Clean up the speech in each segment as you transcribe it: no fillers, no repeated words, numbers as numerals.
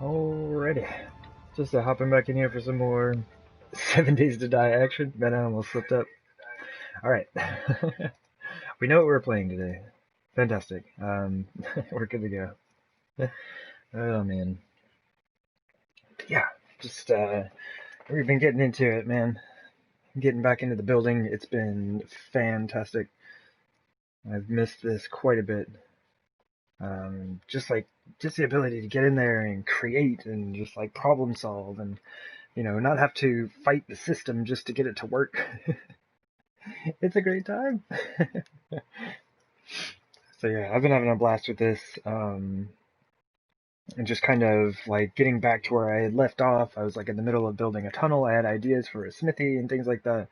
Alrighty. Just hopping back in here for some more 7 Days to Die action. Man, I almost slipped up. Alright. We know what we're playing today. Fantastic. We're good to go. Oh, man. Yeah, just, we've been getting into it, man. Getting back into the building. It's been fantastic. I've missed this quite a bit. Just the ability to get in there and create and just like problem solve and not have to fight the system just to get it to work. It's a great time. So yeah, I've been having a blast with this, and just kind of like getting back to where I had left off. I was like in the middle of building a tunnel. I had ideas for a smithy and things like that,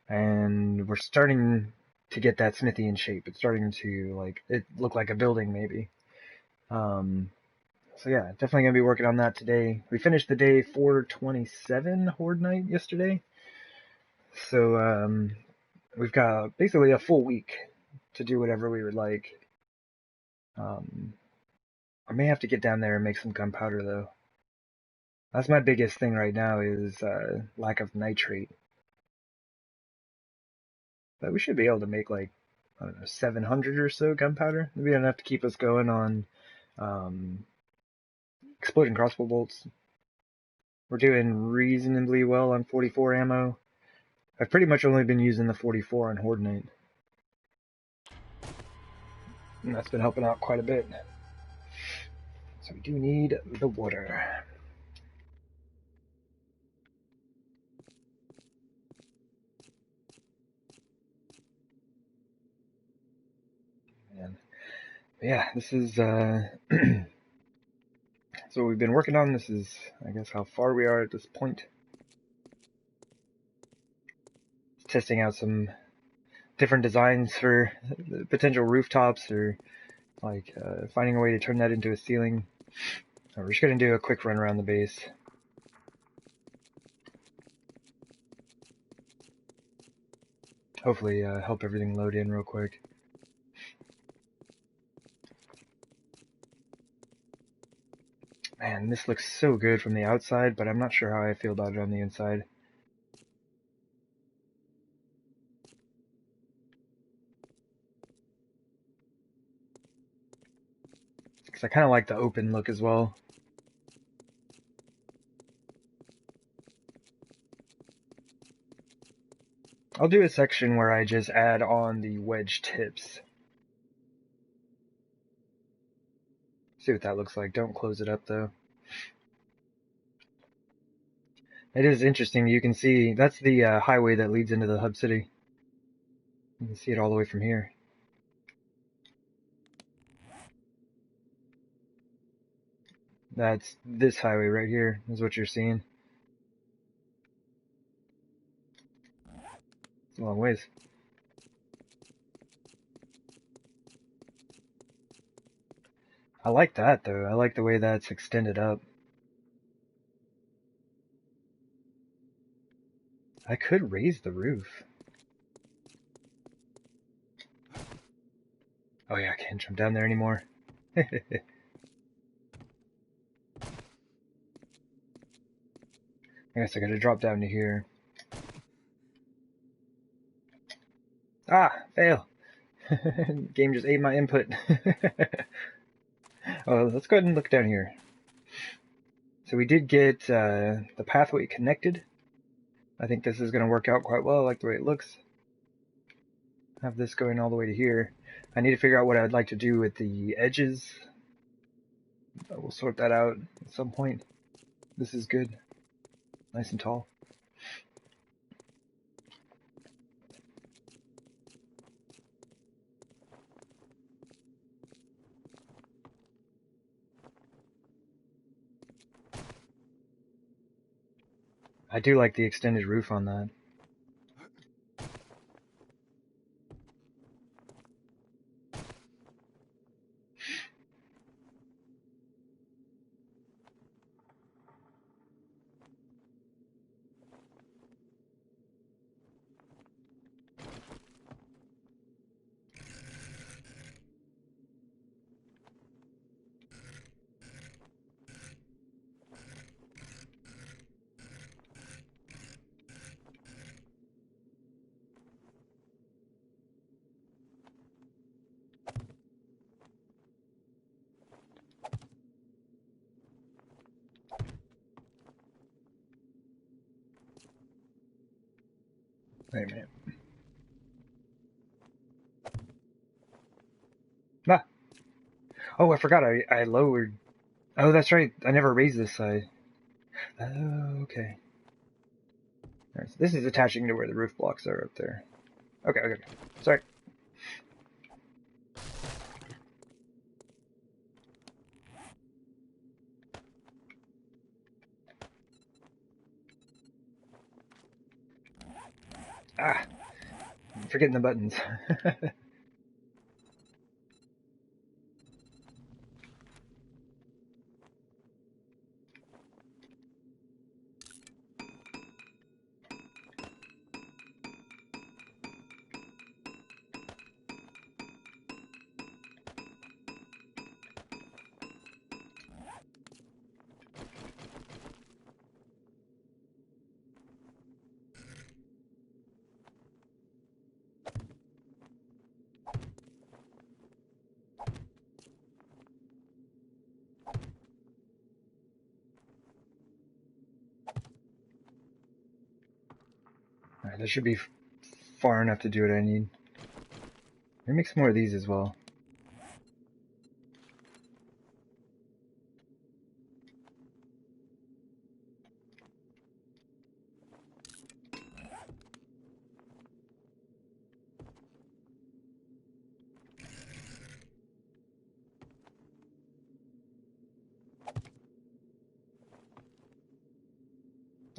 and we're starting to get that smithy in shape. It's starting to like it look like a building maybe. So yeah, definitely gonna be working on that today. We finished the day 427 Horde Night yesterday, so we've got basically a full week to do whatever we would like. I may have to get down there and make some gunpowder though. That's my biggest thing right now is lack of nitrate. But we should be able to make like, I don't know, 700 or so gunpowder. Maybe enough to keep us going on um, exploding crossbow bolts. We're doing reasonably well on 44 ammo. I've pretty much only been using the 44 on Horde Night. And that's been helping out quite a bit. So we do need the water. Man. Yeah, this is so we've been working on. This is, I guess, how far we are at this point. Testing out some different designs for potential rooftops or like finding a way to turn that into a ceiling. We're just going to do a quick run around the base. Hopefully help everything load in real quick. Man, this looks so good from the outside, but I'm not sure how I feel about it on the inside. Because I kind of like the open look as well. I'll do a section where I just add on the wedge tips. See what that looks like. Don't close it up though. It is interesting. You can see that's the highway that leads into the hub city. You can see it all the way from here. That's this highway right here is what you're seeing. It's a long ways. I like that though. I like the way that's extended up. I could raise the roof. Oh yeah, I can't jump down there anymore. I guess I gotta drop down to here. Ah, fail. Game just ate my input. Oh, let's go ahead and look down here. So we did get the pathway connected. I think this is going to work out quite well. I like the way it looks. Have this going all the way to here. I need to figure out what I'd like to do with the edges. We'll sort that out at some point. This is good. Nice and tall. I do like the extended roof on that. Wait a minute. Ah! Oh, I forgot I lowered. Oh, that's right. I never raised this side. Oh, okay. Right, so this is attaching to where the roof blocks are up there. Okay, okay. Sorry. Ah! I'm forgetting the buttons. Alright, that should be far enough to do what I need. Let me make some more of these as well.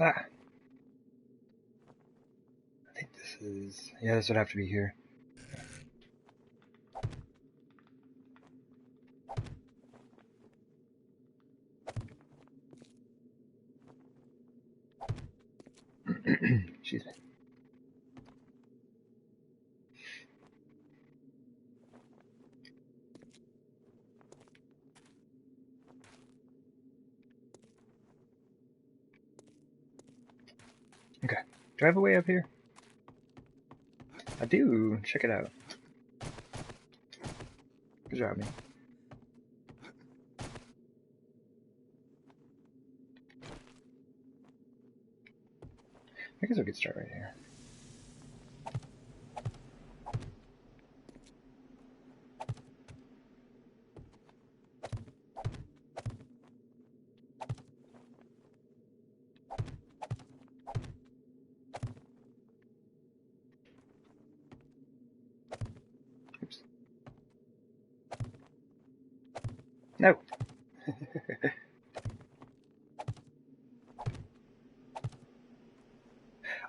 Ah! I think this is... Yeah, this would have to be here. Excuse me. Okay. Do I have a way up here? I do. Check it out. Good job, man. I guess we could start right here. Oops. No!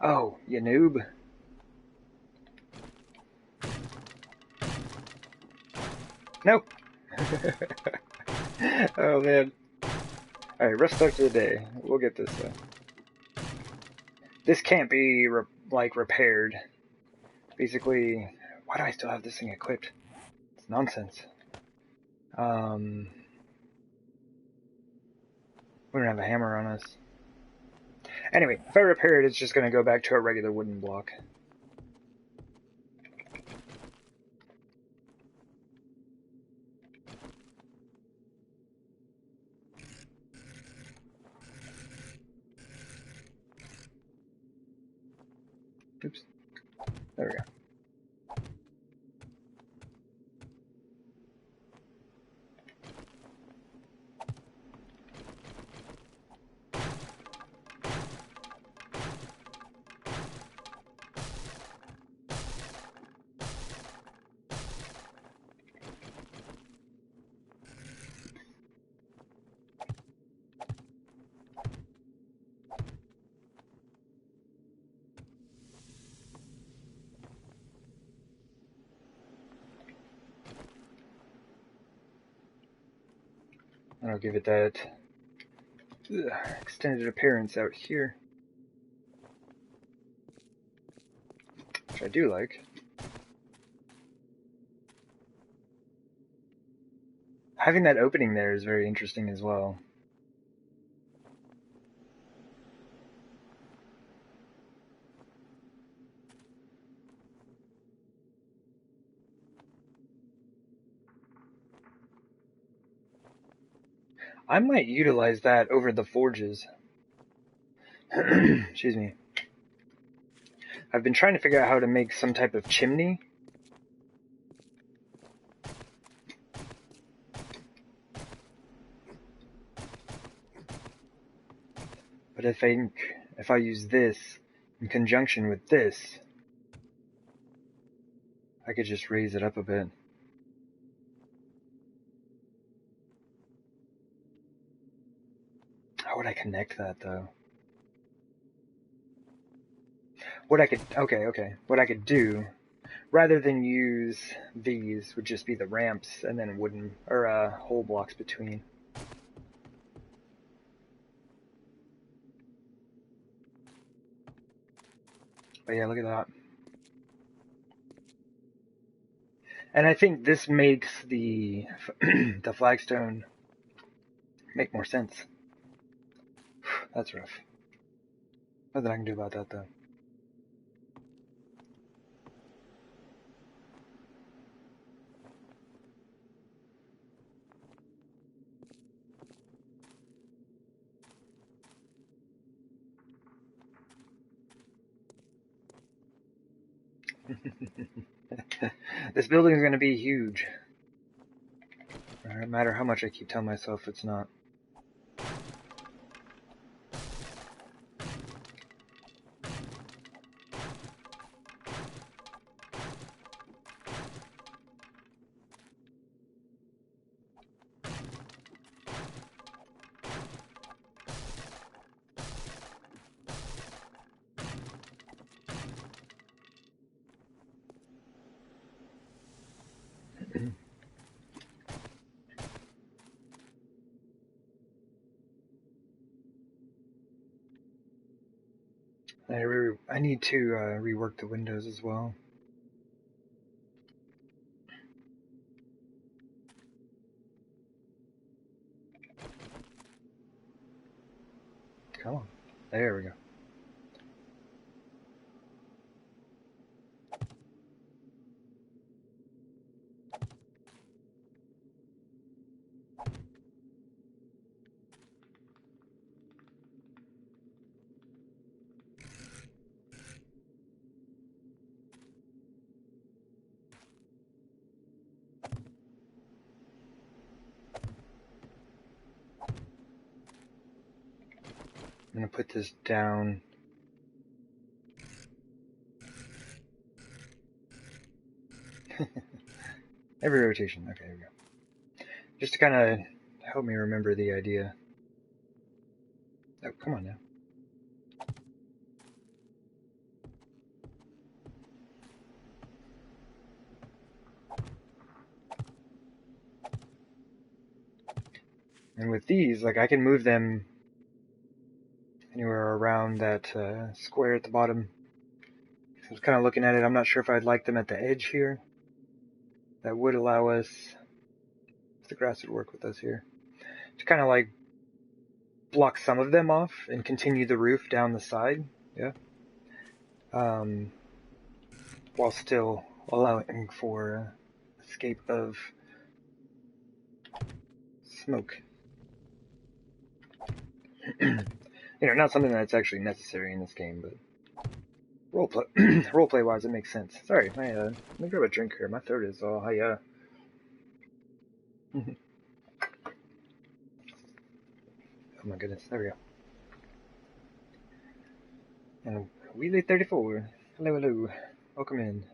Oh, you noob. No! Oh, man. Alright, rest start to the day. We'll get this, though. This can't be, repaired. Basically, why do I still have this thing equipped? It's nonsense. We don't have a hammer on us. Anyway, if I repair it, it's just going to go back to a regular wooden block. Oops. There we go. And I'll give it that extended appearance out here, which I do like. Having that opening there is very interesting as well. I might utilize that over the forges. Excuse me. I've been trying to figure out how to make some type of chimney. But I think if I use this in conjunction with this, I could just raise it up a bit. How would I connect that though? What I could do, rather than use these, would just be the ramps and then wooden, or hole blocks between. But yeah, look at that. And I think this makes the the flagstone make more sense. That's rough. Nothing I can do about that though. This building is going to be huge. No matter how much I keep telling myself it's not. I need to rework the windows as well. Come on. There we go. I'm going to put this down. Every rotation. Okay, there we go. Just to kind of help me remember the idea. Oh, come on now. And with these, like, I can move them anywhere around that square at the bottom. I was kind of looking at it. I'm not sure if I'd like them at the edge here. That would allow us, if the grass would work with us here, to kind of like block some of them off and continue the roof down the side. Yeah. While still allowing for escape of smoke. Not something that's actually necessary in this game, but roleplay wise, it makes sense. Sorry, let me grab a drink here. My throat is all hiya. Oh my goodness, there we go. And Wheelie 34. Hello. Welcome in.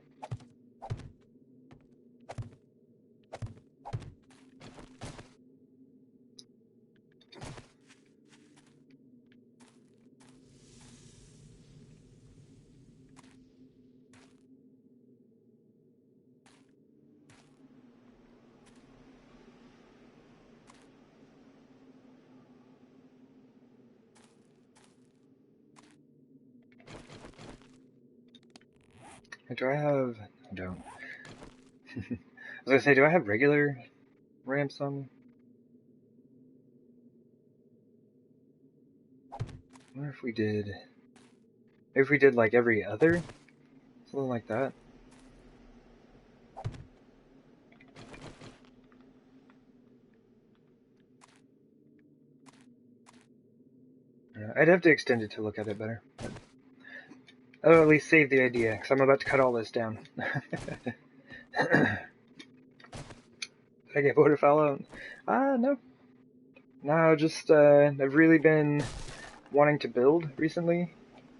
Do I have... I don't. I was gonna say, do I have regular ramps on me? I wonder if we did... Maybe if we did like every other? Something like that. I'd have to extend it to look at it better. Oh, at least save the idea, because I'm about to cut all this down. Did I get bored of Fallout? No. No, just, I've really been wanting to build recently,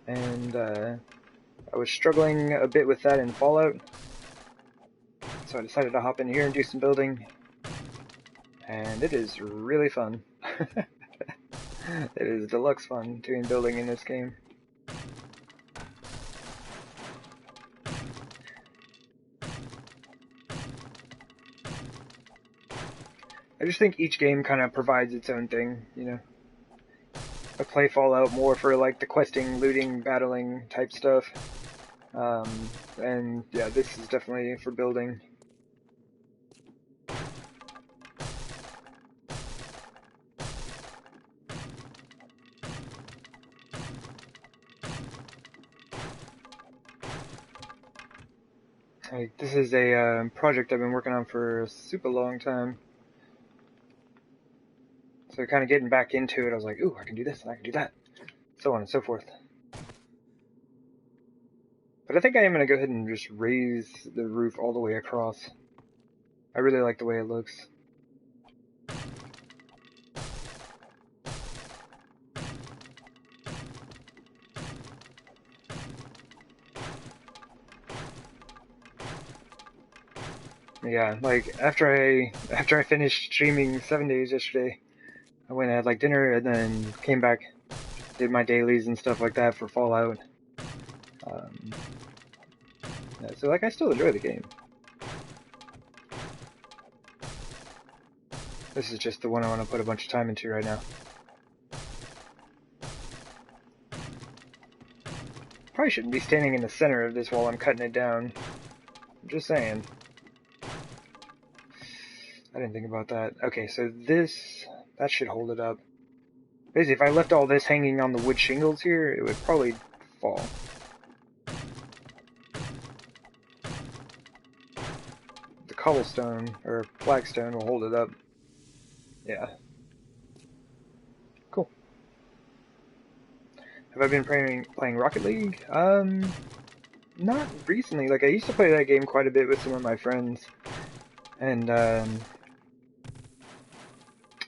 and, I was struggling a bit with that in Fallout, so I decided to hop in here and do some building, and it is really fun. It is deluxe fun doing building in this game. I just think each game kind of provides its own thing, you know. I play Fallout more for like the questing, looting, battling type stuff. And yeah, this is definitely for building. This is a project I've been working on for a super long time. So kind of getting back into it, I was like, ooh, I can do this and I can do that. So on and so forth. But I think I am going to go ahead and just raise the roof all the way across. I really like the way it looks. Yeah, like after I finished streaming 7 days yesterday, I went and had like dinner and then came back, did my dailies and stuff like that for Fallout. Yeah, so like I still enjoy the game. This is just the one I want to put a bunch of time into right now. Probably shouldn't be standing in the center of this while I'm cutting it down. I'm just saying. I didn't think about that. Okay, so that should hold it up. Basically, if I left all this hanging on the wood shingles here, it would probably fall. The cobblestone, or flagstone, will hold it up. Yeah. Cool. Have I been playing Rocket League? Not recently. Like, I used to play that game quite a bit with some of my friends. And,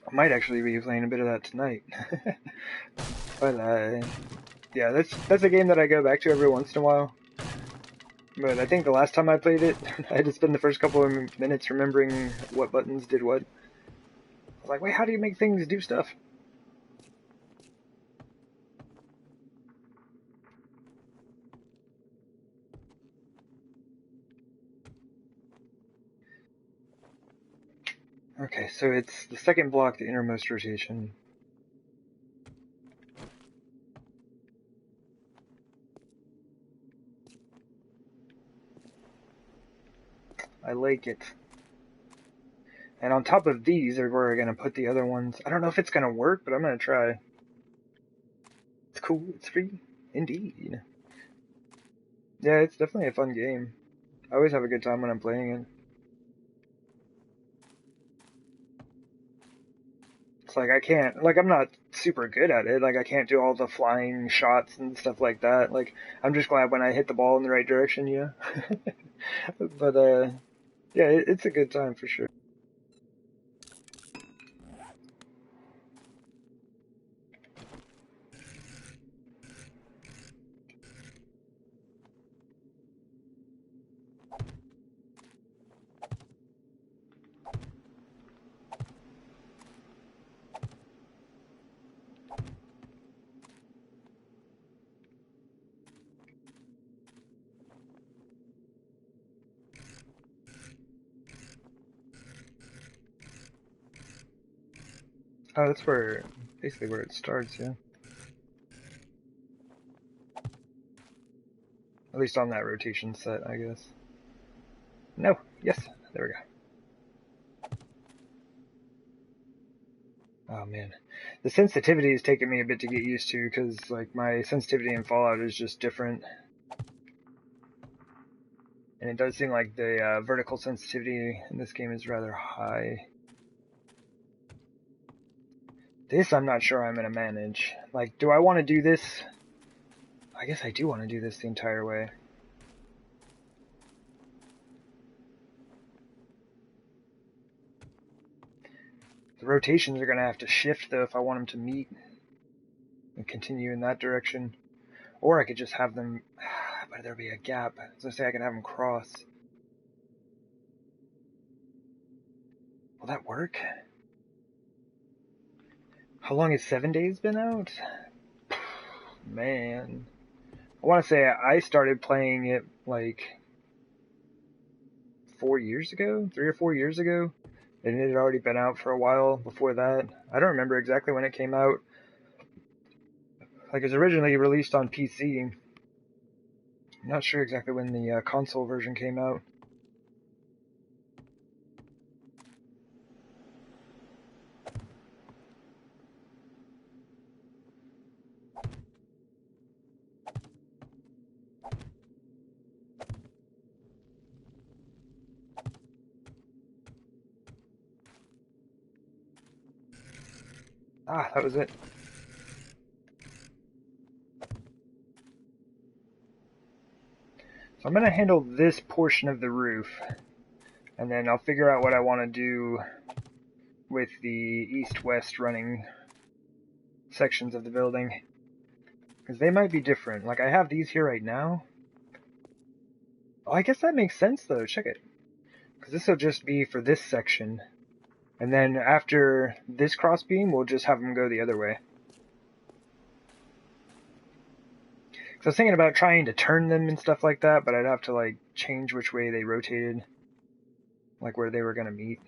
I might actually be playing a bit of that tonight. But, yeah, that's a game that I go back to every once in a while. But I think the last time I played it, I had to spend the first couple of minutes remembering what buttons did what. I was like, wait, how do you make things do stuff? Okay, so it's the second block, the innermost rotation. I like it. And on top of these are where we're going to put the other ones. I don't know if it's going to work, but I'm going to try. It's cool. It's free. Indeed. Yeah, it's definitely a fun game. I always have a good time when I'm playing it. It's like I can't, like I'm not super good at it. Like I can't do all the flying shots and stuff like that. Like I'm just glad when I hit the ball in the right direction, you know? But yeah, it's a good time for sure. Oh, that's basically where it starts, yeah. At least on that rotation set, I guess. No, yes, there we go. Oh man, the sensitivity is taking me a bit to get used to because like my sensitivity in Fallout is just different, and it does seem like the vertical sensitivity in this game is rather high. This I'm not sure I'm gonna manage. Like, do I want to do this I guess I do want to do this the entire way. The rotations are going to have to shift, though, if I want them to meet and continue in that direction. Or I could just have them... But there'll be a gap. I was going to say I can have them cross. Will that work? How long has 7 days been out? Man. I want to say I started playing it like 4 years ago? 3 or 4 years ago? And it had already been out for a while before that. I don't remember exactly when it came out. Like, it was originally released on PC. I'm not sure exactly when the console version came out. Ah, that was it. So I'm going to handle this portion of the roof, and then I'll figure out what I want to do with the east-west running sections of the building. Because they might be different. Like, I have these here right now. Oh, I guess that makes sense, though. Check it. Because this will just be for this section. And then after this crossbeam, we'll just have them go the other way. So I was thinking about trying to turn them and stuff like that, but I'd have to, like, change which way they rotated. Like, where they were going to meet.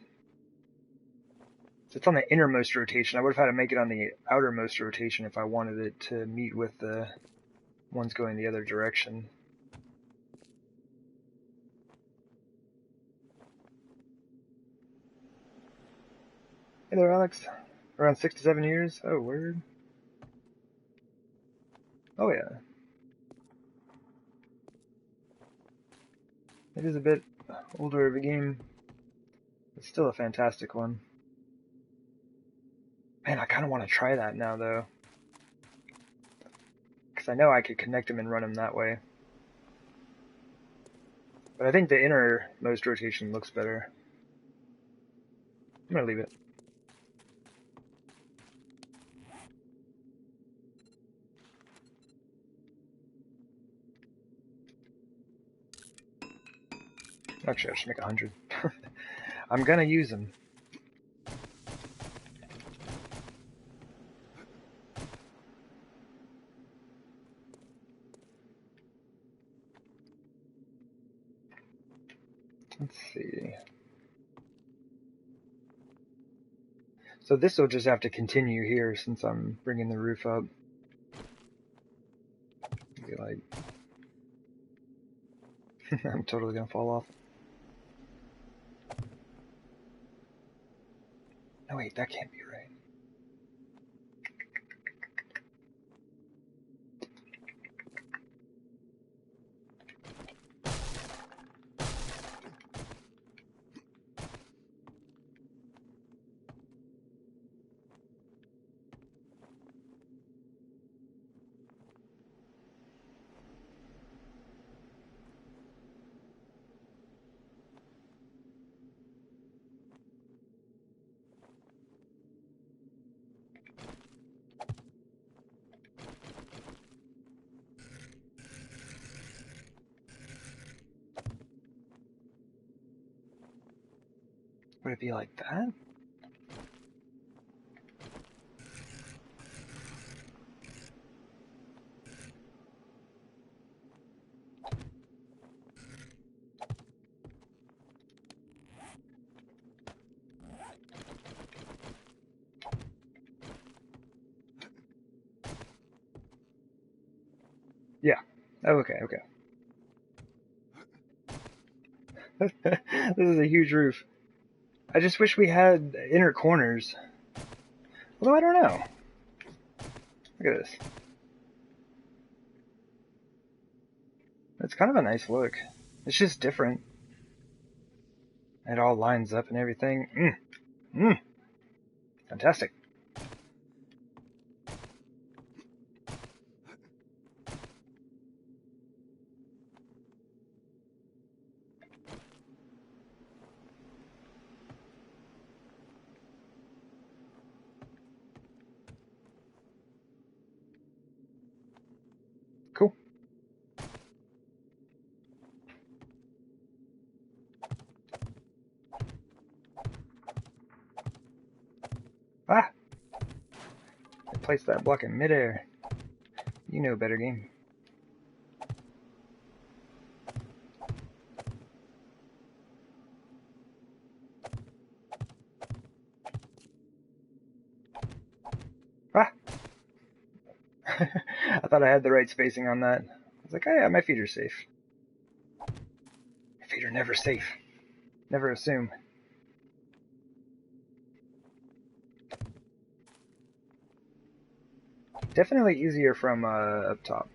So it's on the innermost rotation. I would have had to make it on the outermost rotation if I wanted it to meet with the ones going the other direction. Hey there, Alex. Around 6 to 7 years? Oh, word. Oh, yeah. It is a bit older of a game. It's still a fantastic one. Man, I kind of want to try that now, though. Because I know I could connect them and run them that way. But I think the innermost rotation looks better. I'm going to leave it. Actually, I should make 100. I'm going to use them. Let's see. So this will just have to continue here since I'm bringing the roof up. Be like, I'm totally gonna fall off. No, wait, that can't be right. Would it be like that? Yeah. Oh, okay, okay. This is a huge roof. I just wish we had inner corners. Although I don't know. Look at this. It's kind of a nice look. It's just different. It all lines up and everything. place that block in midair. You know better, game. Ah! I thought I had the right spacing on that. I was like, oh yeah, my feet are safe. My feet are never safe. Never assume. Definitely easier from up top.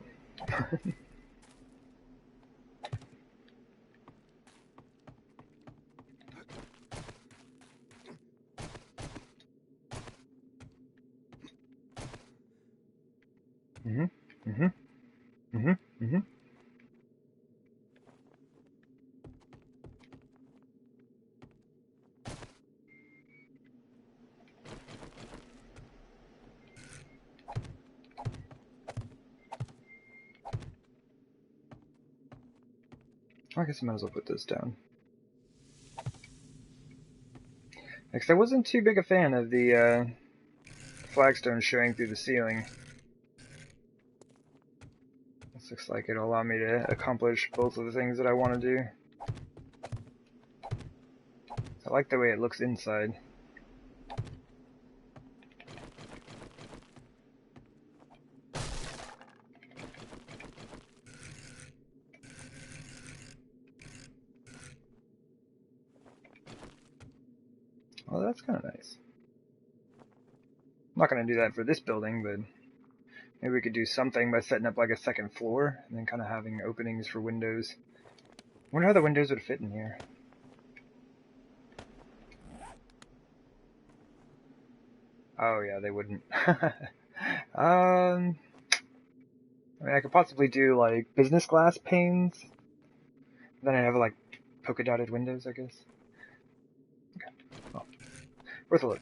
Mhm. Mhm. Mhm. Mhm. I guess I might as well put this down. Because I wasn't too big a fan of the flagstone showing through the ceiling. This looks like it'll allow me to accomplish both of the things that I want to do. I like the way it looks inside. Well, that's kind of nice. I'm not going to do that for this building, but maybe we could do something by setting up like a second floor and then kind of having openings for windows. I wonder how the windows would fit in here. Oh yeah, they wouldn't. I mean, I could possibly do like business glass panes. Then I'd have like polka dotted windows, I guess. Okay. Well, worth a look.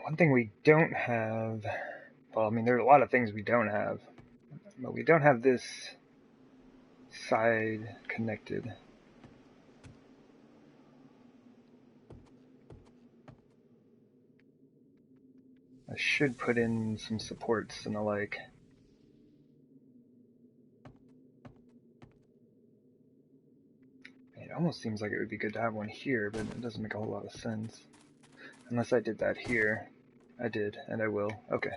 One thing we don't have, well, I mean, there's a lot of things we don't have, but we don't have this side connected. I should put in some supports and the like. It almost seems like it would be good to have one here, but it doesn't make a whole lot of sense. Unless I did that here. I did, and I will. Okay.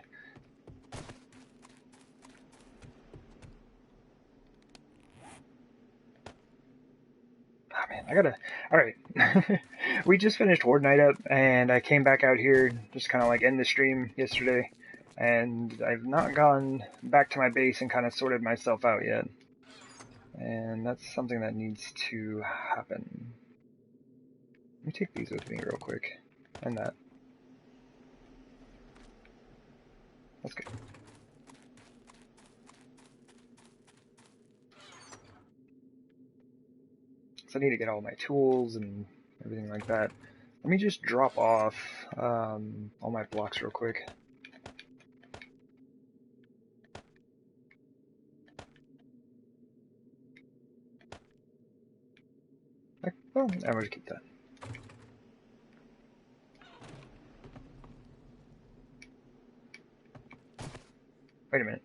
Oh man, I gotta... Alright. We just finished Horde Night up, and I came back out here, just kind of like end the stream yesterday, and I've not gone back to my base and kind of sorted myself out yet. And that's something that needs to happen. Let me take these with me real quick. And that. That's good. So I need to get all my tools and everything like that. Let me just drop off all my blocks real quick. Well, I'm going to keep that. Wait a minute.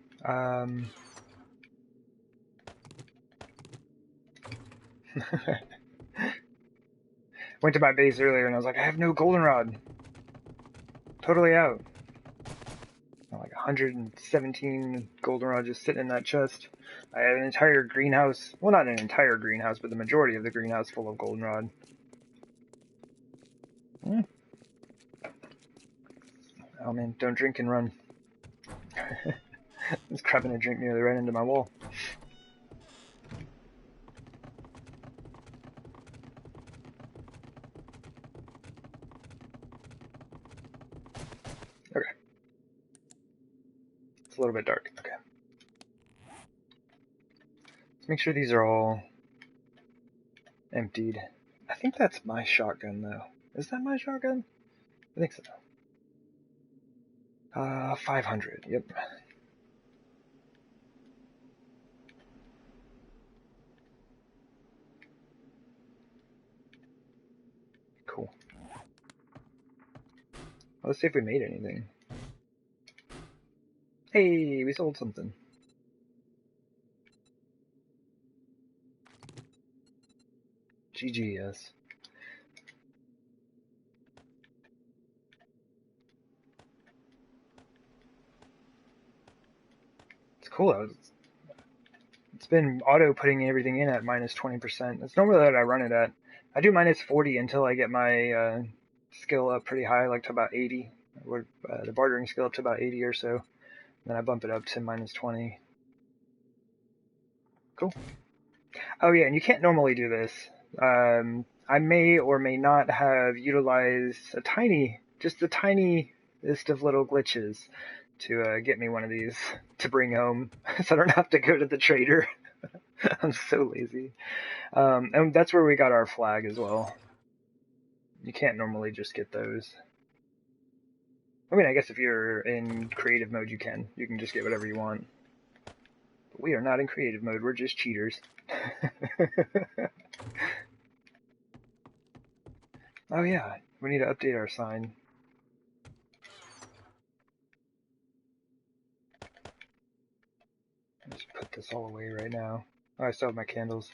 Went to my base earlier and I was like, I have no goldenrod. Totally out. Like 117 goldenrod just sitting in that chest. I had an entire greenhouse. Well, not an entire greenhouse, but the majority of the greenhouse full of goldenrod. Oh man, don't drink and run. It's grabbing a drink nearly right into my wall. Okay. It's a little bit dark. Okay. Let's make sure these are all emptied. I think that's my shotgun, though. Is that my shotgun? I think so. 500, yep. Cool. Let's see if we made anything. Hey, we sold something. GG, yes. It's cool. It's been auto putting everything in at minus 20%. It's normally that I run it at. I do minus 40 until I get my skill up pretty high, like to about 80. Or the bartering skill up to about 80 or so. Then I bump it up to minus 20. Cool. Oh yeah, and you can't normally do this. I may or may not have utilized just the tiniest of little glitches to get me one of these to bring home, so I don't have to go to the trader. I'm so lazy. And that's where we got our flag as well. You can't normally just get those. I mean, I guess if you're in creative mode, you can. You can just get whatever you want. But we are not in creative mode. We're just cheaters. Oh yeah, we need to update our sign. Let's put this all away right now. Oh, I still have my candles.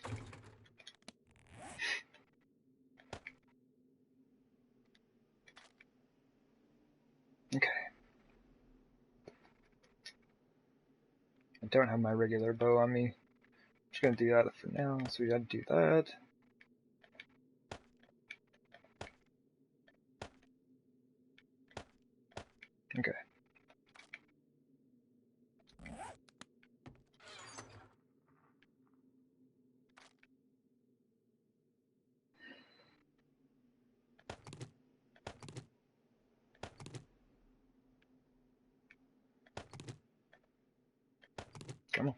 Okay. I don't have my regular bow on me. I'm just gonna do that for now, so we gotta do that. Okay. Come on.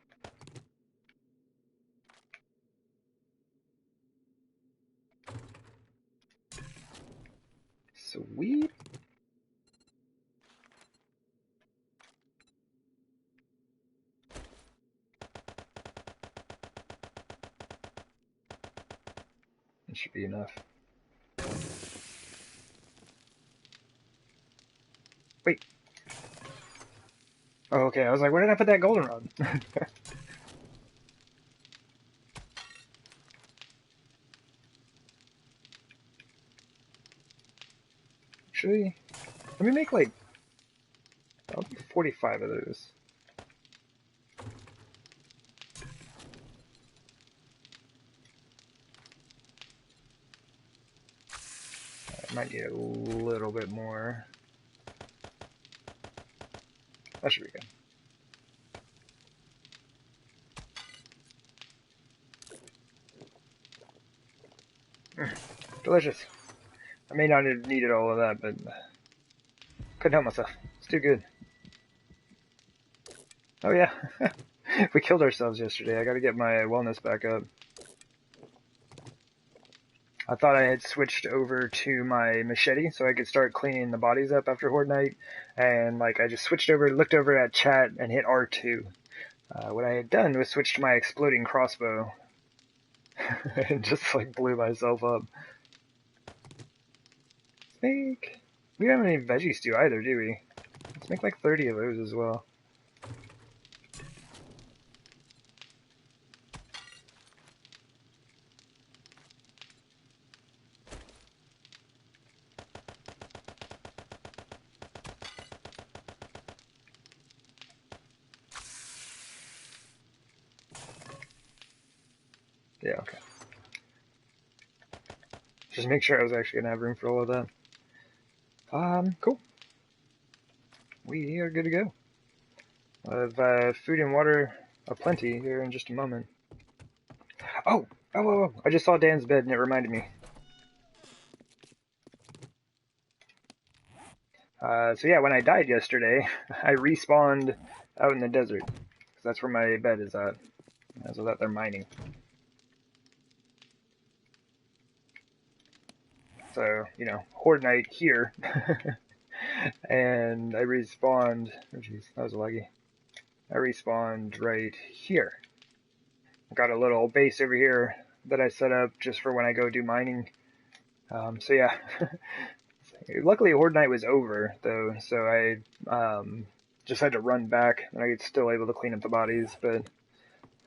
Sweet. That should be enough. Wait. Oh, okay. I was like, where did I put that goldenrod? Actually, let me make like, I'll do 45 of those. I might need a little bit more. That should be good. Delicious. I may not have needed all of that, but couldn't help myself. It's too good. Oh yeah. We killed ourselves yesterday. I gotta get my wellness back up. I thought I had switched over to my machete so I could start cleaning the bodies up after Horde Night, and like I just switched over, looked over at chat, and hit R2. What I had done was switch to my exploding crossbow, and just like blew myself up. Make we don't have any veggie stew either, do we? Let's make like 30 of those as well. Yeah, okay. Just make sure I was actually gonna have room for all of that. Cool. We are good to go. I have food and water aplenty here in just a moment. Oh, I just saw Dan's bed and it reminded me. So yeah, when I died yesterday, I respawned out in the desert. Because that's where my bed is at. So that they're mining. So, you know, Horde Night here. And I respawned. Oh jeez, that was laggy. I respawned right here. I got a little base over here that I set up just for when I go do mining. So yeah. Luckily Horde Night was over though, so I just had to run back and I was still able to clean up the bodies, but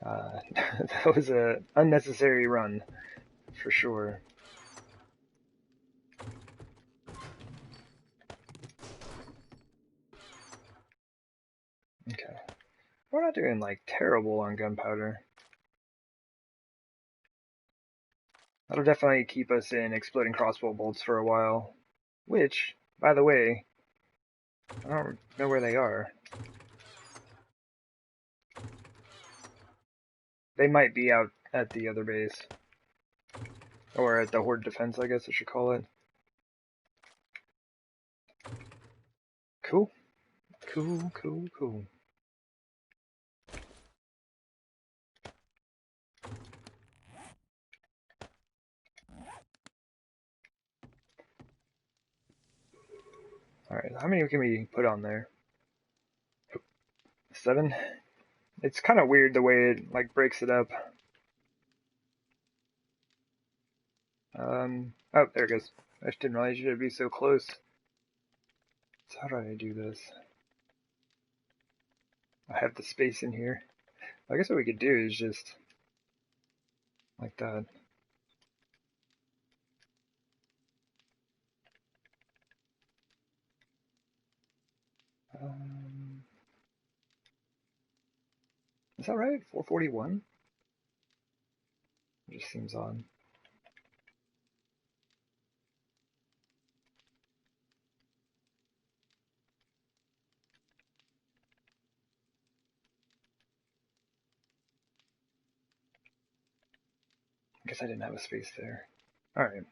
that was a unnecessary run for sure. Okay. We're not doing like terrible on gunpowder. That'll definitely keep us in exploding crossbow bolts for a while. Which, by the way, I don't know where they are. They might be out at the other base. Or at the Horde Defense, I guess I should call it. Cool. Cool, cool, cool. Alright, how many can we put on there? 7? It's kind of weird the way it like breaks it up. Oh, there it goes. I just didn't realize you'd be so close. So how do I do this? I have the space in here. I guess what we could do is just like that. Is that right? 441? It just seems odd. I guess I didn't have a space there. Alright.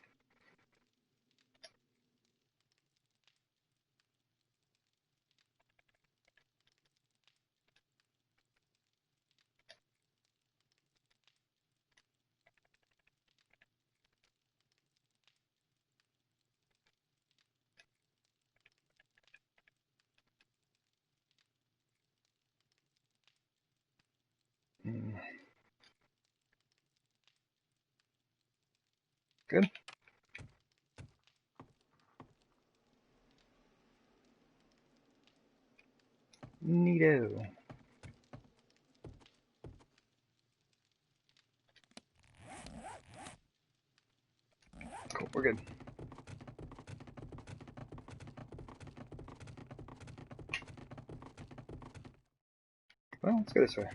Good. Neato. Cool, we're good. Well, let's go this way.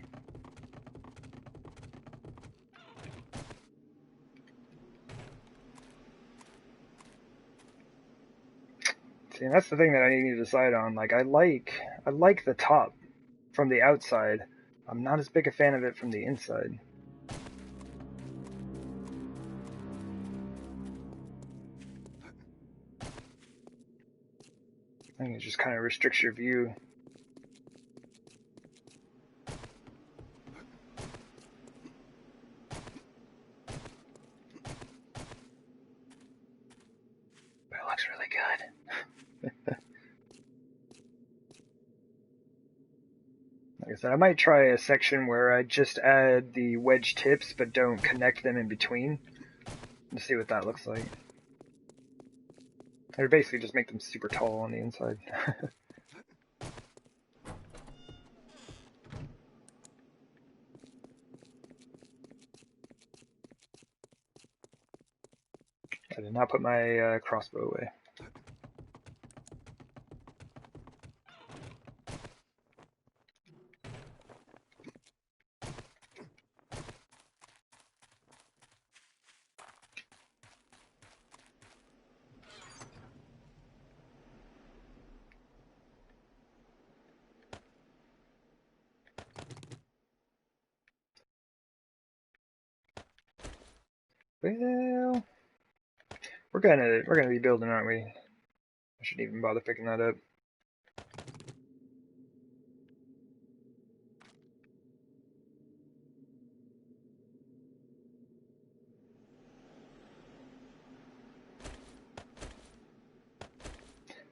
See, and that's the thing that I need to decide on. Like, I like the top from the outside. I'm not as big a fan of it from the inside. I think it just kind of restricts your view. But it looks really good. Like I said, I might try a section where I just add the wedge tips but don't connect them in between. To see what that looks like. Or basically just make them super tall on the inside. I did not put my crossbow away. Well, we're gonna be building, aren't we? I shouldn't even bother picking that up.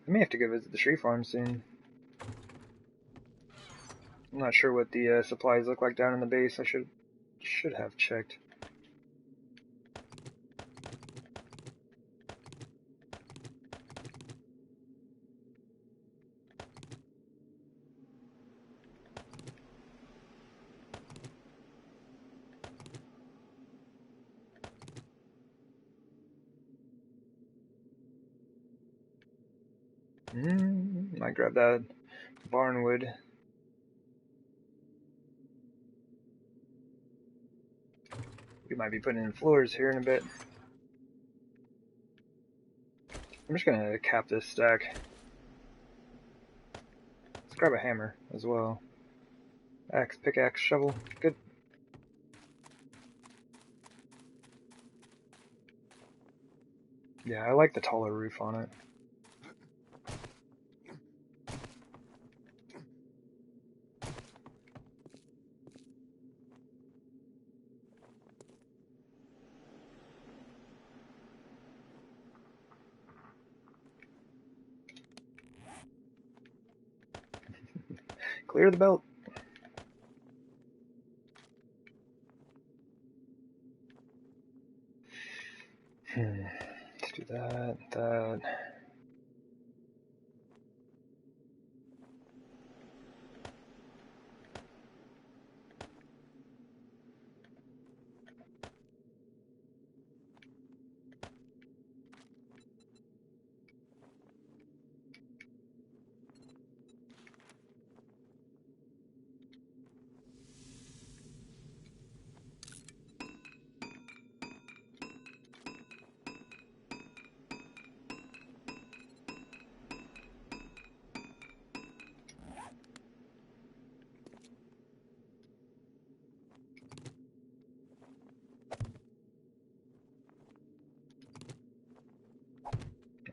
I may have to go visit the tree farm soon. I'm not sure what the supplies look like down in the base. I should have checked. Might grab that barnwood. We might be putting in floors here in a bit. I'm just gonna cap this stack. Let's grab a hammer as well. Axe, pickaxe, shovel. Good. Yeah, I like the taller roof on it. Clear the belt. Let's do that.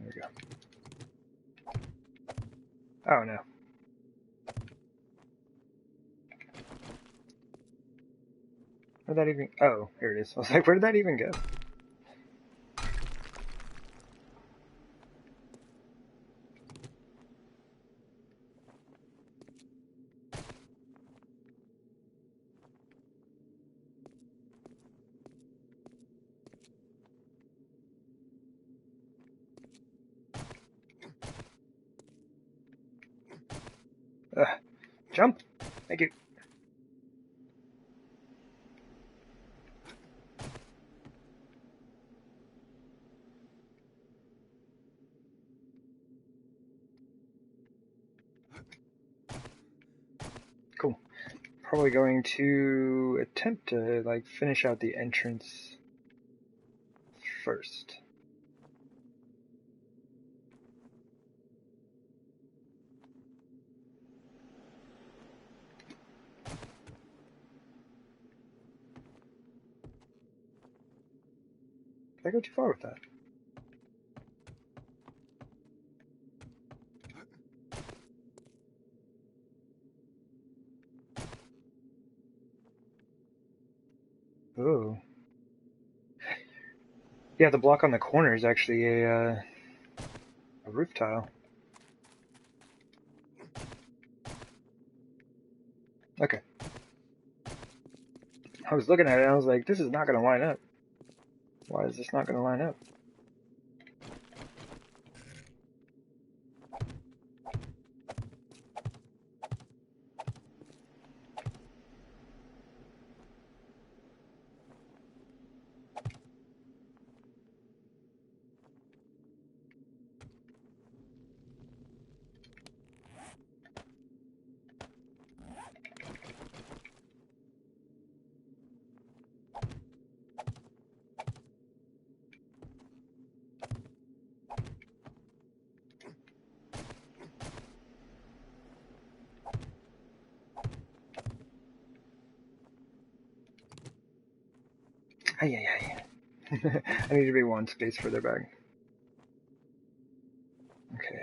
There we go. Oh no. Where'd that even... Oh, here it is. I was like, where did that even go? Jump! Thank you. Cool. Probably going to attempt to like finish out the entrance first. Did I go too far with that? Oh. Yeah, the block on the corner is actually a roof tile. Okay. I was looking at it and I was like, this is not going to line up. Why is this not going to line up? Ay. I need to be one space further back. Okay,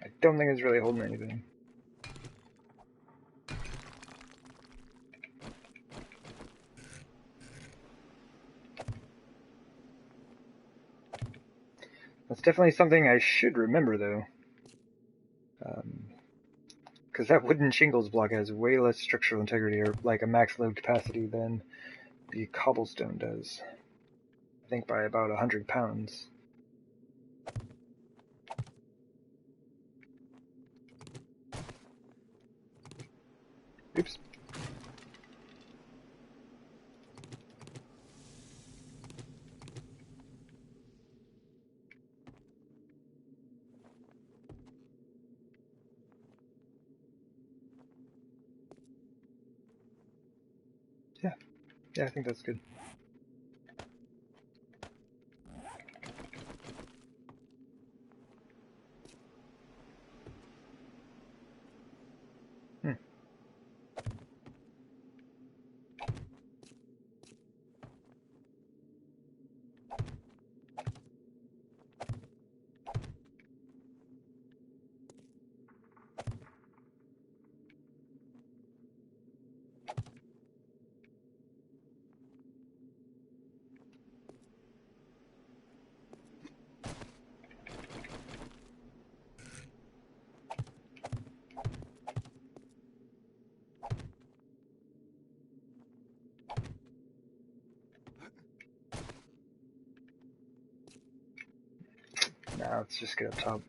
I don't think it's really holding anything. That's definitely something I should remember, though. Because that wooden shingles block has way less structural integrity, or like a max load capacity, than the cobblestone does. I think by about 100 pounds. Oops. Yeah, I think that's good. Now let's just get up top.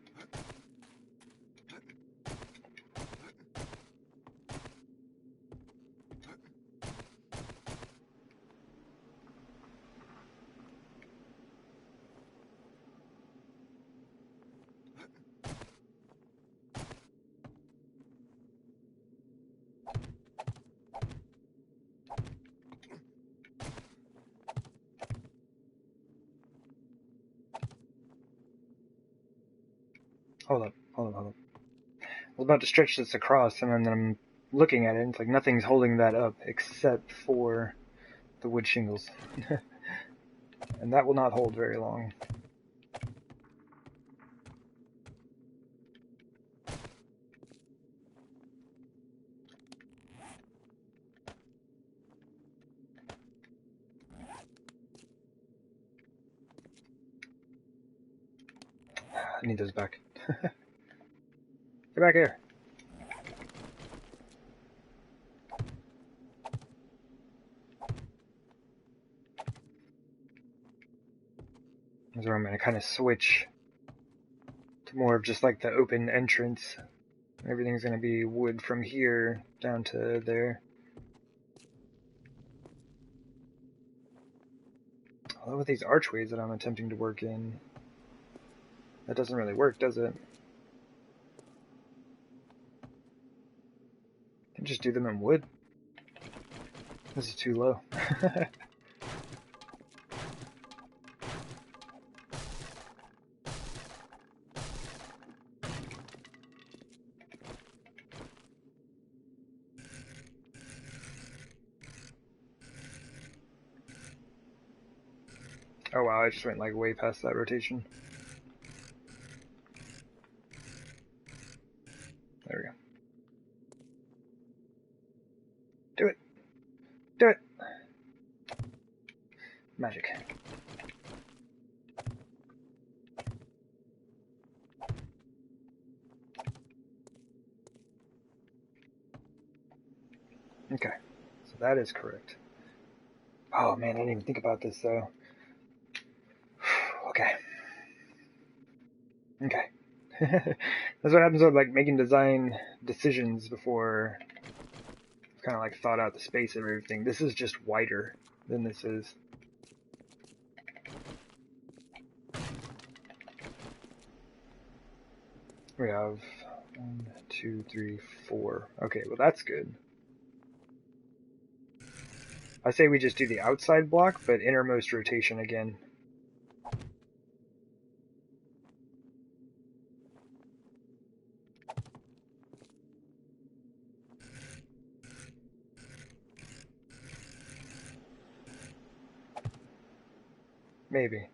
Hold up. I was about to stretch this across, and then I'm looking at it, and it's like nothing's holding that up except for the wood shingles. And that will not hold very long. I need those back. Get back here. This is where I'm going to kind of switch to more of just like the open entrance. Everything's going to be wood from here down to there. Although with these archways that I'm attempting to work in, that doesn't really work, does it? I can just do them in wood. This is too low. Oh wow, I just went like way past that rotation. There we go. Do it! Do it! Magic. Okay, so that is correct. Oh man, I didn't even think about this though. Okay. Okay. That's what happens with like making design decisions before I've kind of like thought out the space of everything. This is just wider than this is. We have 1, 2, 3, 4. Okay, well that's good. I say we just do the outside block, but innermost rotation again. Maybe.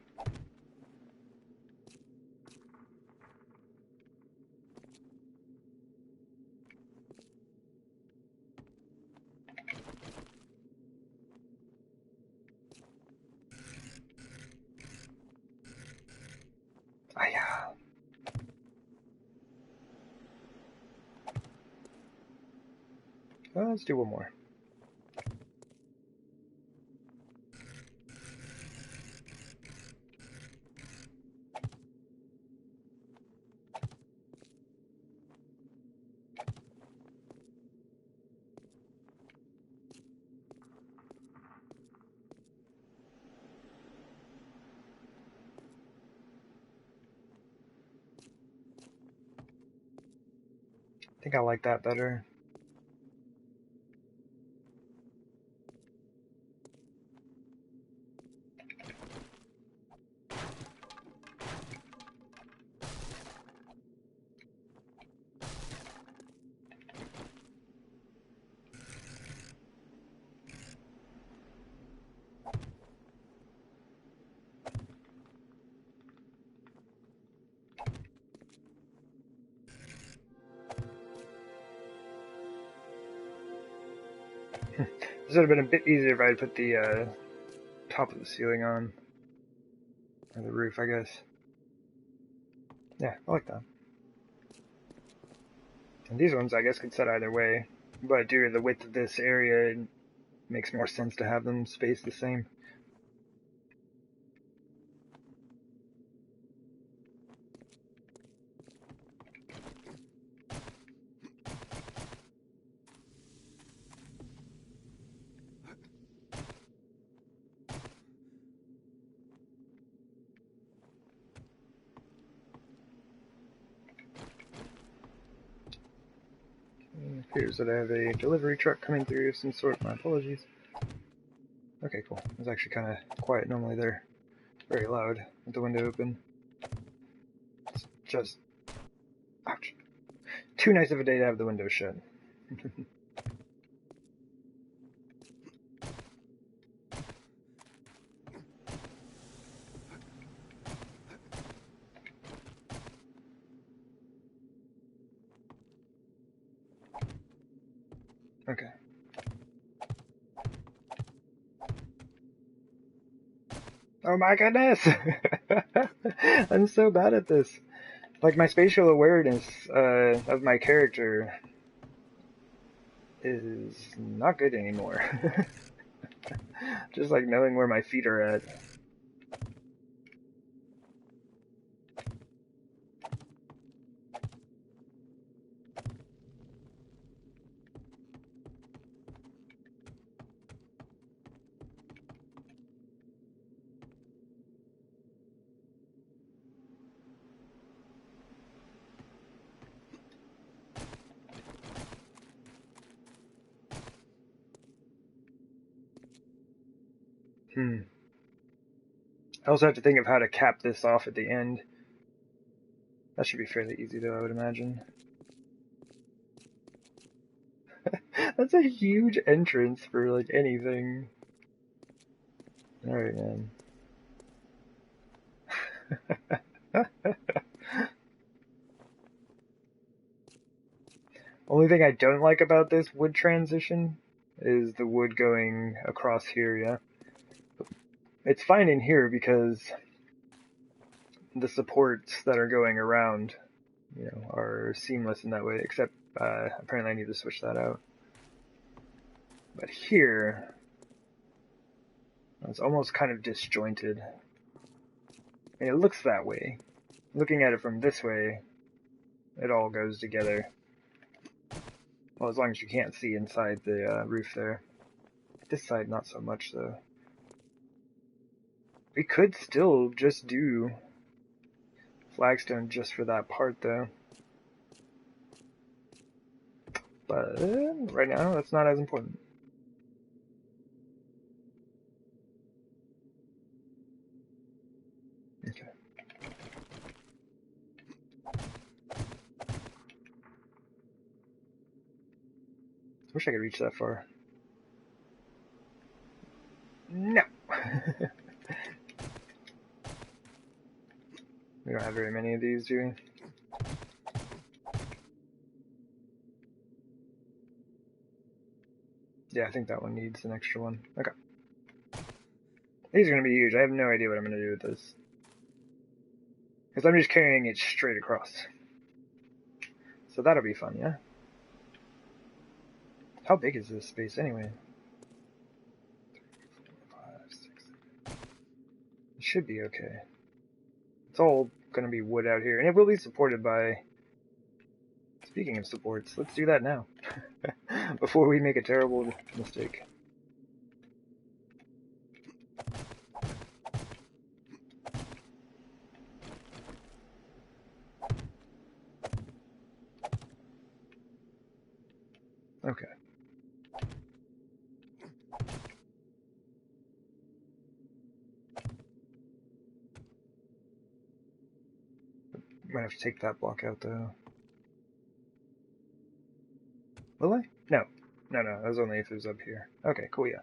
I Let's do one more. I think I like that better. This would have been a bit easier if I had put the top of the ceiling on. Or the roof, I guess. Yeah, I like that. And these ones, I guess, could set either way. But due to the width of this area, it makes more sense to have them spaced the same. It appears that I have a delivery truck coming through of some sort. My apologies. Okay, cool. It was actually kind of quiet. Normally they're very loud with the window open. It's just... ouch. Too nice of a day to have the window shut. Okay. Oh my goodness! I'm so bad at this. Like, my spatial awareness of my character is not good anymore. Just like knowing where my feet are at. I also have to think of how to cap this off at the end. That should be fairly easy though, I would imagine. That's a huge entrance for like anything. Alright, man. Only thing I don't like about this wood transition is the wood going across here, yeah? It's fine in here because the supports that are going around, you know, are seamless in that way, except apparently I need to switch that out. But here, it's almost kind of disjointed. And it looks that way. Looking at it from this way, it all goes together. Well, as long as you can't see inside the roof there. This side, not so much, though. We could still just do flagstone just for that part, though. But right now, that's not as important. Okay. Wish I could reach that far. No! We don't have very many of these, do we? Yeah, I think that one needs an extra one. Okay. These are going to be huge. I have no idea what I'm going to do with this. Because I'm just carrying it straight across. So that'll be fun, yeah? How big is this space anyway? 5, 6. It should be okay. It's all gonna be wood out here, and it will be supported by... Speaking of supports, let's do that now. Before we make a terrible mistake. Okay. Might have to take that block out though. Will I? No. No, that was only if it was up here. Okay, cool, yeah.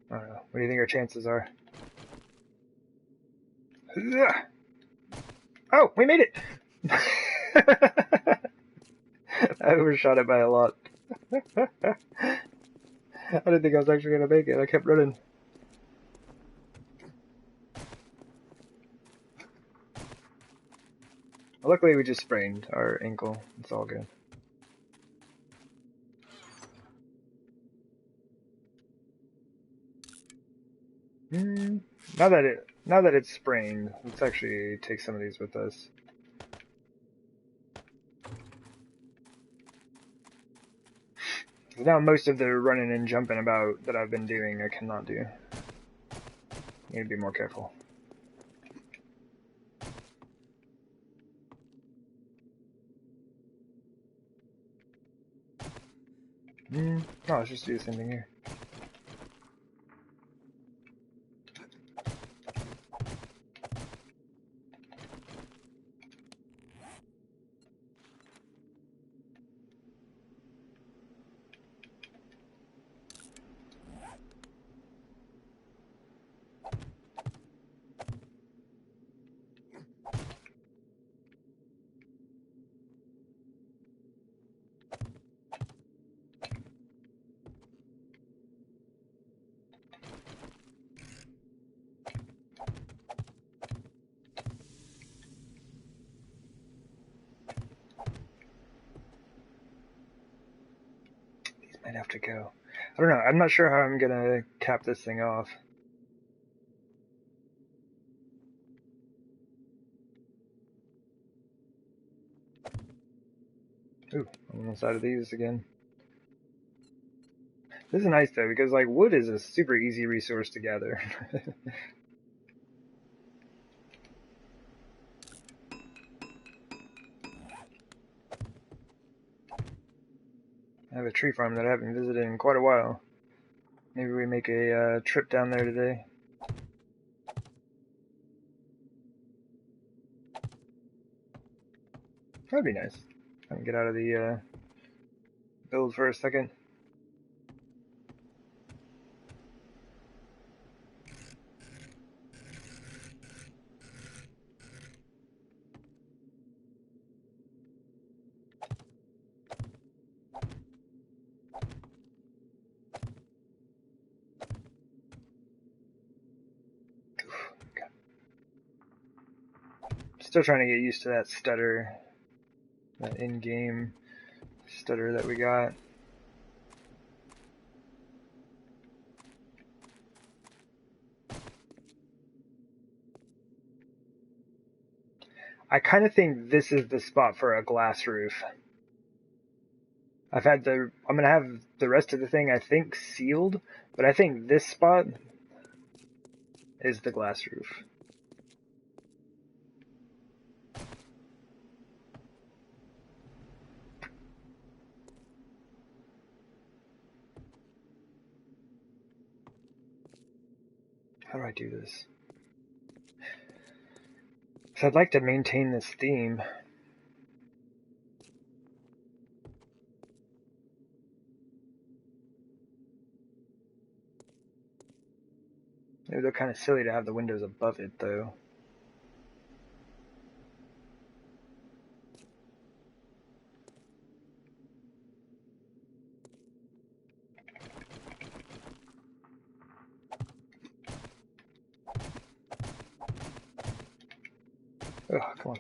I don't know. What do you think our chances are? Oh, we made it! I overshot it by a lot. I didn't think I was actually going to make it. I kept running. Luckily, we just sprained our ankle. It's all good. Now that it's sprained, let's actually take some of these with us. Now most of the running and jumping about that I've been doing, I cannot do. Need to be more careful. No, let's just do the same thing here. Might have to go. I don't know. I'm not sure how I'm gonna cap this thing off. Ooh, I'm on the side of these again. This is nice though, because like wood is a super easy resource to gather. I have a tree farm that I haven't visited in quite a while. Maybe we make a trip down there today. That'd be nice. I can get out of the build for a second. Still trying to get used to that stutter, that in-game stutter that we got. I kind of think this is the spot for a glass roof. I'm gonna have the rest of the thing, I think, sealed, but I think this spot is the glass roof. How do I do this? So I'd like to maintain this theme. Maybe they're kind of silly to have the windows above it, though. Oh, come on.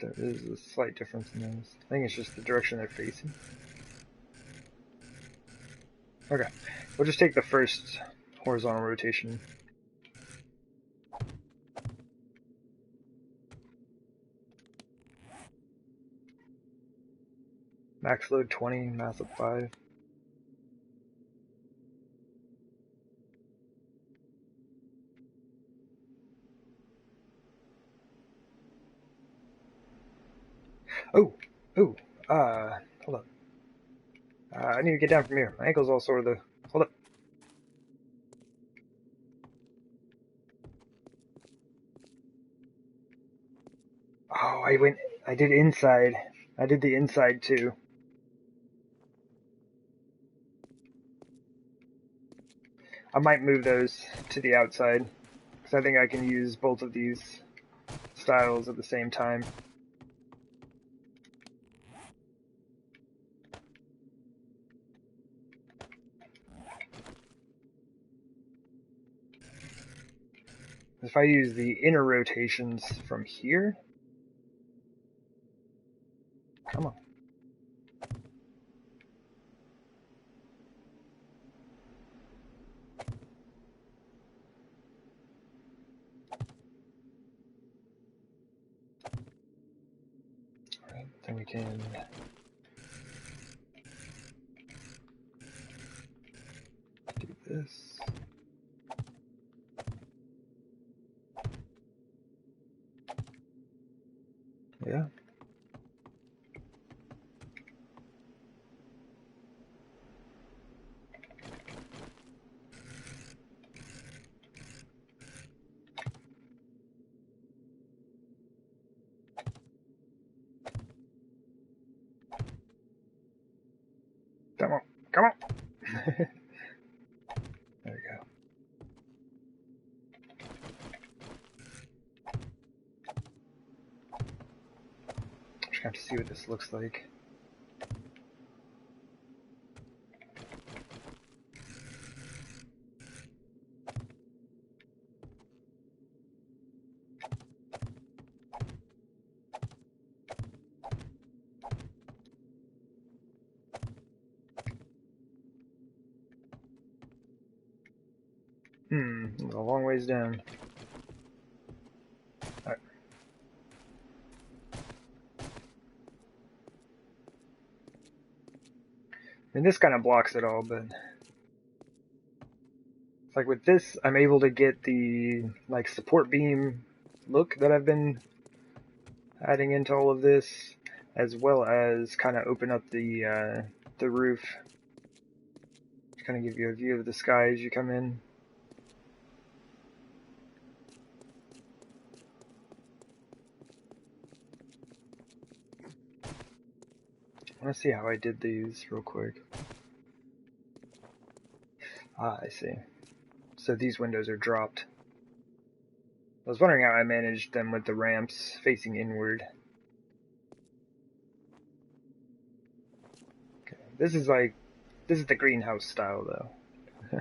There is a slight difference in those. I think it's just the direction they're facing. Okay, we'll just take the first horizontal rotation. Max load 20, mass up 5. Oh, hold up. I need to get down from here. My ankle's all sort of the. Hold up. Oh, I did inside. I did the inside too. I might move those to the outside, because I think I can use both of these styles at the same time. If I use the inner rotations from here, come on. Alright, then we can do this. Yeah. Come on, come on. There we go. Just have to see what this looks like. A long ways down. Alright. I mean, this kind of blocks it all, but it's like with this, I'm able to get the like support beam look that I've been adding into all of this, as well as kind of open up the roof, to kind of give you a view of the sky as you come in. I want to see how I did these real quick. Ah, I see. So these windows are dropped. I was wondering how I managed them with the ramps facing inward. Okay. This is the greenhouse style though.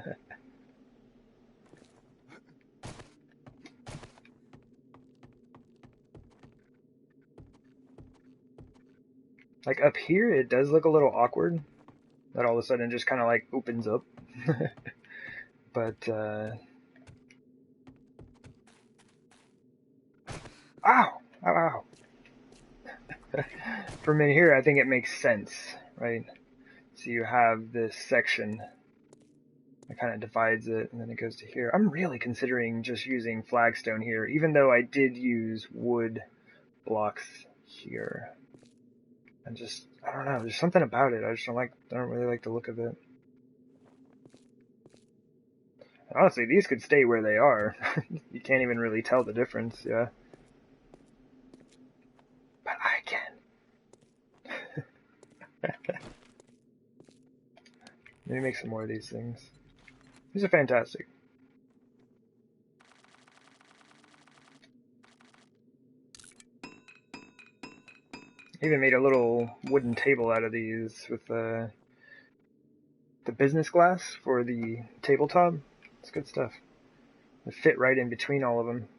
Like up here, it does look a little awkward. That all of a sudden just kind of like opens up. But, ow! Ow, ow. From in here, I think it makes sense, right? So you have this section that kind of divides it, and then it goes to here. I'm really considering just using flagstone here, even though I did use wood blocks here. And just, I don't know, there's something about it. I just don't really like the look of it. Honestly, these could stay where they are. You can't even really tell the difference, yeah. But I can. Maybe make some more of these things. These are fantastic. Even made a little wooden table out of these with the business glass for the tabletop. It's good stuff. It fit right in between all of them. I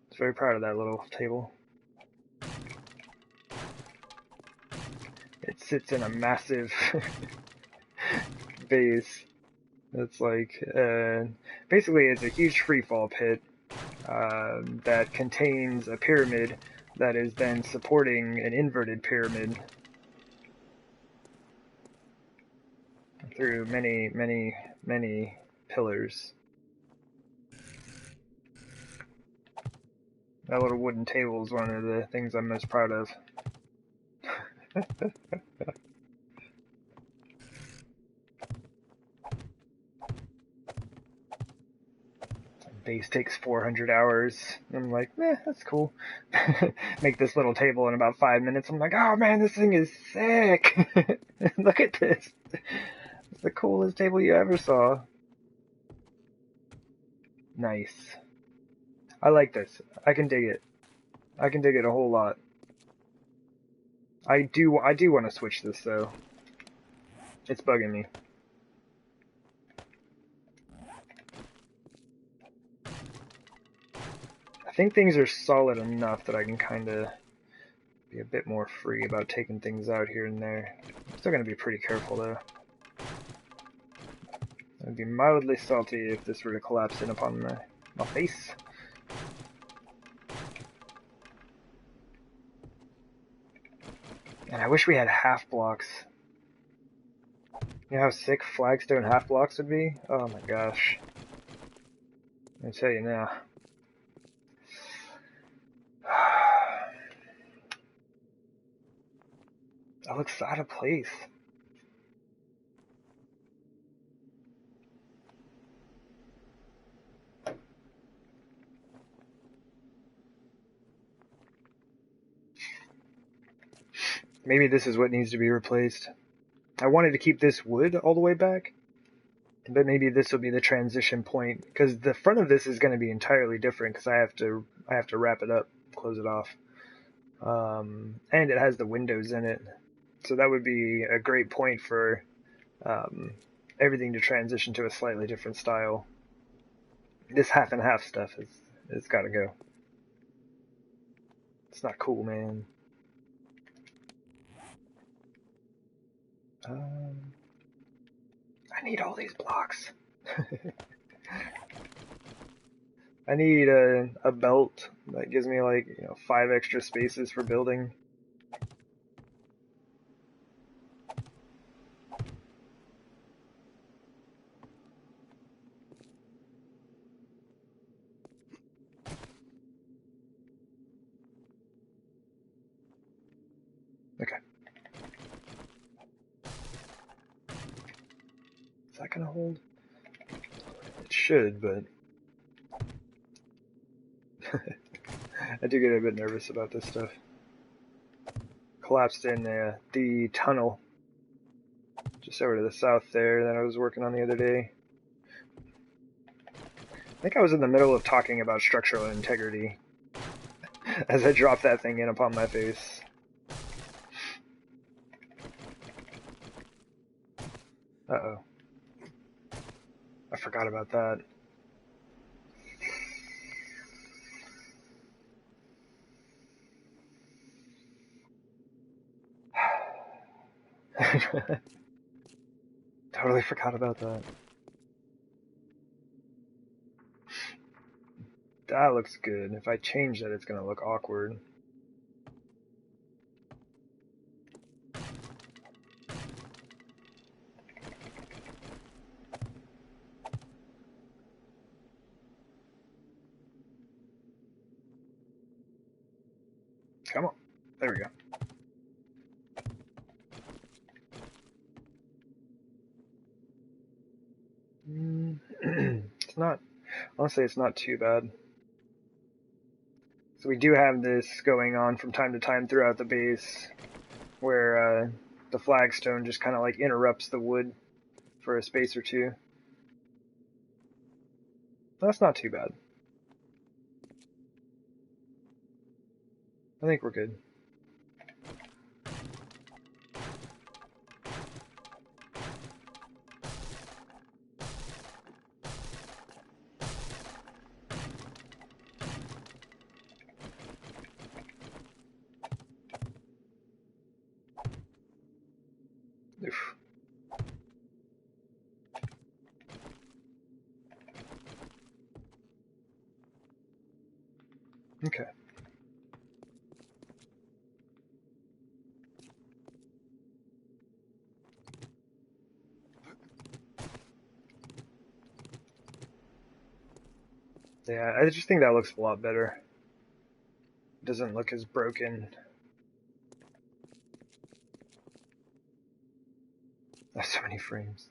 was very proud of that little table. It sits in a massive base. It's like, basically it's a huge freefall pit that contains a pyramid that is then supporting an inverted pyramid through many, many, many pillars. That little wooden table is one of the things I'm most proud of. Base takes 400 hours. I'm like, that's cool. Make this little table in about 5 minutes. I'm like, oh man, this thing is sick. Look at this. It's the coolest table you ever saw. Nice. I like this. I can dig it. I can dig it a whole lot. I do want to switch this though. It's bugging me. I think things are solid enough that I can kind of be a bit more free about taking things out here and there. I'm still going to be pretty careful though. I'd be mildly salty if this were to collapse in upon my face. And I wish we had half blocks. You know how sick flagstone half blocks would be? Oh my gosh. I'll tell you now. That looks out of place. Maybe this is what needs to be replaced. I wanted to keep this wood all the way back, but maybe this will be the transition point, because the front of this is going to be entirely different because I have to wrap it up, close it off, and it has the windows in it, so that would be a great point for everything to transition to a slightly different style. This half and half stuff is got to go. It's not cool, man. I need all these blocks. I need a belt that gives me like 5 extra spaces for building. Okay. Is that gonna hold? It should, but I do get a bit nervous about this stuff. Collapsed in the tunnel just over to the south there that I was working on the other day. I think I was in the middle of talking about structural integrity as I dropped that thing in upon my face. Uh-oh. I forgot about that. Totally forgot about that. That looks good. If I change that, it's gonna look awkward. Come on. There we go. It's not, honestly, it's not too bad. So we do have this going on from time to time throughout the base, where the flagstone just kind of like interrupts the wood for a space or two. That's not too bad. I think we're good. Oof. Okay. Yeah, I just think that looks a lot better. It doesn't look as broken. That's so many frames.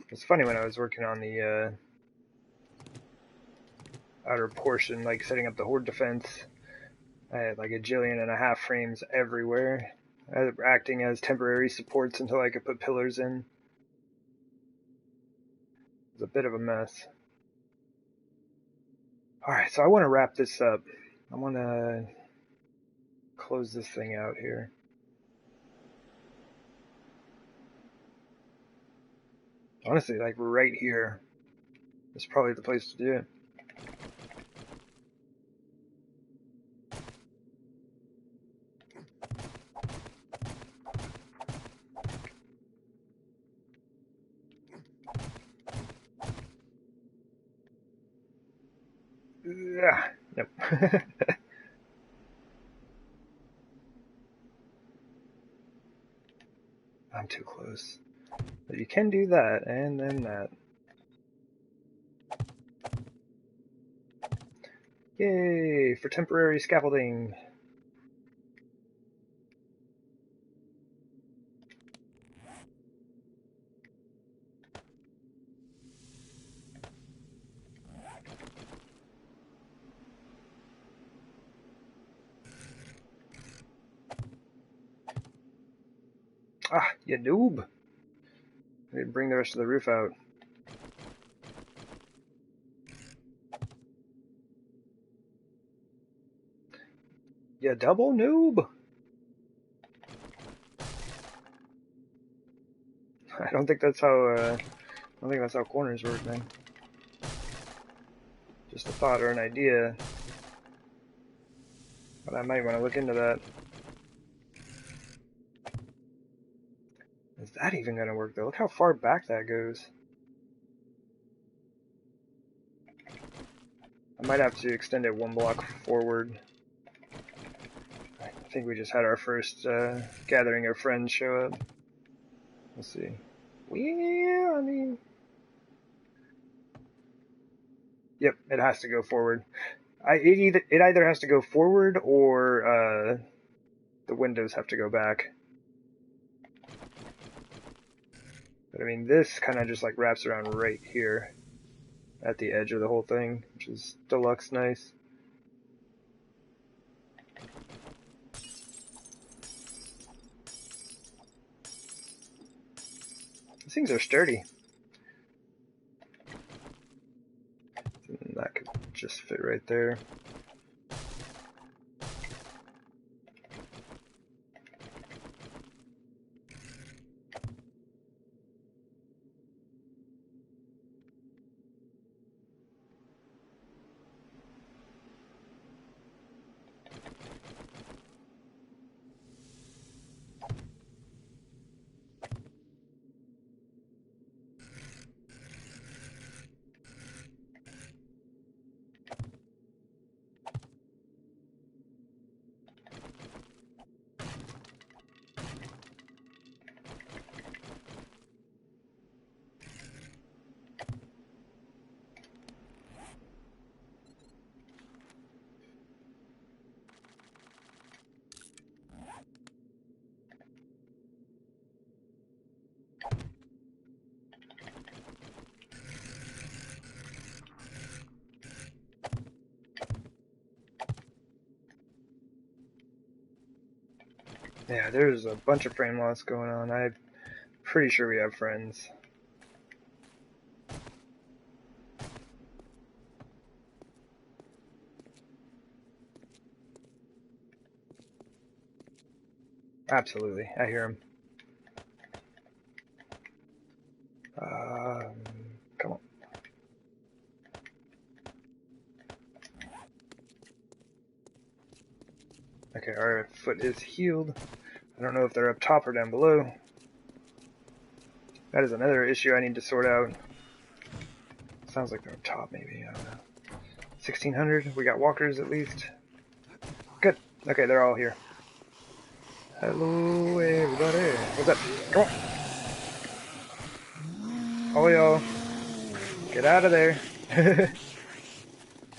It's funny, when I was working on the outer portion, like setting up the horde defense, I had like 1.5 frames everywhere, acting as temporary supports until I could put pillars in. It was a bit of a mess. Alright, so I want to wrap this up. I want to close this thing out here. Honestly, like right here is probably the place to do it. Yeah, yep. I'm too close. But you can do that, and then that. Yay, for temporary scaffolding. Ah, you noob! I didn't bring the rest of the roof out. You double noob! I don't think that's how corners work, man. Just a thought or an idea. But I might want to look into that. Is that even going to work, though? Look how far back that goes. I might have to extend it 1 block forward. I think we just had our first gathering of friends show up. Let's see. Yeah, I mean... Yep, it has to go forward. It either has to go forward or the windows have to go back. But I mean, this kind of just like wraps around right here at the edge of the whole thing, which is deluxe nice. These things are sturdy. And that could just fit right there. Yeah, there's a bunch of frame loss going on. I'm pretty sure we have friends. Absolutely, I hear him. Come on. Okay, our foot is healed. I don't know if they're up top or down below. That is another issue I need to sort out. Sounds like they're up top, maybe. I don't know. 1600. We got walkers at least. Good. Okay, they're all here. Hello, everybody. What's up? Come on. All y'all. Get out of there.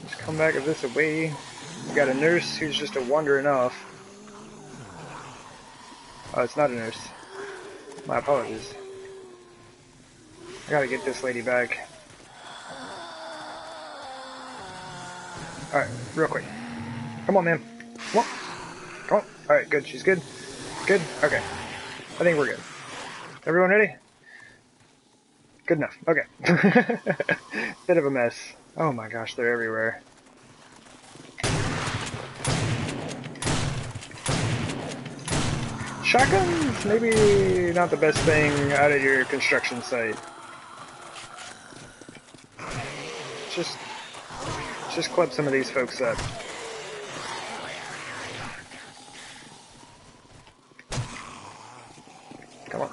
Just come back this way. We got a nurse who's just wandering off. Oh, it's not a nurse. My apologies. I gotta get this lady back. Alright, real quick. Come on, man. Come on. Come on. Alright, good. She's good. Good? Okay. I think we're good. Everyone ready? Good enough. Okay. Bit of a mess. Oh my gosh, they're everywhere. Shotguns, maybe not the best thing out of your construction site. Just clip some of these folks up. Come on.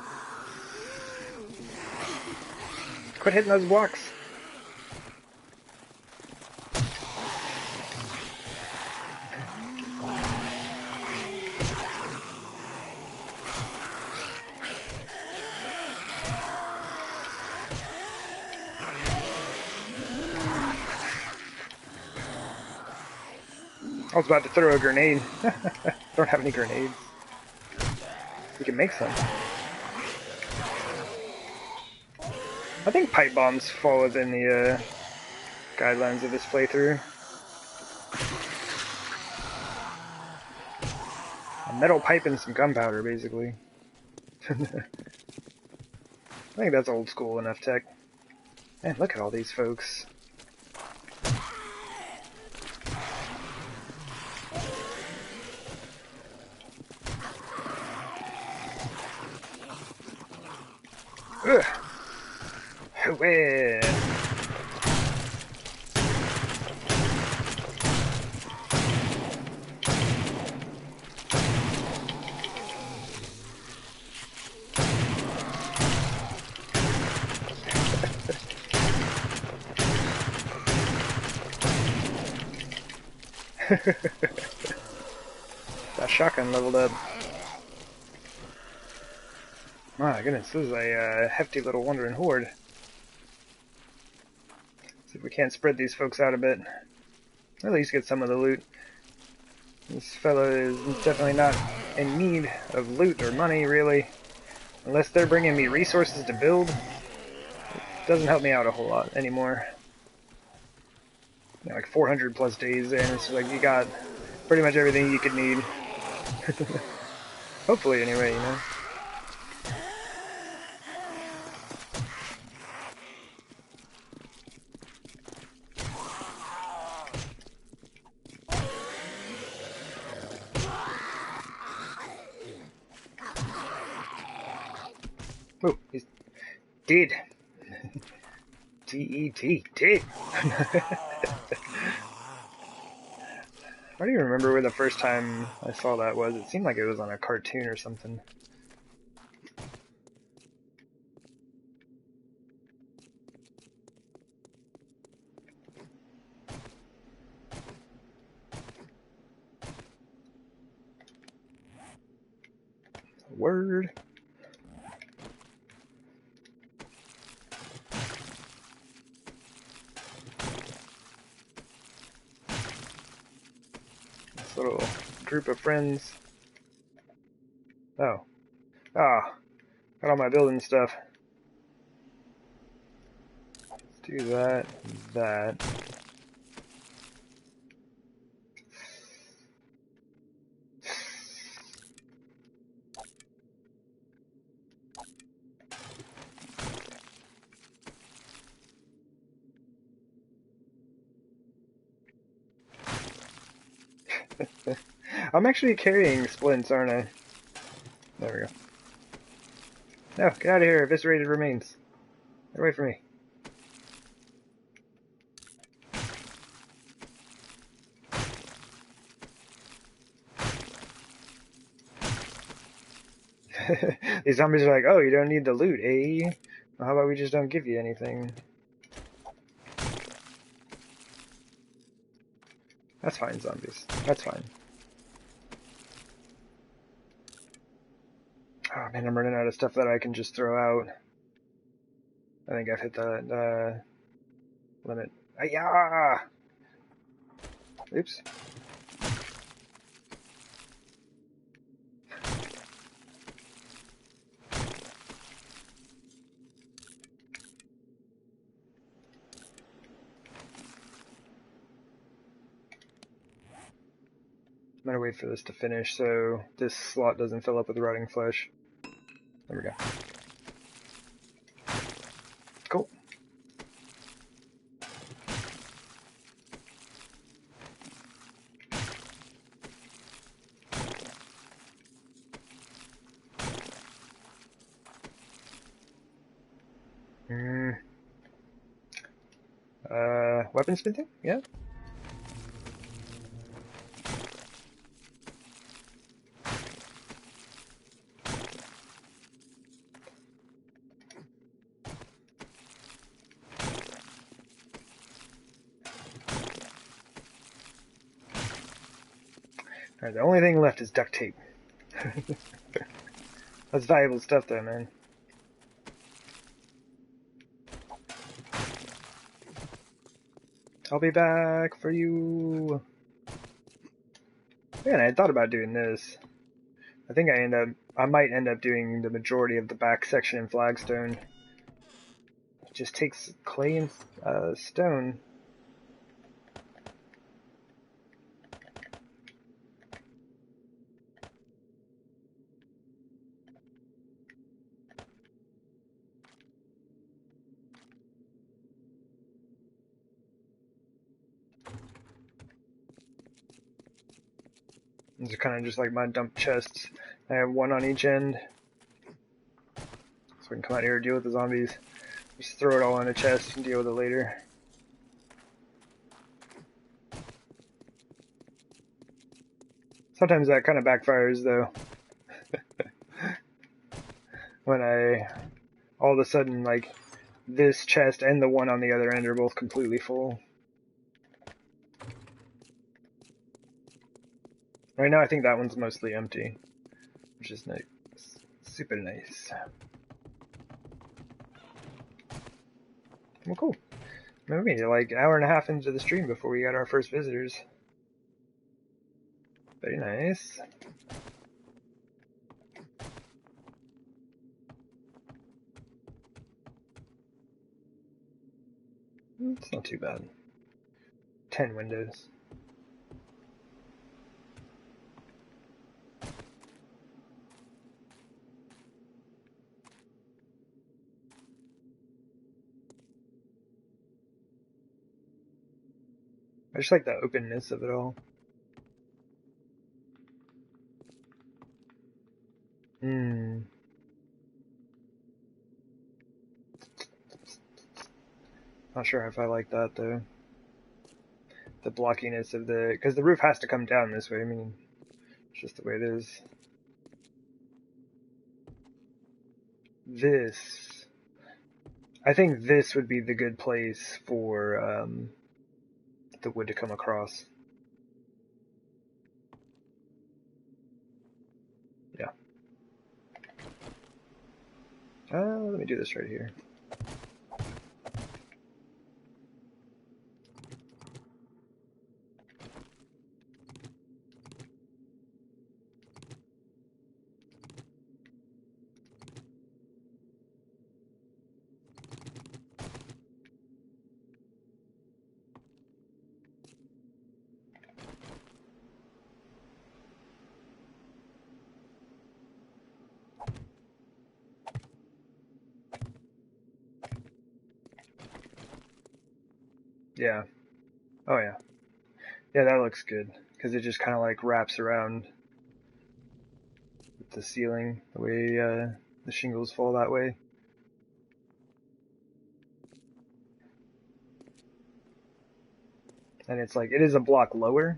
Quit hitting those blocks. I was about to throw a grenade. Don't have any grenades. You can make some. I think pipe bombs fall within the guidelines of this playthrough. A metal pipe and some gunpowder, basically. I think that's old school enough tech. Man, look at all these folks. Ugh. Hooray. That shotgun leveled up. My goodness, this is a hefty little wandering horde. See if we can't spread these folks out a bit. At least get some of the loot. This fellow is definitely not in need of loot or money, really. Unless they're bringing me resources to build. It doesn't help me out a whole lot anymore. You know, like 400 plus days in, it's like you got pretty much everything you could need. Hopefully, anyway, you know. Oh, he's dead. D-E-D, dead. I don't even remember where the first time I saw that was. It seemed like it was on a cartoon or something. Word. This little group of friends. Oh. Ah. Got all my building stuff. Let's do that. That. I'm actually carrying splints, aren't I? There we go. No, get out of here, eviscerated remains. Get away from me. These zombies are like, oh, you don't need the loot, eh? Well, how about we just don't give you anything? That's fine, zombies. That's fine. Oh man, I'm running out of stuff that I can just throw out. I think I've hit the limit. Ayah! Oops. I'm gonna wait for this to finish so this slot doesn't fill up with rotting flesh. There we go. Cool. Weaponsmithing? Yeah? Alright, the only thing left is duct tape. That's valuable stuff though, man. I'll be back for you. Man, I had thought about doing this. I think I might end up doing the majority of the back section in flagstone. It just takes clay and stone. These are kind of just like my dump chests. I have one on each end. So we can come out here and deal with the zombies. Just throw it all in a chest and deal with it later. Sometimes that kind of backfires though. When all of a sudden, like, this chest and the one on the other end are both completely full. Right now I think that one's mostly empty, which is nice. Super nice. Well, cool. We made it like an hour and a half into the stream before we got our first visitors. Very nice. It's not too bad. 10 windows. I just like the openness of it all. Not sure if I like that though. The blockiness of because the roof has to come down this way. I mean, it's just the way it is. I think this would be the good place for the wood to come across. Yeah. Let me do this right here. Yeah. Oh yeah. Yeah, that looks good because it just kind of like wraps around with the ceiling, the way the shingles fall that way. And it's like, it is a block lower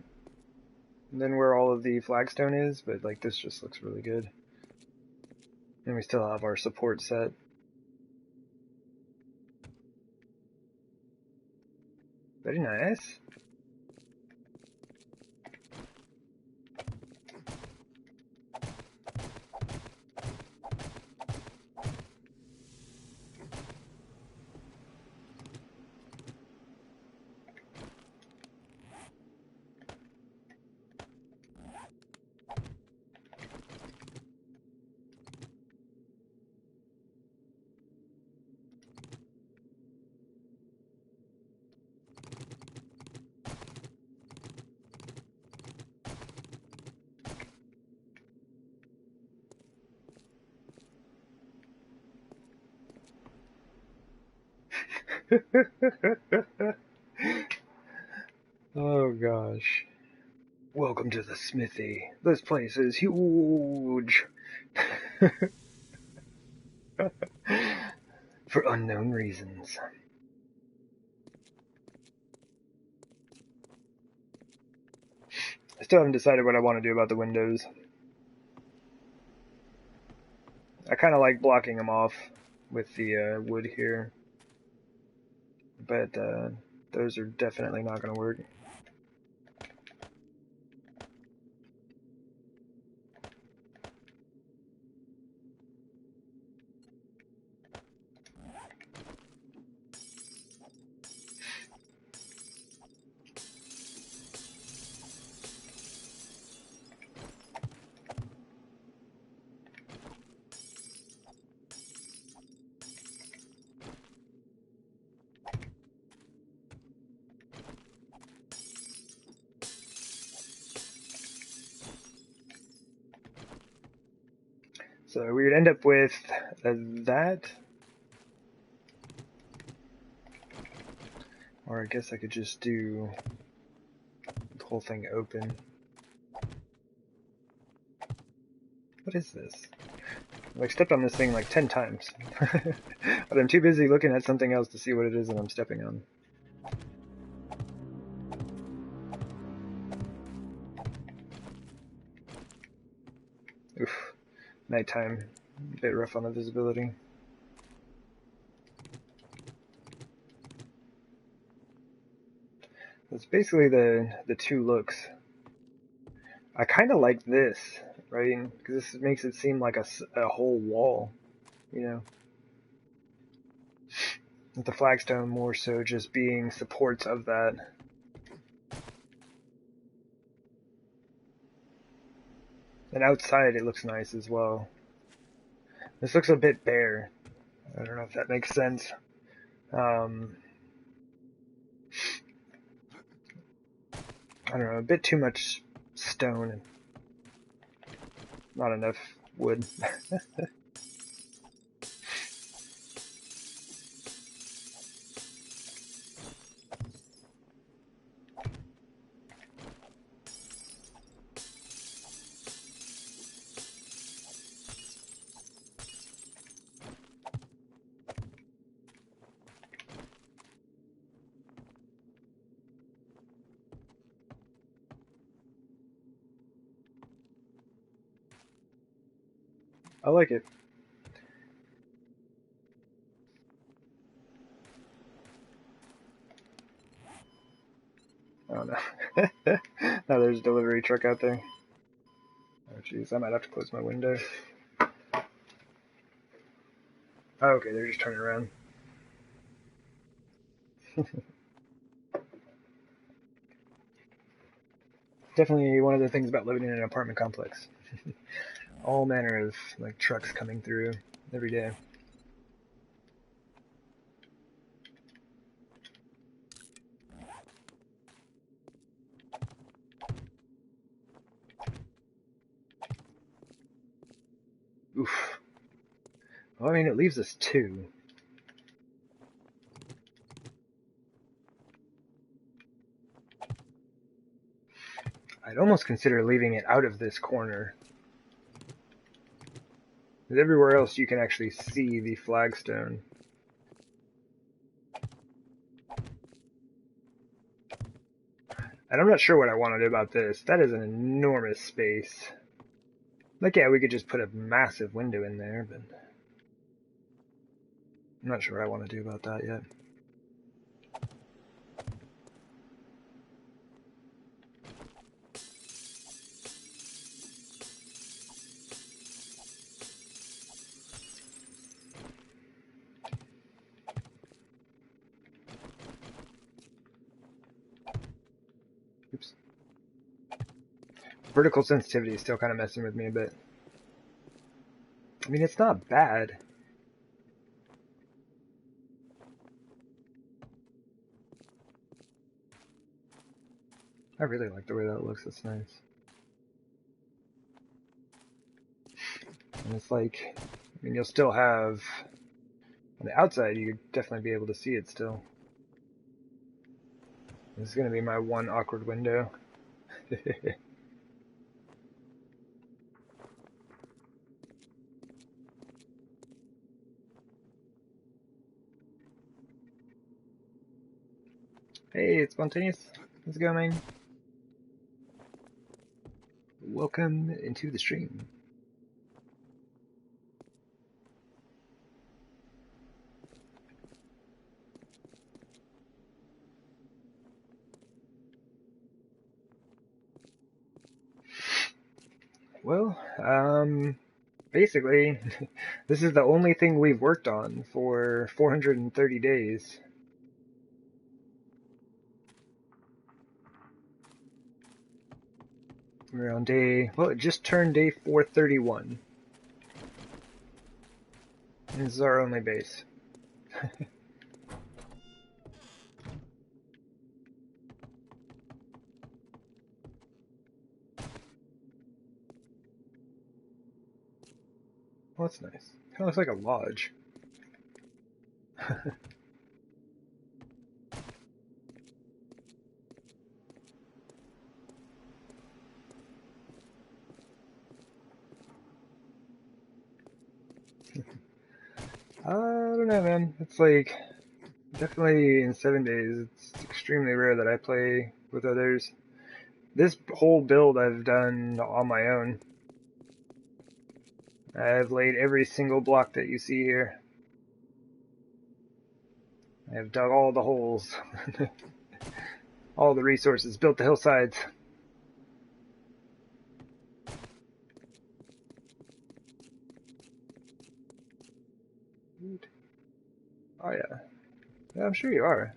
than where all of the flagstone is, but like this just looks really good. And we still have our support set. Very nice. Oh gosh. Welcome to the Smithy. This place is huge. For unknown reasons. I still haven't decided what I want to do about the windows. I kind of like blocking them off with the wood here. But those are definitely not going to work. So we would end up with that. Or I guess I could just do the whole thing open. What is this? I've stepped on this thing like 10 times. But I'm too busy looking at something else to see what it is that I'm stepping on. Oof. Nighttime. A bit rough on the visibility. It's basically the two looks. I kind of like this, right? Because this makes it seem like a whole wall, you know? With the flagstone more so just being supports of that. And outside it looks nice as well. This looks a bit bare. I don't know if that makes sense. I don't know, a bit too much stone and not enough wood. I like it. Oh no. Now there's a delivery truck out there. Oh jeez, I might have to close my window. Oh, okay, they're just turning around. Definitely one of the things about living in an apartment complex. All manner of like trucks coming through every day. Oof. Well, I mean, it leaves us two. I'd almost consider leaving it out of this corner. Because everywhere else you can actually see the flagstone. And I'm not sure what I want to do about this. That is an enormous space. Like, yeah, we could just put a massive window in there, but I'm not sure what I want to do about that yet. Oops. Vertical sensitivity is still kind of messing with me a bit. I mean, it's not bad. I really like the way that looks. That's nice. And it's like, I mean, you'll still have, on the outside, you could definitely be able to see it still. This is going to be my one awkward window. Hey, it's Spontaneous. How's it going? Welcome into the stream. Well, basically, this is the only thing we've worked on for 430 days. We're on day, well, it just turned day 431. And this is our only base. Well, that's nice. Kind of looks like a lodge. I don't know, man. It's like, definitely in 7 days, it's extremely rare that I play with others. This whole build I've done on my own. I've laid every single block that you see here. I've dug all the holes. All the resources, built the hillsides. Oh yeah. Yeah, I'm sure you are.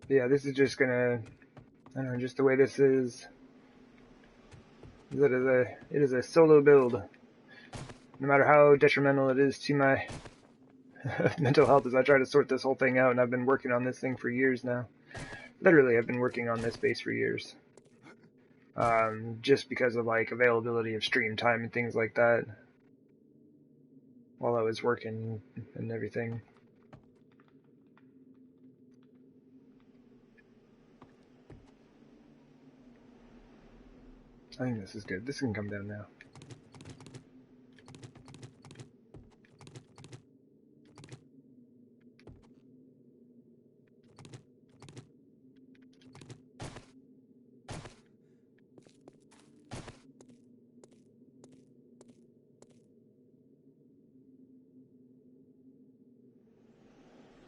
Yeah, this is just gonna, I don't know, just the way this is. It is a solo build. No matter how detrimental it is to my mental health as I try to sort this whole thing out, and I've been working on this thing for years now. Literally, I've been working on this base for years. Just because of like availability of stream time and things like that while I was working and everything. I think this is good. This can come down now.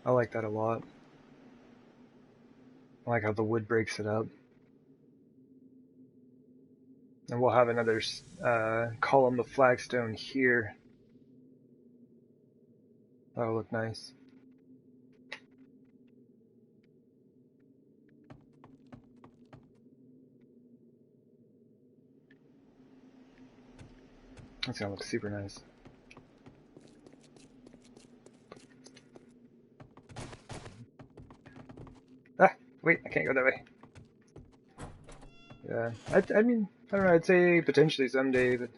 I like that a lot. I like how the wood breaks it up. And we'll have another column of flagstone here. That'll look nice. That's gonna look super nice. Ah, wait, I can't go that way. Yeah, I mean, I don't know, I'd say potentially someday, but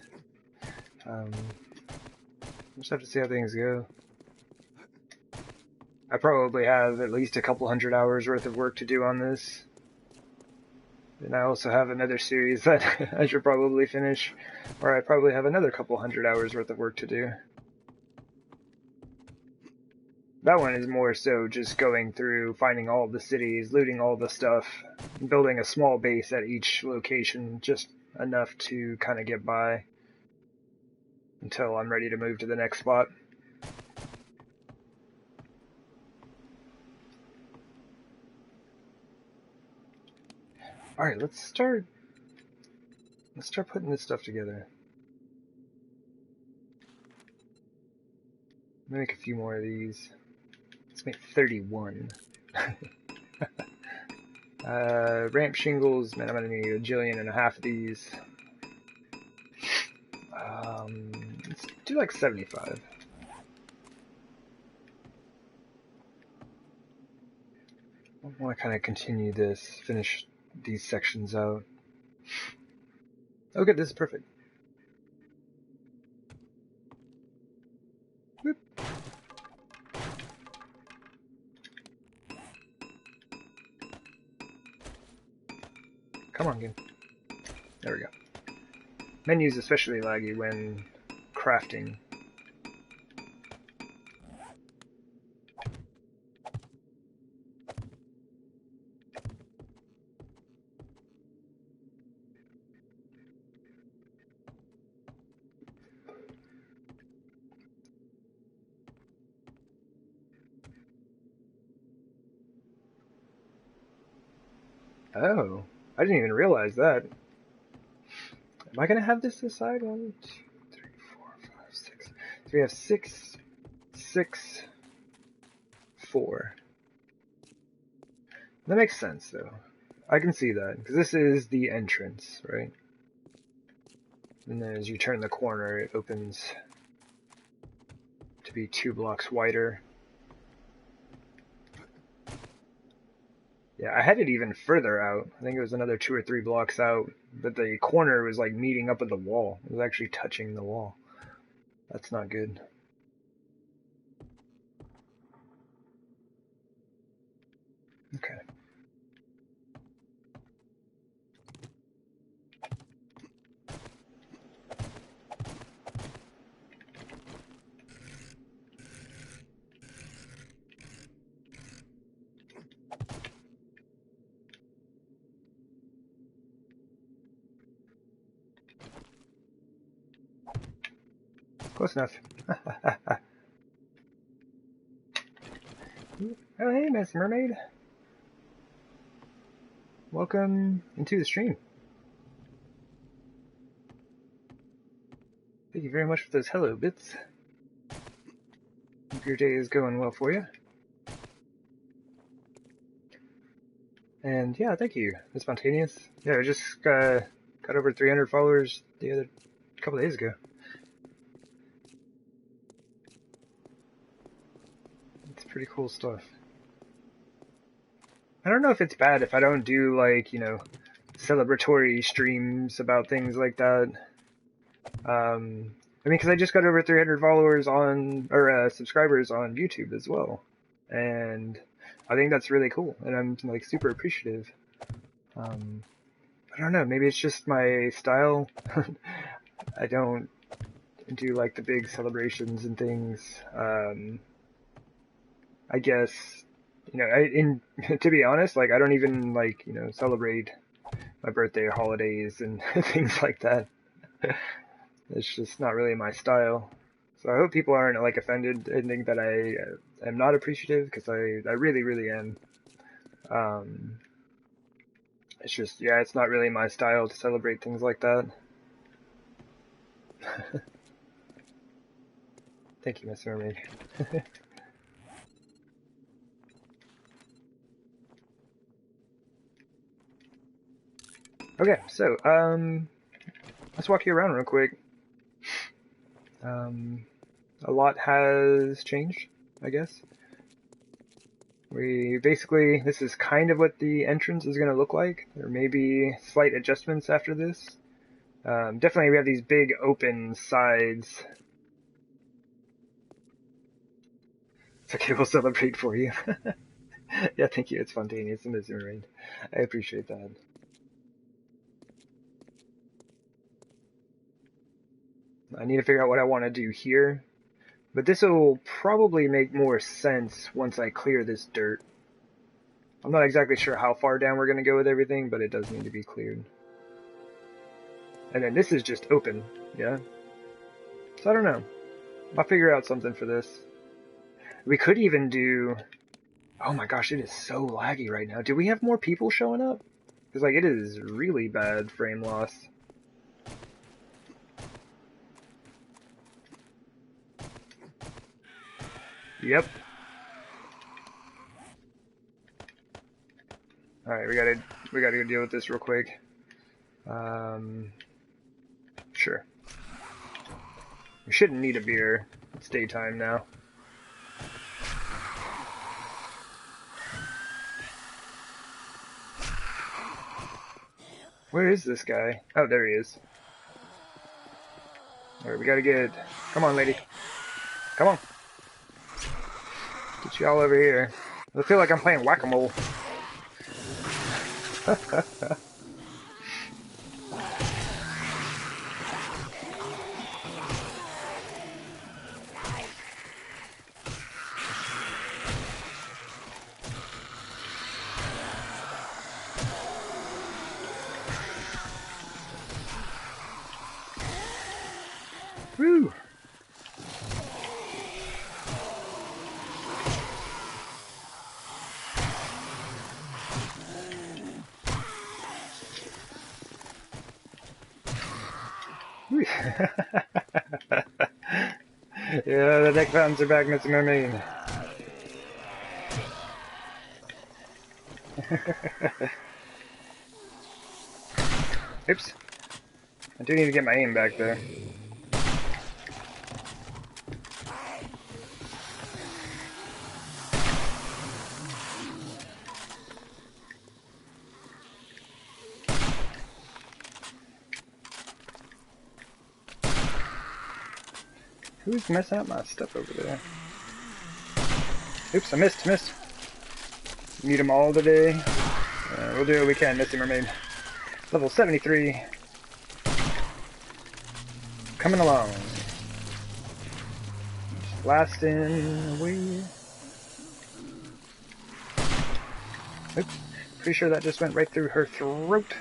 we'll just have to see how things go. I probably have at least a couple hundred hours worth of work to do on this. And I also have another series that I should probably finish, where I probably have another couple hundred hours worth of work to do. That one is more so just going through, finding all the cities, looting all the stuff, building a small base at each location, just enough to kind of get by until I'm ready to move to the next spot. Alright, let's start putting this stuff together. Let me make a few more of these. Let's make 31. Ramp shingles, man, I'm gonna need 1.5 of these. Let's do like 75. I want to kind of continue this, finish these sections out. Okay, this is perfect. Whoop. Come on, game. There we go. Menu's especially laggy when crafting. Oh, I didn't even realize that. Am I gonna have this aside? 1, 2, 3, 4, 5, 6. So we have 6, 6, 4. That makes sense, though. I can see that, because this is the entrance, right? And then as you turn the corner, it opens to be 2 blocks wider. Yeah, I had it even further out. I think it was another 2 or 3 blocks out, but the corner was like meeting up with the wall. It was actually touching the wall. That's not good. Okay. Close enough. Oh, hey, Miss Mermaid. Welcome into the stream. Thank you very much for those hello bits. Hope your day is going well for you. And yeah, thank you, Miss Spontaneous. Yeah, I just got over 300 followers a couple days ago. It's pretty cool stuff. I don't know if it's bad if I don't do, like, you know, celebratory streams about things like that. I mean, because I just got over 300 followers on, or subscribers on YouTube as well. And I think that's really cool, and I'm, like, super appreciative. I don't know, maybe it's just my style. I don't do, like, the big celebrations and things. I guess, you know, to be honest, like, I don't even, like, you know, celebrate my birthday or holidays and things like that. It's just not really my style. So I hope people aren't, like, offended and think that I am not appreciative, because I really, really am. It's just, yeah, it's not really my style to celebrate things like that. Thank you, Miss Mermaid. Okay, so, let's walk you around real quick. A lot has changed, I guess. This is kind of what the entrance is going to look like. There may be slight adjustments after this. Definitely we have these big open sides. It's okay, we'll celebrate for you. Yeah, thank you. It's spontaneous and it's rain. I appreciate that. I need to figure out what I want to do here. But this will probably make more sense once I clear this dirt. I'm not exactly sure how far down we're going to go with everything, but it does need to be cleared. And then this is just open, yeah? So I don't know. I'll figure out something for this. We could even do... Oh my gosh, it is so laggy right now. Do we have more people showing up? Because, like, it is really bad frame loss. Yep. Alright, we gotta go deal with this real quick. Sure. We shouldn't need a beer. It's daytime now. Where is this guy? Oh, there he is. Alright, we gotta get... Come on, lady. Come on. Get you all over here. I feel like I'm playing whack-a-mole. Woo! Yeah, the deck fountains are back, Mr. Mermaid. Oops. I do need to get my aim back there. Who's messing up my stuff over there? Oops, I missed. Need them all today. We'll do what we can, Misty Mermaid. Level 73. Coming along. Just blasting away. Oops. Pretty sure that just went right through her throat.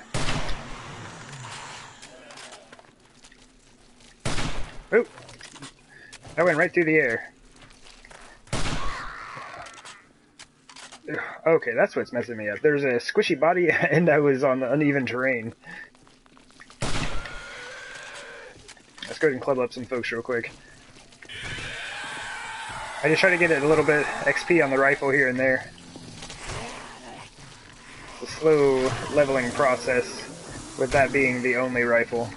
Oh! That went right through the air. Okay, that's what's messing me up. There's a squishy body and I was on uneven terrain. Let's go ahead and club up some folks real quick. I just try to get a little bit XP on the rifle here and there. It's a slow leveling process, with that being the only rifle.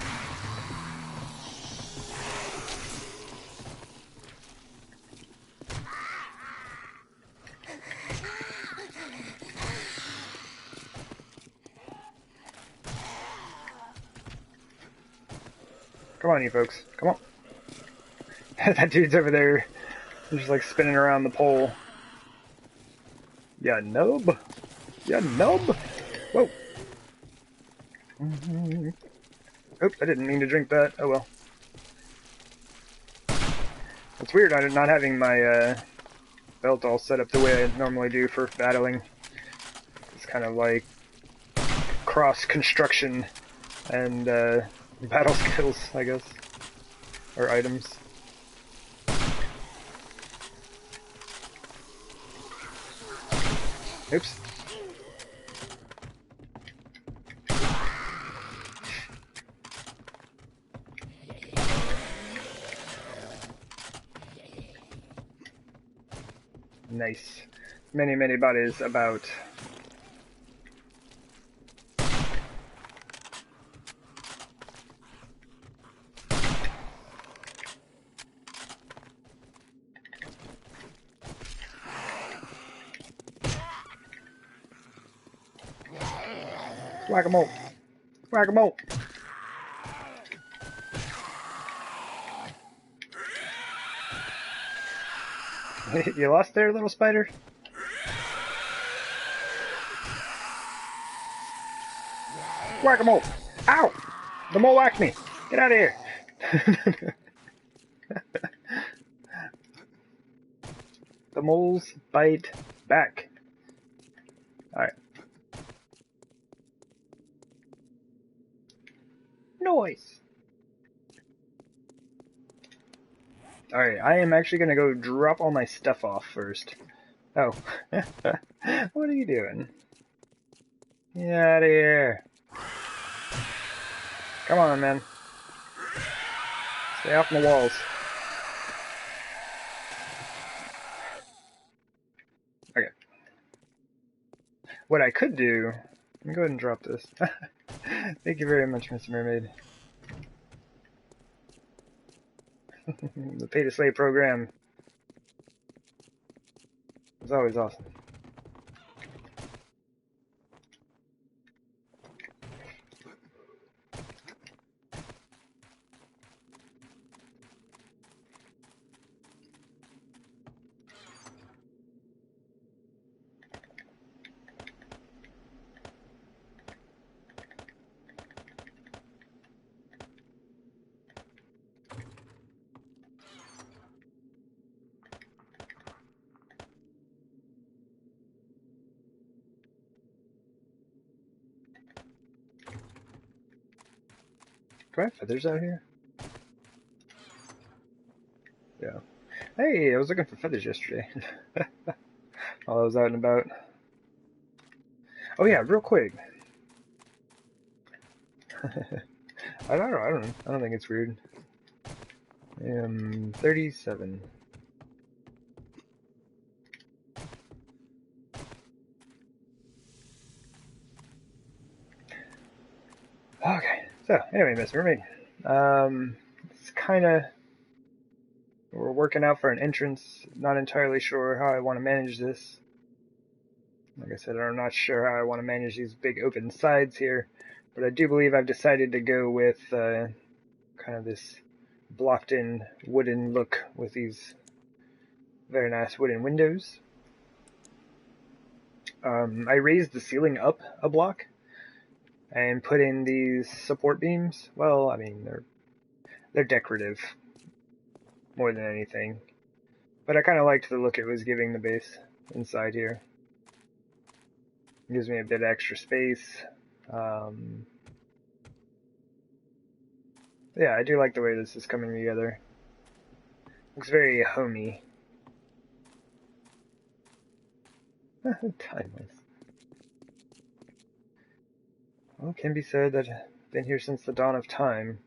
Come on, you folks. Come on. That dude's over there, just like spinning around the pole. Ya nub. Ya nub. Whoa. Oop, I didn't mean to drink that. Oh well. It's weird not having my belt all set up the way I normally do for battling. It's kind of like cross construction and battle skills, I guess, or items. Oops. Nice. Many bodies about. Whack-a-mole. Whack-a-mole. You lost there, little spider? Whack-a-mole! Ow! The mole whacked me! Get out of here! The moles bite back. Alright. Noise! Alright, I am actually gonna go drop all my stuff off first. Oh. What are you doing? Get out of here. Come on, man. Stay off my walls. Okay. What I could do... Let me go ahead and drop this. Thank you very much, Mr. Mermaid. The pay-to-slay program is always awesome. Do I have feathers out here? Yeah. Hey, I was looking for feathers yesterday. While I was out and about. Oh yeah, real quick. I don't know. I don't think it's weird. 37. Okay. So anyway, Miss Mermaid. It's kind of. We're working out for an entrance. Not entirely sure how I want to manage this. Like I said, I'm not sure how I want to manage these big open sides here, but I do believe I've decided to go with kind of this blocked-in wooden look with these very nice wooden windows. I raised the ceiling up a block and put in these support beams. Well, I mean, they're decorative more than anything, but I kind of liked the look it was giving the base inside here. It gives me a bit extra space. Yeah, I do like the way this is coming together. Looks very homey. Timeless. Well, it can be said that I've been here since the dawn of time.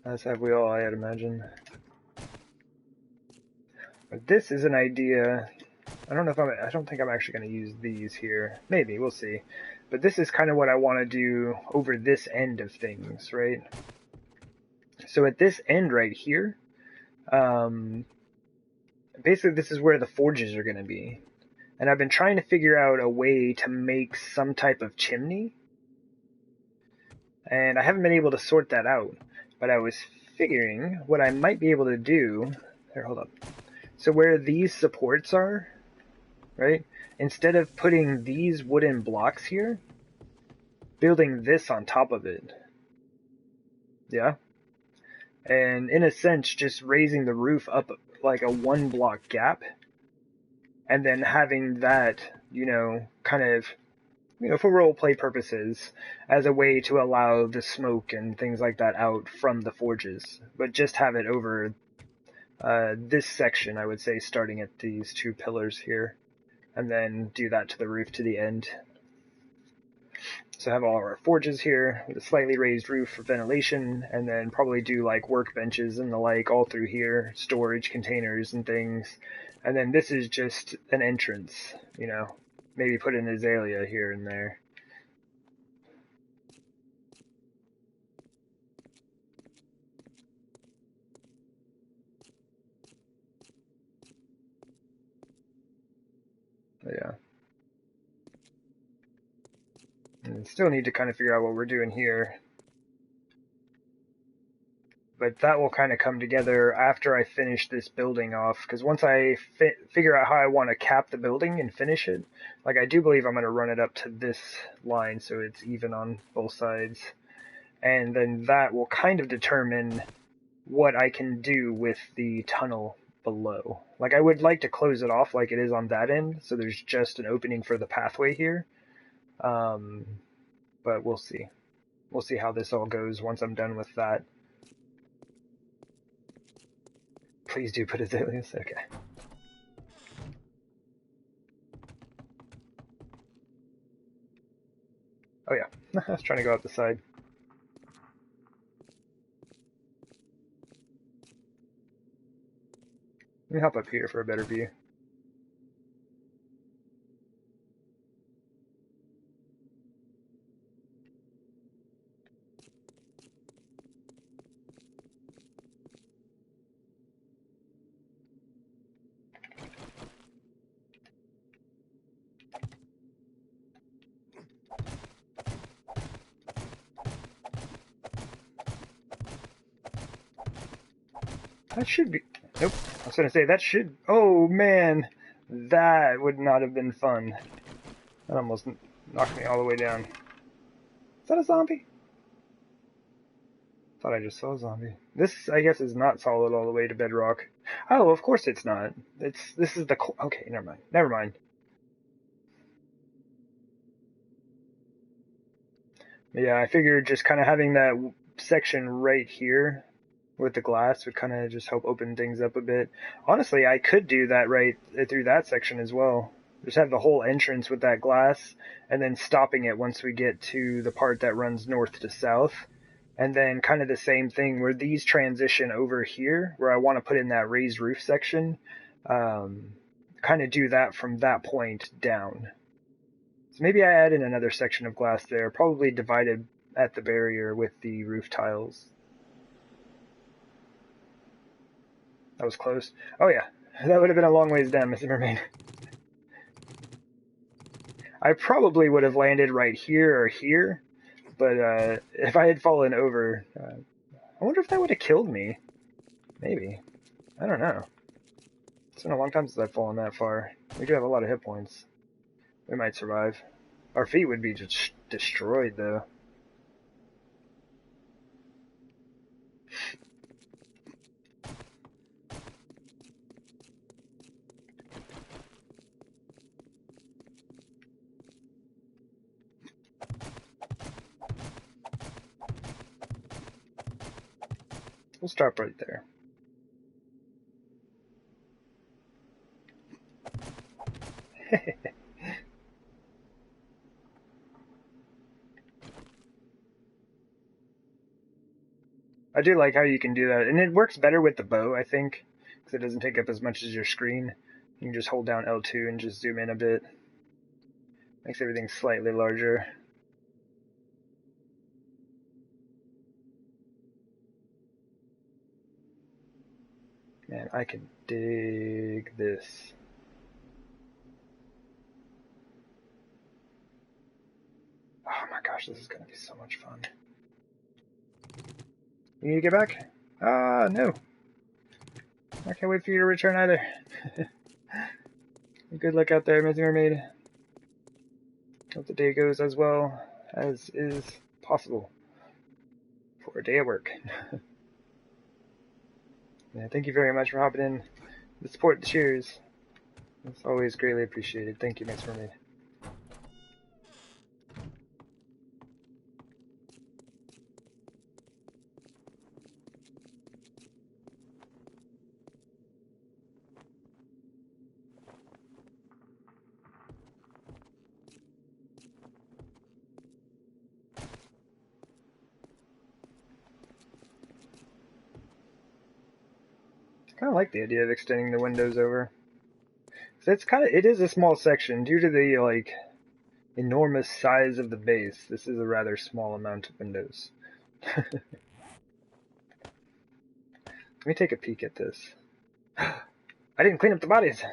As have we all, I'd imagine. But this is an idea. I don't think I'm actually going to use these here. Maybe, we'll see. But this is kind of what I want to do over this end of things, right? So at this end right here, basically this is where the forges are going to be. And I've been trying to figure out a way to make some type of chimney. And I haven't been able to sort that out. But I was figuring what I might be able to do... Here, hold up. So where these supports are, right? Instead of putting these wooden blocks here, building this on top of it. Yeah? And in a sense, just raising the roof up like a 1-block gap. And then having that, kind of, for roleplay purposes, as a way to allow the smoke and things like that out from the forges. But just have it over this section, I would say, starting at these 2 pillars here. And then do that to the roof to the end. So have all our forges here, with a slightly raised roof for ventilation, and then probably do like workbenches and the like all through here, storage containers and things. And then this is just an entrance, maybe put an azalea here and there. But yeah. And still need to kind of figure out what we're doing here. but that will kind of come together after I finish this building off, because once I figure out how I want to cap the building and finish it, like I do believe I'm going to run it up to this line so it's even on both sides, and then that will kind of determine what I can do with the tunnel below. Like I would like to close it off like it is on that end, so there's just an opening for the pathway here, but we'll see. We'll see how this all goes once I'm done with that. Please do put azaleas. Okay. Oh yeah, I was trying to go out the side. Let me hop up here for a better view. That should be... Nope. I was going to say, that should... Oh, man. That would not have been fun. That almost knocked me all the way down. Is that a zombie? Thought I just saw a zombie. This, I guess, is not solid all the way to bedrock. Oh, of course it's not. This is the... Okay, never mind. Never mind. Yeah, I figured just kind of having that section right here with the glass would kind of just help open things up a bit. Honestly, I could do that right through that section as well. Just have the whole entrance with that glass, and then stopping it once we get to the part that runs north to south. And then kind of the same thing where these transition over here, where I want to put in that raised roof section. Kind of do that from that point down. So maybe I add in another section of glass there, probably divided at the barrier with the roof tiles. That was close. Oh yeah, that would have been a long ways down, Mr. Mermaid. I probably would have landed right here or here, but if I had fallen over, I wonder if that would have killed me. Maybe. I don't know. It's been a long time since I've fallen that far. We do have a lot of hit points. We might survive. Our feet would be just destroyed, though. We'll start right there. I do like how you can do that, and it works better with the bow, I think, because it doesn't take up as much as your screen. You can just hold down L2 and just zoom in a bit. Makes everything slightly larger. Man, I can dig this. Oh my gosh, this is going to be so much fun. You need to get back? Ah, no. I can't wait for you to return either. Good luck out there, Miss Mermaid. Hope the day goes as well as is possible for a day at work. Yeah, thank you very much for hopping in. The support, the cheers. It's always greatly appreciated. Thank you, Miss Mermaid. I kind of like the idea of extending the windows over. So it is a small section due to the like enormous size of the base. This is a rather small amount of windows. Let me take a peek at this. I didn't clean up the bodies.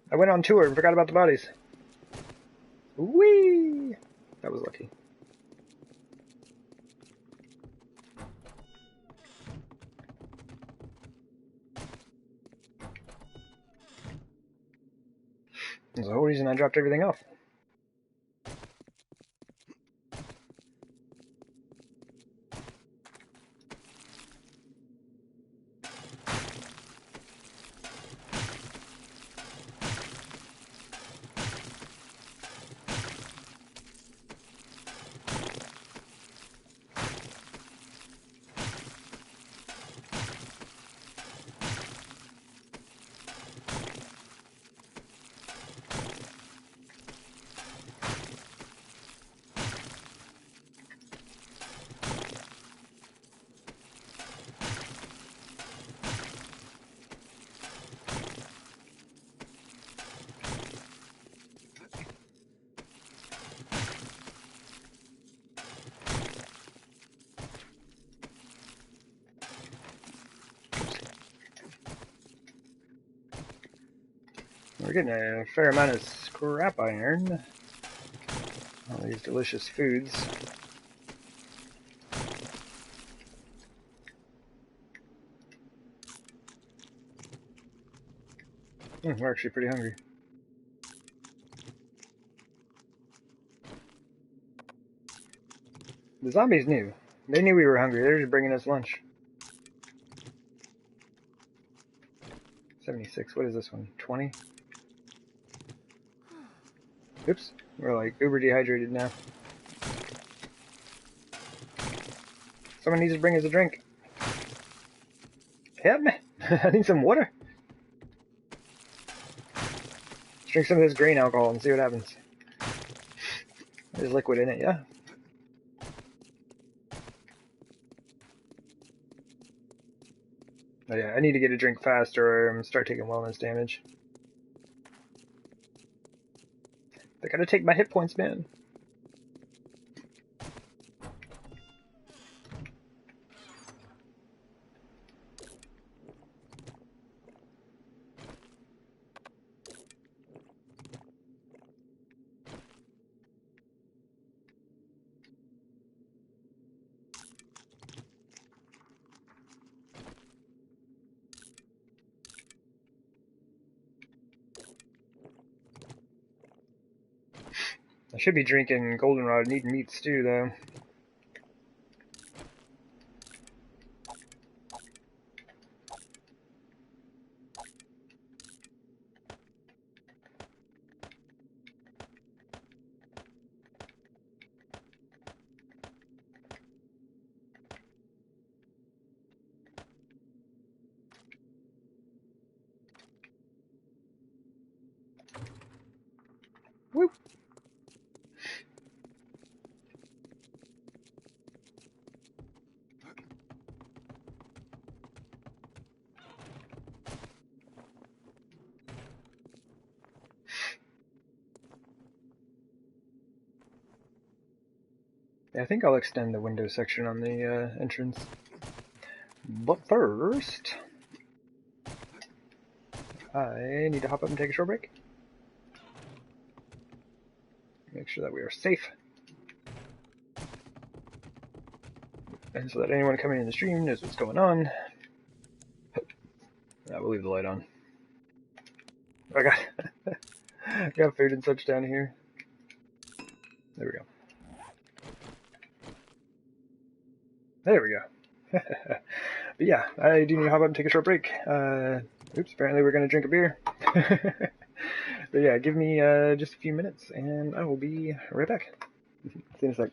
I went on tour and forgot about the bodies. Whee! That was lucky. That's the whole reason I dropped everything off. We're getting a fair amount of scrap iron. All these delicious foods. We're actually pretty hungry. The zombies knew. They knew we were hungry. They were just bringing us lunch. 76. What is this one? 20? Oops. We're like uber dehydrated now. Someone needs to bring us a drink. Help me. I need some water. Let's drink some of this grain alcohol and see what happens. There's liquid in it, yeah? Oh, yeah, I need to get a drink fast or start taking wellness damage. They gotta take my hit points, man. I should be drinking goldenrod and eating meat stew, though. Woo! Yeah, I think I'll extend the window section on the entrance. But first, I need to hop up and take a short break. Make sure that we are safe. And so that anyone coming in the stream knows what's going on. I will leave the light on. I got food and such down here. There we go. There we go. But yeah, I do need to hop up and take a short break. Oops, apparently we're going to drink a beer. But yeah, give me just a few minutes and I will be right back. See you in a sec.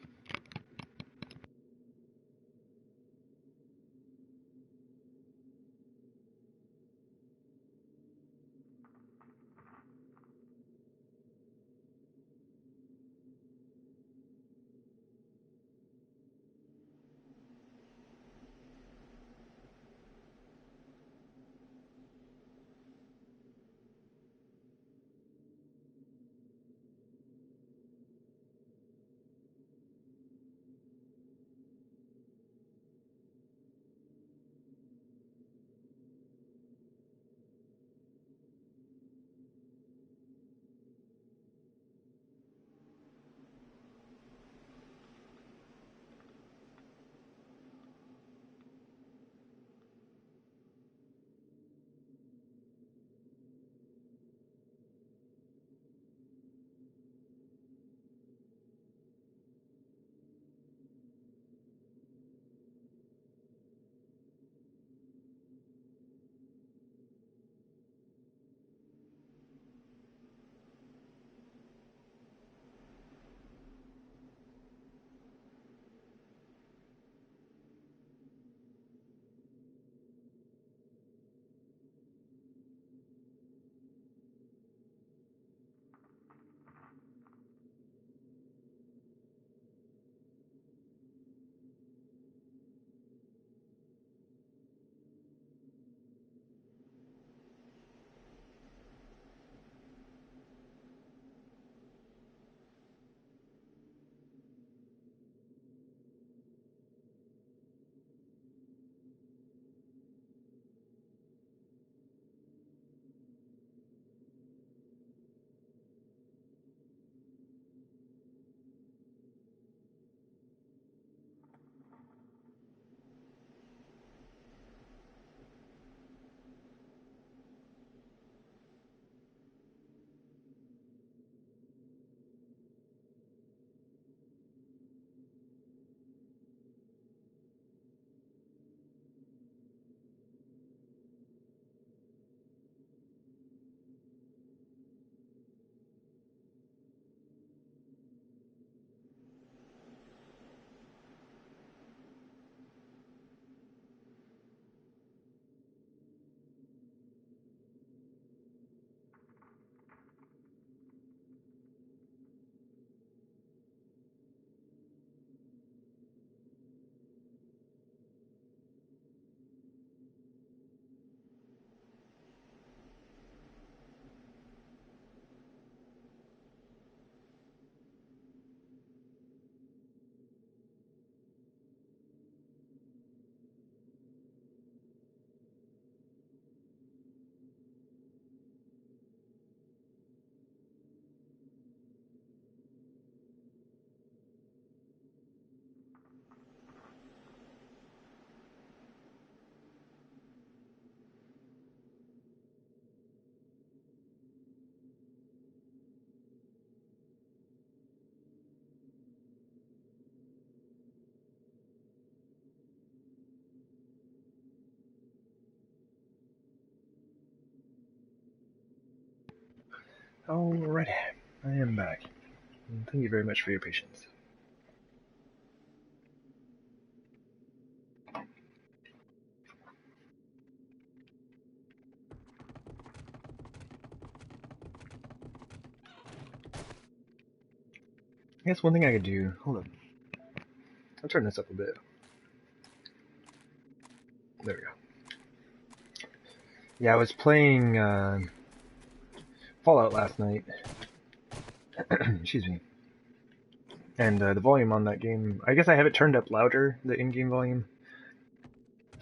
Alright, I am back. Thank you very much for your patience. I guess one thing I could do, hold on. I'll turn this up a bit. There we go. Yeah, I was playing Fallout last night. Excuse me. And the volume on that game, I guess I have it turned up louder, the in-game volume.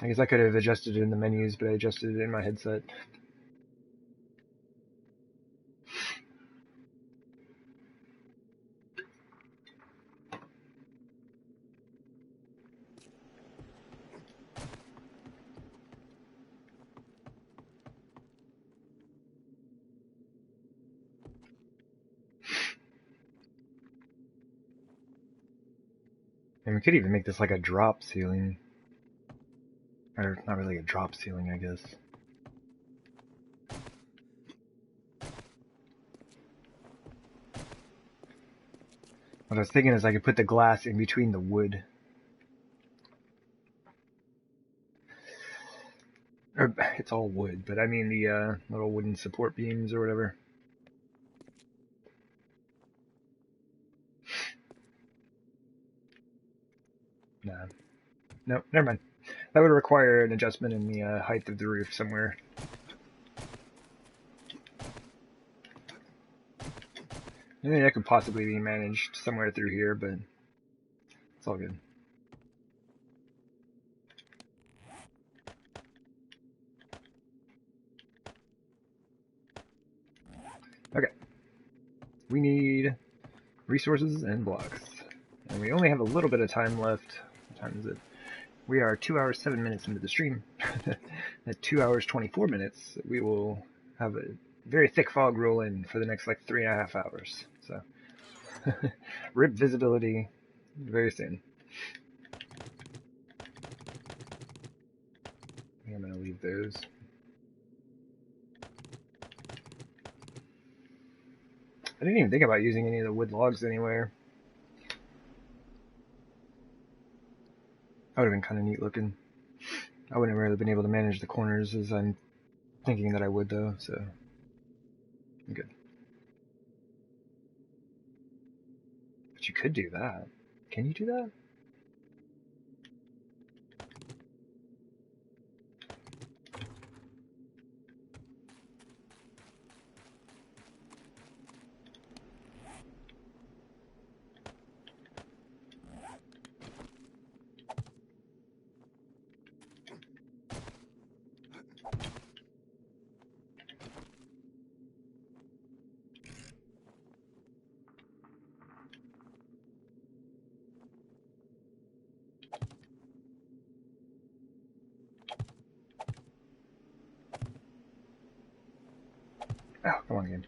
I guess I could have adjusted it in the menus, but I adjusted it in my headset. And we could even make this like a drop ceiling. Or not really a drop ceiling, I guess. What I was thinking is I could put the glass in between the wood. Or, it's all wood, but I mean the little wooden support beams or whatever. Nah. No, never mind. That would require an adjustment in the height of the roof somewhere. I think that could possibly be managed somewhere through here, but it's all good. Okay. We need resources and blocks. And we only have a little bit of time left. What time is it? We are 2 hours, 7 minutes into the stream. At 2 hours, 24 minutes, we will have a very thick fog roll in for the next like 3.5 hours. So, rip visibility very soon. I'm going to leave those. I didn't even think about using any of the wood logs anywhere. That would have been kind of neat looking. I wouldn't have really been able to manage the corners as I'm thinking that I would though, so I'm good. But you could do that. Can you do that? Oh, come on, game.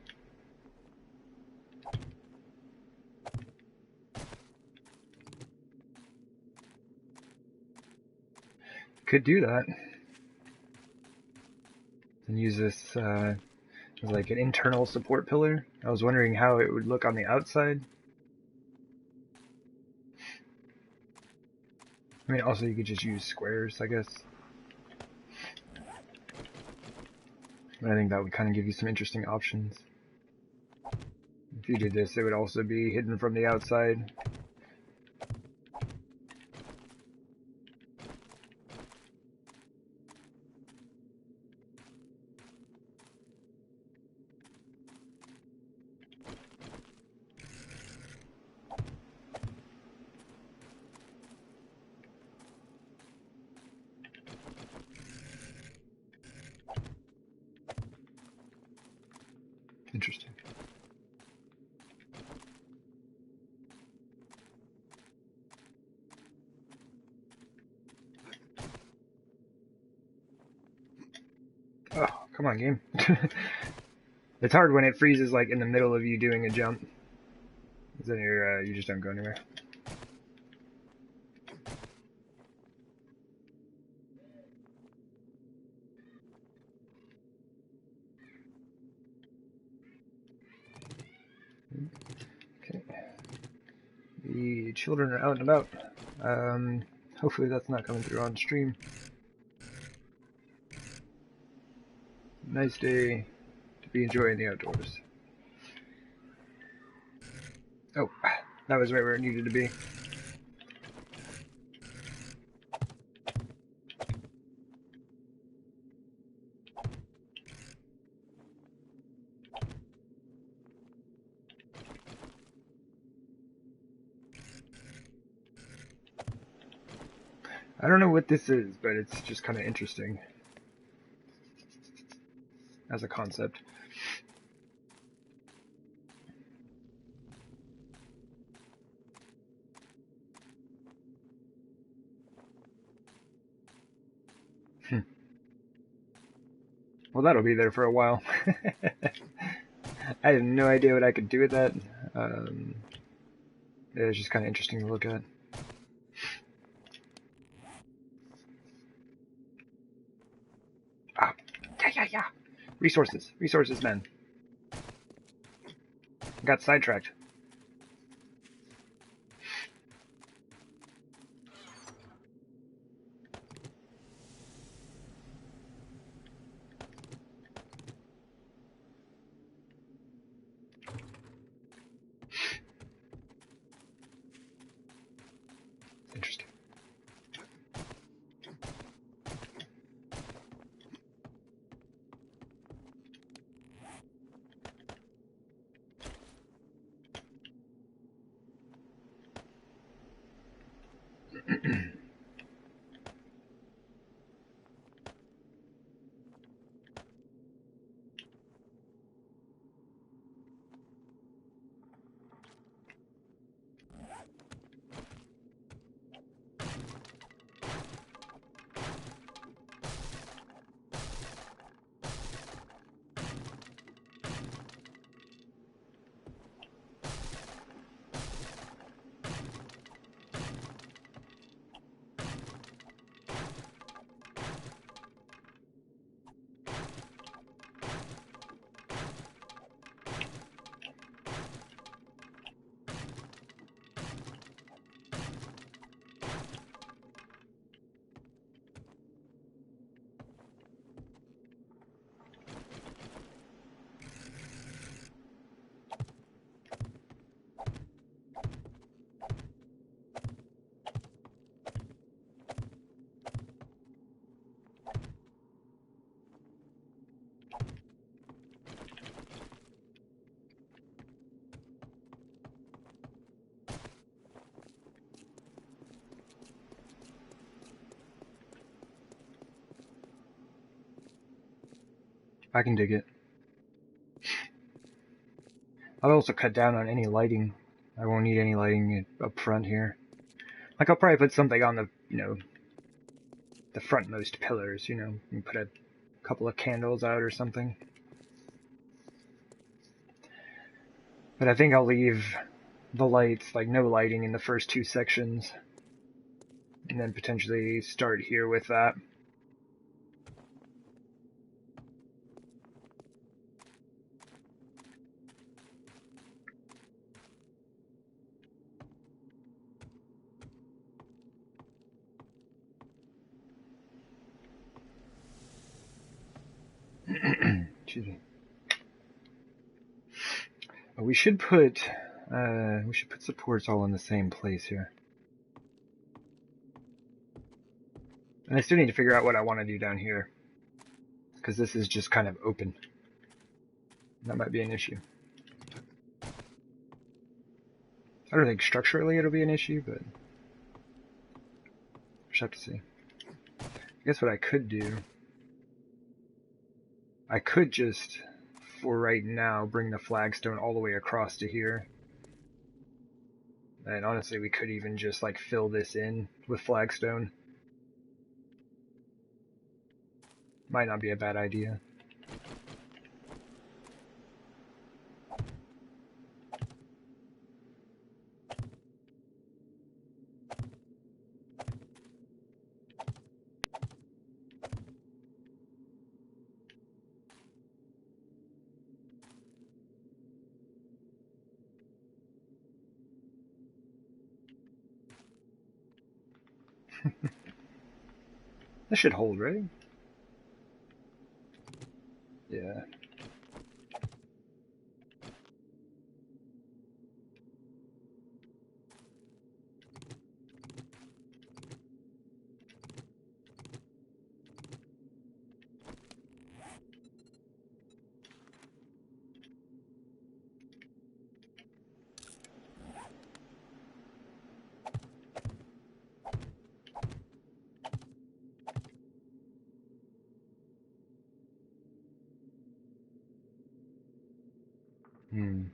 Could do that. And use this as like an internal support pillar. I was wondering how it would look on the outside. I mean, also you could just use squares, I guess. But I think that would kind of give you some interesting options. If you did this, it would also be hidden from the outside. Interesting. Oh, come on, game. It's hard when it freezes like in the middle of you doing a jump. Then you just don't go anywhere. Okay. The children are out and about. Hopefully that's not coming through on stream. Nice day to be enjoying the outdoors. Oh, that was right where it needed to be. I don't know what this is, but it's just kind of interesting as a concept. Well, that'll be there for a while. I have no idea what I could do with that. It's just kind of interesting to look at. Ah, yeah. Resources, man. Got sidetracked. Interesting. I can dig it. I'll also cut down on any lighting. I won't need any lighting up front here. Like, I'll probably put something on the, the frontmost pillars, and put a couple of candles out or something. But I think I'll leave the lights, like no lighting in the first two sections. And then potentially start here with that. Excuse me. We should put supports all in the same place here. And I still need to figure out what I want to do down here, because this is just kind of open. That might be an issue. I don't think structurally it'll be an issue, but we'll just have to see. I guess what I could do, I could just, for right now, bring the flagstone all the way across to here. And honestly, we could even just like fill this in with flagstone. Might not be a bad idea. This should hold, right? Yeah. Hmm.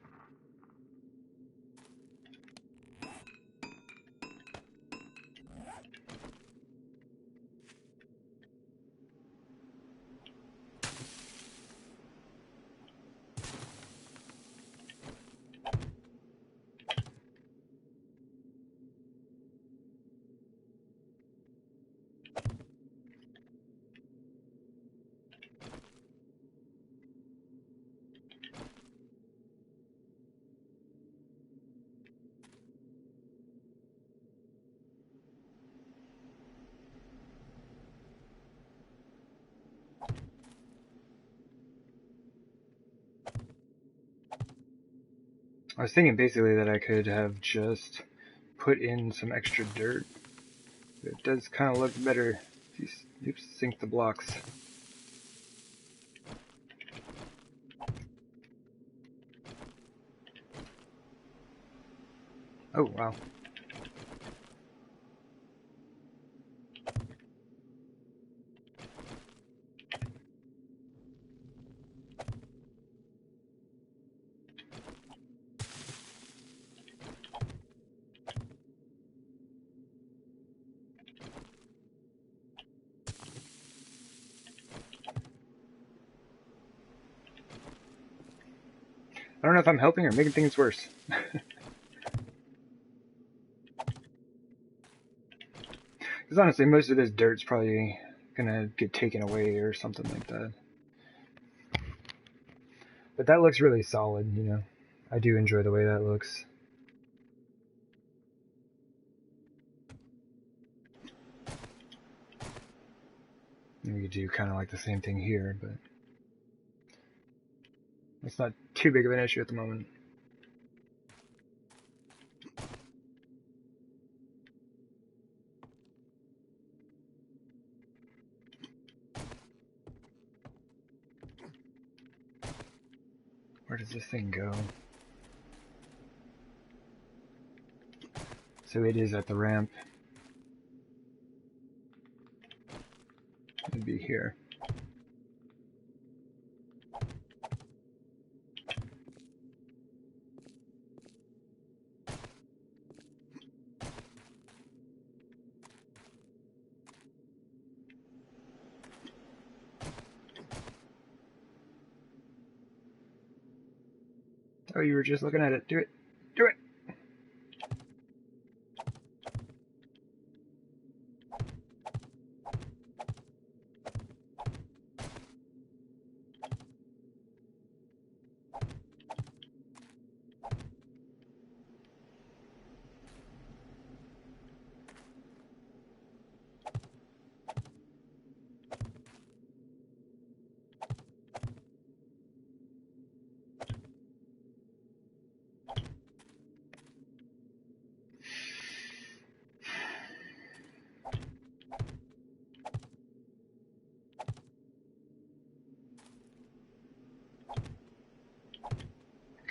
I was thinking basically that I could have just put in some extra dirt. It does kind of look better if you sink the blocks. Oh, wow. I don't know if I'm helping or making things worse. Because honestly, most of this dirt's probably gonna get taken away or something like that. But that looks really solid, you know. I do enjoy the way that looks. And we do kind of like the same thing here, but it's not too big of an issue at the moment. Where does this thing go? So it is at the ramp. It'd be here. Oh, you were just looking at it. Do it. Do it.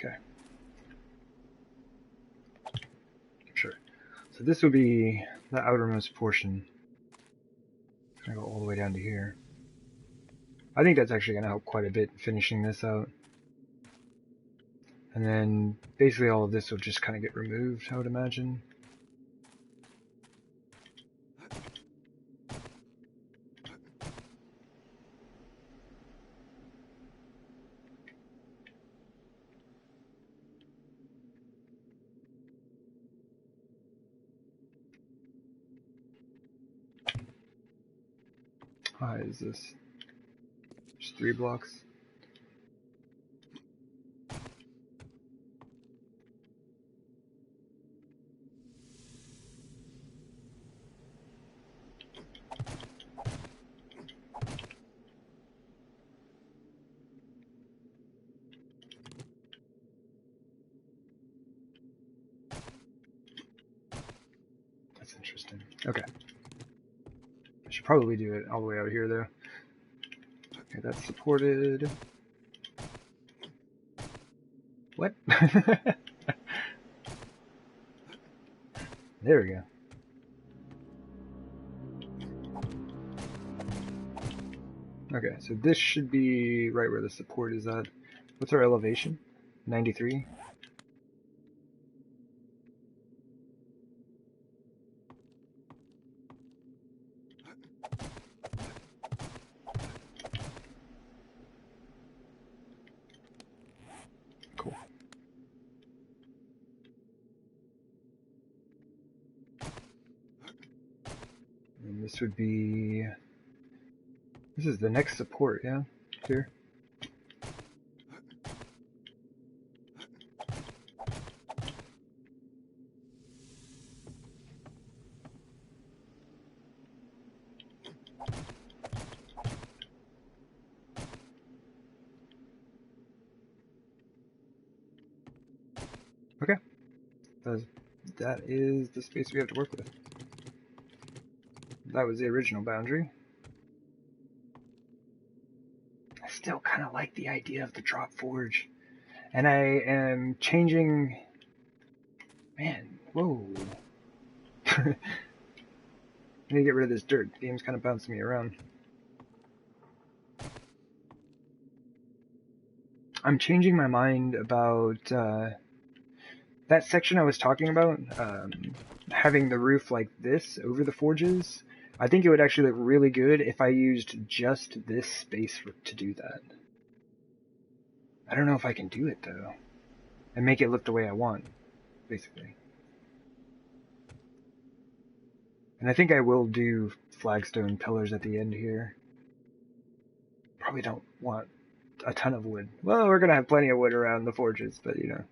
Okay. Sure. So this would be the outermost portion. It's gonna go all the way down to here. I think that's actually gonna help quite a bit finishing this out. And then basically all of this will just kind of get removed, I would imagine. How high is this? Just 3 blocks. That's interesting. Okay. I should probably do it all the way out here, though. Okay, that's supported. What? There we go. Okay, so this should be right where the support is at. What's our elevation? 93? Cool. And this would be... This is the next support, yeah? Here. Okay. That is the space we have to work with. That was the original boundary. I still kind of like the idea of the drop forge. And I am changing... Man, whoa. I need to get rid of this dirt. The game's kind of bouncing me around. I'm changing my mind about that section I was talking about, having the roof like this over the forges. I think it would actually look really good if I used just this space to do that. I don't know if I can do it, though, and make it look the way I want, basically. And I think I will do flagstone pillars at the end here. Probably don't want a ton of wood. Well, we're going to have plenty of wood around the forges, but, you know.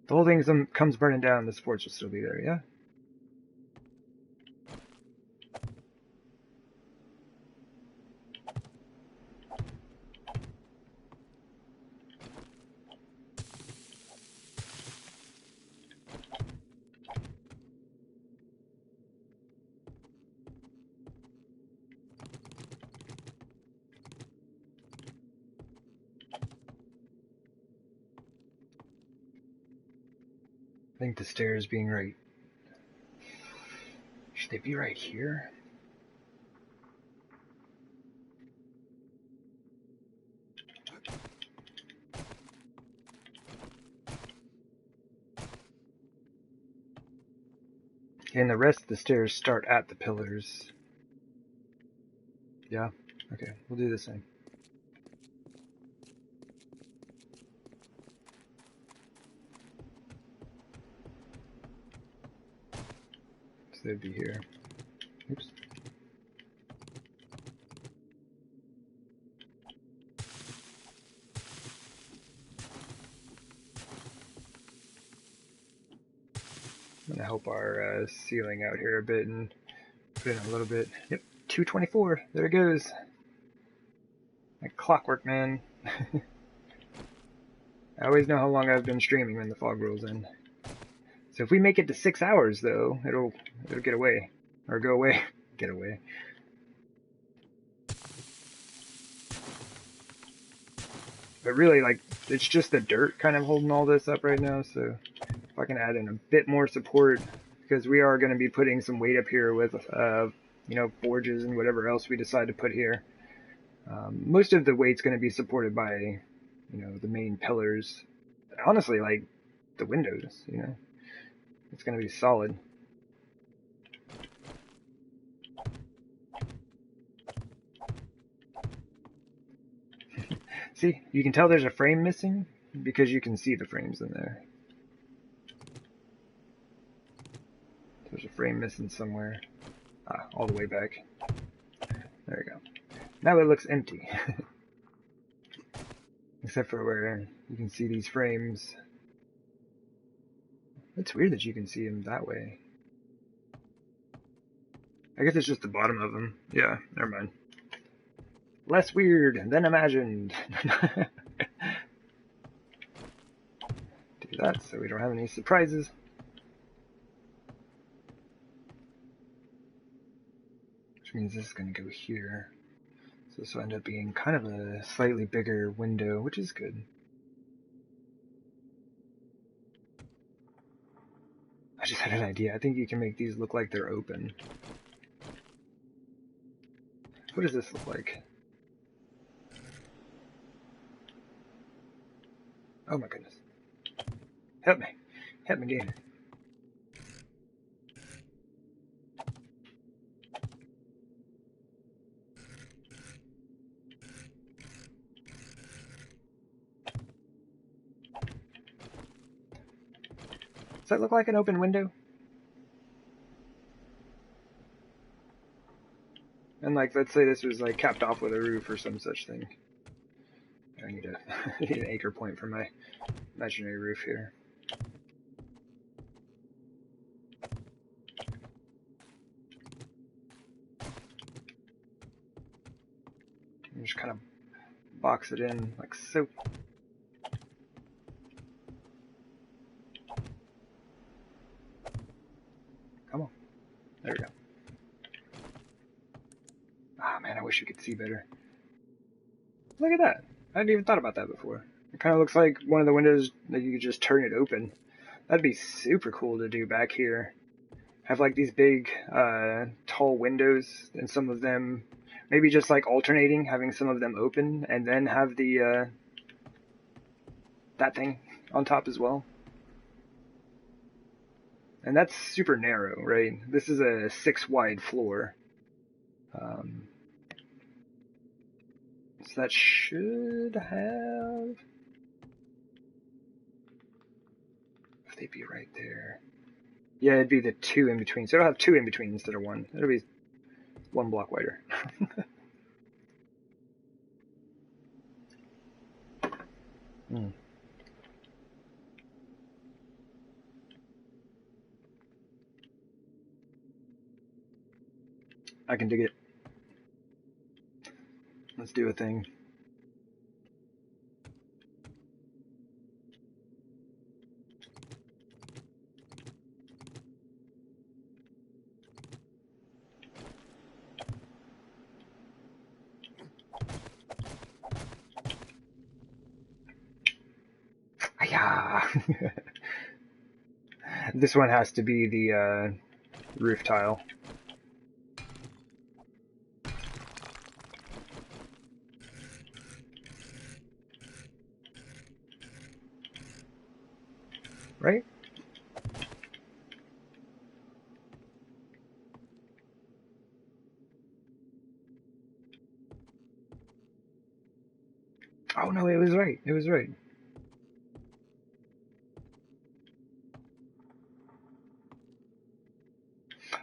The whole thing comes burning down, the supports will still be there, yeah? I think the stairs being right. Should they be right here? And the rest of the stairs start at the pillars. Yeah? Okay, we'll do the same. So they'd be here. Oops. I'm gonna help our ceiling out here a bit and put in a little bit. Yep, 224. There it goes. Like clockwork, man. I always know how long I've been streaming when the fog rolls in. So if we make it to 6 hours, though, it'll get away. Or go away. Get away. But really, like, it's just the dirt kind of holding all this up right now, so if I can add in a bit more support, because we are going to be putting some weight up here with, you know, forges and whatever else we decide to put here. Most of the weight's going to be supported by, you know, the main pillars. Honestly, like, the windows, you know. It's going to be solid. See, you can tell there's a frame missing because you can see the frames in there. There's a frame missing somewhere. Ah, all the way back. There we go. Now it looks empty. Except for where you can see these frames. It's weird that you can see them that way. I guess it's just the bottom of them. Yeah, never mind. Less weird than imagined. Do that so we don't have any surprises. means this is going to go here. So this will end up being kind of a slightly bigger window, which is good. I just had an idea. I think you can make these look like they're open. What does this look like? Oh my goodness. Help me. Help me, game. Does that look like an open window? And like, let's say this was like capped off with a roof or some such thing. I need a I need an anchor point for my imaginary roof here. And just kind of box it in like so. Come on. There we go. Ah, man, I wish you could see better. Look at that. I hadn't even thought about that before. It kind of looks like one of the windows that you could just turn it open. That'd be super cool to do back here. Have like these big, tall windows, and some of them maybe just like alternating, having some of them open, and then have the, that thing on top as well. And that's super narrow, right? This is a 6 wide floor. So that should have... If they'd be right there. Yeah, it'd be the 2 in between. So it'll have 2 in between instead of 1. It'll be 1 block wider. Hmm. I can dig it. Let's do a thing. This one has to be the roof tile. Right? Oh no, it was right. It was right.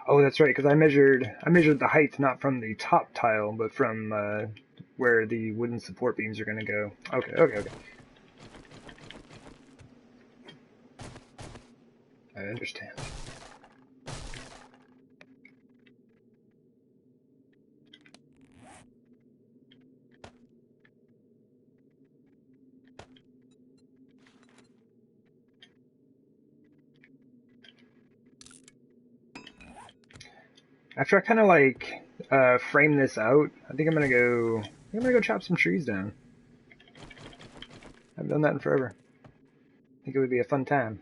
Oh, that's right, because I measured the height not from the top tile, but from where the wooden support beams are going to go. Okay, okay, okay. I understand. After I kind of like frame this out, I think I'm gonna go chop some trees down. I haven't done that in forever. I think it would be a fun time.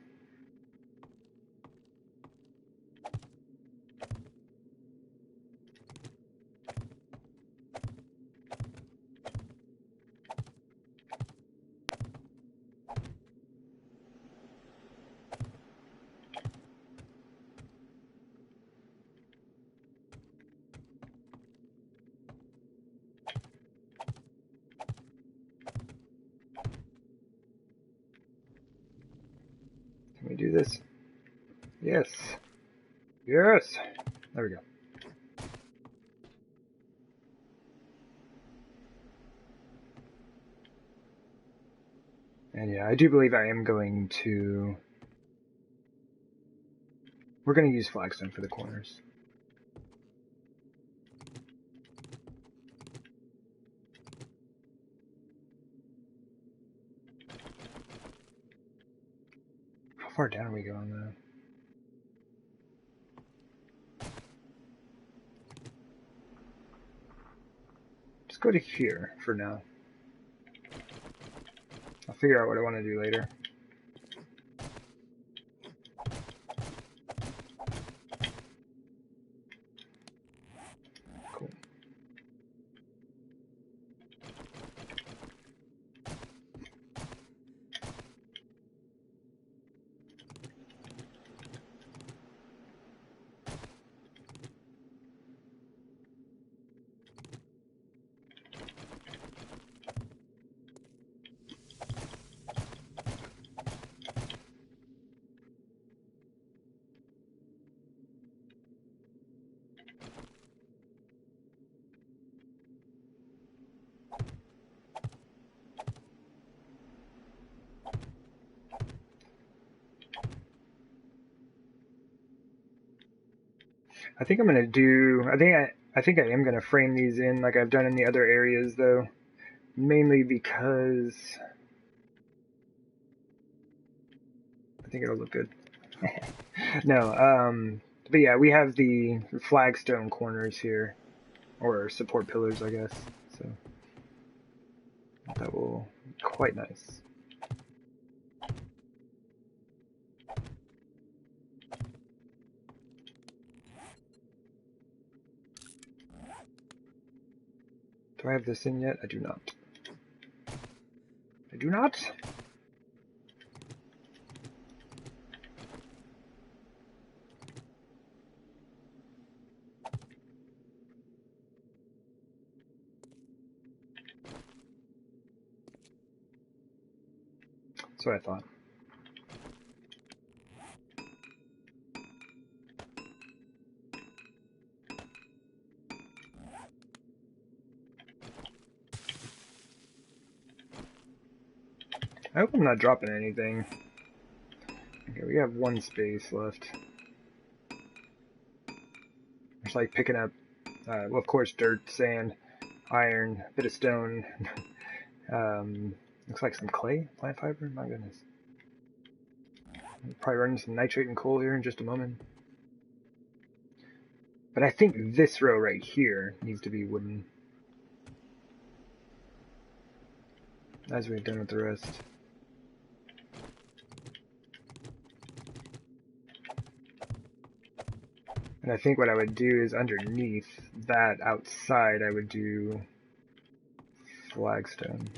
Can we do this? Yes. Yes! There we go. And yeah, I do believe I am going to... We're going to use flagstone for the corners. How far down are we going, though? go to here for now. I'll figure out what I want to do later. Cool. I think I'm gonna do. I think I am gonna frame these in like I've done in the other areas, though, mainly because I think it'll look good. No, but yeah, we have the flagstone corners here, or support pillars, I guess. So that will be quite nice. Do I have this in yet? I do not. I do not? That's what I thought. I hope I'm not dropping anything. Okay, we have one space left. It's like picking up, well, of course, dirt, sand, iron, bit of stone. Looks like some clay, plant fiber. My goodness. I'll probably run some nitrate and coal here in just a moment. But I think this row right here needs to be wooden, as we've done with the rest. And I think what I would do is underneath that outside, I would do flagstone.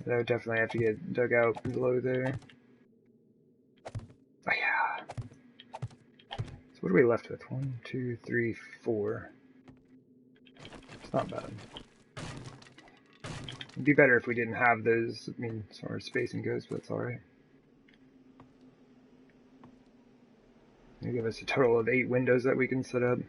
That would definitely have to get dug out below there. Oh yeah. So what are we left with? 1, 2, 3, 4. It's not bad. It'd be better if we didn't have those. I mean, as far as spacing goes, but that's alright. They give us a total of 8 windows that we can set up.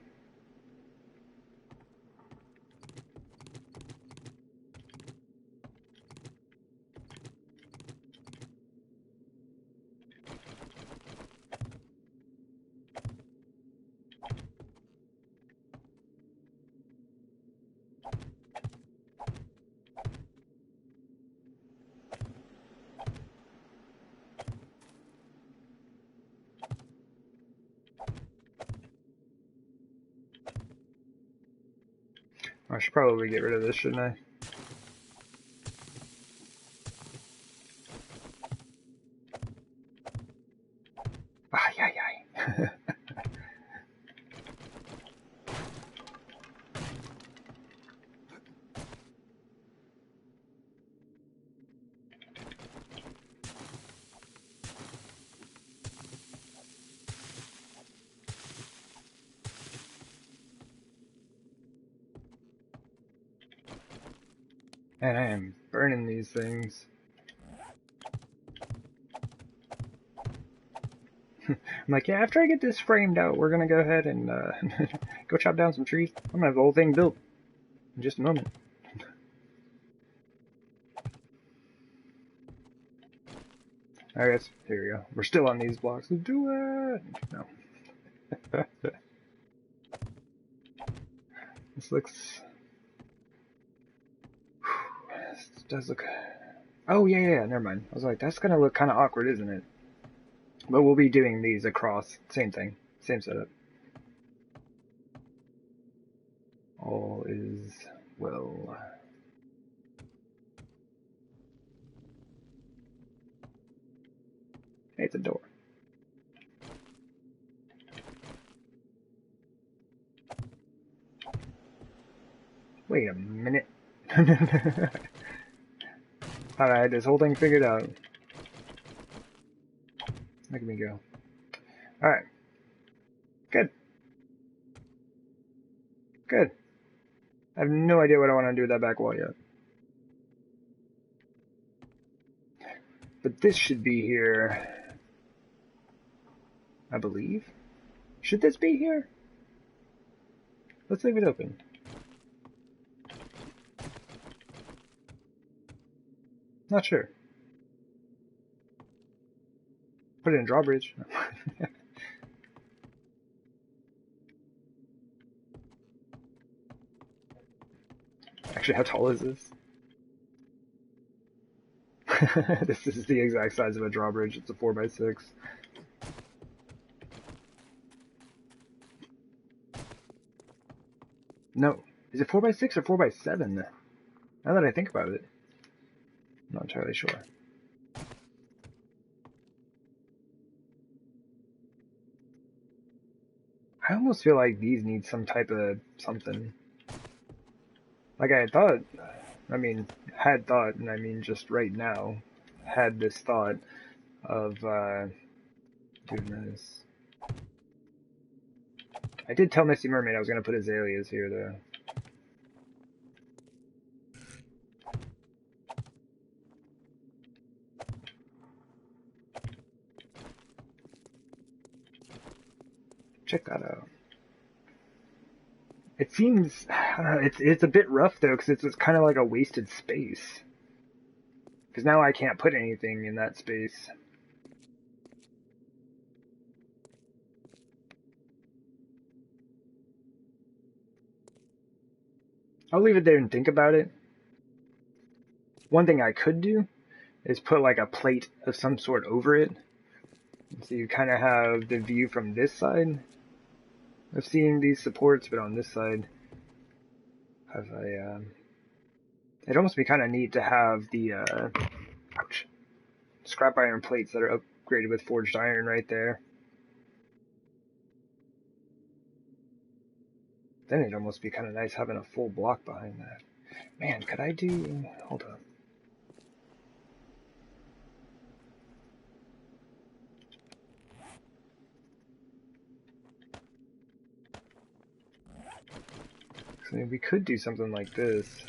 I should probably get rid of this, shouldn't I? Ah, yeah. And I am burning these things. I'm like, yeah, after I get this framed out, we're gonna go ahead and go chop down some trees. I'm gonna have the whole thing built in just a moment. I guess, here we go. We're still on these blocks. Let's do it! No. This looks... This does look... Oh, yeah, never mind. I was like, that's gonna look kind of awkward, isn't it? But we'll be doing these across. Same thing. Same setup. All is well. Hey, it's a door. Wait a minute. Thought I had this whole thing figured out. Look at me go. Alright. Good. Good. I have no idea what I want to do with that back wall yet. But this should be here. I believe. Should this be here? Let's leave it open. Not sure. Put it in drawbridge. Actually, how tall is this? This is the exact size of a drawbridge. It's a 4x6. No. Is it 4x6 or 4x7? Now that I think about it. I'm not entirely sure. I almost feel like these need some type of something. Like I thought, I mean, had thought, and I mean just right now, had this thought of doing this. I did tell Misty Mermaid I was going to put azaleas here, though. Check that out. It seems, I don't know, it's a bit rough, though, because it's kind of like a wasted space. Because now I can't put anything in that space. I'll leave it there and think about it. One thing I could do is put like a plate of some sort over it. So you kind of have the view from this side of seeing these supports, but on this side have a, it'd almost be kind of neat to have the, ouch, scrap iron plates that are upgraded with forged iron right there. Then it'd almost be kind of nice having a full block behind that. Man, could I do, hold on. So we could do something like this.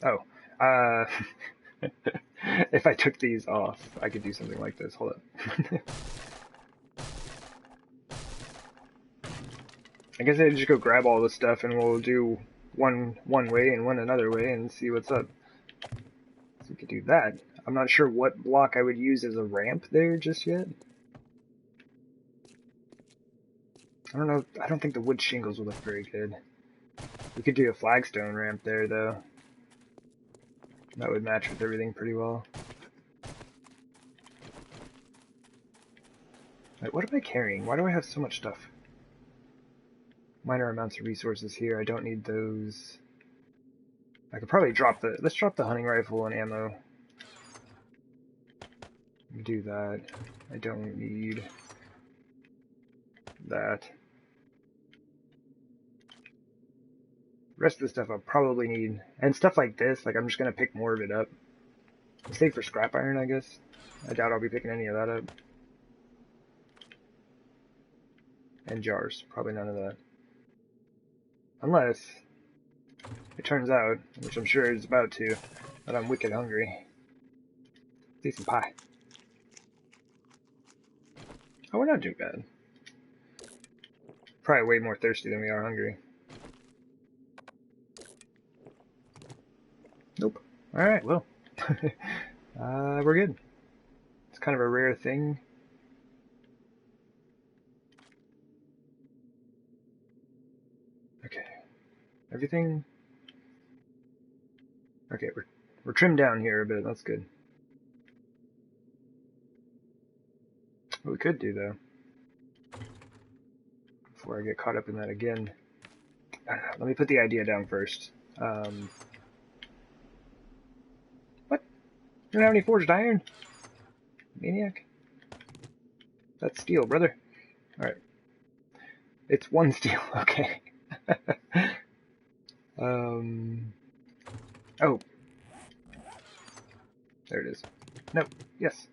Oh, if I took these off, I could do something like this. Hold up. I guess I'd just go grab all the stuff and we'll do one way and one another way and see what's up. So we could do that. I'm not sure what block I would use as a ramp there just yet. I don't know. I don't think the wood shingles will look very good. We could do a flagstone ramp there, though. That would match with everything pretty well. Wait, what am I carrying? Why do I have so much stuff? Minor amounts of resources here. I don't need those. I could probably drop the... Let's drop the hunting rifle and ammo. Do that. I don't need that. The rest of the stuff I'll probably need. And stuff like this, like I'm just going to pick more of it up. Save for scrap iron, I guess. I doubt I'll be picking any of that up. And jars. Probably none of that. Unless... It turns out, which I'm sure it's about to, that I'm wicked hungry. Let's eat some pie. Oh, we're not too bad. Probably way more thirsty than we are hungry. Nope. Alright, well. We're good. It's kind of a rare thing. Okay. Everything... Okay, we're trimmed down here a bit. That's good. What we could do, though, before I get caught up in that again, let me put the idea down first. What? You don't have any forged iron? Maniac? That's steel, brother. Alright. It's one steel, okay. Oh. There it is. No. Yes.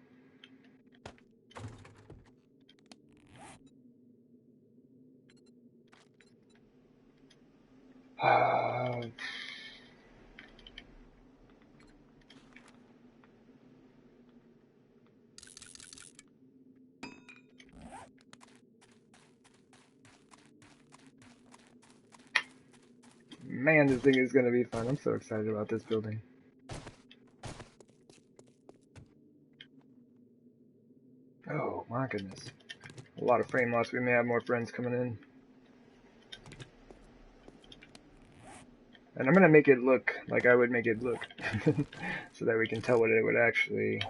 Man, this thing is going to be fun. I'm so excited about this building. Oh, my goodness. A lot of frame loss. We may have more friends coming in. And I'm going to make it look like I would make it look. So that we can tell what it would actually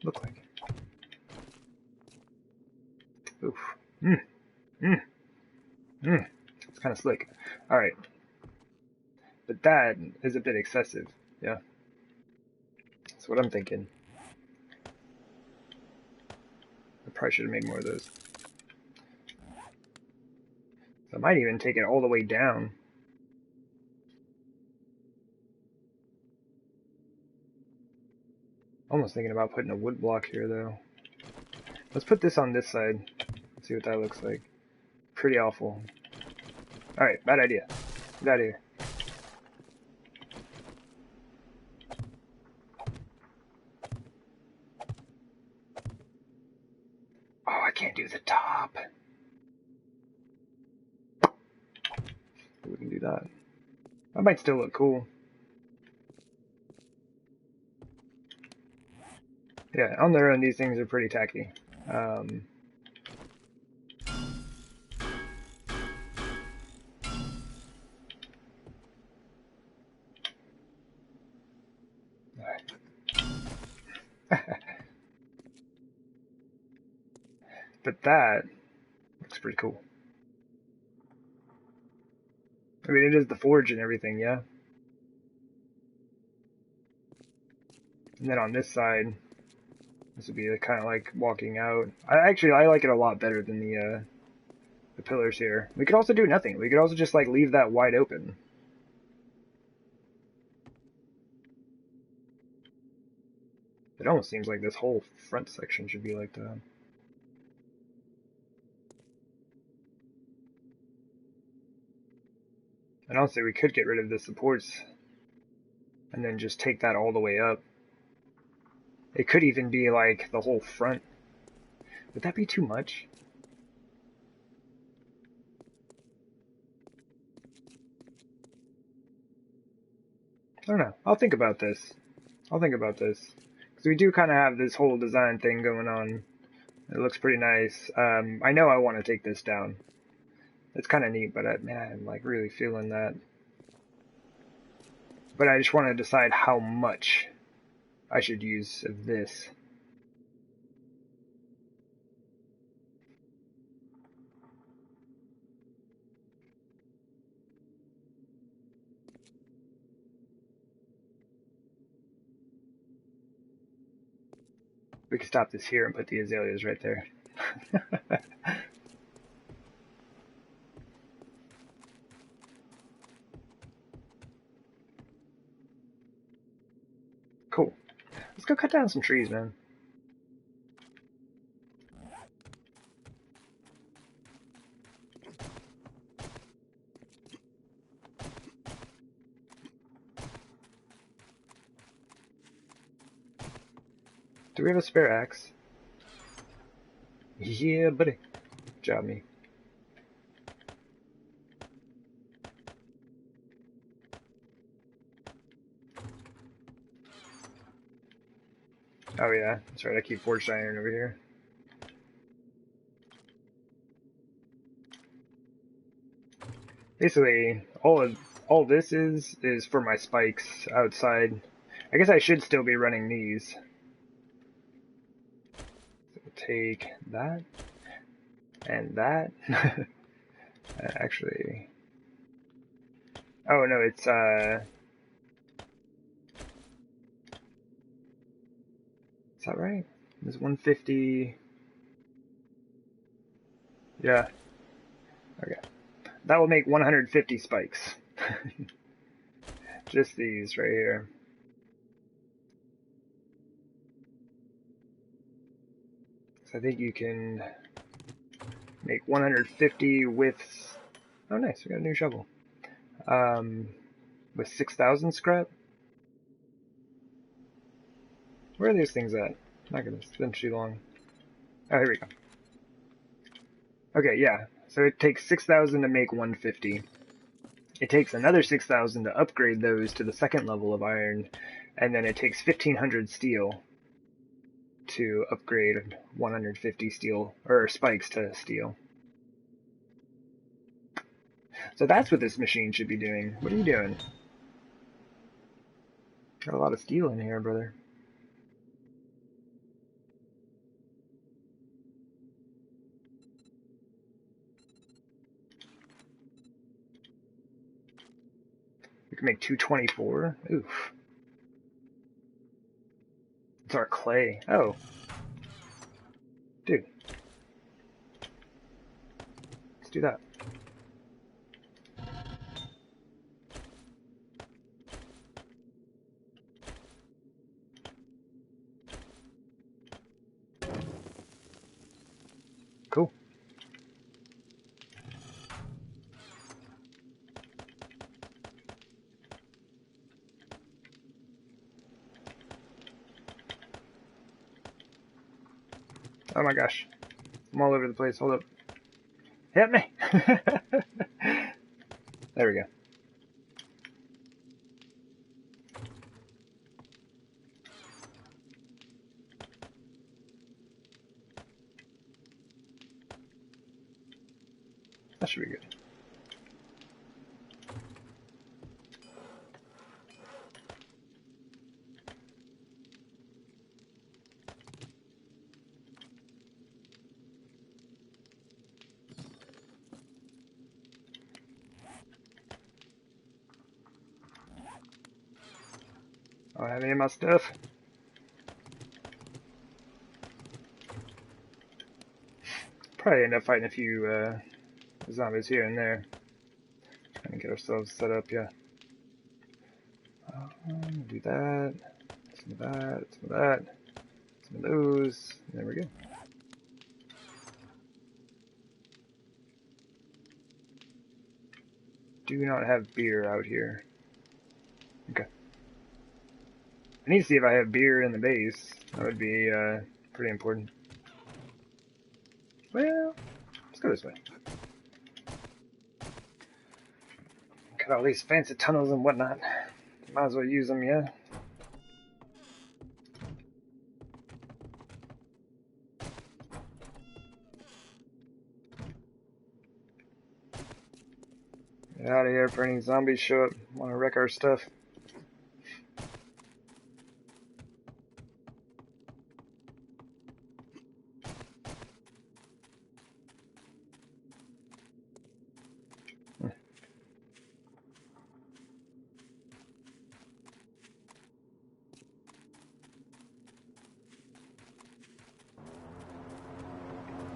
look like. Oof. It's kind of slick. Alright. But that is a bit excessive. Yeah. That's what I'm thinking. I probably should have made more of those. So I might even take it all the way down. Almost thinking about putting a wood block here, though. Let's put this on this side. See what that looks like. Pretty awful. Alright, bad idea. Get out of here. Oh, I can't do the top. We can do that. That might still look cool. Yeah, on their own, these things are pretty tacky. But that looks pretty cool. I mean, it is the forge and everything, yeah? And then on this side, this would be kind of like walking out. I like it a lot better than the pillars here. We could also do nothing. We could also just like leave that wide open. It almost seems like this whole front section should be like that. And honestly, we could get rid of the supports and then just take that all the way up. It could even be like the whole front. Would that be too much? I don't know. I'll think about this. Because we do kind of have this whole design thing going on. It looks pretty nice. I know I want to take this down. It's kind of neat, but man, I'm like really feeling that. But I just want to decide how much I should use of this. We can stop this here and put the azaleas right there. Cool. Let's go cut down some trees, man. Do we have a spare axe? Yeah, buddy. Good job, me. Oh yeah, that's right, I keep forged iron over here. Basically, all this is for my spikes outside. I guess I should still be running these. So take that and that. Actually, oh no, it's is that right? It's 150. Yeah. Okay. That will make 150 spikes. Just these right here. So I think you can make 150 with. Oh, nice! We got a new shovel. With 6,000 scrap. Where are these things at? Not gonna spend too long. Oh, here we go. Okay, yeah. So it takes 6,000 to make 150. It takes another 6,000 to upgrade those to the second level of iron, and then it takes 1,500 steel to upgrade 150 steel or spikes to steel. So that's what this machine should be doing. What are you doing? Got a lot of steel in here, brother. We can make 224. Oof. It's our clay. Oh. Dude. Let's do that. Cool. Oh my gosh. I'm all over the place. Hold up. Hit me! There we go. That should be good. I don't have any of my stuff. Probably end up fighting a few zombies here and there. Trying to get ourselves set up, yeah. Do that. Some of that. Some of that. Some of those. There we go. Do not have beer out here. Okay. I need to see if I have beer in the base. That would be pretty important. Well, let's go this way. Got all these fancy tunnels and whatnot. Might as well use them, yeah. Get out of here for any zombies show up. Want to wreck our stuff.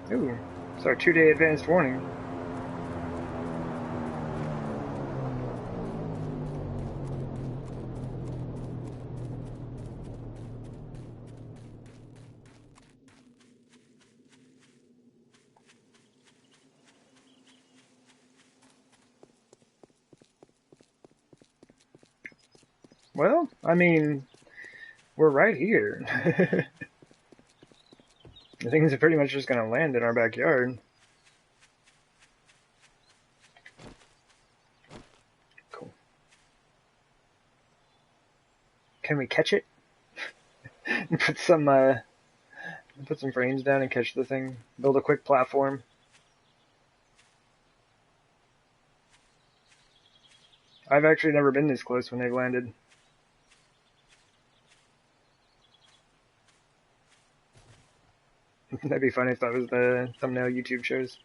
Ooh, it's our 2-day advanced warning. Well, I mean, we're right here. The things are pretty much just gonna land in our backyard. Cool. Can we catch it? Put some frames down and catch the thing. Build a quick platform. I've actually never been this close when they've landed. That'd be funny if that was the thumbnail YouTube shows.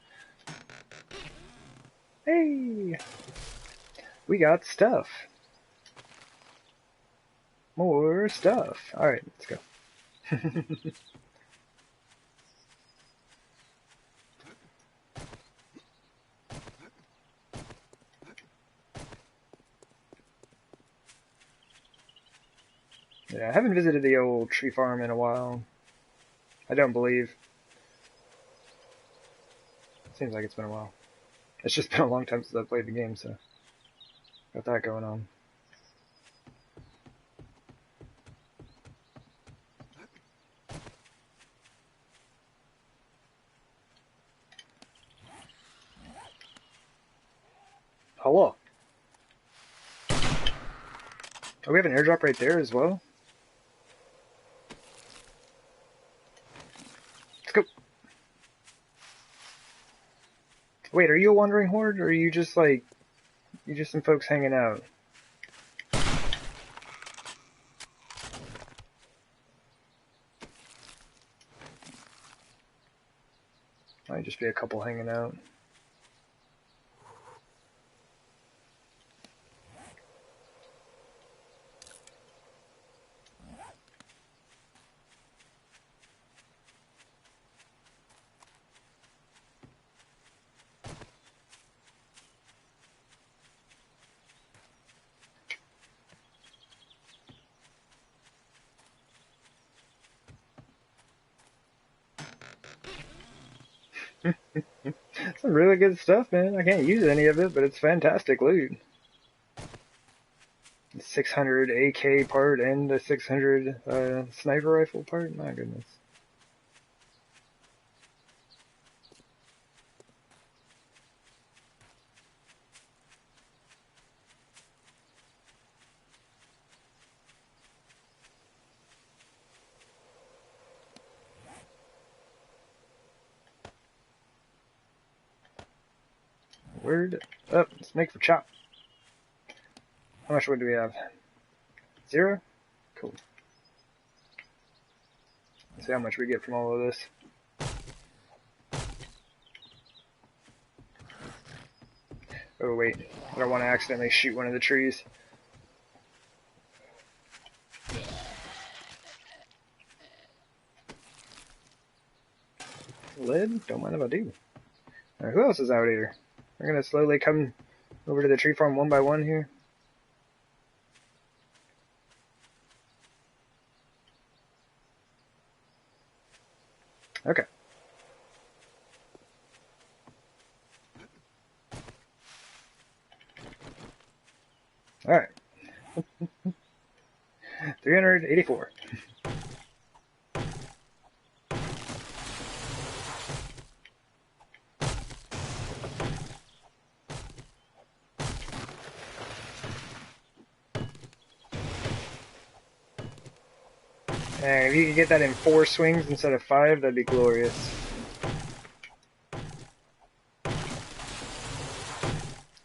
Hey! We got stuff. More stuff. Alright, let's go. Yeah, I haven't visited the old tree farm in a while. I don't believe. Seems like it's been a while. It's just been a long time since I've played the game, so got that going on. Hello. Oh, we have an airdrop right there as well? Let's go. Wait, are you a wandering horde, or are you just like, you just some folks hanging out? Might just be a couple hanging out. Some really good stuff, man. I can't use any of it, but it's fantastic loot. The 600 AK part and the 600 sniper rifle part. My goodness. Word up. Let's make for chop. How much wood do we have? 0? Cool. Let's see how much we get from all of this. Oh wait, I don't want to accidentally shoot one of the trees. Lead? Don't mind if I do. Alright, who else is out here? We're gonna slowly come over to the tree farm one by one here. Okay. Alright. 384. And if you could get that in 4 swings instead of 5, that'd be glorious.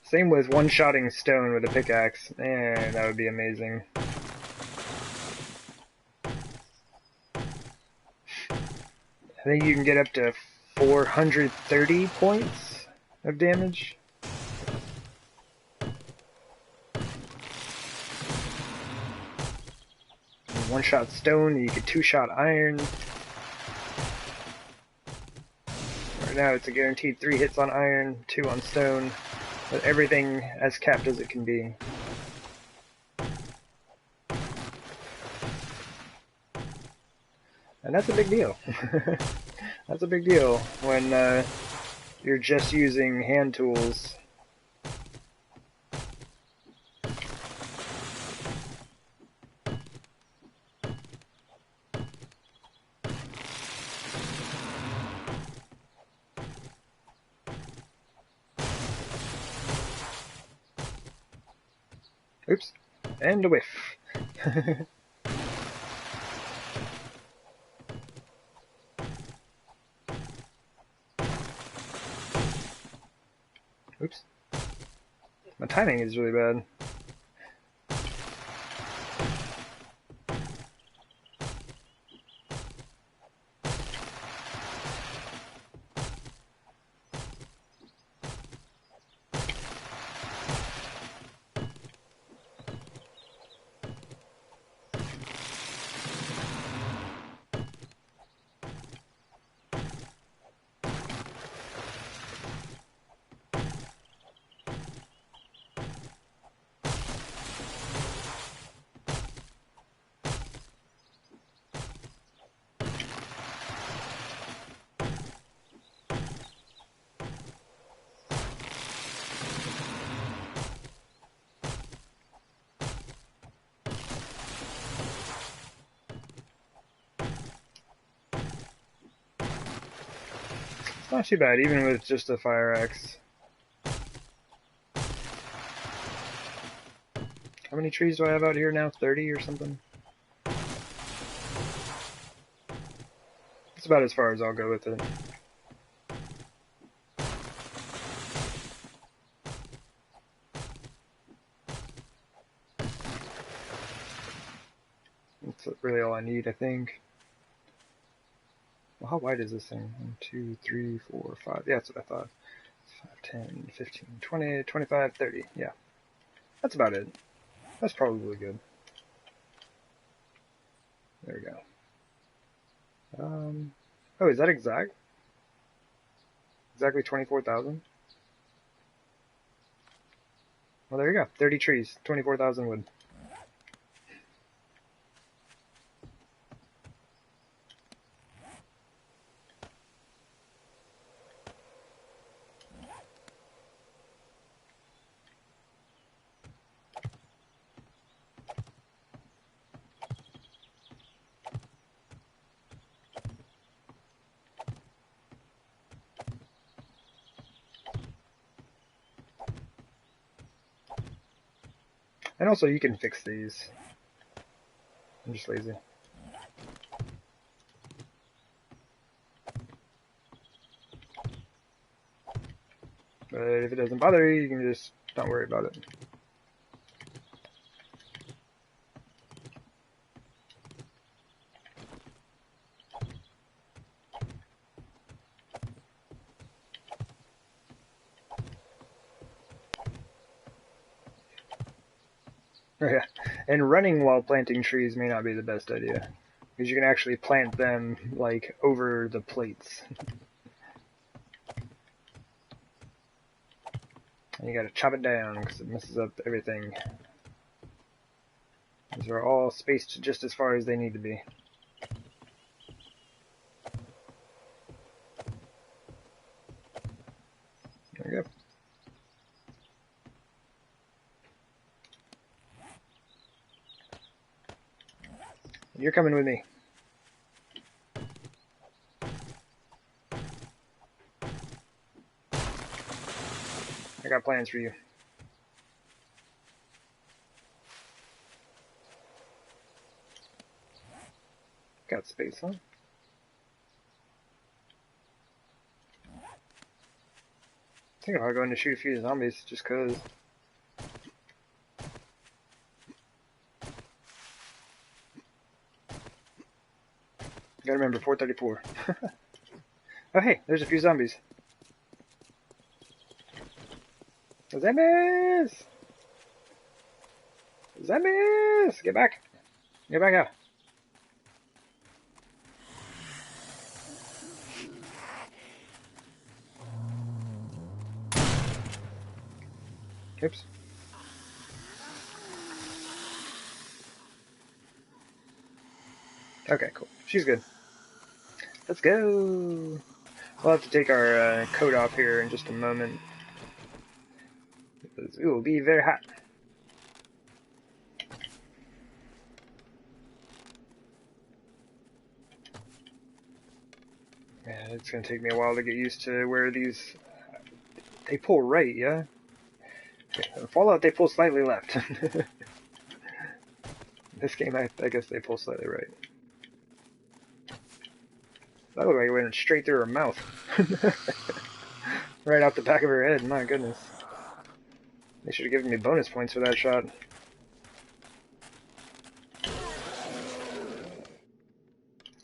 Same with one-shotting stone with a pickaxe. Man, that would be amazing. I think you can get up to 430 points of damage. One-shot stone, you get 2-shot iron. Right now it's a guaranteed 3 hits on iron, 2 on stone, but everything as capped as it can be. And that's a big deal. That's a big deal when you're just using hand tools. Oops. And a whiff. Oops. My timing is really bad. It's not too bad, even with just a fire axe. How many trees do I have out here now? 30 or something? It's about as far as I'll go with it. That's really all I need, I think. Well, how wide is this thing? 1, 2, 3, 4, 5. Yeah, that's what I thought. 5, 10, 15, 20, 25, 30. Yeah. That's about it. That's probably good. There we go. Oh, is that exact? Exactly 24,000? Well, there you go. 30 trees, 24,000 wood. And also, you can fix these. I'm just lazy. But if it doesn't bother you, you can just don't worry about it. Oh, yeah. And running while planting trees may not be the best idea. Because you can actually plant them, like, over the plates. And you gotta chop it down, because it messes up everything. These are all spaced just as far as they need to be. There we go. You're coming with me. I got plans for you. Got space, huh? I think I'll go in to shoot a few zombies, just cause. Gotta remember, 434. Oh hey, there's a few zombies. Zombies! Zombies! Get back! Get back out. Oops. Okay, cool. She's good. Let's go! We'll have to take our coat off here in just a moment. Because it will be very hot. Yeah, it's gonna take me a while to get used to where these... They pull right, yeah? Okay, Fallout, they pull slightly left. This game, I guess they pull slightly right. That looked like it went straight through her mouth. Right out the back of her head, my goodness. They should have given me bonus points for that shot.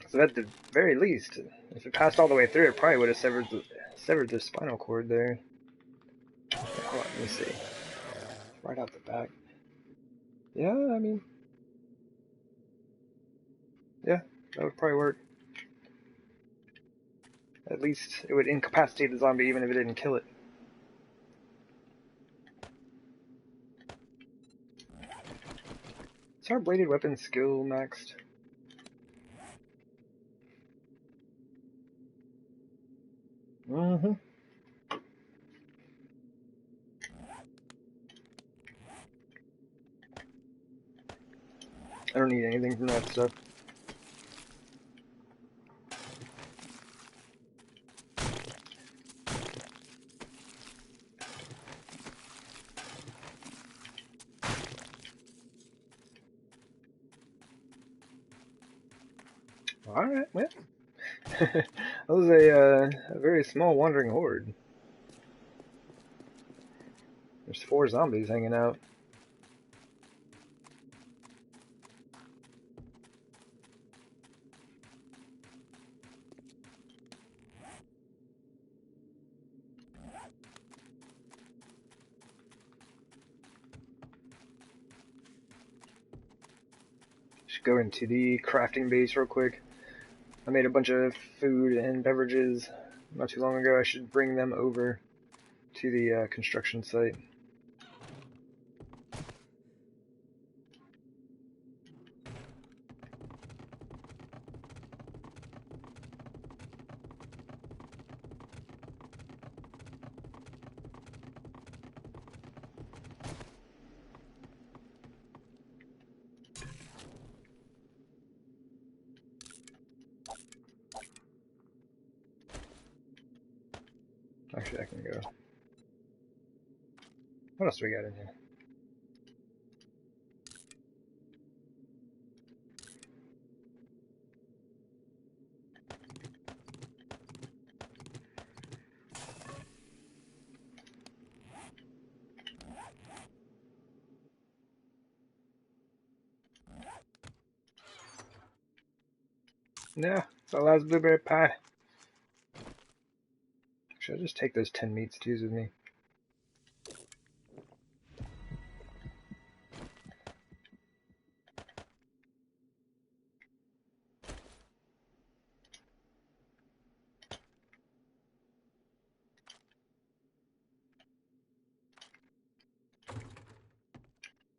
So at the very least, if it passed all the way through, it probably would have severed the spinal cord there. Yeah, hold on, let me see. Right out the back. Yeah, I mean... Yeah, that would probably work. At least it would incapacitate the zombie even if it didn't kill it. Is our bladed weapon skill maxed? Mm-hmm. I don't need anything from that stuff. Alright, well. That was a very small wandering horde. There's 4 zombies hanging out. Should go into the crafting base real quick. I made a bunch of food and beverages not too long ago. I should bring them over to the construction site. Actually, I can go. What else do we got in here? No, it's our last blueberry pie. Should I just take those 10 meat stews with me?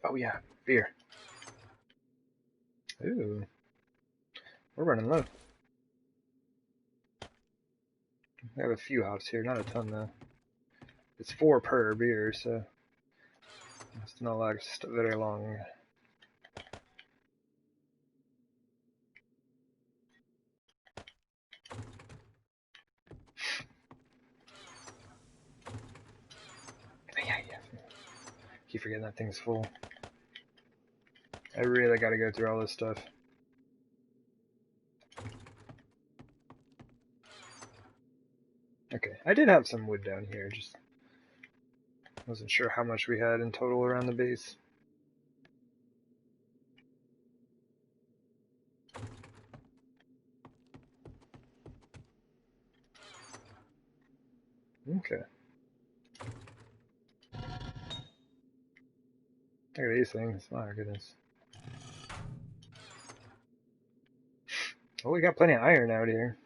Oh yeah, beer. Ooh, we're running low. I have a few hops here, not a ton though. It's 4 per beer, so it's not last very long. Yeah. Keep forgetting that thing's full. I really gotta go through all this stuff. Okay, I did have some wood down here, just wasn't sure how much we had in total around the base. Okay. Look at these things, my goodness. Oh, we got plenty of iron out here.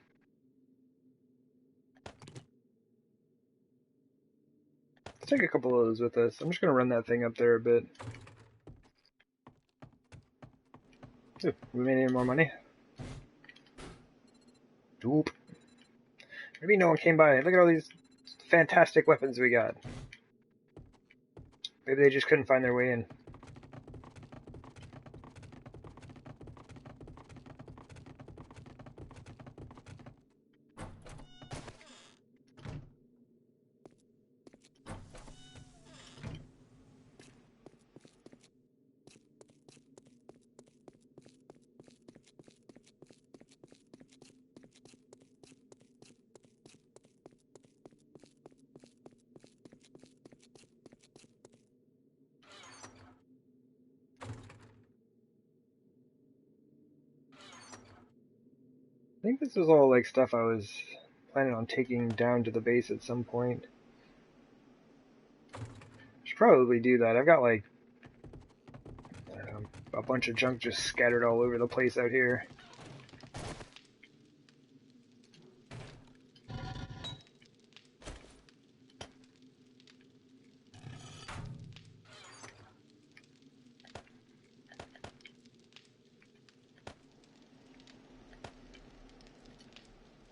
Let's take a couple of those with us. I'm just gonna run that thing up there a bit. Ooh, we made any more money? Oop. Maybe no one came by. Look at all these fantastic weapons we got. Maybe they just couldn't find their way in. think this was all like stuff I was planning on taking down to the base at some point. Should probably do that. I've got like, I don't know, a bunch of junk just scattered all over the place out here.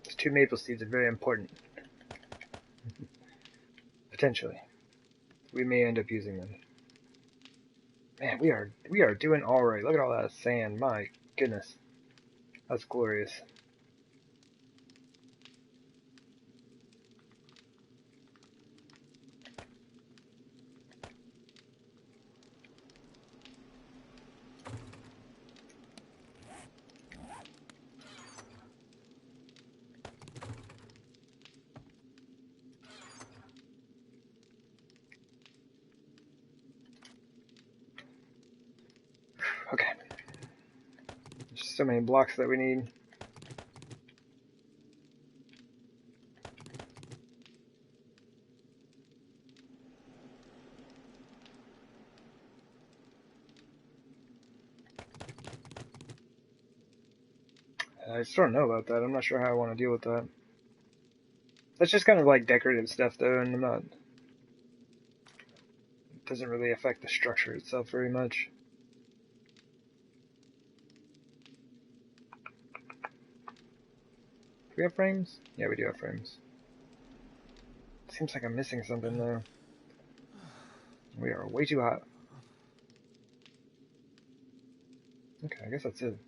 Those 2 maple seeds are very important. Potentially. We may end up using them. Man, we are doing alright. Look at all that sand. My goodness. That's glorious. Okay. There's so many blocks that we need. I just don't know about that. I'm not sure how I want to deal with that. That's just kind of like decorative stuff though, and I'm not... It doesn't really affect the structure itself very much. Do we have frames? Yeah, we do have frames. Seems like I'm missing something though. We are way too hot. Okay, I guess that's it.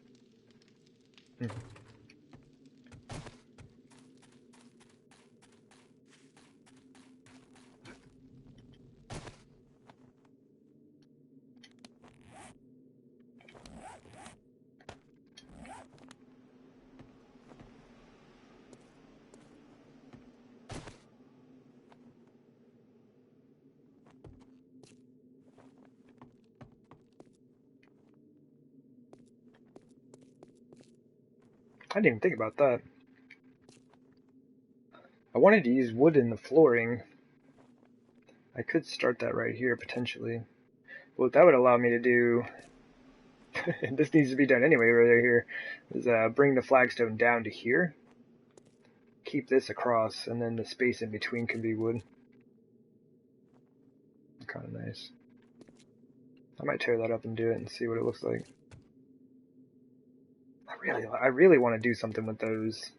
I didn't even think about that. I wanted to use wood in the flooring. I could start that right here, potentially. But what that would allow me to do, and this needs to be done anyway right here, is bring the flagstone down to here. Keep this across, and then the space in between can be wood. Kind of nice. I might tear that up and do it and see what it looks like. I really want to do something with those.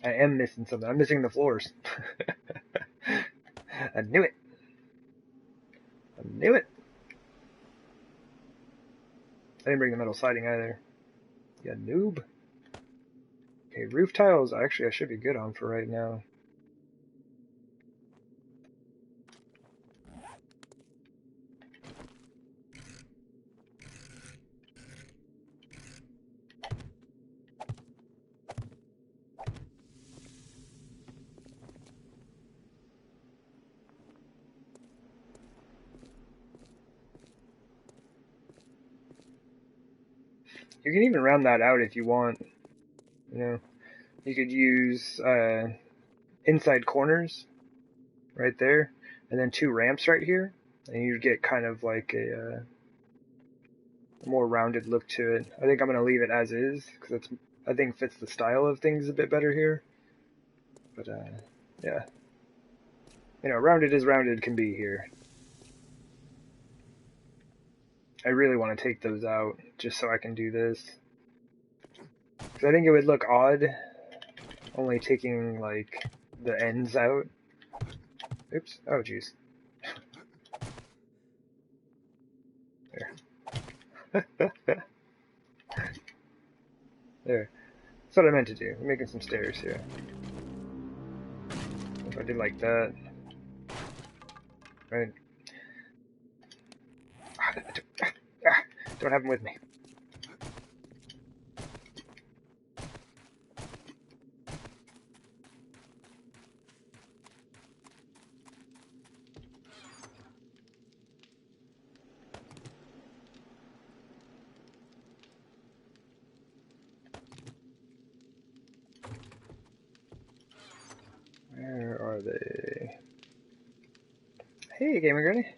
I am missing something. I'm missing the floors. I knew it. I knew it. I didn't bring the metal siding either. Yeah, noob. Okay, roof tiles, actually I should be good on for right now. You can even round that out if you want. You know, you could use inside corners right there, and then 2 ramps right here, and you'd get kind of like a more rounded look to it. I think I'm gonna leave it as is because it's I think fits the style of things a bit better here. But yeah, you know, rounded as rounded can be here. I really want to take those out just so I can do this. Because I think it would look odd only taking like the ends out. Oops. Oh jeez. There. There. That's what I meant to do. I'm making some stairs here. I did like that. Right. Don't have him with me. Where are they? Hey, Gamer Granny.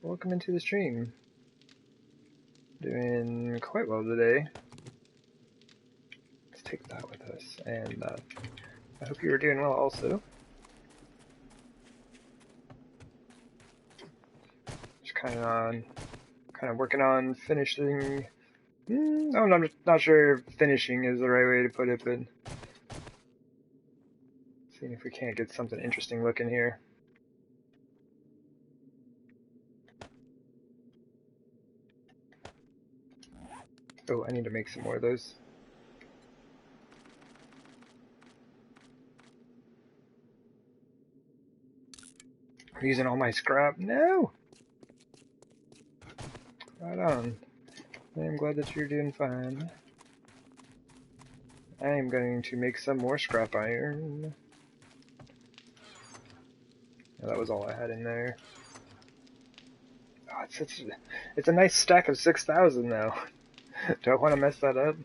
Welcome into the stream. Doing quite well today. Let's take that with us, and I hope you were doing well also. Just kind of working on finishing. I'm not sure if finishing is the right way to put it, but seeing if we can't get something interesting looking here. Oh, I need to make some more of those. I'm using all my scrap. No! Right on. I'm glad that you're doing fine. I am going to make some more scrap iron. Oh, that was all I had in there. Oh, it's a nice stack of 6,000 though. Don't want to mess that up.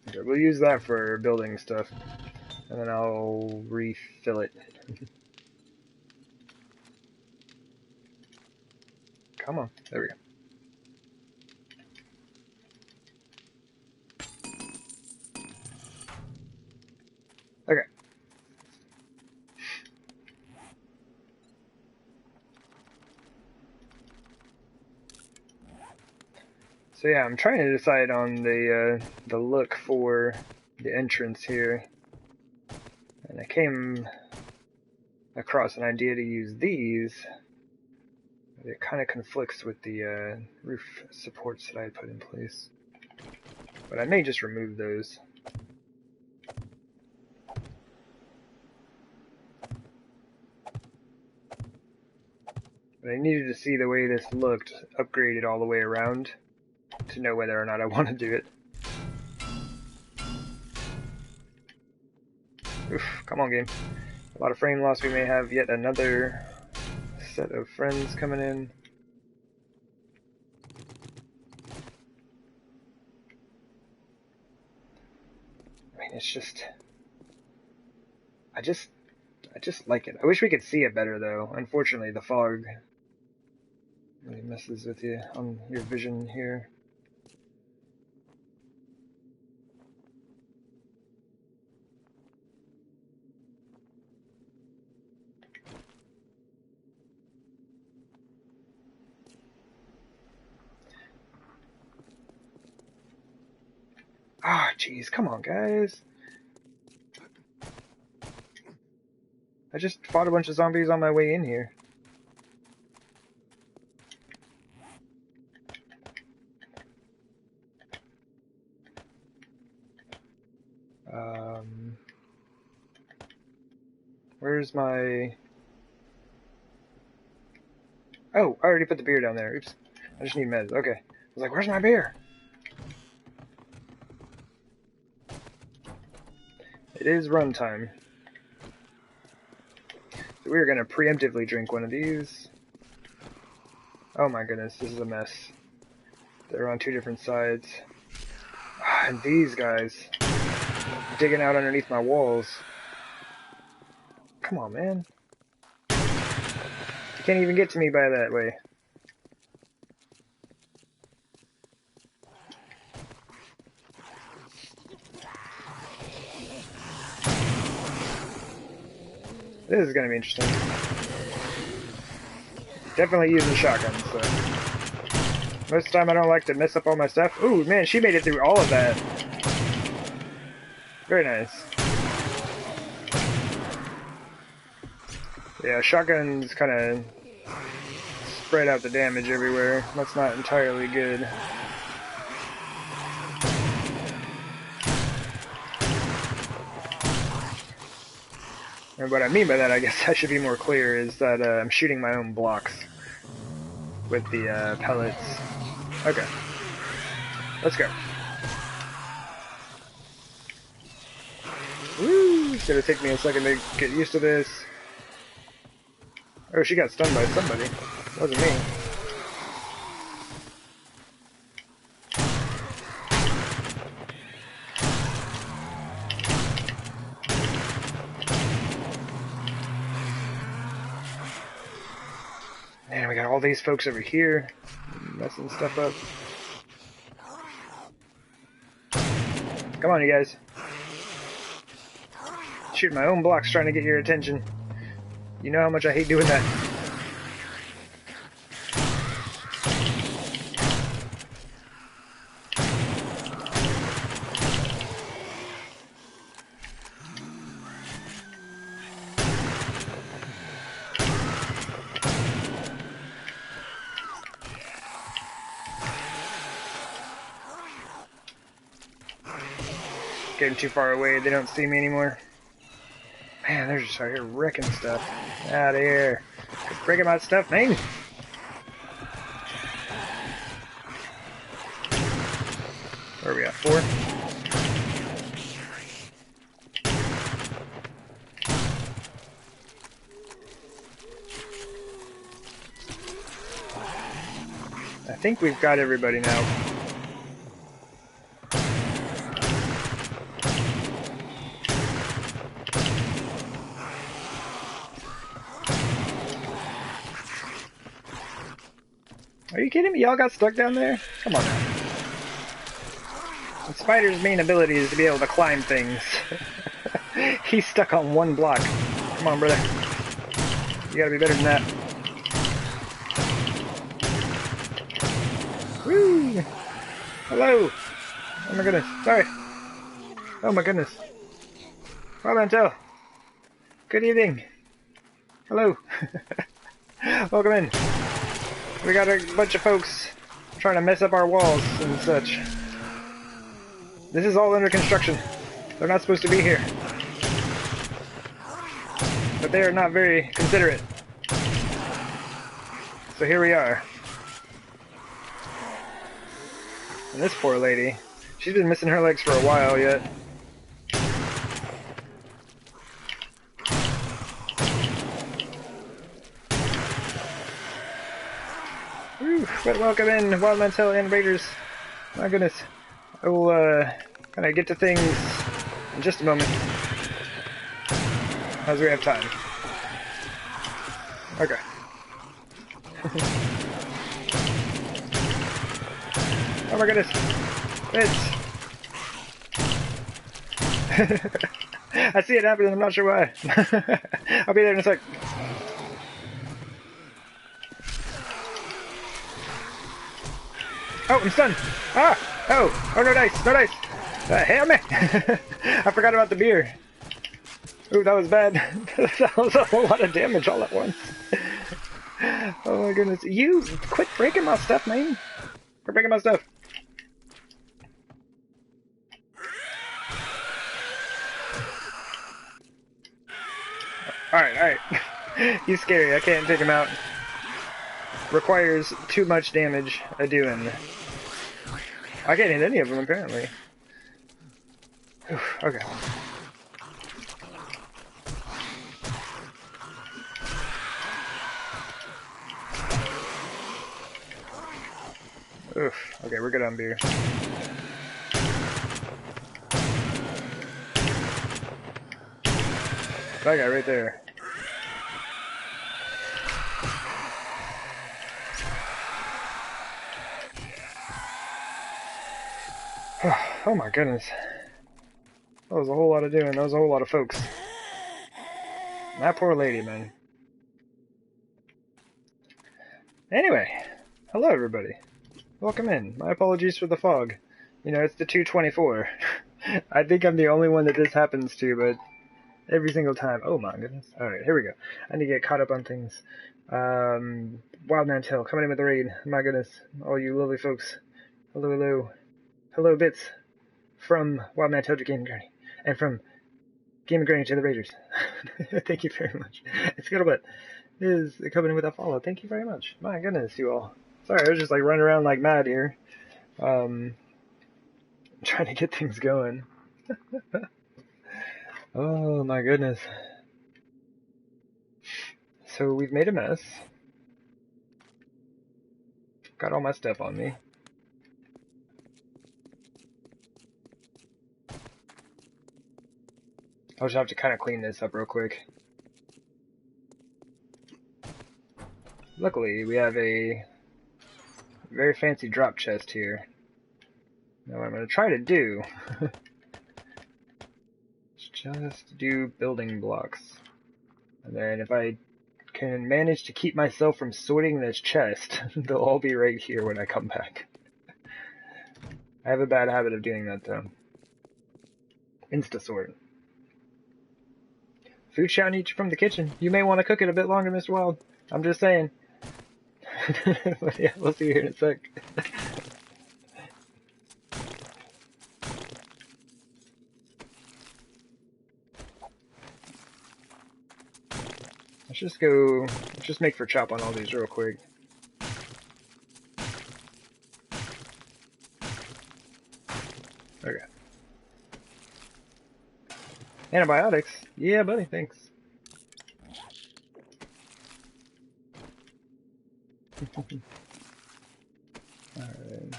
Okay, we'll use that for building stuff, and then I'll refill it. Come on, there we go. Okay. So yeah, I'm trying to decide on the look for the entrance here, and I came across an idea to use these. It kind of conflicts with the roof supports that I had put in place, but I may just remove those. But I needed to see the way this looked upgraded all the way around to know whether or not I want to do it. Oof, come on game. A lot of frame loss. We may have yet another set of friends coming in. I mean, it's just... I just like it. I wish we could see it better though. Unfortunately, the fog really messes with you on your vision here. Ah, jeez, come on, guys. I just fought a bunch of zombies on my way in here. Where's my... Oh, I already put the beer down there. Oops. I just need meds. Okay. I was like, where's my beer? It is run time. So we're gonna preemptively drink one of these. Oh my goodness, this is a mess. They're on two different sides. And these guys digging out underneath my walls. Come on, man. You can't even get to me by that way. This is gonna be interesting. Definitely using shotguns, so. Most of the time I don't like to mess up all my stuff. Ooh, man, she made it through all of that. Very nice. Yeah, shotguns kind of spread out the damage everywhere. That's not entirely good. And what I mean by that, I guess I should be more clear, is that I'm shooting my own blocks with the pellets. Okay. Let's go. Woo! It's gonna take me a second to get used to this. Oh, she got stunned by somebody. It wasn't me. Man, we got all these folks over here messing stuff up. Come on, you guys. Shooting my own blocks trying to get your attention. You know how much I hate doing that. Getting too far away, they don't see me anymore. Man, they're just out here wrecking stuff. Out of here. Quit breaking my stuff, man. Where are we at? 4? I think we've got everybody now. Are you kidding me? Y'all got stuck down there? Come on now. The spider's main ability is to be able to climb things. He's stuck on one block. Come on, brother. You gotta be better than that. Woo! Hello! Oh my goodness. Sorry. Oh my goodness. Well, Mantel. Good evening. Hello. Welcome in. We got a bunch of folks trying to mess up our walls and such. This is all under construction. They're not supposed to be here. But they are not very considerate. So here we are. And this poor lady, she's been missing her legs for a while yet. But welcome in, Wildman's Hill and Raiders. My goodness. I will, kind of get to things in just a moment. As we have time. Okay. Oh my goodness. It's... I see it happening, I'm not sure why. I'll be there in a sec. Oh, I'm stunned! Ah! Oh! Oh, no dice! No dice! Hail me! I forgot about the beer. Ooh, that was bad. That was a whole lot of damage all at once. Oh my goodness. You quit breaking my stuff, man! Quit breaking my stuff. Alright, alright. He's scary. I can't take him out. Requires too much damage a-doing. I can't hit any of them, apparently. Okay. Oof. Okay, we're good on beer. That guy right there. Oh my goodness. That was a whole lot of doing. That was a whole lot of folks. That poor lady, man. Anyway, hello everybody. Welcome in. My apologies for the fog. You know, it's the 224. I think I'm the only one that this happens to, but every single time. Oh my goodness. Alright, here we go. I need to get caught up on things. Wildman's Hill, coming in with the raid. My goodness. All you lovely folks. Hello, hello. Hello, Bits. From Wildman's Hill to Game Journey. And from Game and Granny to the Raiders. Thank you very much. Scuttlebutt is coming in with a follow. Thank you very much. My goodness, you all. Sorry, I was just like running around like mad here. Trying to get things going. Oh my goodness. So we've made a mess. Got all my stuff on me. I'll just have to kind of clean this up real quick. Luckily, we have a very fancy drop chest here. Now what I'm going to try to do is just do building blocks. And then if I can manage to keep myself from sorting this chest, they'll all be right here when I come back. I have a bad habit of doing that though. Insta-sort. Food shouting at you from the kitchen. You may want to cook it a bit longer, Mr. Wild. I'm just saying. But yeah, we'll see you here in a sec. Let's just make for chop on all these real quick. Okay. Antibiotics? Yeah, buddy, thanks. Alright.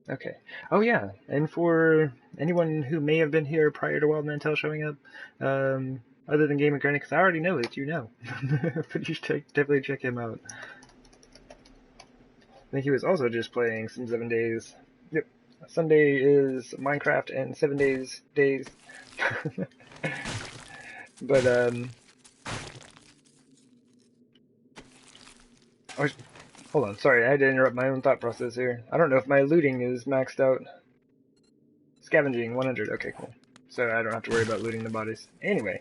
Okay. Oh yeah, and for anyone who may have been here prior to Wild Mantel showing up, other than Game and Granny, because I already know that you know, but you should definitely check him out. I think he was also just playing some 7 days. Yep. Sunday is Minecraft and 7 days. But hold on, sorry, I had to interrupt my own thought process here. I don't know if my looting is maxed out. Scavenging 100. Okay, cool. So I don't have to worry about looting the bodies. Anyway.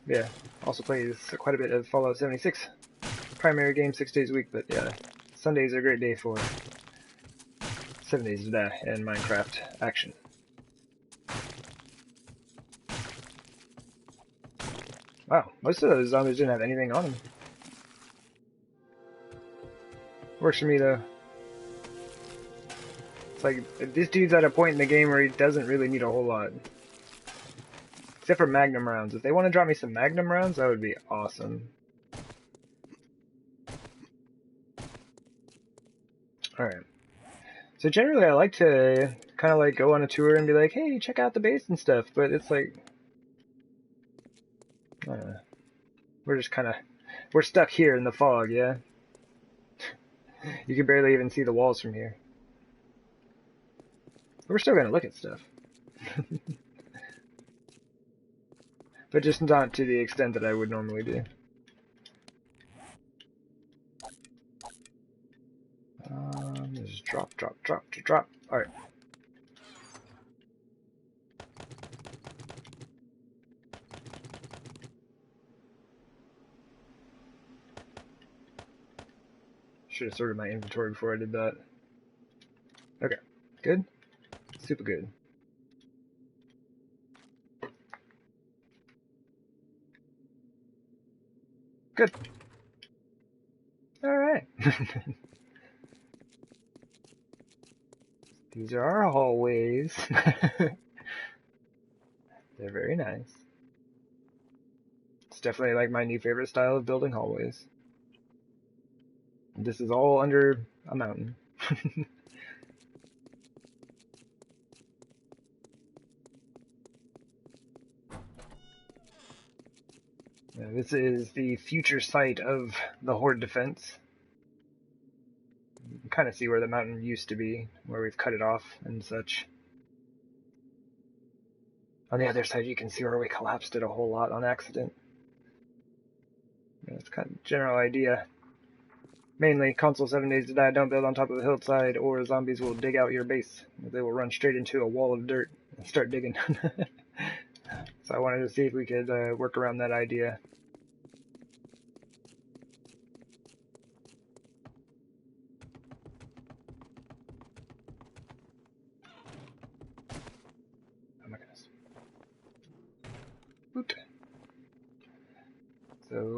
Yeah. Also plays quite a bit of Fallout 76. Primary game 6 days a week, but yeah. Sundays are a great day for 7 days to die and Minecraft action. Wow, most of those zombies didn't have anything on them. Works for me though. It's like, this dude's at a point in the game where he doesn't really need a whole lot. Except for Magnum rounds. If they want to drop me some Magnum rounds, that would be awesome. Alright. So generally I like to kind of like go on a tour and be like, hey, check out the base and stuff, but it's like, I don't know. We're just kind of, we're stuck here in the fog, yeah? You can barely even see the walls from here. We're still going to look at stuff. But just not to the extent that I would normally do. Just drop. Alright. Should have sorted my inventory before I did that. Okay. Good? Super good. Good. Alright. These are our hallways. They're very nice. It's definitely like my new favorite style of building hallways. This is all under a mountain. This is the future site of the Horde defense. You can kind of see where the mountain used to be, where we've cut it off and such. On the other side, you can see where we collapsed it a whole lot on accident. That's kind of the general idea. Mainly, console 7 days to die, don't build on top of a hillside, or zombies will dig out your base. They will run straight into a wall of dirt and start digging. So I wanted to see if we could work around that idea.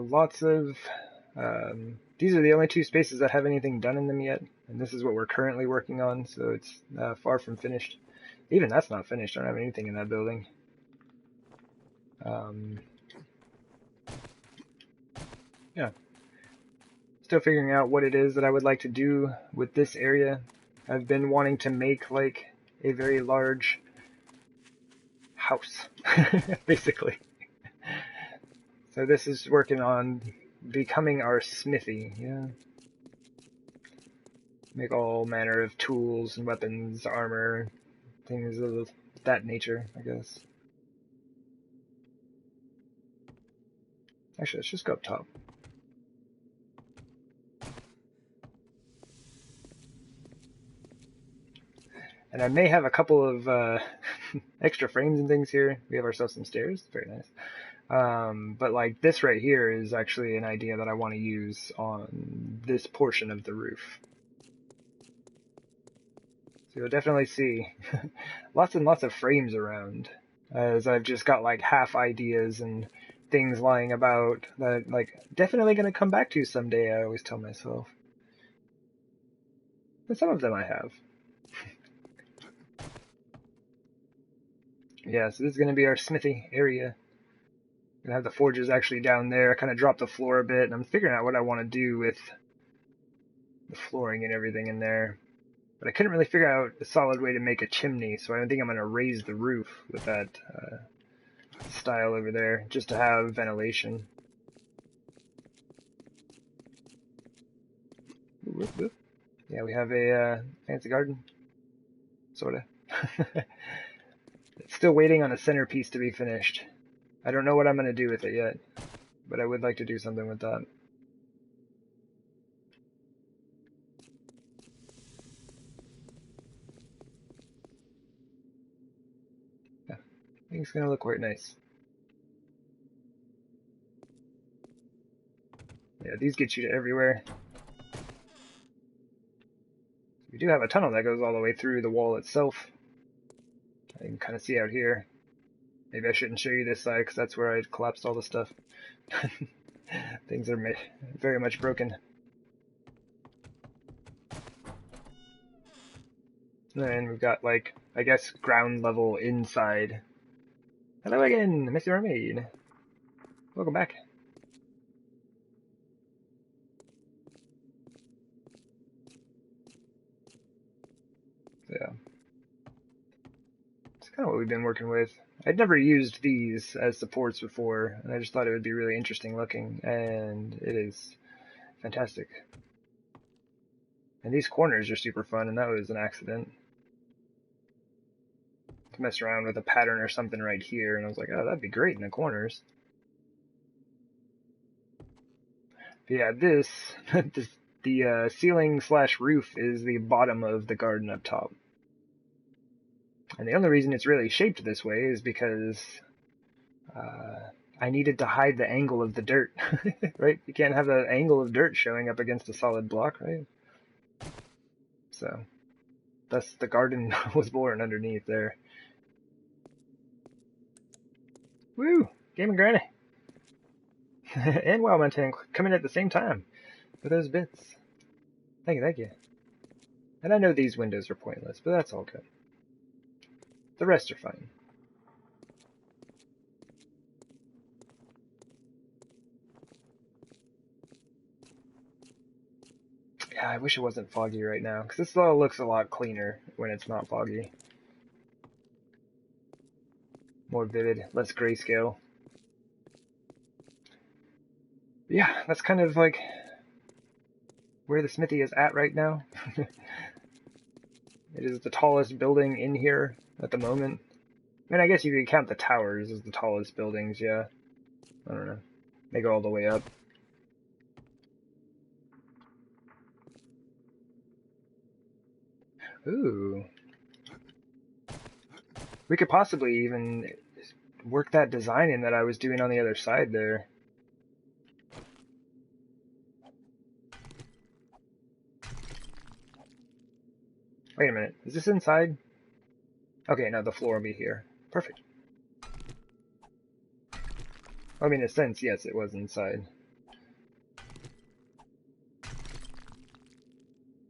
lots of... these are the only two spaces that have anything done in them yet, and this is what we're currently working on, so it's far from finished. Even that's not finished. I don't have anything in that building. Yeah. Still figuring out what it is that I would like to do with this area. I've been wanting to make like a very large house, basically. So this is working on becoming our smithy, yeah. Make all manner of tools and weapons, armor, things of that nature, I guess. Actually, let's just go up top. And I may have a couple of extra frames and things here. We have ourselves some stairs. Very nice. But like this right here is actually an idea that I want to use on this portion of the roof. So you'll definitely see lots and lots of frames around, as I've just got like half ideas and things lying about that like definitely going to come back to someday, I always tell myself. But some of them I have. Yeah, so this is going to be our smithy area. Gonna have the forges actually down there. I kind of dropped the floor a bit, and I'm figuring out what I want to do with the flooring and everything in there. But I couldn't really figure out a solid way to make a chimney, so I don't think I'm going to raise the roof with that style over there, just to have ventilation. Whoop, whoop. Yeah, we have a fancy garden. Sorta. It's still waiting on a centerpiece to be finished. I don't know what I'm going to do with it yet, but I would like to do something with that. Yeah, I think it's going to look quite nice. Yeah, these get you to everywhere. We do have a tunnel that goes all the way through the wall itself. You can kind of see out here. Maybe I shouldn't show you this side because that's where I collapsed all the stuff. Things are very much broken. And we've got, like, I guess, ground level inside. Hello again, Mr. Mermaid. Welcome back. Yeah. It's kind of what we've been working with. I'd never used these as supports before, and I just thought it would be really interesting looking, and it is fantastic. And these corners are super fun, and that was an accident. To mess around with a pattern or something right here, and I was like, oh, that'd be great in the corners. But yeah, the ceiling slash roof is the bottom of the garden up top. And the only reason it's really shaped this way is because I needed to hide the angle of the dirt, right? You can't have the angle of dirt showing up against a solid block, right? So, thus the garden was born underneath there. Woo! Game and Granny! And Wildman Tank coming at the same time for those bits. Thank you, thank you. And I know these windows are pointless, but that's all good. The rest are fine. Yeah, I wish it wasn't foggy right now, because this all looks a lot cleaner when it's not foggy. More vivid, less grayscale. Yeah, that's kind of like where the smithy is at right now. It is the tallest building in here at the moment. I mean, I guess you could count the towers as the tallest buildings, yeah. I don't know. They go all the way up. Ooh. We could possibly even work that design in that I was doing on the other side there. Wait a minute, is this inside? Okay, no, the floor will be here. Perfect. I mean, in a sense, yes, it was inside.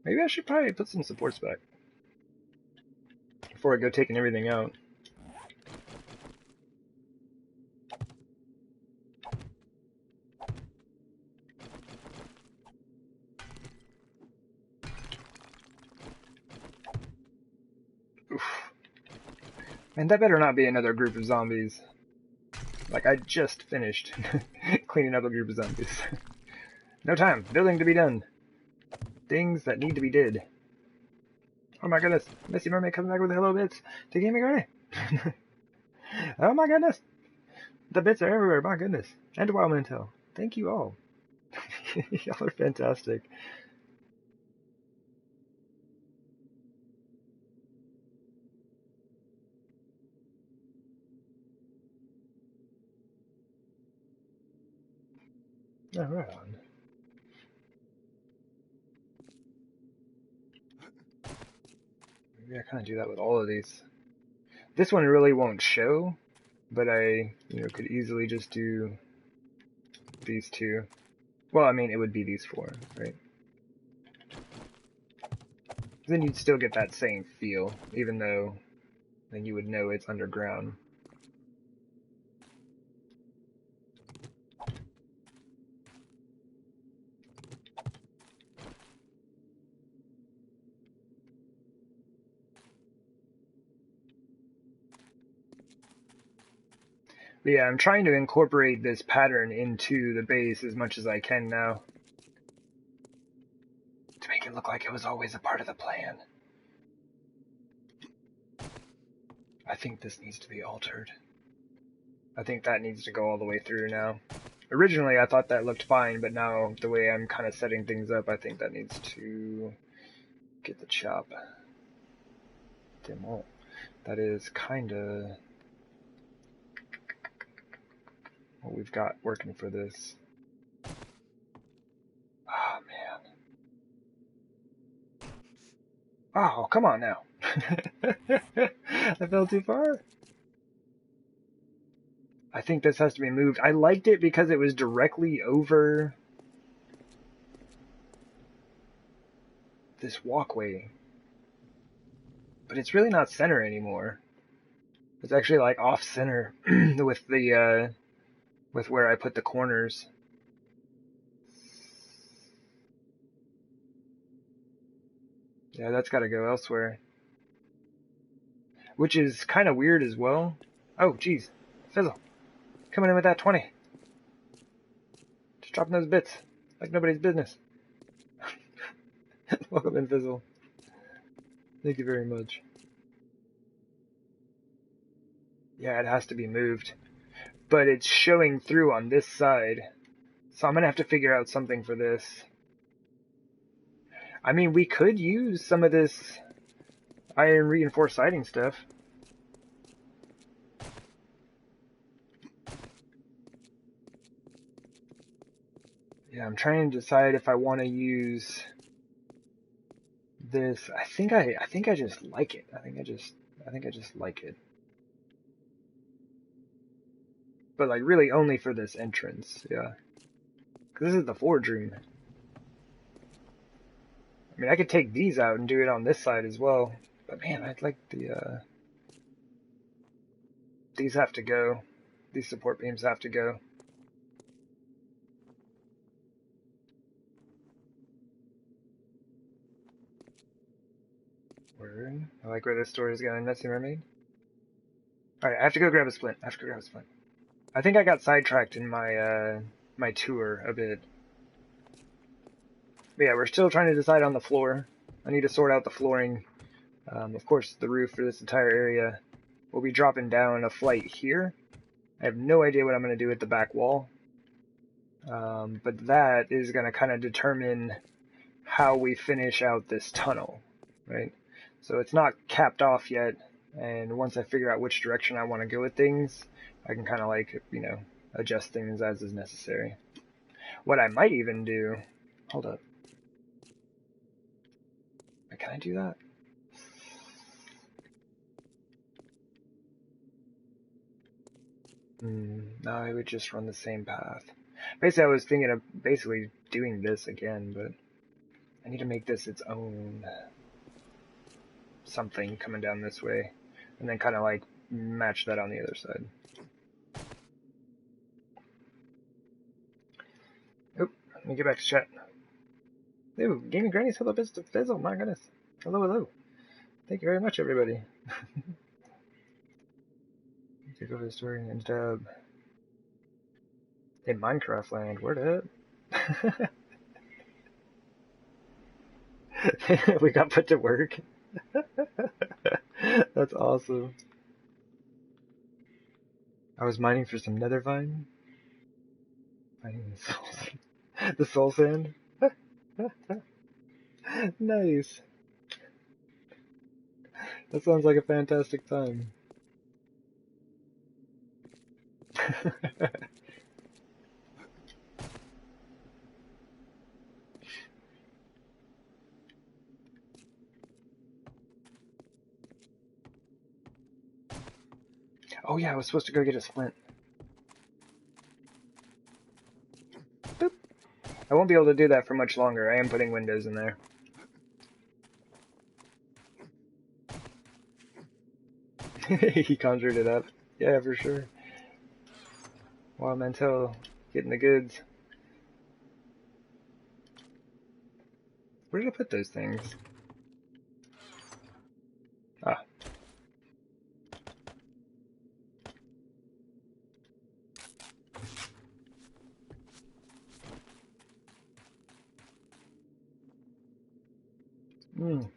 Maybe I should probably put some supports back before I go taking everything out. Oof. And that better not be another group of zombies. Like, I just finished cleaning up a group of zombies. No time. Building to be done. Things that need to be did. Oh my goodness. Missy Mermaid comes back with hello bits to Gaming Granny. Oh my goodness. The bits are everywhere. My goodness. And Wild Intel. Thank you all. Y'all are fantastic. Oh, right on. Maybe I kind of do that with all of these. This one really won't show, but I, could easily just do these two. Well, I mean, it would be these four, right? Then you'd still get that same feel, even though then you would know it's underground. But yeah, I'm trying to incorporate this pattern into the base as much as I can now. To make it look like it was always a part of the plan. I think this needs to be altered. I think that needs to go all the way through now. Originally, I thought that looked fine, but now the way I'm kind of setting things up, I think that needs to get the chop. Demo. That is kind of what we've got working for this. Oh, man. Oh, come on now. I fell too far. I think this has to be moved. I liked it because it was directly over this walkway. But it's really not center anymore. It's actually like off center with the with where I put the corners. Yeah, that's got to go elsewhere. Which is kind of weird as well. Oh, geez. Fizzle. Coming in with that 20. Just dropping those bits. Like nobody's business. Welcome in, Fizzle. Thank you very much. Yeah, it has to be moved. But it's showing through on this side. So I'm going to have to figure out something for this. I mean, we could use some of this iron reinforced siding stuff. Yeah, I'm trying to decide if I want to use this. I think I just like it. I think I just like it. But like really only for this entrance, yeah. Cause this is the forge room. I mean, I could take these out and do it on this side as well. But man, I'd like the these have to go. These support beams have to go. Word. I like where this story is going, Messy Mermaid. Alright, I have to go grab a splint. I think I got sidetracked in my my tour a bit. But yeah, we're still trying to decide on the floor. I need to sort out the flooring. Of course, the roof for this entire area. We'll be dropping down a flight here. I have no idea what I'm going to do with the back wall. But that is going to kind of determine how we finish out this tunnel, right? So it's not capped off yet, and once I figure out which direction I want to go with things, I can kind of like, adjust things as is necessary. What I might even do, hold up. Can I do that? No, I would just run the same path. Basically, I was thinking of basically doing this again, but I need to make this its own something coming down this way, and then kind of like match that on the other side. Oop, let me get back to chat. Ooh, Gaming Granny's hello bits to fizzle, my goodness. Hello, hello. Thank you very much, everybody. Take over the story and dub. In Minecraft land, word up. We got put to work. That's awesome. I was mining for some nether vine. Finding the soul sand. Nice. That sounds like a fantastic time. Oh yeah, I was supposed to go get a splint. Boop. I won't be able to do that for much longer. I am putting windows in there. He conjured it up. Yeah, for sure. Wow, Mantel, getting the goods. Where did I put those things? Ah. You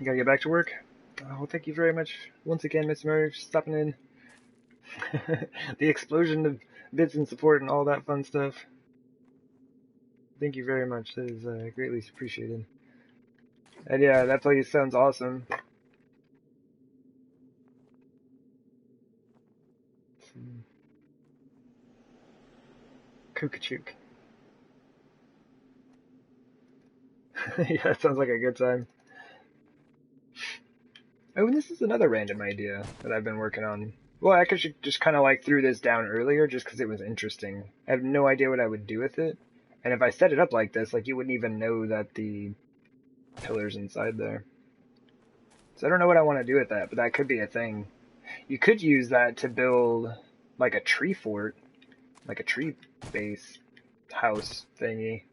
gotta get back to work? Oh, thank you very much once again, Miss Murray, for stopping in. The explosion of bits and support and all that fun stuff. Thank you very much. That is greatly appreciated. And yeah, that place sounds awesome. Kookachook. Yeah, that sounds like a good time. Oh, and this is another random idea that I've been working on. Well, I could just kind of like threw this down earlier just because it was interesting. I have no idea what I would do with it. And if I set it up like this, like you wouldn't even know that the pillar's inside there. So I don't know what I want to do with that, but that could be a thing. You could use that to build like a tree fort, like a tree base house thingy.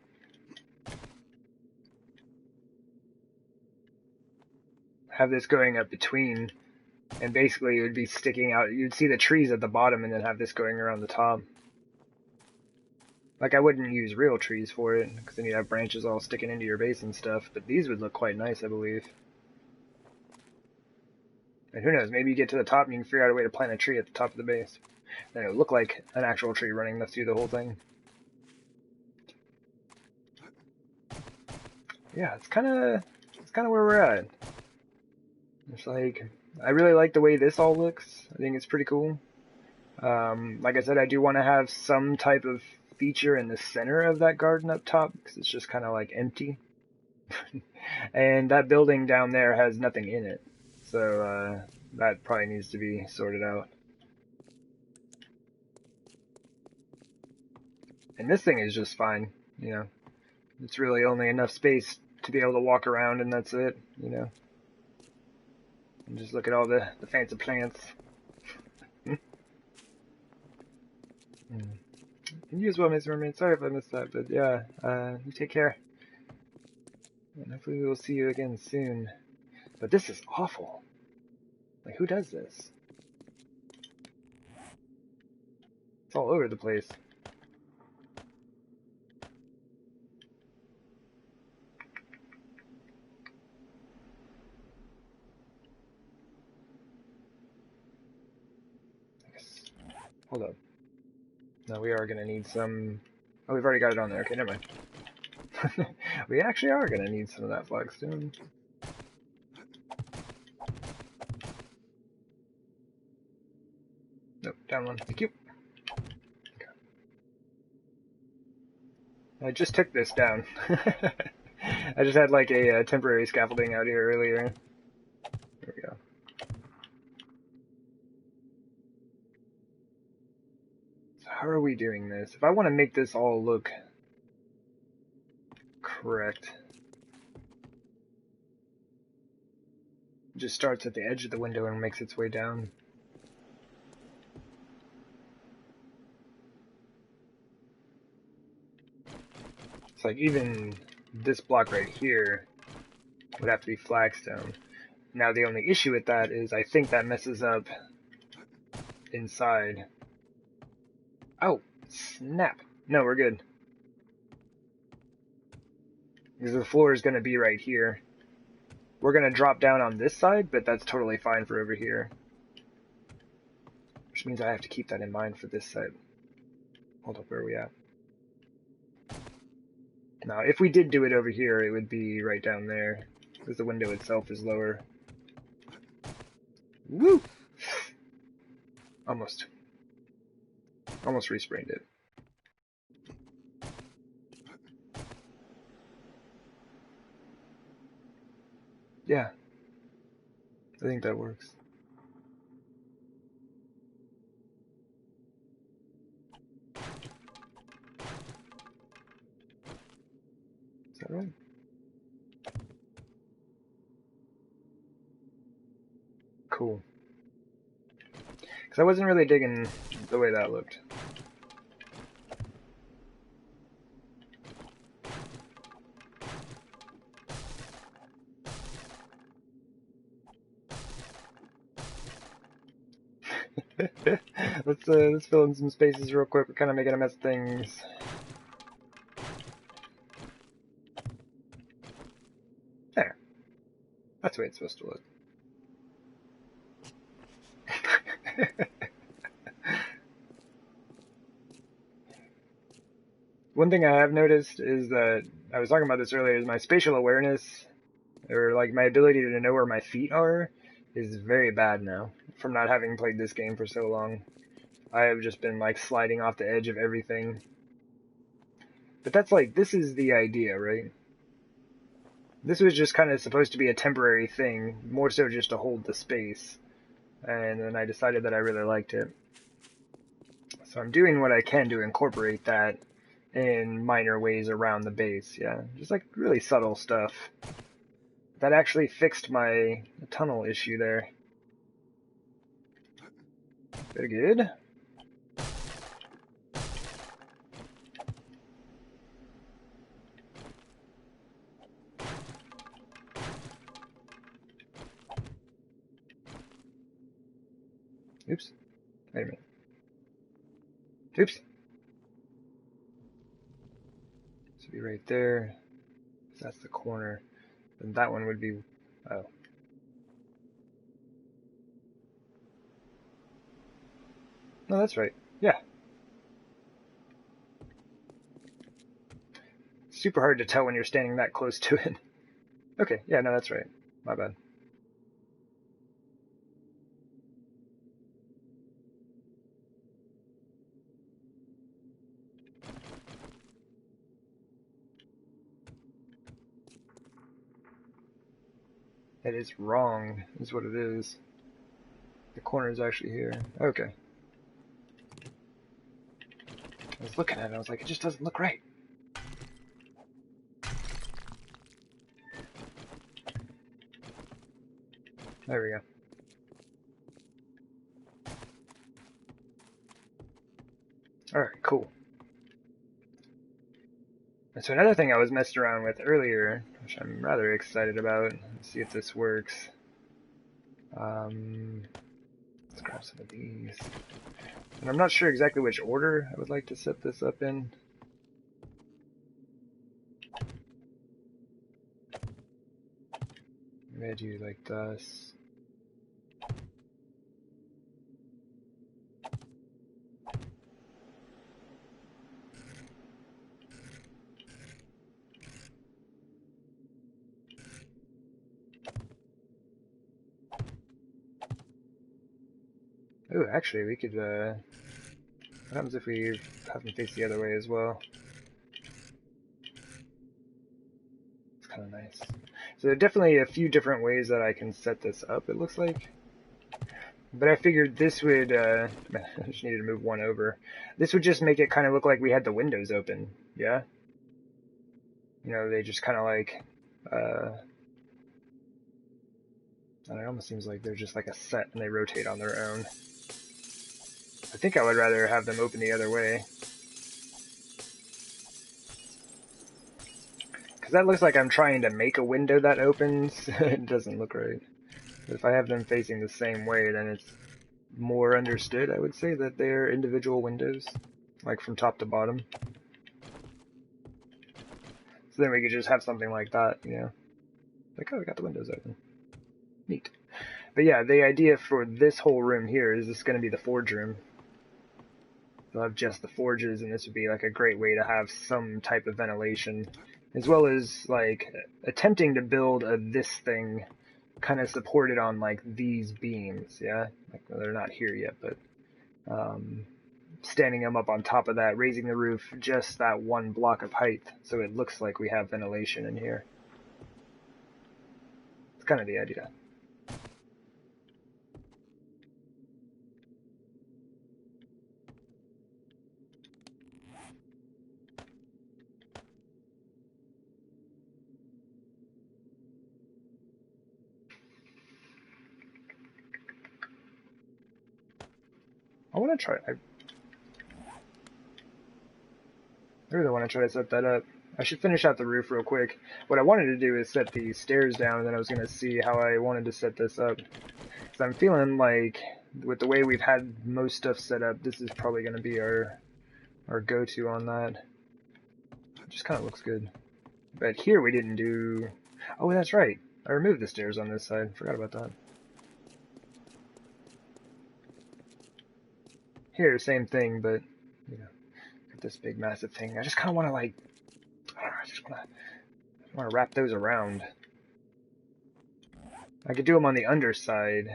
Have this going up between, and basically it would be sticking out. You'd see the trees at the bottom and then have this going around the top. Like I wouldn't use real trees for it, because then you'd have branches all sticking into your base and stuff, but these would look quite nice, I believe. And who knows, maybe you get to the top and you can figure out a way to plant a tree at the top of the base. Then it would look like an actual tree running through the whole thing. Yeah, it's kind of where we're at. It's like, I really like the way this all looks. I think it's pretty cool. Like I said, I do want to have some type of feature in the center of that garden up top, because it's just kind of like empty. And that building down there has nothing in it. So, that probably needs to be sorted out. And this thing is just fine, you know. It's really only enough space to be able to walk around and that's it, you know. And just look at all the fancy plants. And you as well, Mr. Mermaid. Sorry if I missed that, but yeah, you take care. And hopefully we will see you again soon. But this is awful. Like, who does this? It's all over the place. Hold up. No, we are going to need some... Oh, we've already got it on there. Okay, never mind. We actually are going to need some of that flagstone. Nope, down one. Thank you. Okay. I just took this down. I just had like a temporary scaffolding out here earlier. There we go. So how are we doing this? If I want to make this all look correct. It just starts at the edge of the window and makes its way down. It's like even this block right here would have to be flagstone. Now the only issue with that is I think that messes up inside. Oh, snap. No, we're good. Because the floor is going to be right here. We're going to drop down on this side, but that's totally fine for over here. Which means I have to keep that in mind for this side. Hold up, where are we at? Now, if we did do it over here, it would be right down there, because the window itself is lower. Woo! Almost. Almost resprained it. Yeah. I think that works. Is that right? Cool. Because I wasn't really digging the way that looked. Let's fill in some spaces real quick. We're kind of making a mess of things. There. That's the way it's supposed to look. One thing I have noticed is that, I was talking about this earlier, is my spatial awareness, or like my ability to know where my feet are, is very bad now, from not having played this game for so long. I have just been like sliding off the edge of everything. But that's like, this is the idea, right? This was just kind of supposed to be a temporary thing, more so just to hold the space. And then I decided that I really liked it. So I'm doing what I can to incorporate that in minor ways around the base, yeah. Just like really subtle stuff. That actually fixed my tunnel issue there. Very good. Oops. Wait a minute. Oops. Should be right there. So that's the corner. Then that one would be... Oh. No, that's right. Yeah. Super hard to tell when you're standing that close to it. Okay, yeah, no, that's right. My bad. It is wrong, is what it is. The corner is actually here. Okay. I was looking at it and I was like, it just doesn't look right. There we go. Alright, cool. And so another thing I was messing around with earlier, which I'm rather excited about, let's see if this works. Let's grab some of these. And I'm not sure exactly which order I would like to set this up in. Maybe I do like this. Oh, actually, we could, what happens if we have them face the other way as well? It's kind of nice. So there are definitely a few different ways that I can set this up, it looks like. But I figured this would, I just needed to move one over. This would just make it kind of look like we had the windows open, yeah? You know, they just kind of like, I don't know, it almost seems like they're just like a set and they rotate on their own. I think I would rather have them open the other way. Because that looks like I'm trying to make a window that opens. It doesn't look right. But if I have them facing the same way, then it's more understood, I would say, that they're individual windows. Like from top to bottom. So then we could just have something like that, you know. Like, oh, we got the windows open. Neat. But yeah, the idea for this whole room here is this is going to be the forge room. They'll have just the forges, and this would be like a great way to have some type of ventilation, as well as like attempting to build this thing kind of supported on like these beams. Yeah, like, well, they're not here yet, but standing them up on top of that, raising the roof just that one block of height, so it looks like we have ventilation in here. It's kind of the idea. I want to try. I really want to try to set that up. I should finish out the roof real quick. What I wanted to do is set the stairs down, and then I was going to see how I wanted to set this up. Because I'm feeling like, with the way we've had most stuff set up, this is probably going to be our go-to on that. It just kind of looks good. But here we didn't do... Oh, that's right. I removed the stairs on this side. Forgot about that. Here, same thing, but, you know, got this big, massive thing. I just kind of want to, like... I don't know, I just want to wrap those around. I could do them on the underside.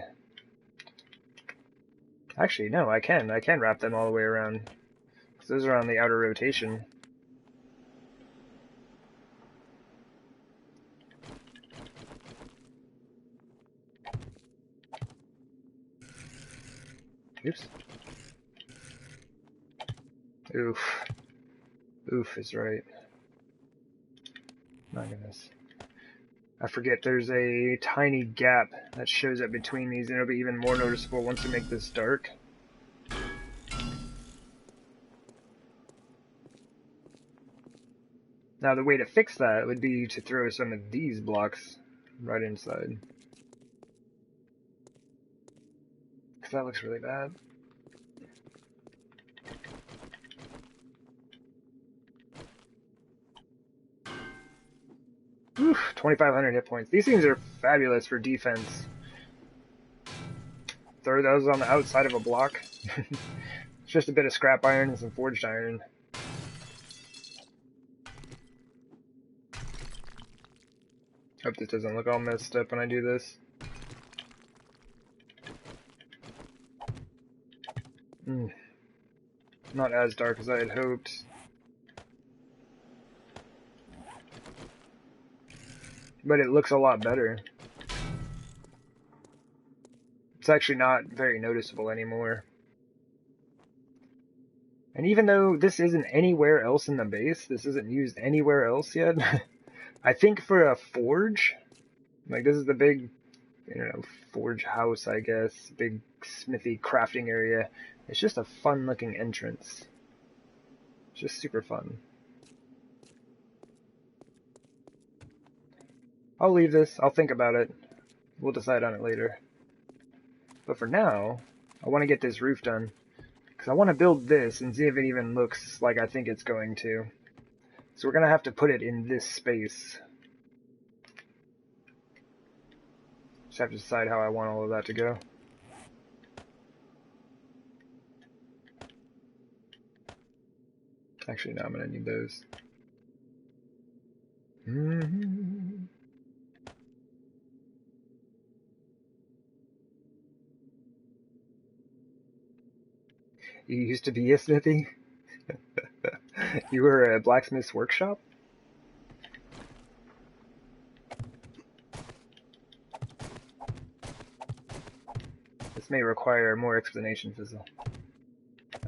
Actually, no, I can. I can wrap them all the way around. Because those are on the outer rotation. Oops. Oof. Oof is right. My goodness. I forget there's a tiny gap that shows up between these, and it'll be even more noticeable once we make this dark. Now the way to fix that would be to throw some of these blocks right inside. Because that looks really bad. Oof, 2,500 hit points. These things are fabulous for defense. Throw those on the outside of a block. It's just a bit of scrap iron and some forged iron. Hope this doesn't look all messed up when I do this. Not as dark as I had hoped. But it looks a lot better. It's actually not very noticeable anymore. And even though this isn't anywhere else in the base, this isn't used anywhere else yet, I think for a forge, like this is the big, you know, forge house, I guess, big smithy crafting area. It's just a fun looking entrance. It's just super fun. I'll leave this, I'll think about it. We'll decide on it later. But for now, I want to get this roof done. Because I want to build this and see if it even looks like I think it's going to. So we're going to have to put it in this space. Just have to decide how I want all of that to go. Actually, no, I'm going to need those. You used to be a smithy? You were a blacksmith's workshop? This may require more explanation, Fizzle.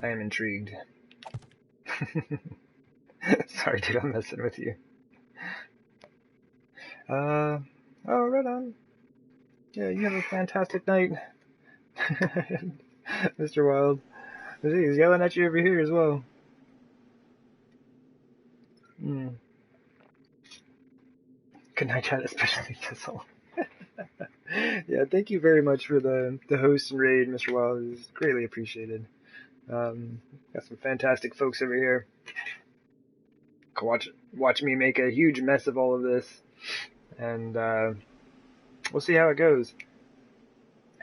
I am intrigued. Sorry, dude, I'm messing with you. Uh, oh, right on. Yeah, you have a fantastic night, Mr. Wild. He's yelling at you over here as well. Mm. Good night, chat, especially Thistle. Yeah, thank you very much for the host and raid, Mr. Wild. It's greatly appreciated. Got some fantastic folks over here. Watch me make a huge mess of all of this, and we'll see how it goes.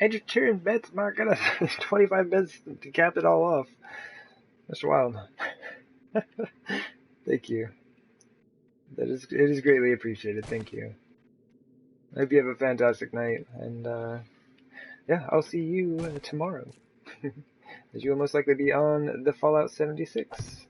Enter 2 bets, my goodness, 25 bets to cap it all off. Mr. Wild. Thank you. It is greatly appreciated. Thank you. I hope you have a fantastic night, and yeah, I'll see you tomorrow. As you will most likely be on the Fallout 76.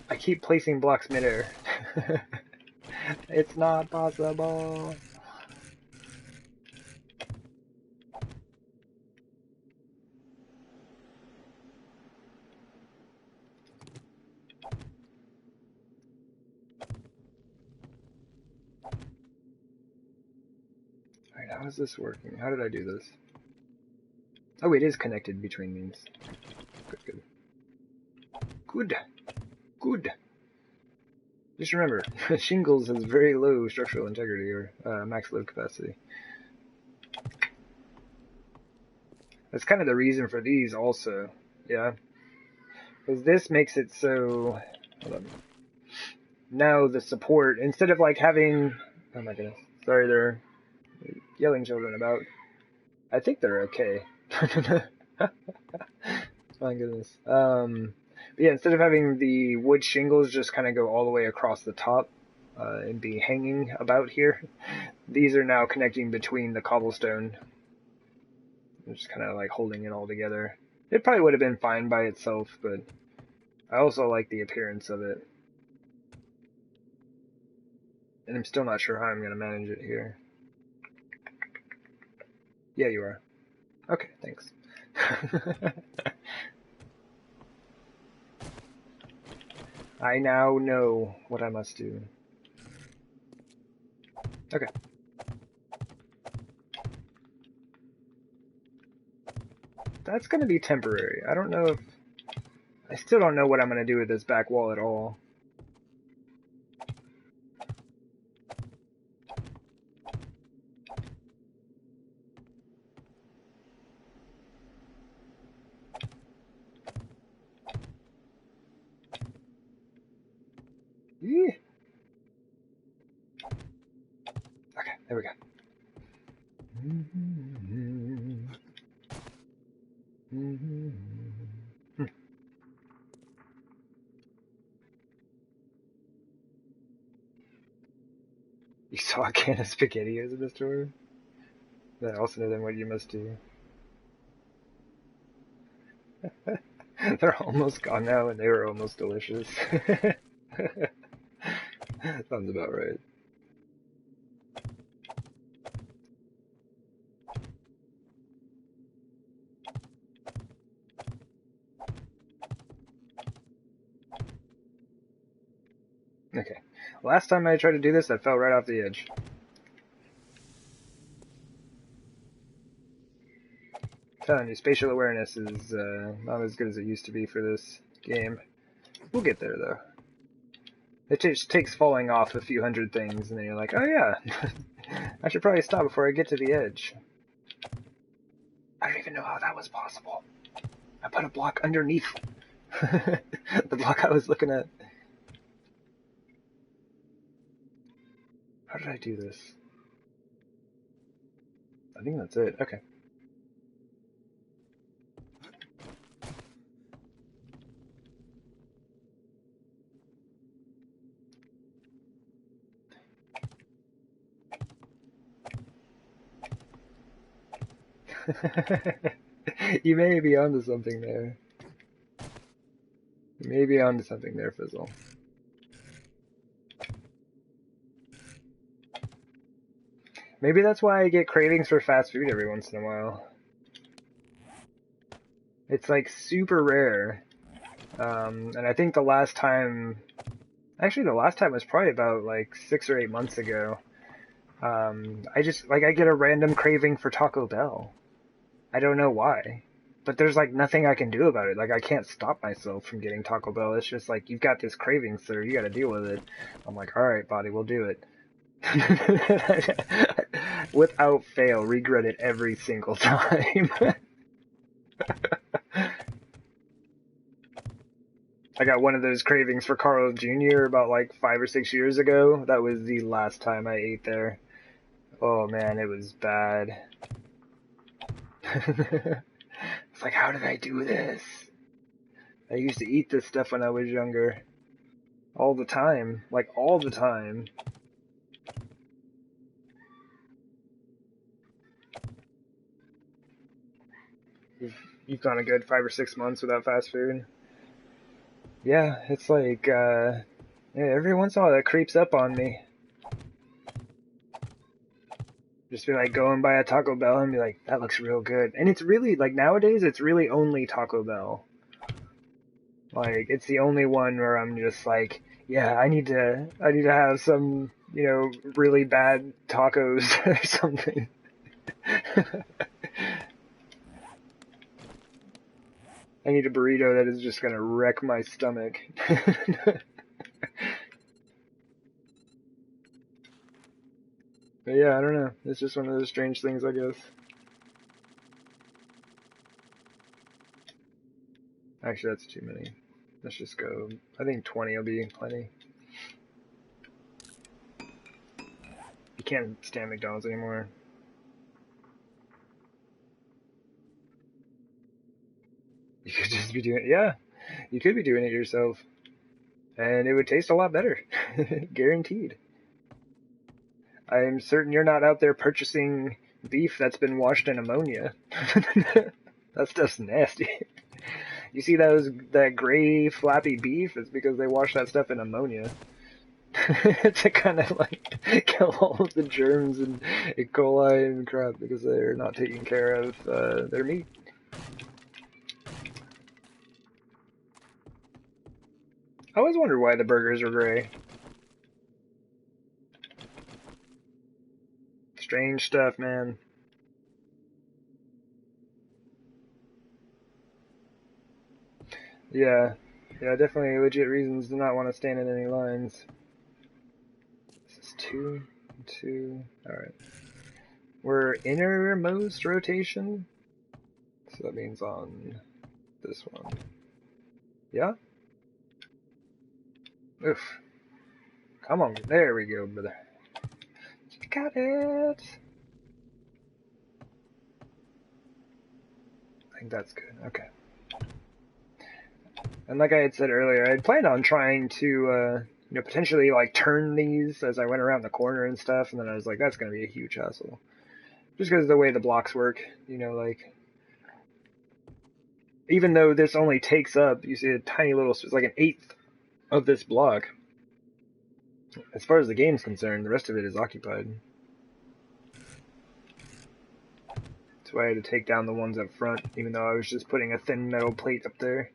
I keep placing blocks midair. It's not possible. Alright, how is this working? How did I do this? Oh, it is connected between these. Good, good. Good. Just remember, shingles has very low structural integrity, or max load capacity. That's kind of the reason for these also, yeah. Because this makes it so... Hold on. Now the support, instead of like having... Oh my goodness. Sorry, they're yelling children about. I think they're okay. My goodness. But yeah, instead of having the wood shingles just kind of go all the way across the top and be hanging about here, these are now connecting between the cobblestone. Just kind of like holding it all together. It probably would have been fine by itself, but I also like the appearance of it. And I'm still not sure how I'm going to manage it here. Yeah, you are. Okay, thanks. I now know what I must do. Okay. That's going to be temporary. I don't know if... I still don't know what I'm going to do with this back wall at all. Yeah. Okay, there we go. You saw a can of SpaghettiOs in the store? That also know then what you must do. They're almost gone now, and they were almost delicious. Sounds about right. Okay. Last time I tried to do this, I fell right off the edge. I'm telling you, spatial awareness is not as good as it used to be for this game. We'll get there, though. It just takes falling off a few hundred things, and then you're like, oh yeah, I should probably stop before I get to the edge. I don't even know how that was possible. I put a block underneath the block I was looking at. How did I do this? I think that's it. Okay. You may be onto something there. You may be onto something there, Fizzle. Maybe that's why I get cravings for fast food every once in a while. It's like super rare. And I think the last time was probably about like 6 or 8 months ago. I just, like, I get a random craving for Taco Bell. I don't know why. But there's like nothing I can do about it. Like, I can't stop myself from getting Taco Bell. It's just like, you've got this craving, sir. You gotta deal with it. I'm like, alright, body, we'll do it. Without fail, regret it every single time. I got one of those cravings for Carl Jr. about like 5 or 6 years ago. That was the last time I ate there. Oh man, it was bad. It's like, how did I do this? I used to eat this stuff when I was younger. All the time. Like, all the time. You've gone a good 5 or 6 months without fast food? Yeah, it's like, yeah, every once in a while that creeps up on me. Just be like, go and buy a Taco Bell and be like, that looks real good. And it's really, like, nowadays, it's really only Taco Bell. Like, it's the only one where I'm just like, yeah, I need to have some, really bad tacos or something. I need a burrito that is just gonna wreck my stomach. But yeah, I don't know. It's just one of those strange things, I guess. Actually, that's too many. Let's just go. I think 20 will be plenty. You can't stand McDonald's anymore. You could just be doing it. Yeah, you could be doing it yourself. And it would taste a lot better. Guaranteed. I'm certain you're not out there purchasing beef that's been washed in ammonia. That stuff's nasty. You see that gray flappy beef? It's because they wash that stuff in ammonia. To kind of like kill all of the germs and E. coli and crap because they're not taking care of their meat. I always wondered why the burgers are gray. Strange stuff, man. Yeah, definitely legit reasons to not want to stand in any lines. This is two. Alright. We're innermost rotation. So that means on this one. Yeah? Oof. Come on. There we go, brother. You got it. I think that's good. Okay. And like I had said earlier, I had planned on trying to, potentially like turn these as I went around the corner and stuff, and then I was like, that's going to be a huge hassle. Just because of the way the blocks work, like, even though this only takes up, you see a tiny little, it's like an eighth of this block. As far as the game's concerned, the rest of it is occupied. That's why I had to take down the ones up front, even though I was just putting a thin metal plate up there.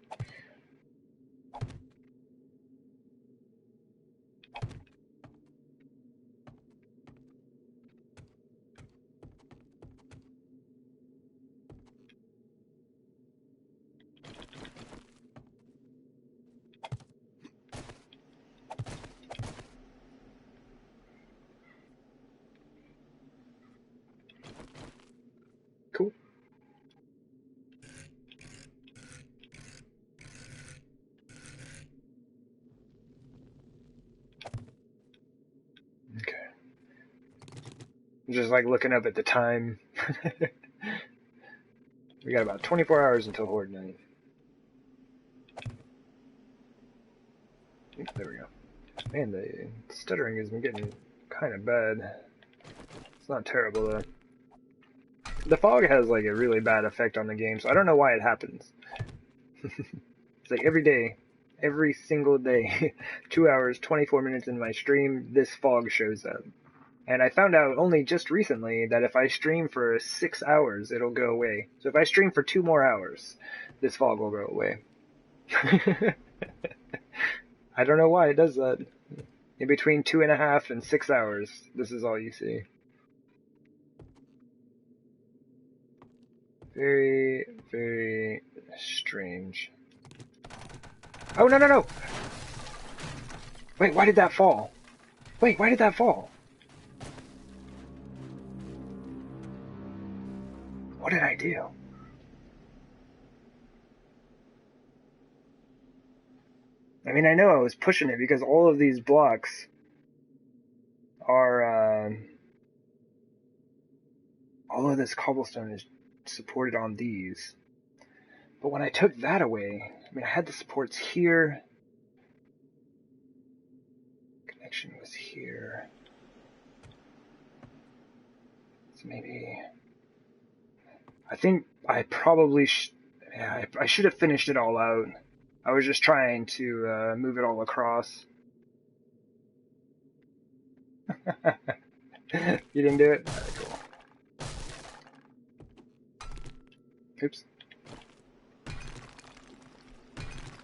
Cool. Okay. I'm just like looking up at the time. We got about 24 hours until Horde Night. There we go. Man, the stuttering has been getting kind of bad. It's not terrible though. The fog has like a really bad effect on the game, so I don't know why it happens. It's like every day, every single day, 2 hours, 24 minutes in my stream, this fog shows up. And I found out only just recently that if I stream for 6 hours, it'll go away. So if I stream for 2 more hours, this fog will go away. I don't know why it does that. In between 2.5 and 6 hours, this is all you see. Very, very strange. Oh, no, no, no! Wait, why did that fall? Wait, why did that fall? What did I do? I mean, I know I was pushing it because all of these blocks are, all of this cobblestone is supported on these. But when I took that away, I mean, I had the supports here. Connection was here. So maybe... I think I probably I should have finished it all out. I was just trying to move it all across. You didn't do it? Alright, cool. Oops.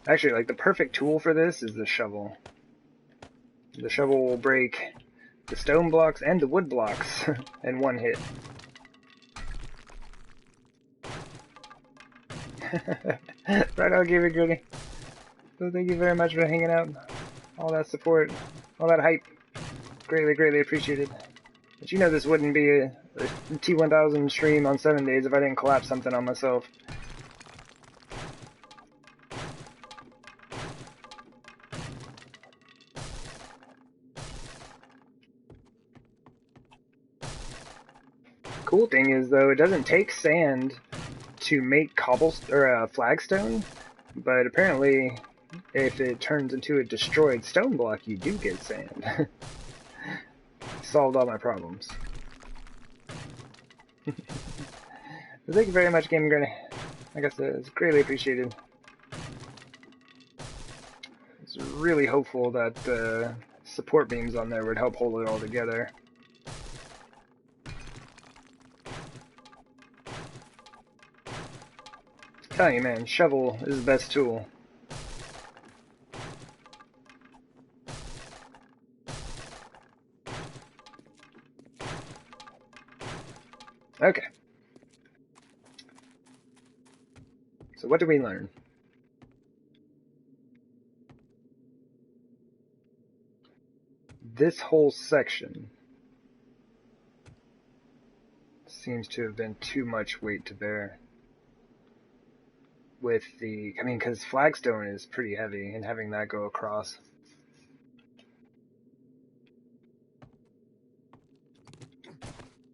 Actually, like, the perfect tool for this is the shovel. The shovel will break the stone blocks and the wood blocks in one hit. Right on, Give It Goody. So thank you very much for hanging out. All that support, all that hype. Greatly, greatly appreciated. But you know this wouldn't be a T1000 stream on 7 days if I didn't collapse something on myself. Cool thing is, though, it doesn't take sand to make flagstone, but apparently if it turns into a destroyed stone block, you do get sand. Solved all my problems. Thank you very much, Game Granny. Like I said, it's greatly appreciated. I was really hopeful that the support beams on there would help hold it all together. I'm telling you, man, shovel is the best tool. Okay. So what did we learn? This whole section seems to have been too much weight to bear. With the, I mean, because flagstone is pretty heavy, and having that go across.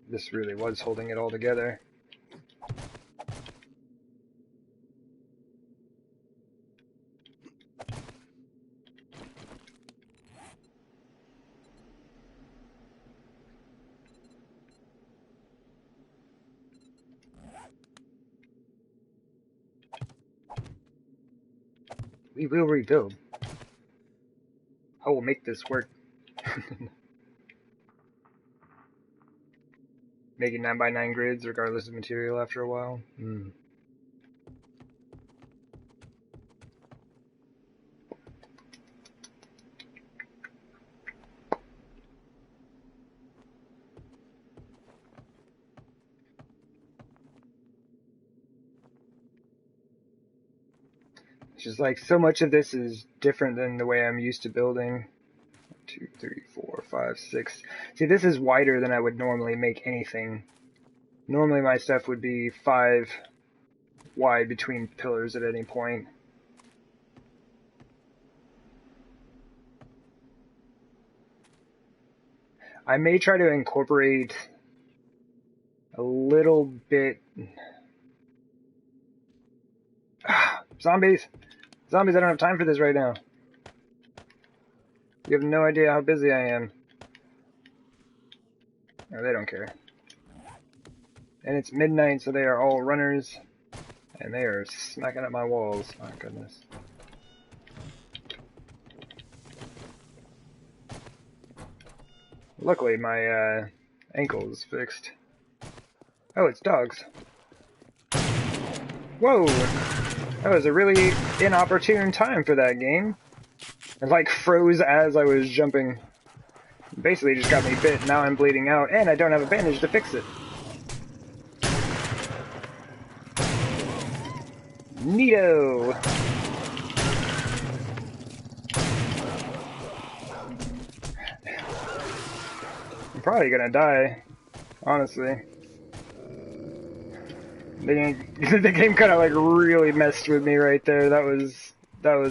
This really was holding it all together. We will rebuild. I will make this work. Making 9x9 grids regardless of material after a while. It's just like so much of this is different than the way I'm used to building. 2, 3, 4, 5, 6. See, this is wider than I would normally make anything. Normally my stuff would be 5 wide between pillars at any point. I may try to incorporate a little bit... Zombies! Zombies, I don't have time for this right now. You have no idea how busy I am. No, they don't care. And it's midnight, so they are all runners. And they are smacking at my walls. My goodness. Luckily, my ankle is fixed. Oh, it's dogs. Whoa! That was a really inopportune time for that game. It like froze as I was jumping. Basically just got me bit, now I'm bleeding out, and I don't have a bandage to fix it. Neato! I'm probably gonna die, honestly. The game kind of like really messed with me right there. That was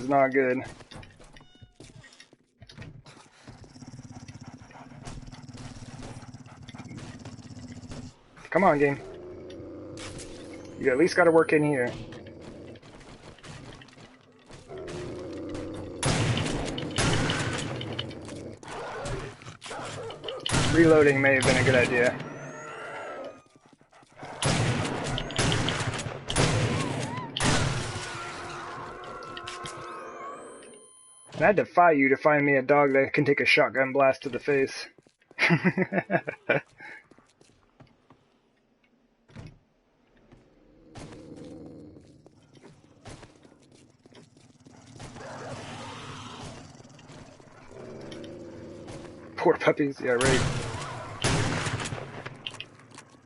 not good. Come on, game. You at least got to work in here. Reloading may have been a good idea. And I defy you to find me a dog that can take a shotgun blast to the face. Poor puppies, yeah, right.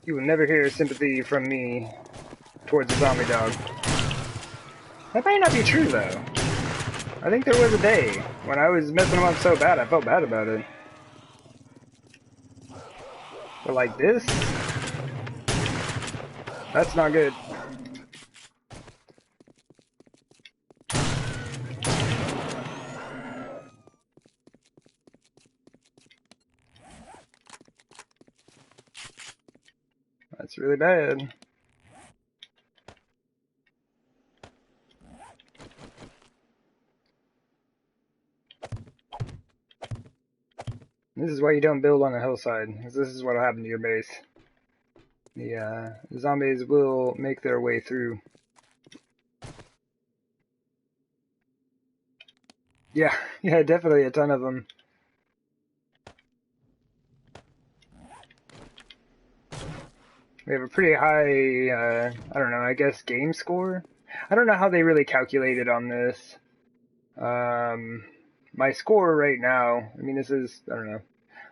You will never hear sympathy from me towards a zombie dog. That might not be true, though. I think there was a day when I was messing them up so bad, I felt bad about it. But like this? That's not good. That's really bad. This is why you don't build on a hillside, because this is what will happen to your base. The zombies will make their way through. Yeah, yeah, definitely a ton of them. We have a pretty high, I don't know, I guess game score? I don't know how they really calculated on this. My score right now, I mean, this is, I don't know,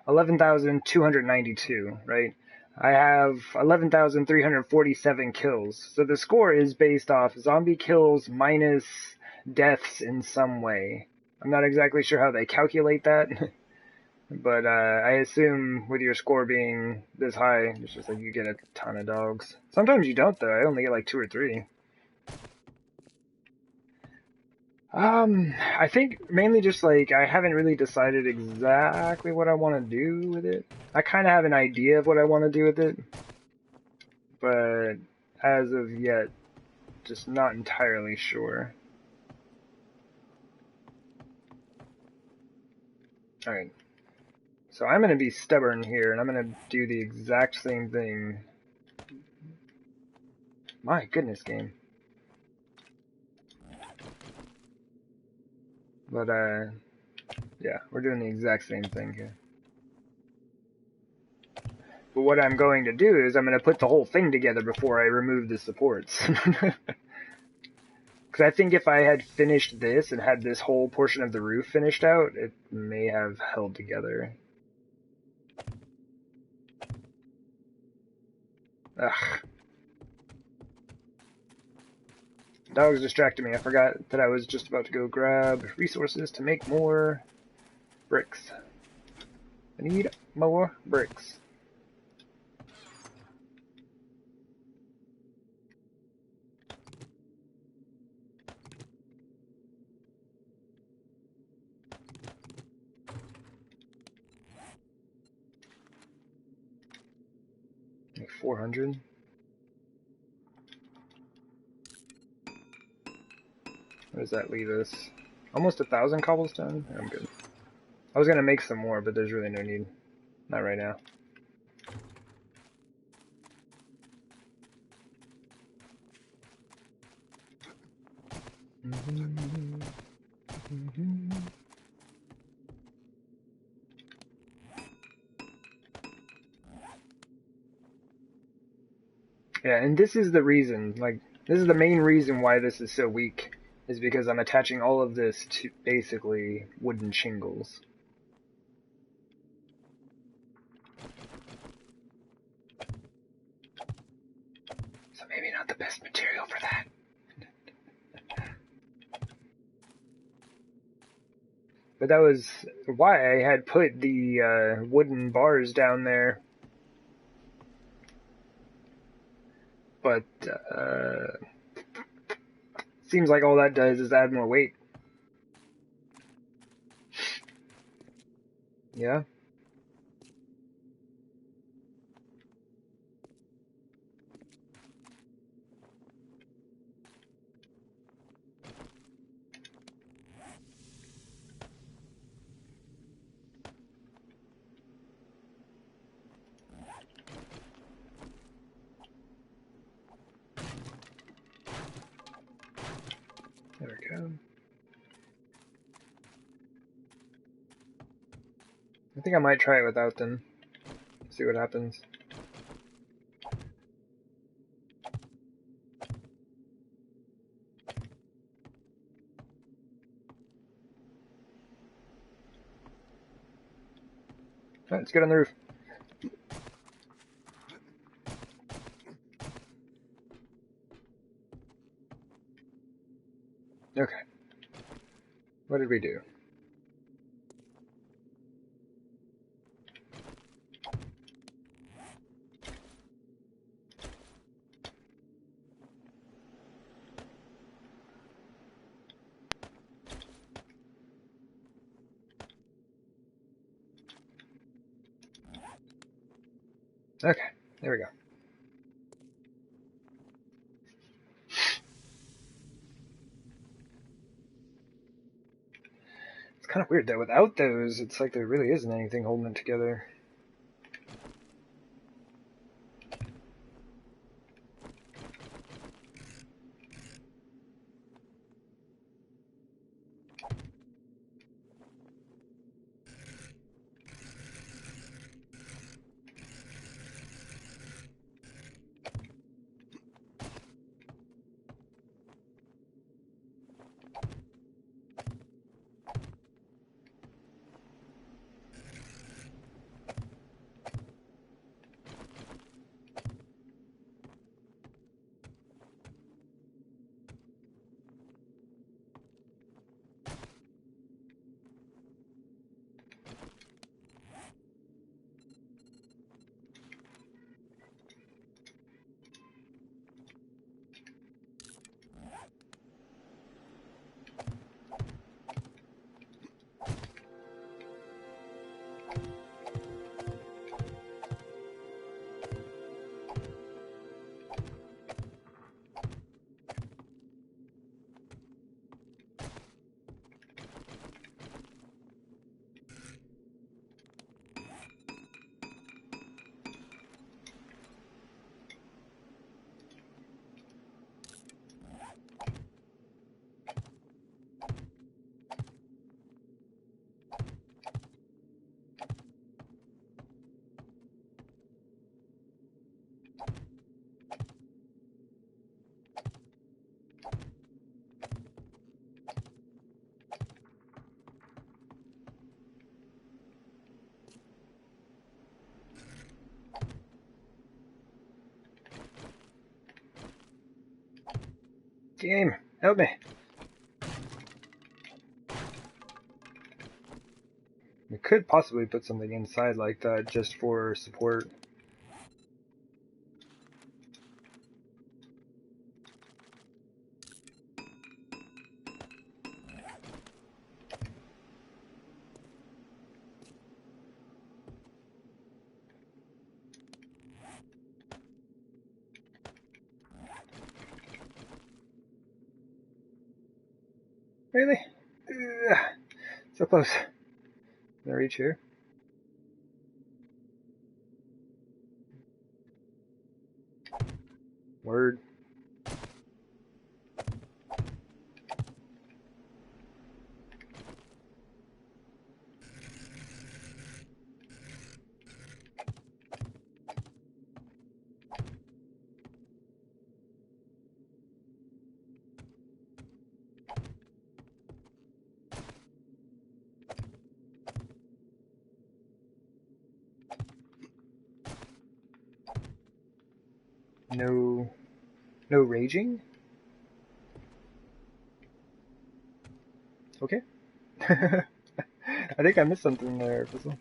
11,292, right? I have 11,347 kills. So the score is based off zombie kills minus deaths in some way. I'm not exactly sure how they calculate that. But I assume with your score being this high, it's just like you get a ton of dogs. Sometimes you don't, though. I only get like 2 or 3. I think mainly just like I haven't really decided exactly what I want to do with it. I kind of have an idea of what I want to do with it, but as of yet, just not entirely sure. Alright. So I'm going to be stubborn here, and I'm going to do the exact same thing. My goodness, game. But, yeah, we're doing the exact same thing here. But what I'm going to do is I'm going to put the whole thing together before I remove the supports. Because I think if I had finished this and had this whole portion of the roof finished out, it may have held together. Ugh. Dogs distracted me. I forgot that I was just about to go grab resources to make more bricks. I need more bricks. Like 400. What does that leave us? Almost 1,000 cobblestone? I'm good. I was gonna make some more, but there's really no need. Not right now. Yeah, and this is the reason, like, this is the main reason why this is so weak, is because I'm attaching all of this to basically wooden shingles. So maybe not the best material for that. But that was why I had put the wooden bars down there. But seems like all that does is add more weight. Yeah. There we go. I think I might try it without them. See what happens. Alright, let's get on the roof. Okay. What did we do? Okay, there we go. It's kind of weird that without those, it's like there really isn't anything holding it together. Game, help me. We could possibly put something inside like that just for support. Really? Ugh, so close. Can I reach here? Word. No, no raging? Okay. I think I missed something there, Fizzle.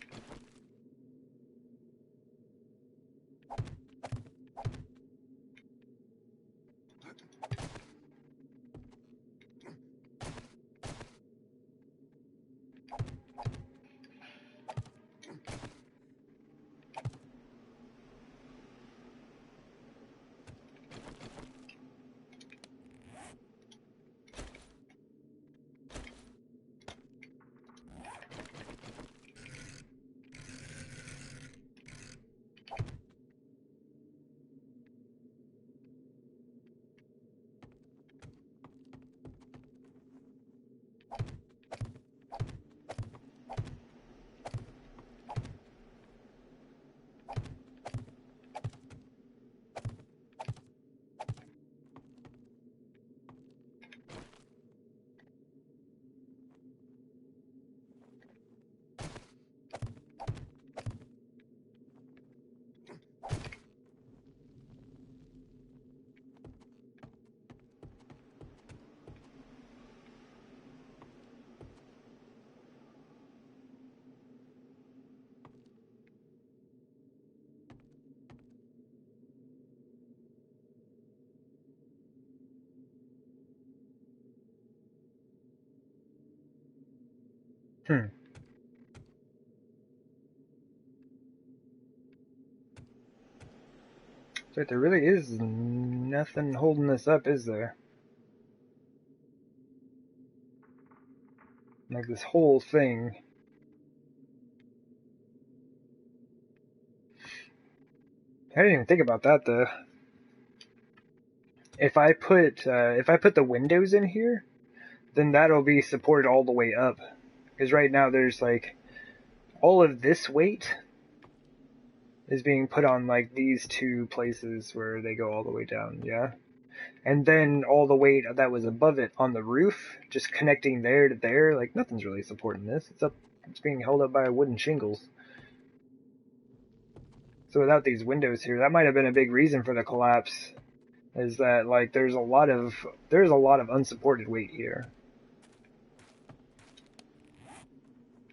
Hmm. So there really is nothing holding this up, is there? Like this whole thing. I didn't even think about that though. If I put the windows in here, then that'll be supported all the way up. Because right now there's like all of this weight is being put on like these two places where they go all the way down, yeah? And then all the weight that was above it on the roof, just connecting there to there, like nothing's really supporting this. It's being held up by wooden shingles. So without these windows here, that might have been a big reason for the collapse, is that like there's a lot of unsupported weight here.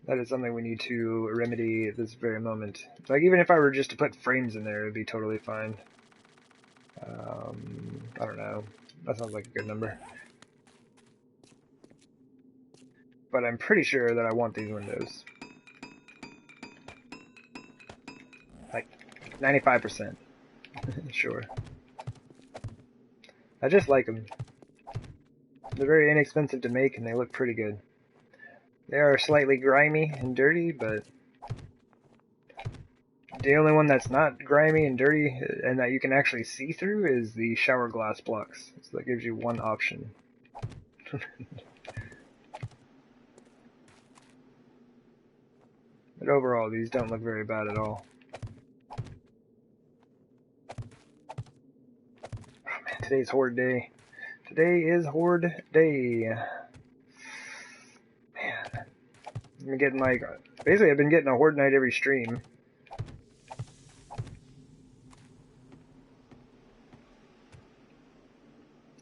That is something we need to remedy at this very moment. Like, even if I were just to put frames in there, it would be totally fine. I don't know. That sounds like a good number. But I'm pretty sure that I want these windows. Like, 95%. Sure. I just like them. They're very inexpensive to make, and they look pretty good. They are slightly grimy and dirty, but the only one that's not grimy and dirty and that you can actually see through is the shower glass blocks. So that gives you one option. But overall, these don't look very bad at all. Oh man, today's Horde Day. Today is Horde Day. Man. I've been getting like... Basically, I've been getting a Horde night every stream.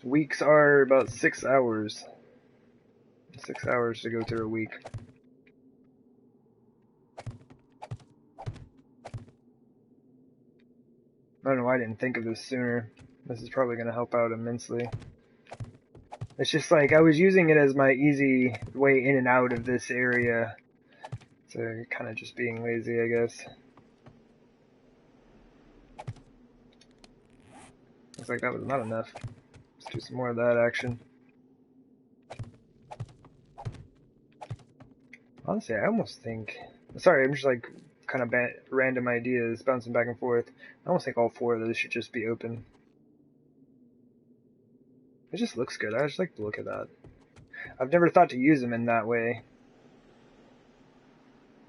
Weeks are about 6 hours. 6 hours to go through a week. I don't know why I didn't think of this sooner. This is probably going to help out immensely. It's just like, I was using it as my easy way in and out of this area. So kind of just being lazy, I guess. Looks like that was not enough. Let's do some more of that action. Honestly, I almost think... Sorry, I'm just like kind of random ideas bouncing back and forth. I almost think all 4 of those should just be open. It just looks good. I just like the look of that. I've never thought to use them in that way.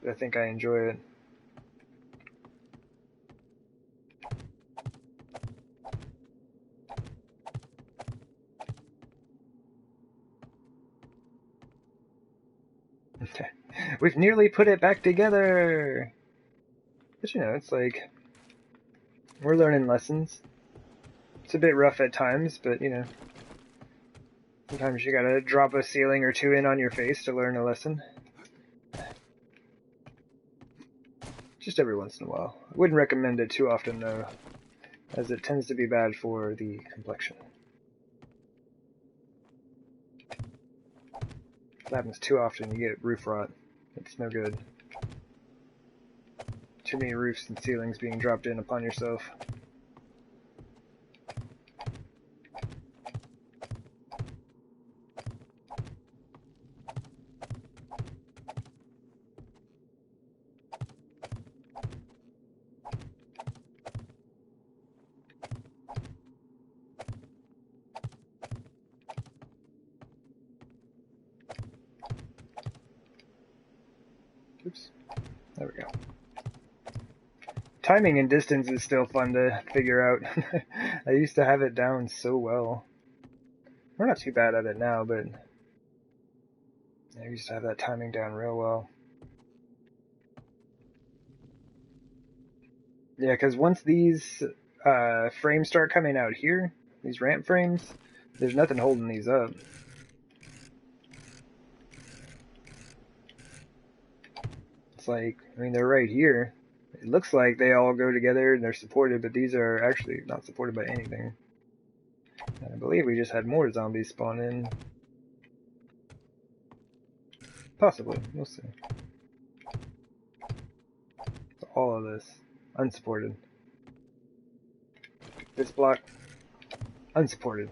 But I think I enjoy it. We've nearly put it back together! But you know, it's like... We're learning lessons. It's a bit rough at times, but you know, sometimes you gotta drop a ceiling or two in on your face to learn a lesson. Just every once in a while. I wouldn't recommend it too often though, as it tends to be bad for the complexion. If it happens too often, you get roof rot. It's no good. Too many roofs and ceilings being dropped in upon yourself. Oops. There we go. Timing and distance is still fun to figure out. I used to have it down so well. We're not too bad at it now, but I used to have that timing down real well. Yeah, because once these frames start coming out here, these ramp frames, there's nothing holding these up. It's like, I mean, they're right here. It looks like they all go together and they're supported, but these are actually not supported by anything. And I believe we just had more zombies spawn in. Possibly, we'll see. So all of this, unsupported. This block, unsupported.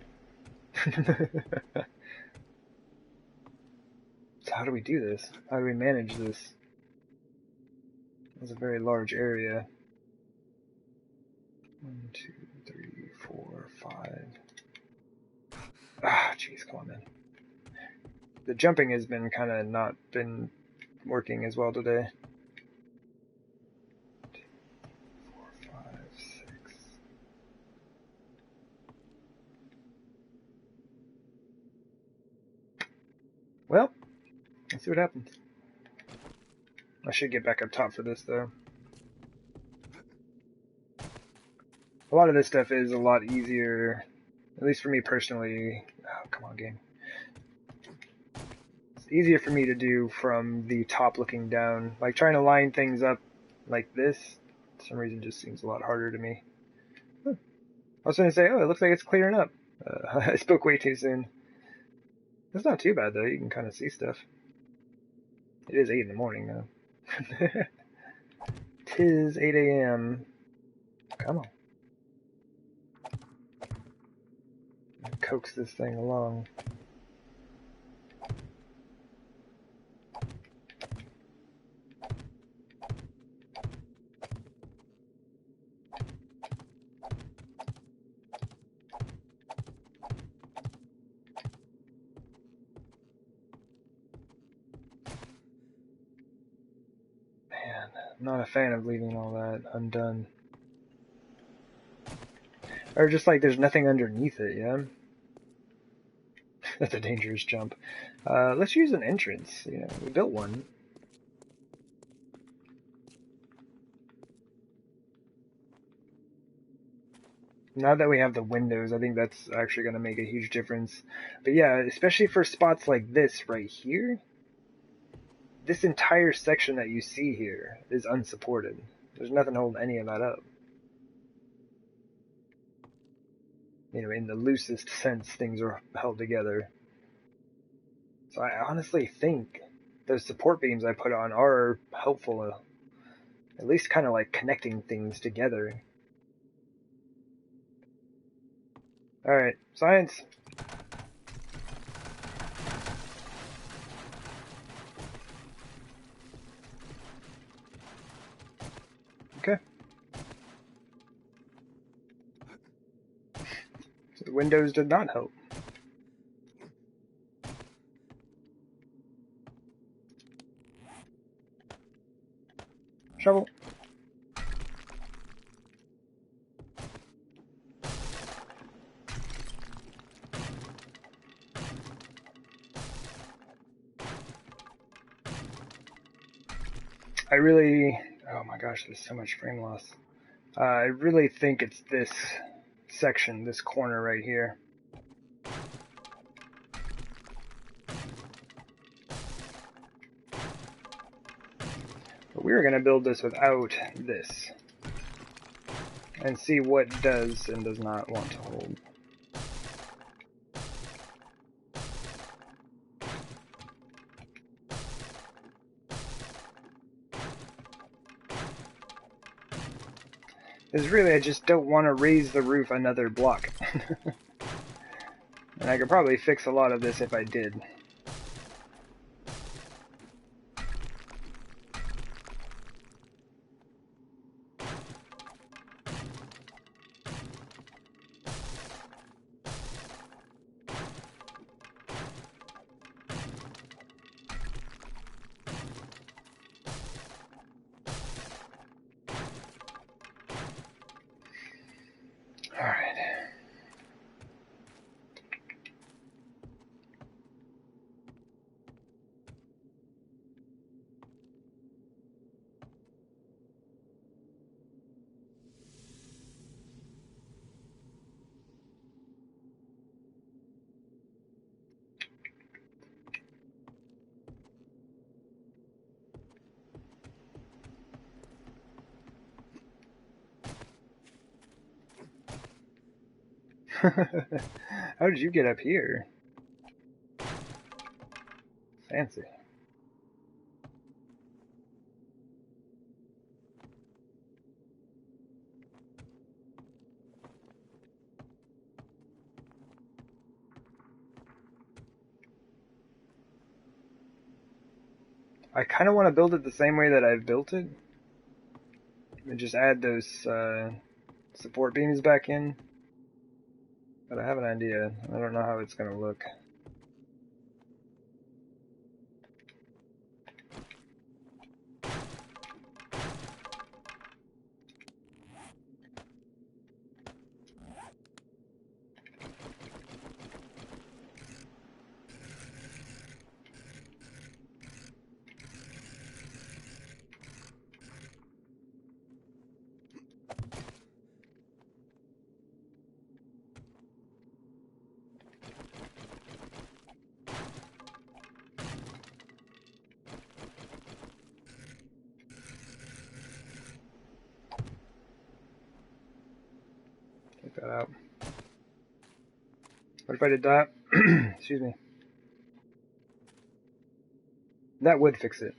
So how do we do this? How do we manage this? It's a very large area. 1, 2, 3, 4, 5. Ah, jeez, come on, man. The jumping has been kind of not been working as well today. 2, 4, 5, 6. Well, let's see what happens. I should get back up top for this, though. A lot of this stuff is a lot easier, at least for me personally. Oh, come on, game. It's easier for me to do from the top looking down. Like, trying to line things up like this, for some reason, just seems a lot harder to me. Huh. I was going to say, oh, it looks like it's clearing up. I spoke way too soon. It's not too bad, though. You can kind of see stuff. It is 8 in the morning, though. 'Tis 8 a.m. Come on. Coax this thing along. Man, I'm not a fan of leaving all that undone. Or just like there's nothing underneath it, yeah? That's a dangerous jump. Let's use an entrance. You know, we built one. Now that we have the windows, I think that's actually going to make a huge difference. But yeah, especially for spots like this right here, this entire section that you see here is unsupported. There's nothing holding any of that up. You know, in the loosest sense, things are held together. So I honestly think those support beams I put on are helpful, at least kind of like connecting things together. Alright, science! Okay. So the windows did not help. Shovel. I really, oh my gosh, there's so much frame loss. I really think it's this section, this corner right here. But we're going to build this without this and see what does and does not want to hold. Because really, I just don't want to raise the roof another block. And I could probably fix a lot of this if I did. Alright. How did you get up here? Fancy. I kind of want to build it the same way that I've built it. And just add those support beams back in. But I have an idea. I don't know how it's going to look. Take that out. What if I did that? Excuse me. That would fix it.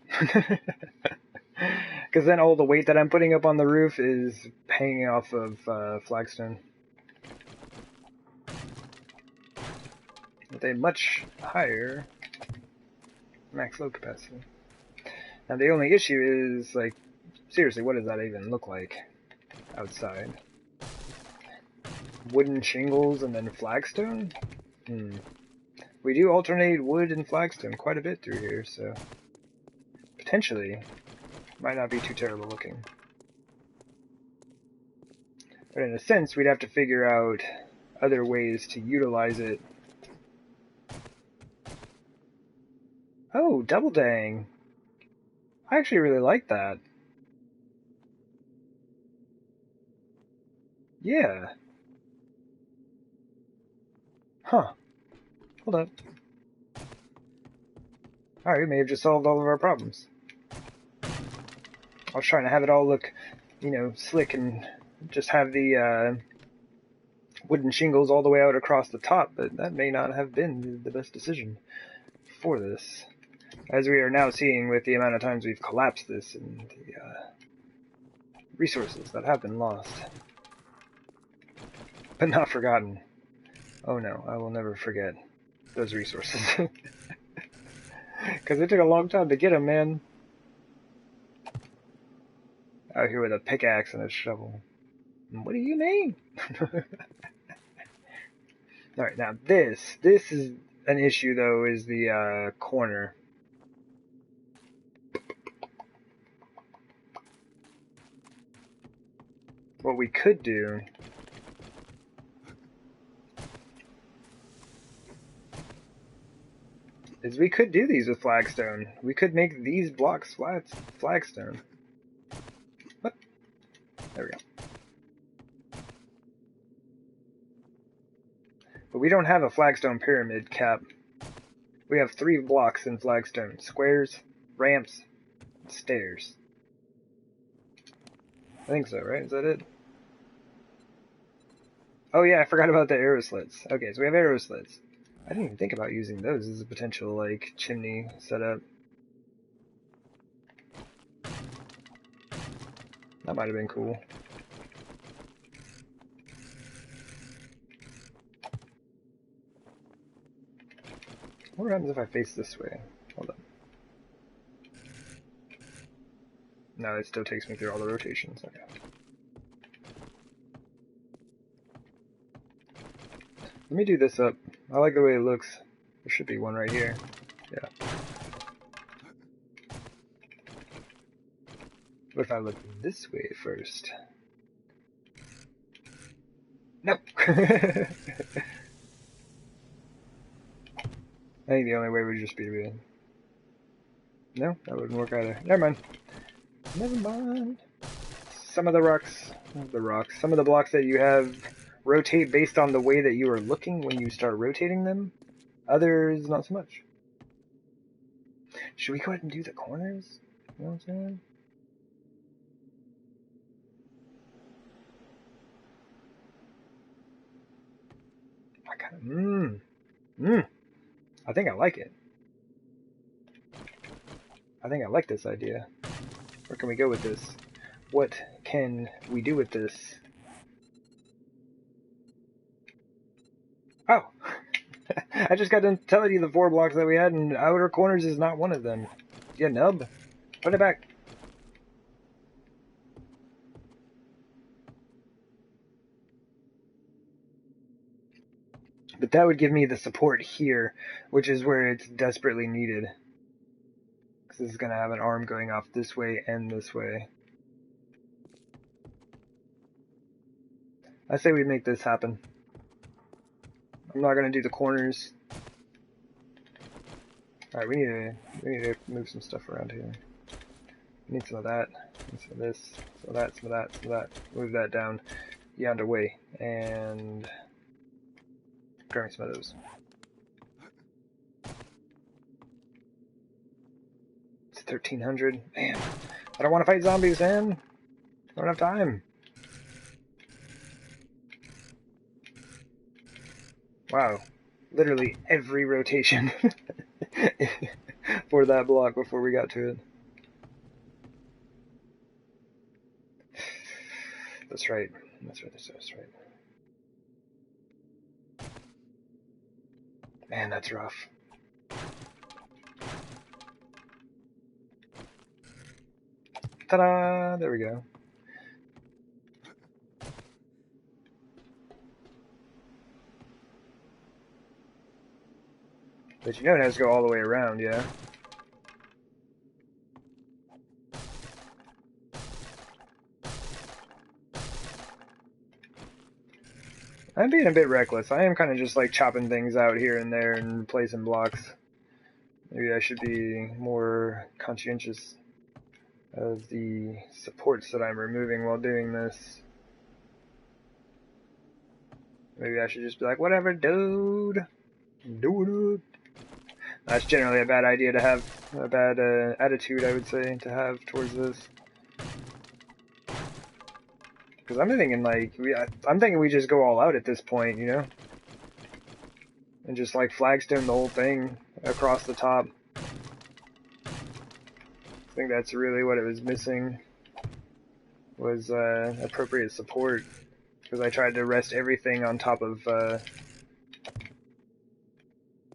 Because then all the weight that I'm putting up on the roof is hanging off of flagstone. With a much higher max load capacity. Now the only issue is, like, seriously, what does that even look like outside? Wooden shingles and then flagstone? We do alternate wood and flagstone quite a bit through here, so potentially might not be too terrible looking. But in a sense, we'd have to figure out other ways to utilize it. Oh, double dang! I actually really like that. Yeah. Huh. Hold up. Alright, we may have just solved all of our problems. I was trying to have it all look, you know, slick and just have the wooden shingles all the way out across the top, but that may not have been the best decision for this. As we are now seeing with the amount of times we've collapsed this and the resources that have been lost. But not forgotten. Oh no, I will never forget those resources. Because it took a long time to get them, man. Out here with a pickaxe and a shovel. What do you mean? Alright, now this is an issue though, is the corner. What we could do is we could do these with flagstone. We could make these blocks flagstone. What? There we go. But we don't have a flagstone pyramid cap. We have 3 blocks in flagstone. Squares, ramps, stairs. I think so, right? Is that it? Oh yeah, I forgot about the arrow slits. Okay, so we have arrow slits. I didn't even think about using those as a potential, like, chimney setup. That might have been cool. What happens if I face this way? Hold on. No, it still takes me through all the rotations. Okay. Let me do this up. I like the way it looks. There should be one right here. Yeah. What if I look this way first? Nope. I think the only way would just be to be... No, that wouldn't work either. Never mind. Never mind. Some of the rocks... Some of the blocks that you have rotate based on the way that you are looking when you start rotating them. Others, not so much. Should we go ahead and do the corners? You know what I'm saying? I kind of... I think I like it. I think I like this idea. Where can we go with this? What can we do with this? Oh! I just got done telling you the 4 blocks that we had, and outer corners is not one of them. You nub. Put it back. But that would give me the support here, which is where it's desperately needed. Because this is going to have an arm going off this way and this way. I say we make this happen. I'm not going to do the corners. Alright, we need to move some stuff around here. We need some of that, need some of this, some of that, some of that, some of that. Move that down yonder way, and grab me some of those. It's 1300. Man, I don't want to fight zombies, man. I don't have time. Wow, literally every rotation for that block before we got to it. That's right. That's right. That's right. Man, that's rough. Ta-da! There we go. But you know it has to go all the way around, yeah? I'm being a bit reckless. I am kind of just like chopping things out here and there and placing blocks. Maybe I should be more conscientious of the supports that I'm removing while doing this. Maybe I should just be like, whatever, dude. Do it. That's generally a bad idea to have, a bad attitude, I would say, to have towards this. Because I'm thinking, like, I'm thinking we just go all out at this point, you know? And just, like, flagstone the whole thing across the top. I think that's really what it was missing, was appropriate support. Because I tried to rest everything on top of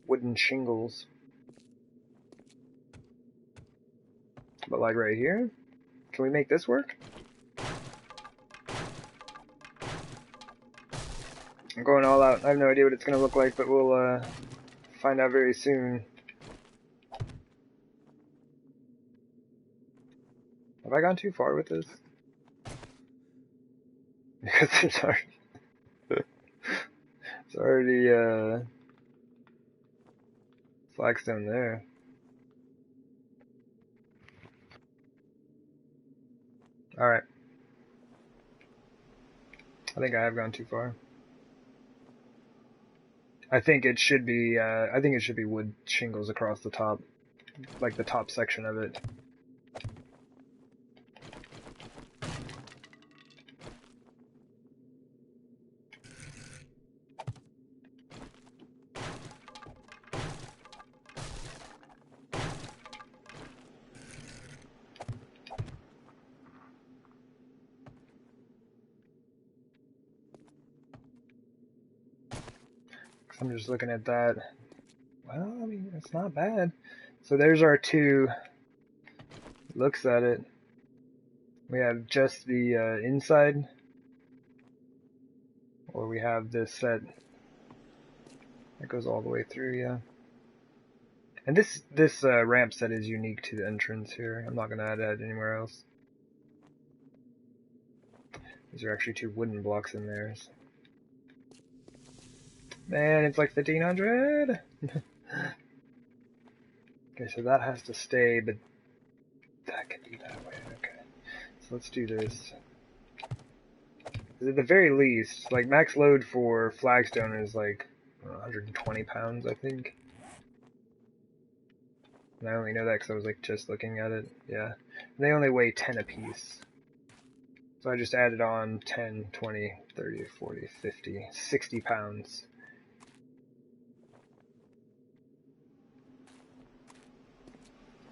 wooden shingles. But, like, right here? Can we make this work? I'm going all out. I have no idea what it's going to look like, but we'll find out very soon. Have I gone too far with this? Because it's already flagstone there. Alright. I think I have gone too far. I think it should be. I think it should be wood shingles across the top, like the top section of it. I'm just looking at that. Well, I mean, it's not bad. So there's our two looks at it. We have just the inside, or we have this set that goes all the way through, yeah. And this ramp set is unique to the entrance here. I'm not going to add that anywhere else. These are actually two wooden blocks in there. Man, it's like 1500! Okay, so that has to stay, but that can be that way. Okay, so let's do this. At the very least, like max load for flagstone is like 120 pounds, I think. And I only know that because I was like just looking at it. Yeah, and they only weigh 10 apiece. So I just added on 10, 20, 30, 40, 50, 60 pounds.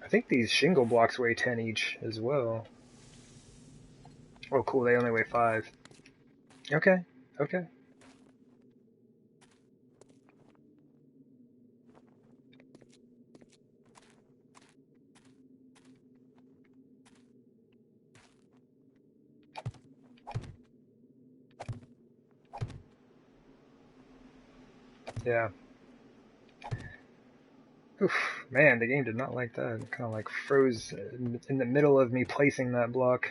I think these shingle blocks weigh 10 each as well. Oh, cool, they only weigh 5. Okay, okay. Yeah. Oof, man, the game did not like that. It kind of like froze in the middle of me placing that block.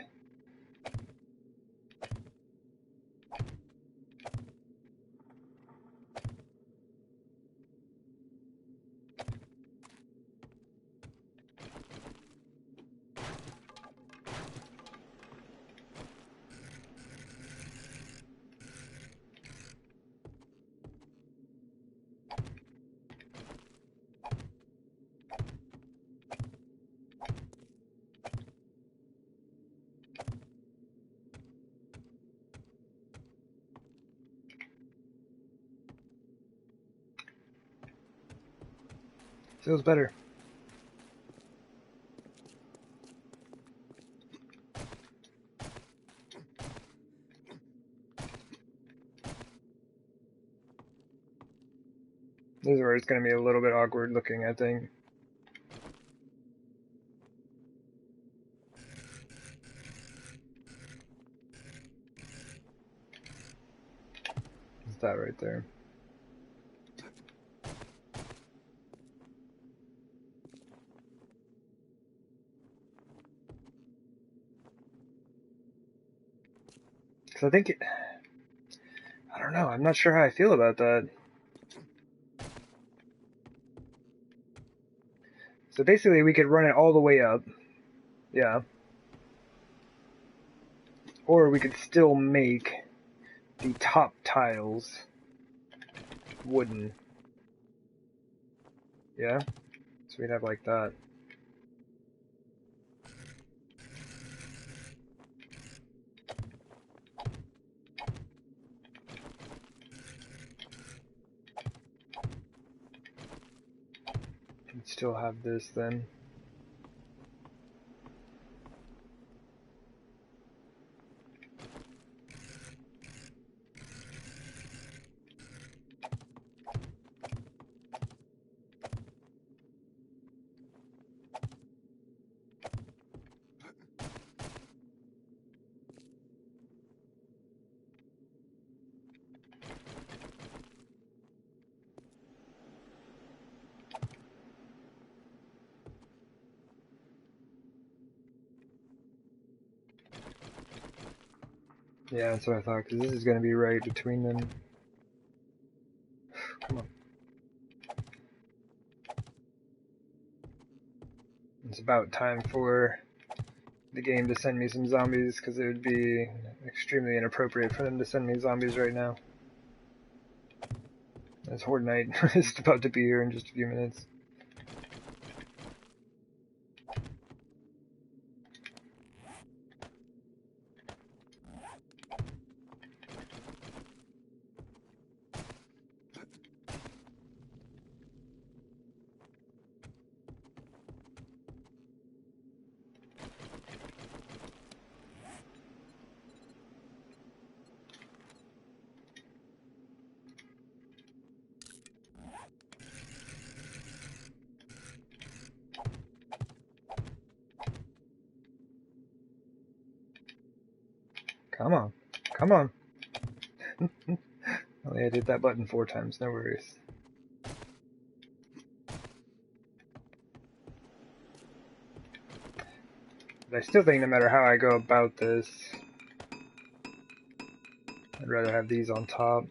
Feels better. This is where it's going to be a little bit awkward looking, I think. It's that right there. Because I think it... I don't know, I'm not sure how I feel about that. So basically we could run it all the way up. Yeah. Or we could still make the top tiles wooden. Yeah? So we'd have like that. We'd still have this then. Yeah, that's what I thought, because this is going to be right between them. Come on. It's about time for the game to send me some zombies, because it would be extremely inappropriate for them to send me zombies right now. as Horde Night is about to be here in just a few minutes. Come on. Come on. Only I did that button 4 times, no worries. But I still think no matter how I go about this, I'd rather have these on top.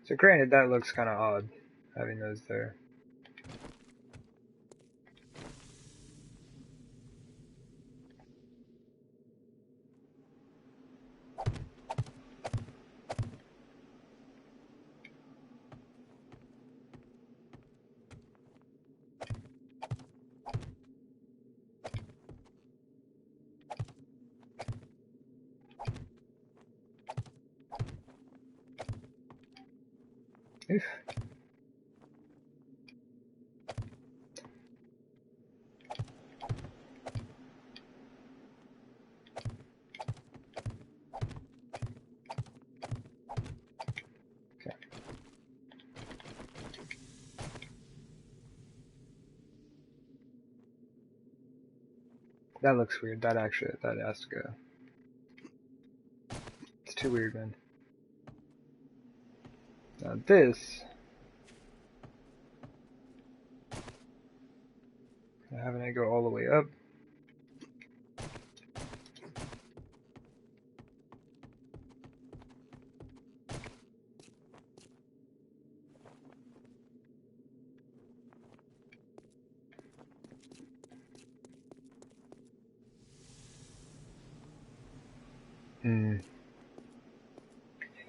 So granted, that looks kind of odd, having those there. Oof. That looks weird. That has to go. It's too weird, man. Now this, having it go all the way up.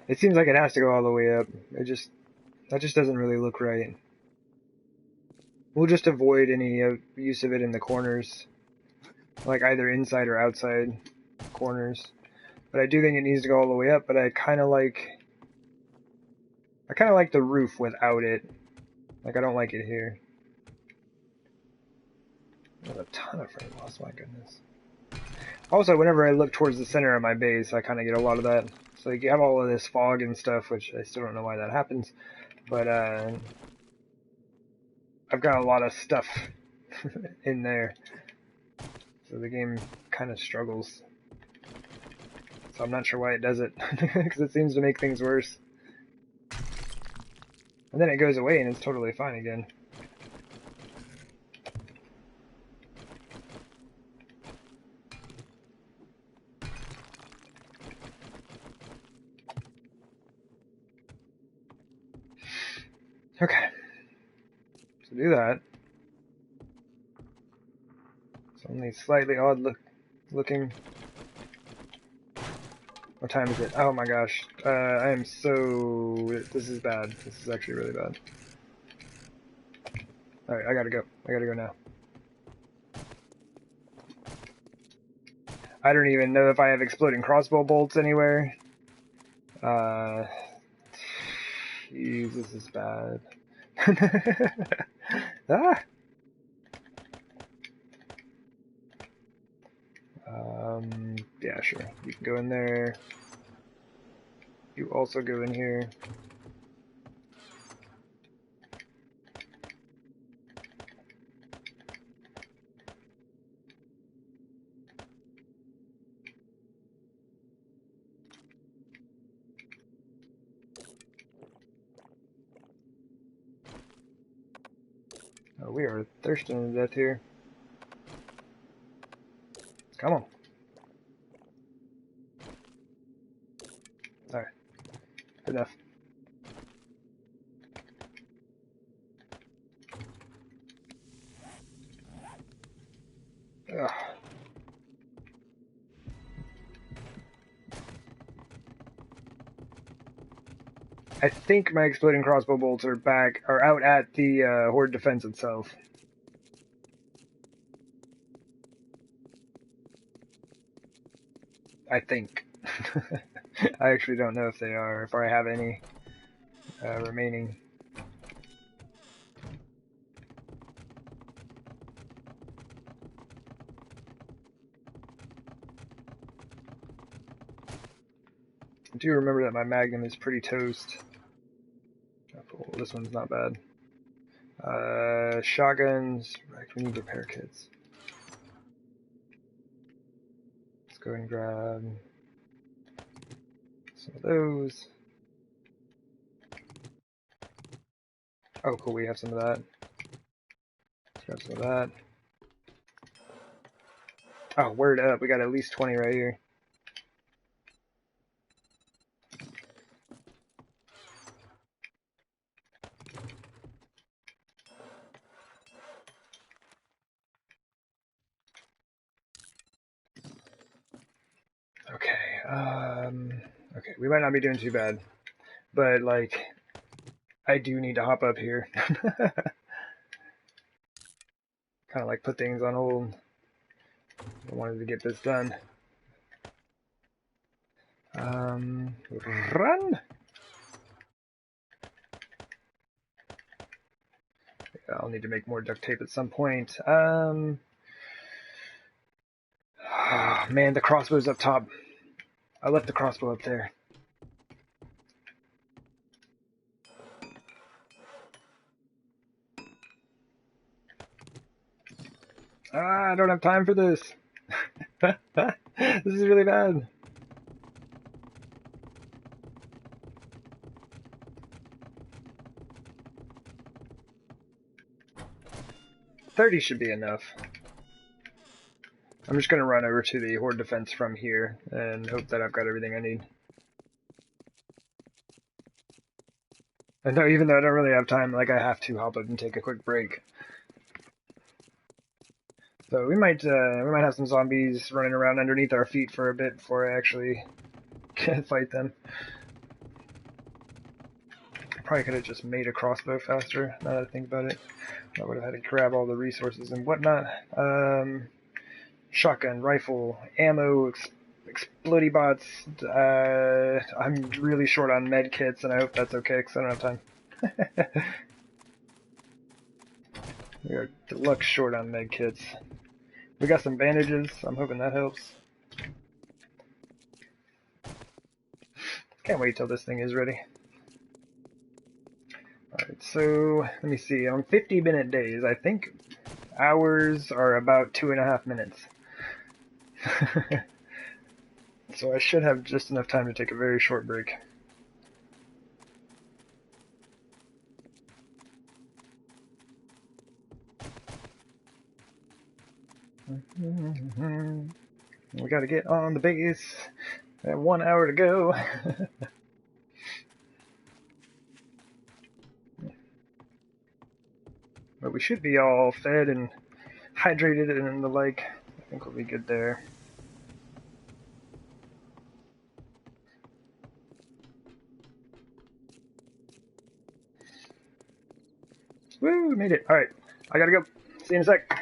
It seems like it has to go all the way up. That just doesn't really look right. We'll just avoid any use of it in the corners, like either inside or outside corners. But I do think it needs to go all the way up. But I kind of like the roof without it. Like I don't like it here. There's a ton of frame loss. My goodness. Also, whenever I look towards the center of my base, I kind of get a lot of that. So you have all of this fog and stuff, which I still don't know why that happens. But I've got a lot of stuff in there. So the game kind of struggles. So I'm not sure why it does it, because it seems to make things worse. And then it goes away and it's totally fine again. Okay. So do that. It's only slightly odd looking. What time is it? Oh my gosh. I am so... This is bad. This is actually really bad. Alright, I gotta go. I gotta go now. I don't even know if I have exploding crossbow bolts anywhere. Jeez, this is bad. Ah! Yeah, sure. You can go in there. You also go in here. We are thirsting to death here. Come on. Alright. Good enough. Ugh. I think my exploding crossbow bolts are out at the horde defense itself. I think. I actually don't know if they are, if I have any remaining. I do remember that my Magnum is pretty toast. Oh, this one's not bad. Shotguns. Right, we need repair kits. Let's go ahead and grab some of those. Oh, cool, we have some of that. Let's grab some of that. Oh, word up, we got at least 20 right here. Okay, we might not be doing too bad, but like, I do need to hop up here. Kind of like put things on hold. I wanted to get this done. Run! I'll need to make more duct tape at some point. Oh, man, the crossbow's up top. I left the crossbow up there. I don't have time for this. This is really bad. $30 should be enough. I'm just going to run over to the horde defense from here and hope that I've got everything I need. And no, even though I don't really have time, like I have to hop up and take a quick break. So we might have some zombies running around underneath our feet for a bit before I actually can fight them. Probably could have just made a crossbow faster, now that I think about it. I would have had to grab all the resources and whatnot. Shotgun, rifle, ammo, explodey bots. I'm really short on med kits, and I hope that's okay, because I don't have time. We are deluxe short on med kits. We got some bandages, I'm hoping that helps. Can't wait till this thing is ready. Alright, so let me see. On 50-minute days, I think hours are about 2.5 minutes. So I should have just enough time to take a very short break. We gotta get on the base. We have 1 hour to go. But we should be all fed and hydrated and the like. I think we'll be good there. Woo, we made it. Alright, I gotta go. See you in a sec.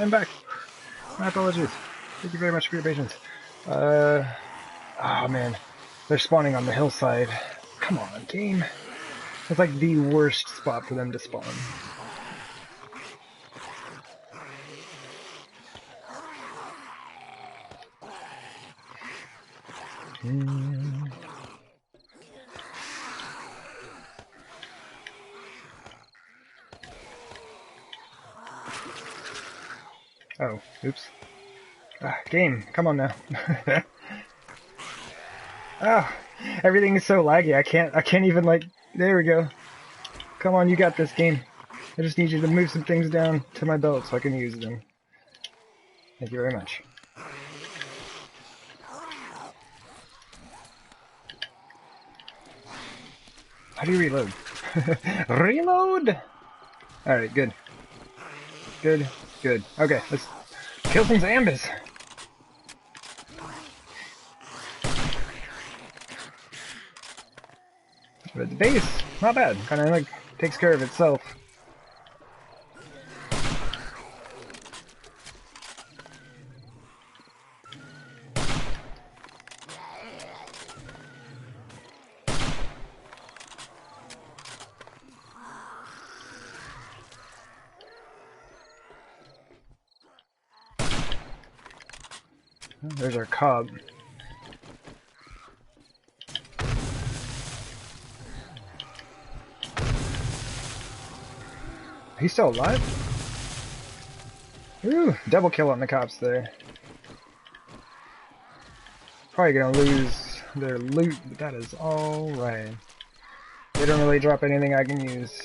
I'm back. My apologies. Thank you very much for your patience. Oh man. They're spawning on the hillside. Come on, game. It's like the worst spot for them to spawn. Oh, oops. Game, come on now. Oh, everything is so laggy. I can't even like. There we go. Come on, you got this, game. I just need you to move some things down to my belt so I can use them. Thank you very much. How do you reload? Reload! Alright, good. Good, good. Okay, let's kill some zombies. But the base, not bad. Kind of like takes care of itself. There's our cob. He's still alive? Ooh, double kill on the cops there. Probably gonna lose their loot, but that is alright. They don't really drop anything I can use.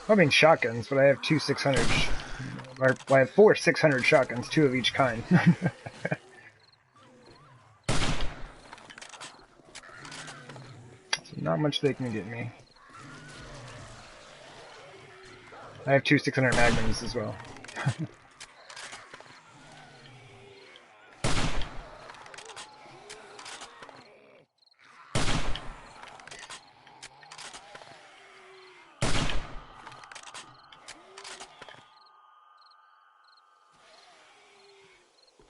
I mean shotguns, but I have two 600. Or I have 4 600 shotguns, 2 of each kind. So not much they can get me. I have 2 600 magnums as well.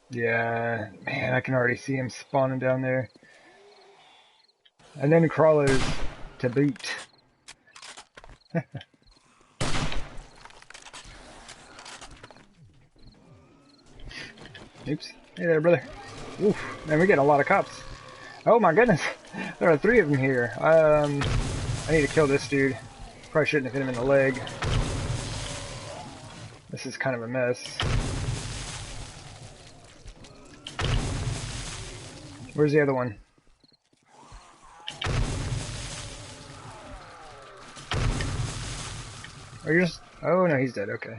Yeah, man, I can already see him spawning down there. And then crawlers to boot. Oops. Hey there, brother. Oof, man, we get a lot of cops. Oh my goodness, there are 3 of them here. I need to kill this dude. Probably shouldn't have hit him in the leg. This is kind of a mess. Where's the other one? Are you just... Oh no, he's dead, okay.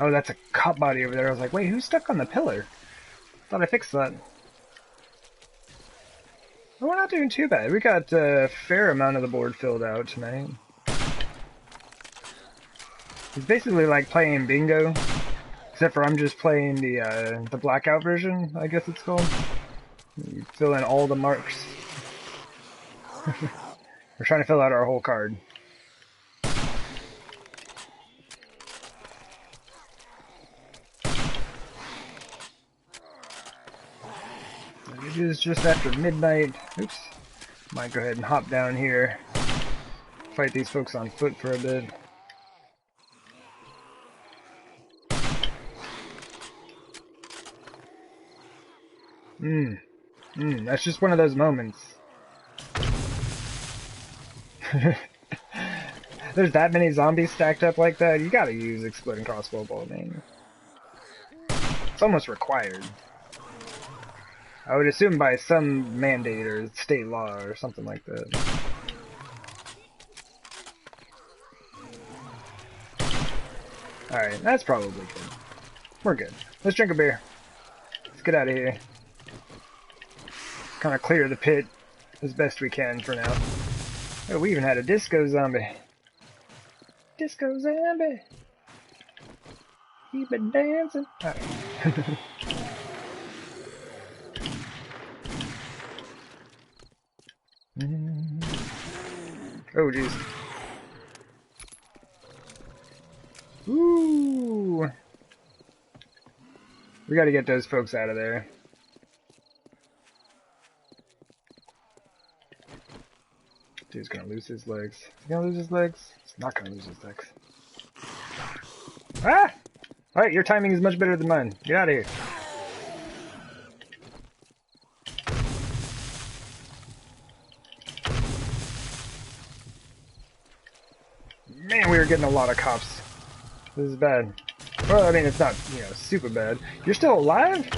Oh, that's a cop body over there. I was like, wait, who's stuck on the pillar? Thought I fixed that. Well, we're not doing too bad. We got a fair amount of the board filled out tonight. It's basically like playing bingo, except for I'm just playing the blackout version, I guess it's called. You fill in all the marks. We're trying to fill out our whole card. It is just after midnight. Oops. Might go ahead and hop down here. Fight these folks on foot for a bit. That's just one of those moments. There's that many zombies stacked up like that, you gotta use exploding crossbow bolt, man. It's almost required. I would assume by some mandate or state law or something like that. Alright, that's probably good. We're good. Let's drink a beer. Let's get out of here. Kind of clear the pit as best we can for now. Oh, we even had a disco zombie. Disco zombie. He been dancing. Alright. Oh, jeez. Ooh. We gotta get those folks out of there. Dude's gonna lose his legs. He's gonna lose his legs? He's not gonna lose his legs. Ah! Alright, your timing is much better than mine. Get out of here. Man, we are getting a lot of cops. This is bad. Well, I mean, it's not, super bad. You're still alive?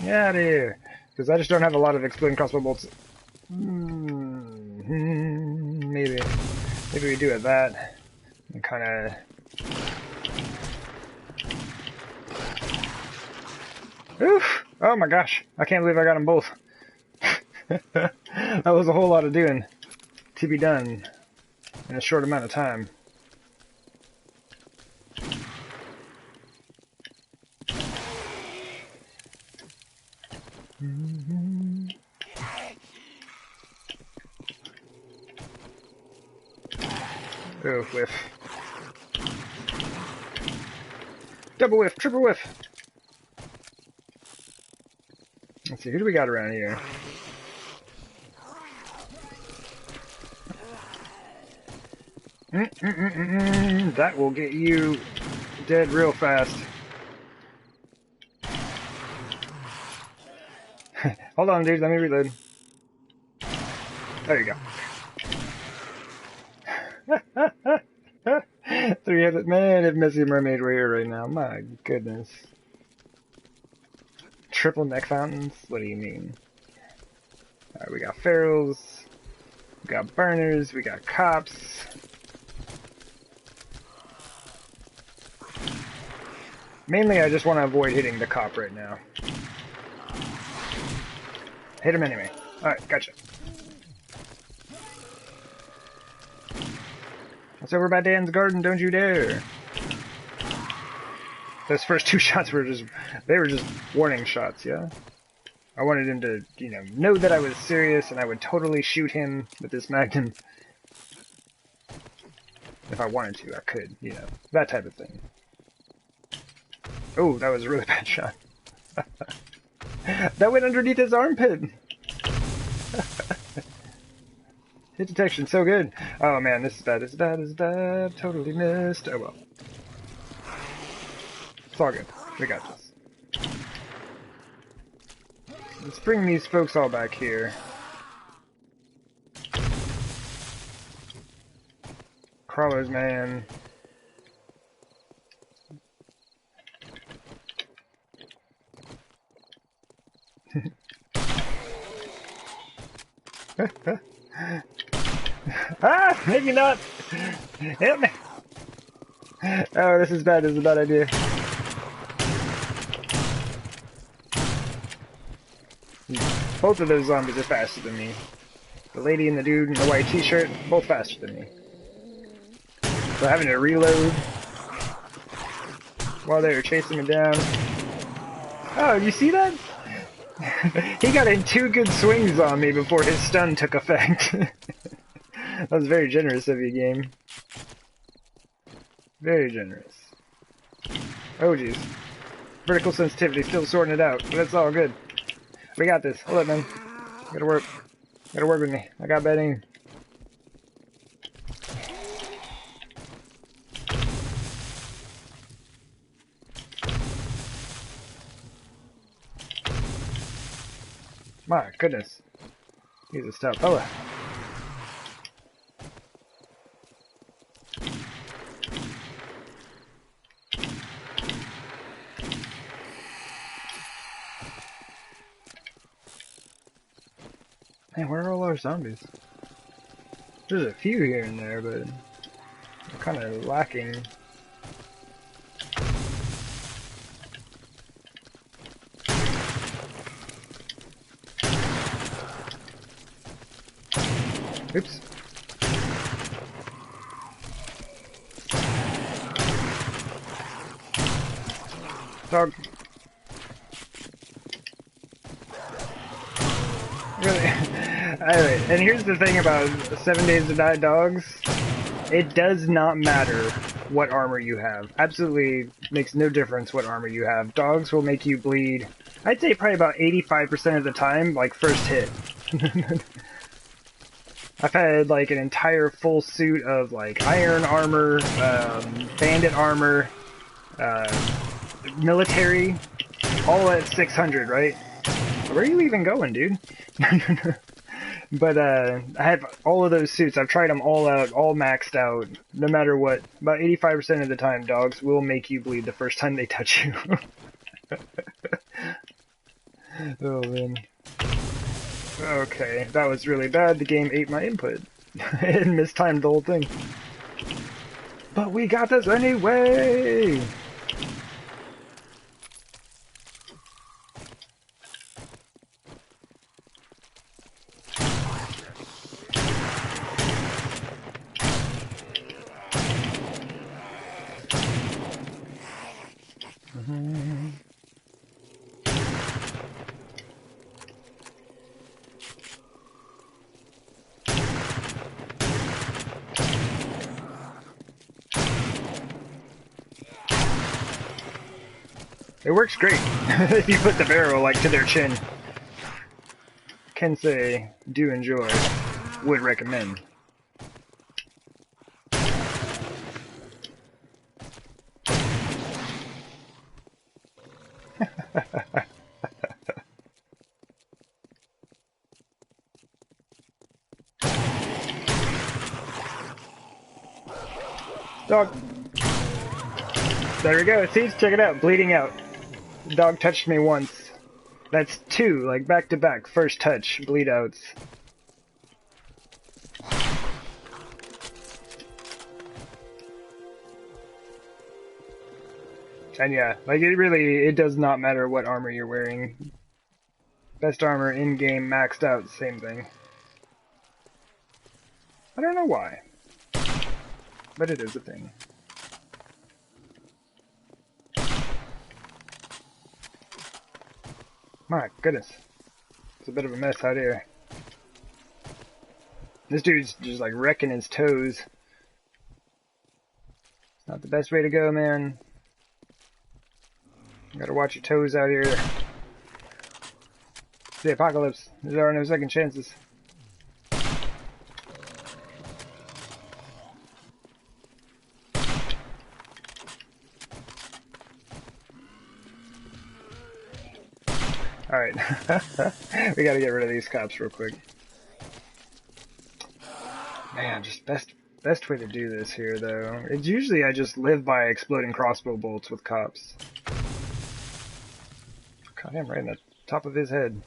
Get out of here. Because I just don't have a lot of exploding crossbow bolts. Maybe we do it that. And kind of... Oof! Oh my gosh. I can't believe I got them both. That was a whole lot of doing to be done in a short amount of time. Oh, whiff. Double whiff, triple whiff. Let's see, who do we got around here? That will get you dead real fast. Hold on, dude, let me reload. There you go. 300, man, if Missy Mermaid were here right now, my goodness. Triple neck fountains? What do you mean? Alright, we got ferals, we got burners, we got cops. Mainly, I just want to avoid hitting the cop right now. Hit him anyway. Alright, gotcha. It's over by Dan's garden, don't you dare. Those first two shots were just warning shots, yeah? I wanted him to, know that I was serious and I would totally shoot him with this magnum. If I wanted to, I could, that type of thing. Oh, that was a really bad shot. That went underneath his armpit. Hit detection, so good. Oh man, this is bad, this is bad, this is bad. Totally missed. Oh well. It's all good. We got this. Let's bring these folks all back here. Crawlers, man. Ah! Maybe not! Help me! Oh, this is bad. This is a bad idea. Both of those zombies are faster than me. The lady and the dude in the white t-shirt, both faster than me. So having to reload while they were chasing me down. Oh, you see that? He got in 2 good swings on me before his stun took effect. That was very generous of you, game. Very generous. Oh, jeez. Vertical sensitivity, still sorting it out, but it's all good. We got this. Hold up, man. Gotta work. Gotta work with me. I got bad aim. My goodness. He's a stout fella. Man, where are all our zombies? There's a few here and there, but they're kind of lacking. Oops. Dog. Really? Anyway, and here's the thing about 7 Days to Die dogs. It does not matter what armor you have. Absolutely makes no difference what armor you have. Dogs will make you bleed, I'd say probably about 85% of the time, like first hit. I've had like an entire full suit of like iron armor, bandit armor, military, all at 600, right? Where are you even going, dude? But I have all of those suits. I've tried them all out, all maxed out. No matter what, about 85% of the time, dogs will make you bleed the first time they touch you. Oh man. Okay, that was really bad. The game ate my input. It mistimed the whole thing. But we got this anyway! It works great if you put the barrel like to their chin. Can say, do enjoy, would recommend. Dog. There we go. See, check it out. Bleeding out. The dog touched me once. That's two, like back to back. First touch, bleed outs. And yeah, like it does not matter what armor you're wearing. Best armor in game, maxed out, same thing. I don't know why, but it is a thing. My goodness. It's a bit of a mess out here. This dude's just like wrecking his toes. It's not the best way to go, man. You gotta watch your toes out here. It's the apocalypse. There are no second chances. Alright. We gotta get rid of these cops real quick. Man, just best way to do this here, though. It's usually I just live by exploding crossbow bolts with cops. Caught him right in the top of his head.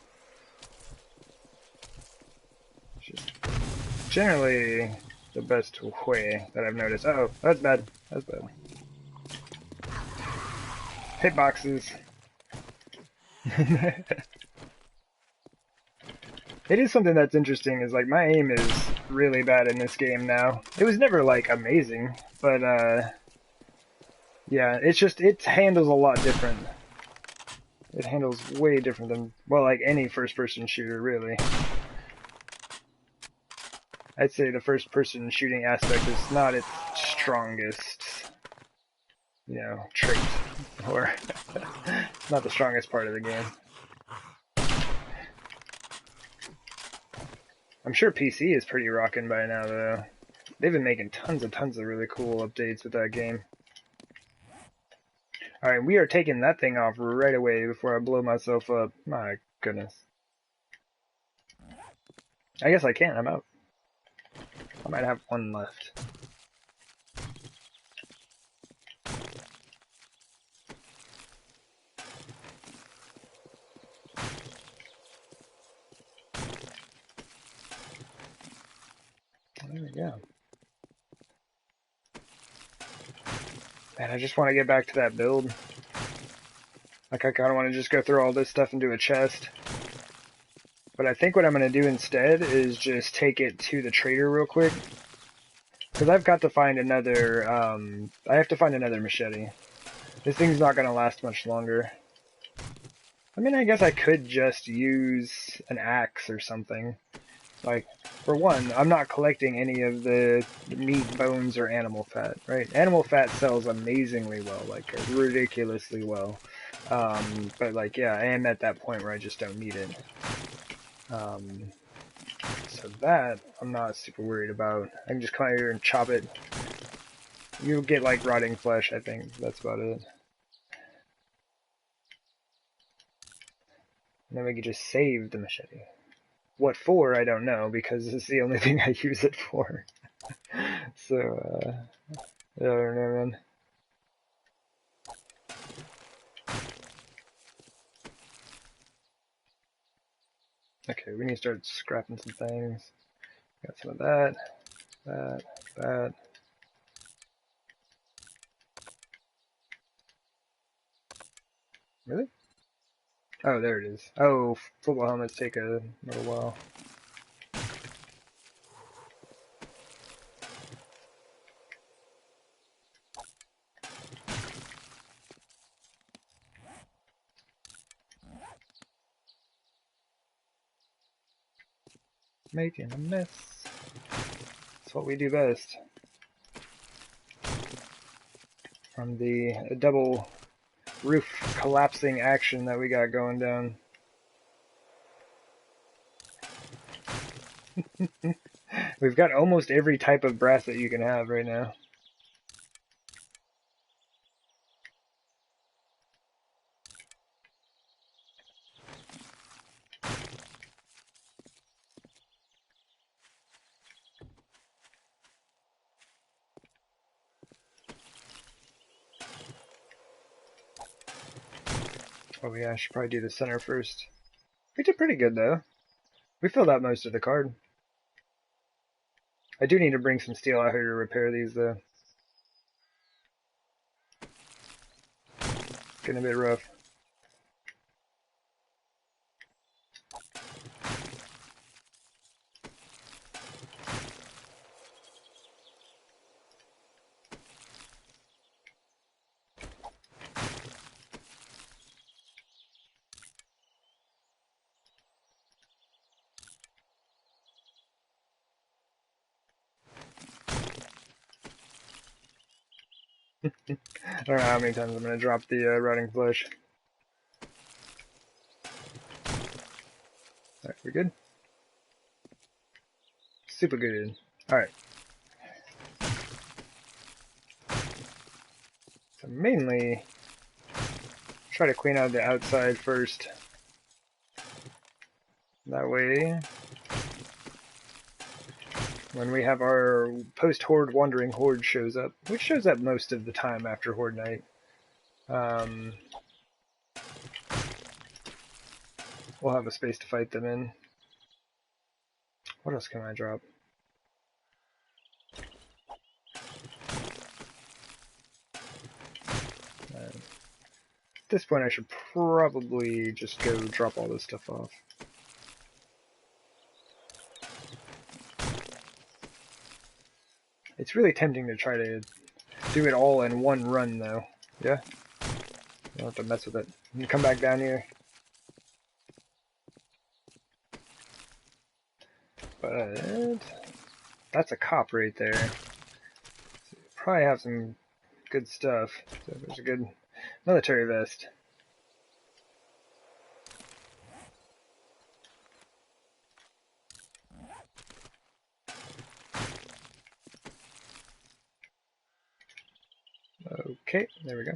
Just generally the best way that I've noticed. Uh oh, that's bad. That's bad. Hitboxes. It is something that's interesting, is like my aim is really bad in this game now. It was never like amazing, but yeah, it's just, it handles a lot different. It handles way different than, well, like any first-person shooter, really. I'd say the first-person shooting aspect is not its strongest, you know, trait, or not the strongest part of the game. I'm sure PC is pretty rockin' by now, though. They've been making tons of really cool updates with that game. Alright, we are taking that thing off right away before I blow myself up. My goodness. I guess I can't, I'm out. I might have one left. There we go. Man, I just want to get back to that build. Like, I kind of want to just go through all this stuff into a chest. But I think what I'm going to do instead is just take it to the trader real quick. Because I've got to find another, I have to find another machete. This thing's not going to last much longer. I mean, I guess I could just use an axe or something. Like, for one, I'm not collecting any of the meat, bones, or animal fat, right? Animal fat sells amazingly well, like ridiculously well. But like, yeah, I am at that point where I just don't need it. So that I'm not super worried about. I can just come out here and chop it. You'll get like rotting flesh, I think. That's about it. And then we can just save the machete. What for, I don't know, because it's the only thing I use it for. So, I don't know, man. Okay, we need to start scrapping some things. Got some of that, that. Really? Oh, there it is. Oh, football helmets take a little while. Making a mess. That's what we do best. From the double roof collapsing action that we got going down. We've got almost every type of brass that you can have right now. Oh yeah, I should probably do the center first. We did pretty good though. We filled out most of the card. I do need to bring some steel out here to repair these though. Getting a bit rough. I don't know how many times I'm going to drop the rotting flesh. Alright, we good? Super good. Alright. So mainly, try to clean out the outside first. That way, when we have our post-horde wandering horde shows up, which shows up most of the time after horde night, we'll have a space to fight them in. What else can I drop? At this point I should probably just go drop all this stuff off. It's really tempting to try to do it all in one run though. Yeah? You don't have to mess with it. You can come back down here. But that's a cop right there. So probably have some good stuff. So there's a good military vest. Okay, there we go.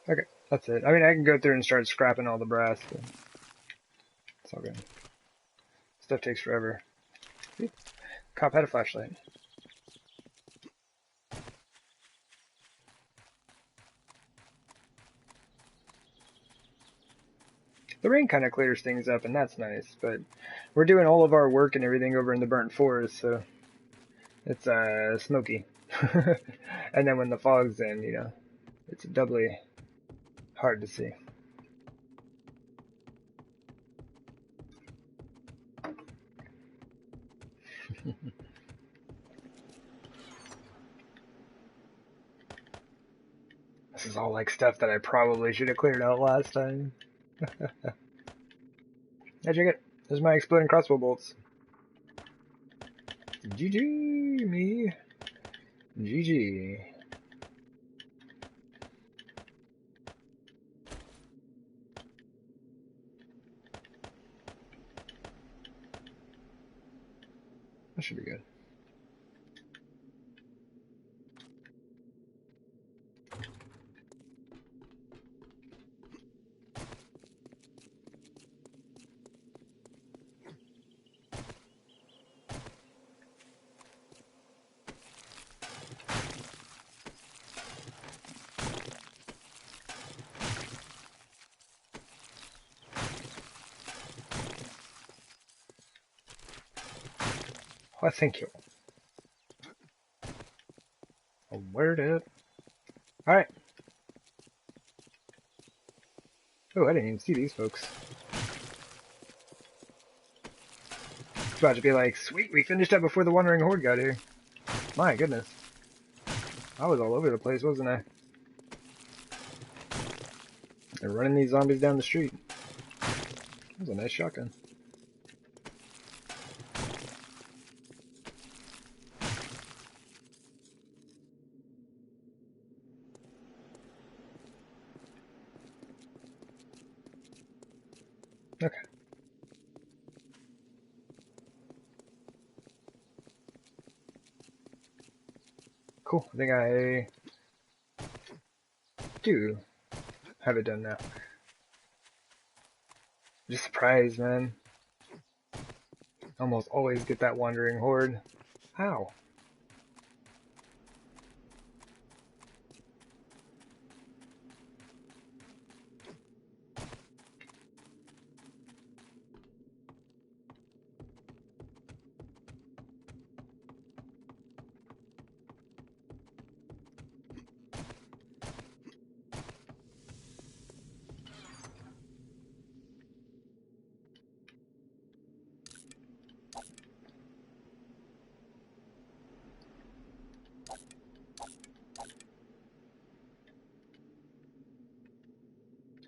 Okay, that's it. I mean, I can go through and start scrapping all the brass, but it's all good. Stuff takes forever. See? Cop had a flashlight. The rain kind of clears things up, and that's nice, but we're doing all of our work and everything over in the burnt forest, so it's smoky. And then when the fog's in, you know, it's doubly hard to see. This is all like stuff that I probably should have cleared out last time. Yeah, check it. There's my exploding crossbow bolts. GG, me. GG. That should be good. Well, thank you. Word up. Alright. Oh, I didn't even see these folks. It's about to be like, sweet, we finished up before the Wandering Horde got here. My goodness. I was all over the place, wasn't I? They're running these zombies down the street. That was a nice shotgun. Okay. Cool. I think I do have it done now. Just surprised, man. Almost always get that Wandering Horde. How?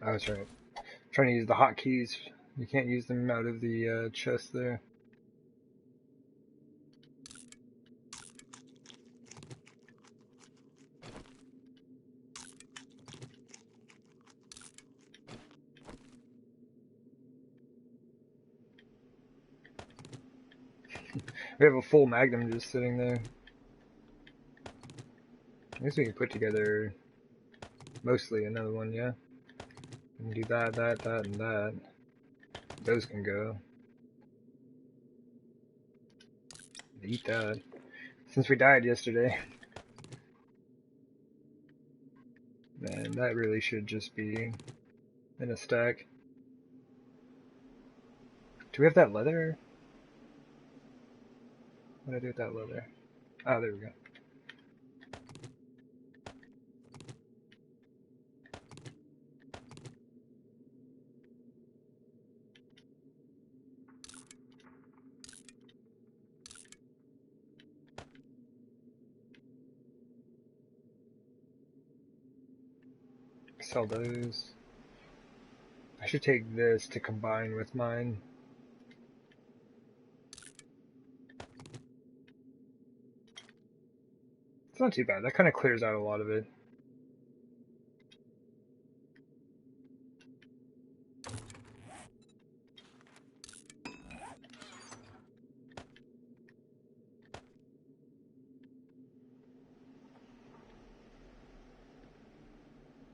Oh, that's right. Trying to use the hotkeys. You can't use them out of the chest there. We have a full magnum just sitting there. I guess we can put together mostly another one, yeah? We can do that, that, and that. Those can go. Eat that. Since we died yesterday. Man, that really should just be in a stack. Do we have that leather? What did I do with that leather? Oh, there we go. Sell those. I should take this to combine with mine. It's not too bad. That kind of clears out a lot of it.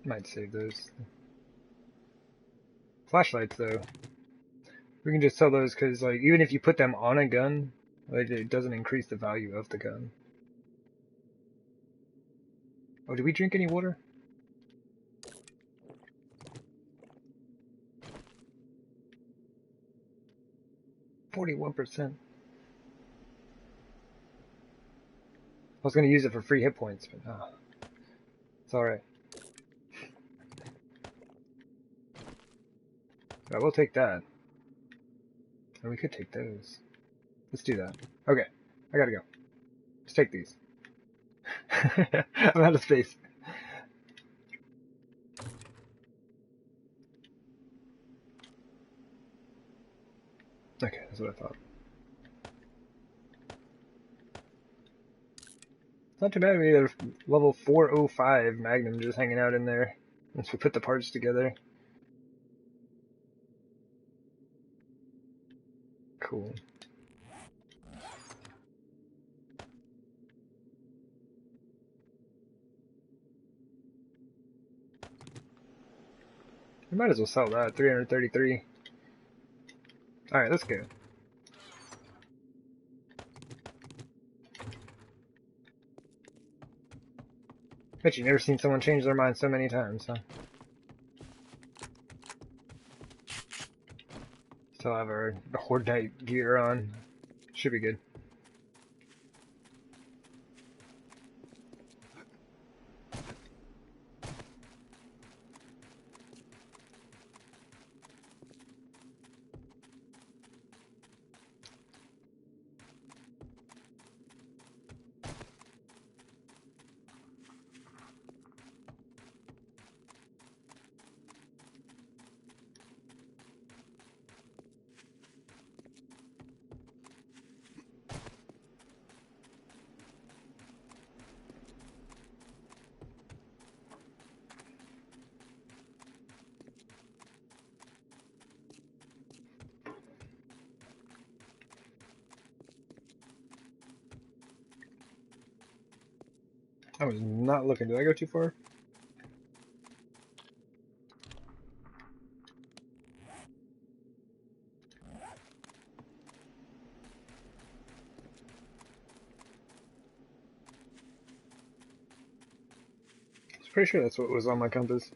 Might save those. Flashlights, though. We can just sell those because, like, even if you put them on a gun, like, it doesn't increase the value of the gun. Oh, did we drink any water? 41%. I was going to use it for free hit points, but it's alright. I will take that. And we could take those. Let's do that. Okay. I gotta go. Let's take these. I'm out of space. Okay, that's what I thought. It's not too bad we had a level 405 Magnum just hanging out in there once we put the parts together. Cool. We might as well sell that. 333. Alright, let's go. Bet you've never seen someone change their mind so many times, huh? Still have our Horde Knight gear on. Should be good. I was not looking. Did I go too far? I was pretty sure that's what was on my compass.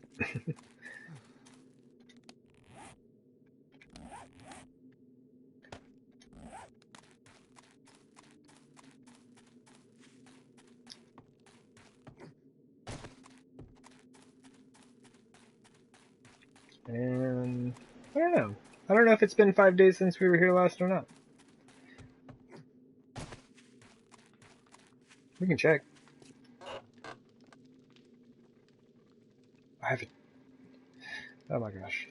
And I don't know. I don't know if it's been 5 days since we were here last or not. We can check. I haven't. Oh my gosh.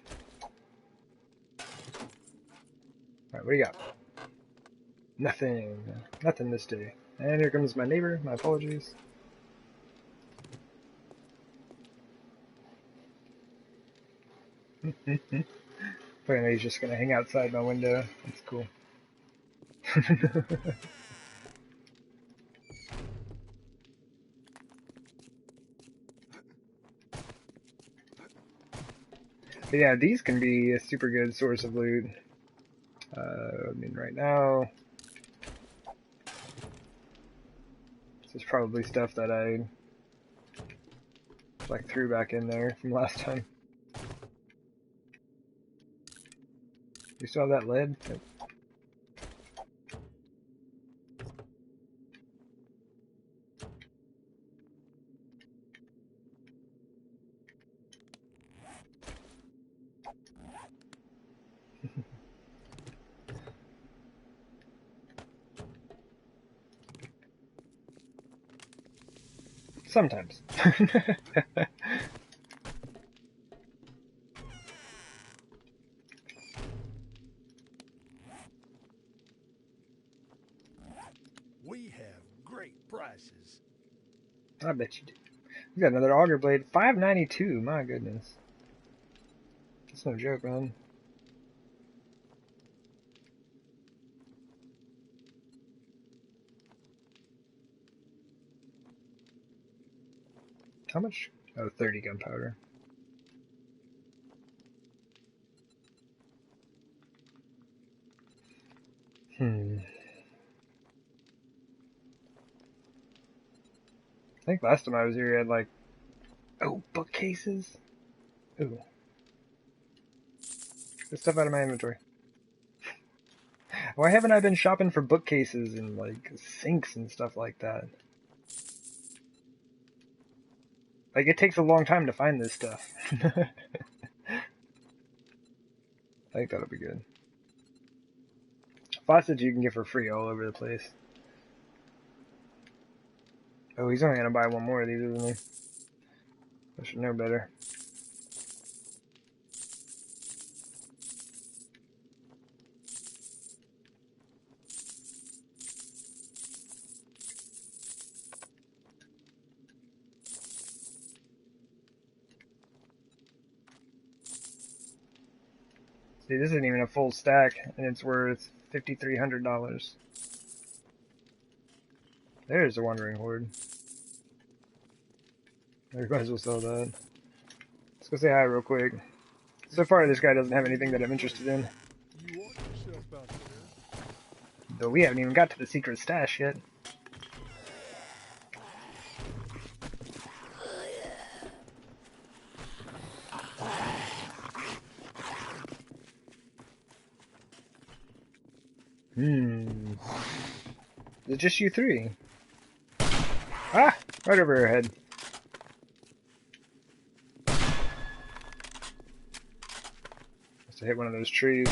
Alright, what do you got? Nothing. Nothing this day. And here comes my neighbor. My apologies. Apparently he's just gonna hang outside my window. That's cool. But yeah, these can be a super good source of loot. I mean, right now, this is probably stuff that I like threw back in there from last time. You still have that lead? Sometimes. We have great prices. I bet you do. We got another auger blade. 592. My goodness. That's no joke, man. How much? Oh, 30 gunpowder. I think last time I was here, I had like, oh, bookcases. Ooh. Get stuff out of my inventory. Why haven't I been shopping for bookcases and like sinks and stuff like that? Like, it takes a long time to find this stuff. I think that'll be good. Faucets you can get for free all over the place. Oh, he's only gonna buy one more of these, isn't he? I should know better. See, this isn't even a full stack, and it's worth $5,300. There's the Wandering Horde. We might as well sell that. Let's go say hi real quick. So far, this guy doesn't have anything that I'm interested in. You want yourself out there? Though we haven't even got to the secret stash yet. Is it just you three? Ah! Right over her head. Must have hit one of those trees.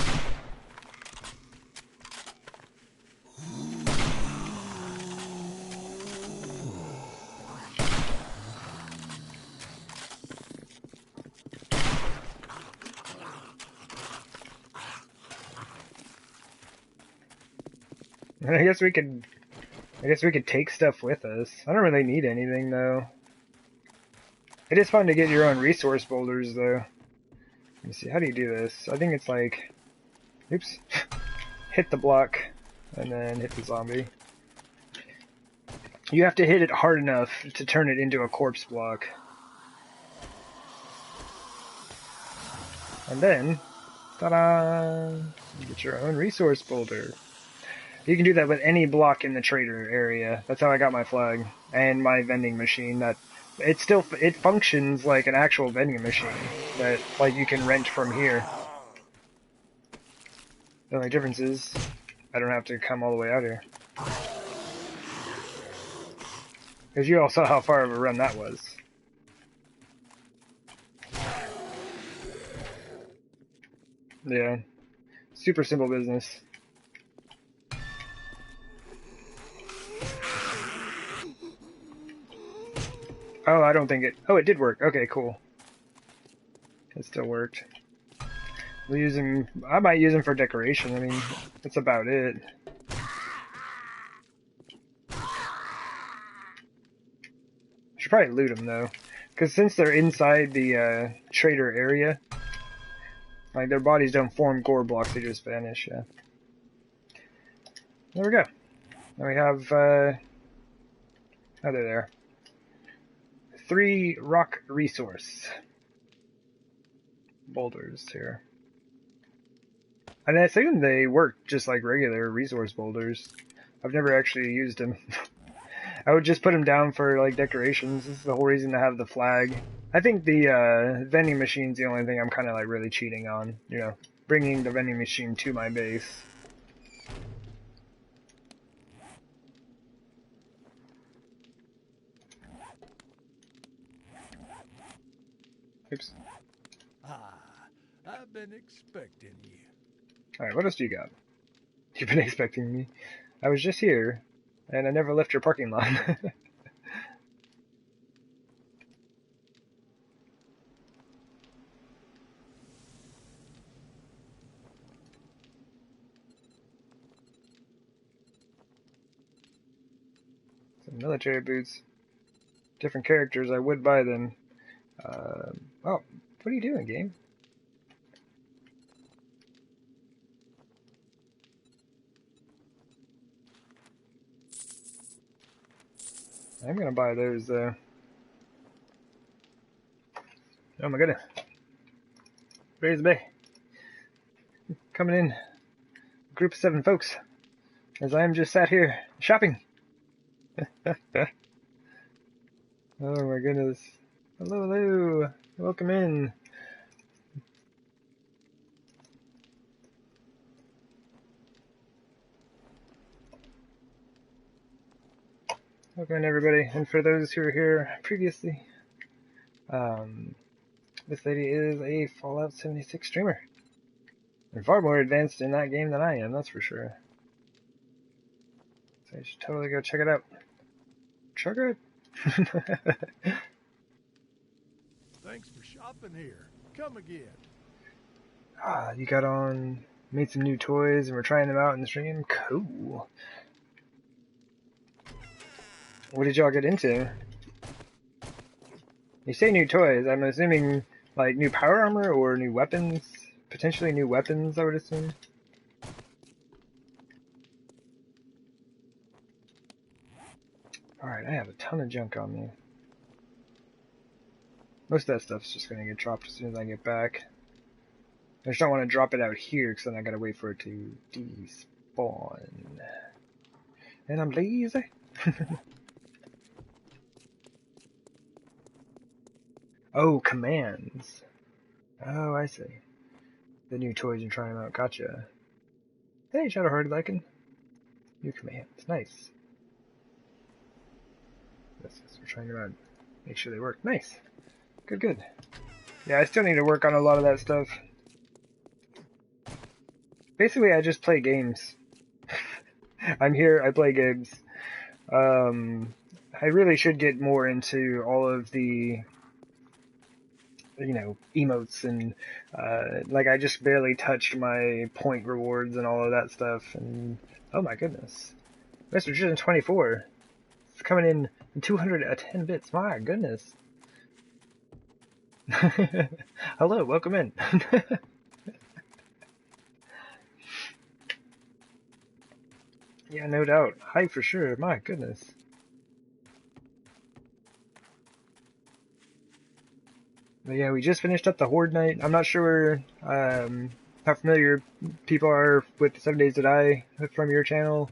I guess we could take stuff with us. I don't really need anything though. It is fun to get your own resource boulders though. Let me see, how do you do this? I think it's like, oops, hit the block and then hit the zombie. You have to hit it hard enough to turn it into a corpse block. And then, ta-da! You get your own resource boulder. You can do that with any block in the trader area. That's how I got my flag and my vending machine. That it functions like an actual vending machine that like you can rent from here. The only difference is I don't have to come all the way out here. Because you all saw how far of a run that was. Yeah, super simple business. Oh, I don't think it... Oh, it did work. Okay, cool. It still worked. We'll use him... I might use him for decoration. I mean, that's about it. Should probably loot them, though. Because since they're inside the trader area, like, their bodies don't form gore blocks, they just vanish, yeah. There we go. Now we have... oh, they're there. 3 rock resource boulders here. And I think they work just like regular resource boulders. I've never actually used them. I would just put them down for like decorations. This is the whole reason to have the flag. I think the vending machine's the only thing I'm kind of like really cheating on. You know, bringing the vending machine to my base. Oops. Ah, I've been expecting you. Alright, what else do you got? You've been expecting me. I was just here, and I never left your parking lot. Some military boots. Different characters, I would buy them. Oh, what are you doing, game? I'm gonna buy those, though. Oh my goodness. Raise the bay. Coming in. Group of 7 folks. As I am just sat here, shopping. Oh my goodness. Hello, hello. Welcome in. Welcome in, everybody. And for those who were here previously, this lady is a Fallout 76 streamer. And far more advanced in that game than I am, that's for sure. So you should totally go check it out. Check it Thanks for shopping here. Come again. You got on, made some new toys, and we're trying them out in the stream? Cool. What did y'all get into? You say new toys, I'm assuming like new power armor or new weapons? Potentially new weapons, I would assume. Alright, I have a ton of junk on me. Most of that stuff's just gonna get dropped as soon as I get back. I just don't want to drop it out here, because then I gotta wait for it to despawn. And I'm lazy. Oh, commands. Oh, I see. The new toys and trying them out. Gotcha. Hey, Shadowheart Lycan. New commands. Nice. Yes, we're trying them out. Make sure they work. Nice. Good, good. Yeah, I still need to work on a lot of that stuff. Basically, I just play games. I'm here, I play games. I really should get more into all of the, you know, emotes and, like, I just barely touched my point rewards and all of that stuff, and, oh my goodness. Mr. Jizen 24. It's coming in 210 bits, my goodness. Hello, welcome in. Yeah, no doubt. Hype for sure, my goodness. But yeah, we just finished up the Horde Night. I'm not sure how familiar people are with 7 Days to Die from your channel.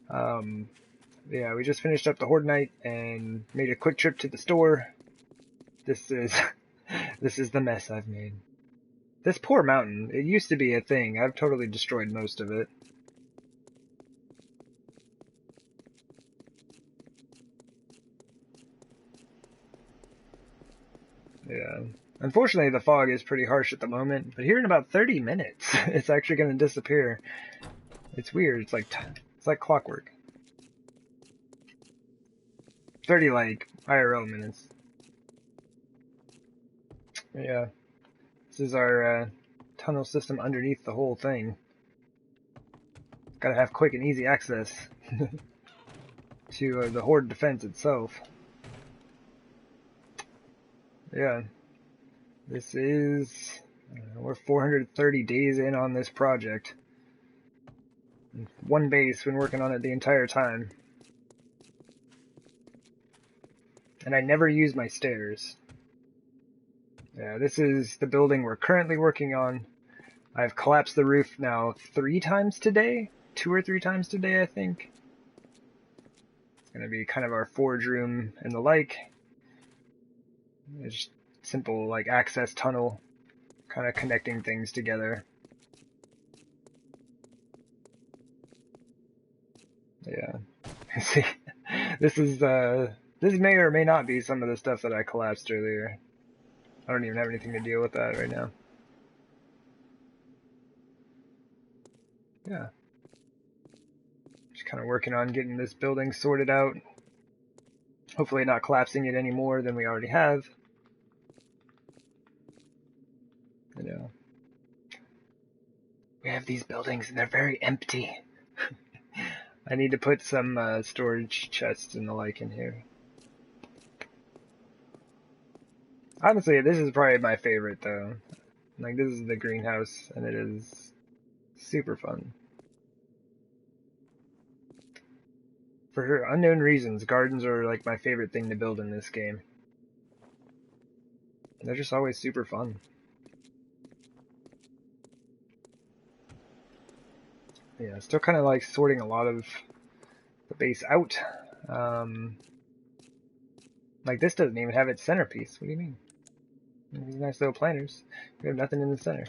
Yeah, we just finished up the Horde Night and made a quick trip to the store. This is this is the mess I've made. This poor mountain, it used to be a thing. I've totally destroyed most of it. Yeah. Unfortunately, the fog is pretty harsh at the moment, but here in about 30 minutes, it's actually going to disappear. It's weird. It's like clockwork. 30 like IRL minutes. Yeah. This is our tunnel system underneath the whole thing. Gotta have quick and easy access to the Horde defense itself. Yeah. This is... we're 430 days in on this project. One base, been working on it the entire time. And I never use my stairs. Yeah, this is the building we're currently working on. I've collapsed the roof now 3 times today? 2 or 3 times today, I think. It's gonna be kind of our forge room and the like. It's just simple, like, access tunnel, kind of connecting things together. Yeah. See, this may or may not be some of the stuff that I collapsed earlier. I don't even have anything to deal with that right now. Yeah. Just kind of working on getting this building sorted out. Hopefully not collapsing it any more than we already have. You know. We have these buildings and they're very empty. I need to put some storage chests and the like in here. Honestly, this is probably my favorite though. Like, this is the greenhouse and it is super fun. For unknown reasons, gardens are like my favorite thing to build in this game. They're just always super fun. Yeah, still kind of like sorting a lot of the base out. Like, this doesn't even have its centerpiece. What do you mean? These nice little planters. We have nothing in the center.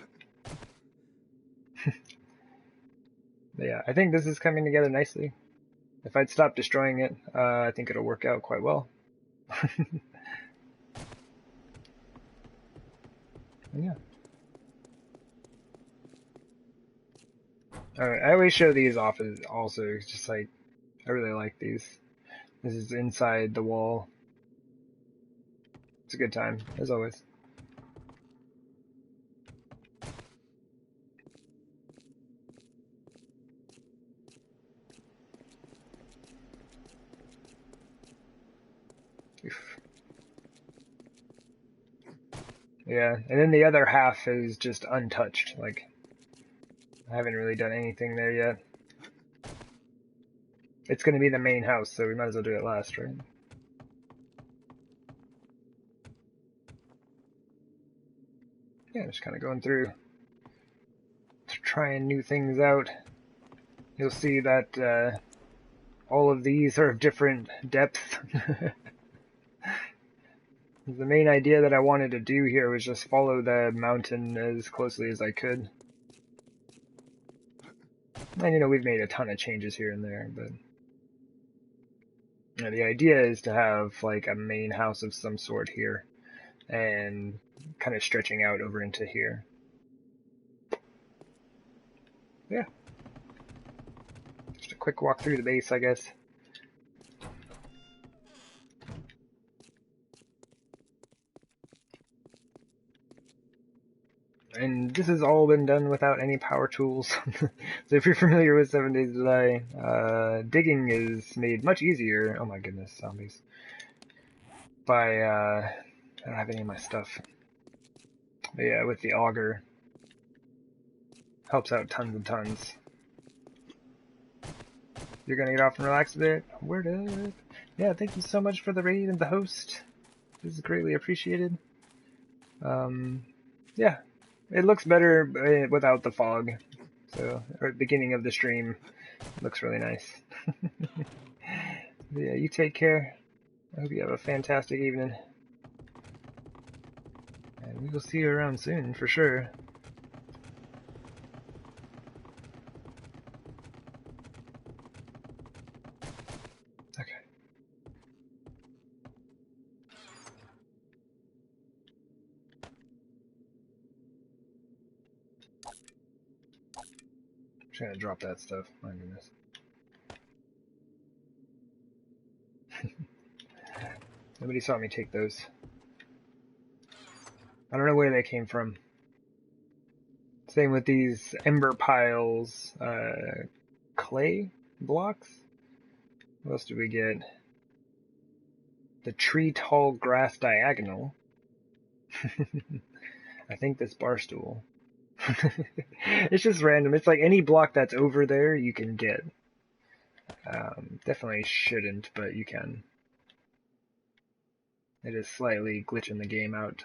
But yeah, I think this is coming together nicely. If I'd stop destroying it, I think it'll work out quite well. Yeah. Alright, I always show these off as also, it's just like, I really like these. This is inside the wall. It's a good time, as always. Oof. Yeah, and then the other half is just untouched. Like, I haven't really done anything there yet. It's going to be the main house, so we might as well do it last, right? Yeah, just kind of going through, trying new things out. You'll see that all of these are of different depths. The main idea that I wanted to do here was just follow the mountain as closely as I could. And you know, we've made a ton of changes here and there, but you know, the idea is to have like a main house of some sort here and kind of stretching out over into here. Yeah. Just a quick walk through the base, I guess. And this has all been done without any power tools. So if you're familiar with 7 Days to Die, digging is made much easier. Oh my goodness, zombies. By, I don't have any of my stuff. But yeah, with the auger. Helps out tons and tons. You're gonna get off and relax a bit? Word up. Yeah, thank you so much for the raid and the host. This is greatly appreciated. Yeah. It looks better without the fog. So, or at the beginning of the stream, looks really nice. Yeah, you take care. I hope you have a fantastic evening. And we will see you around soon, for sure. Okay. I'm trying to drop that stuff. My goodness. Nobody saw me take those. I don't know where they came from. Same with these ember piles, clay blocks. What else did we get? The tree tall grass diagonal. I think this bar stool. It's just random. It's like any block that's over there you can get. Definitely shouldn't, but you can. It is slightly glitching the game out.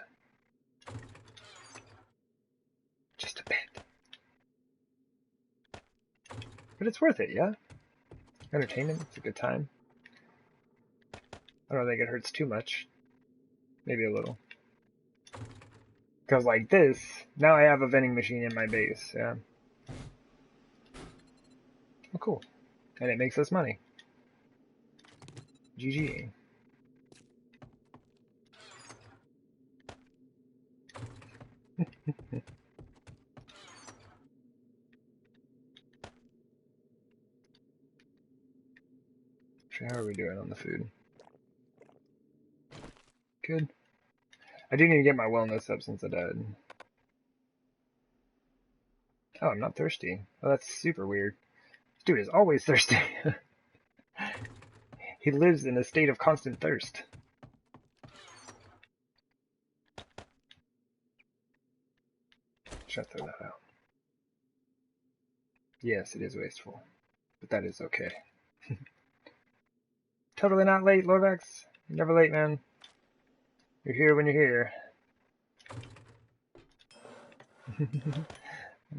Just a bit. But it's worth it, yeah? Entertainment, it's a good time. I don't think it hurts too much. Maybe a little. Because like this, now I have a vending machine in my base, yeah. Oh, cool. And it makes us money. GG. How are we doing on the food? Good. I do need to get my wellness up since I died. Oh, I'm not thirsty. Oh, that's super weird. This dude is always thirsty. He lives in a state of constant thirst. Should I throw that out? Yes, it is wasteful. But that is okay. Totally not late, Lorvax. You're never late, man. You're here when you're here.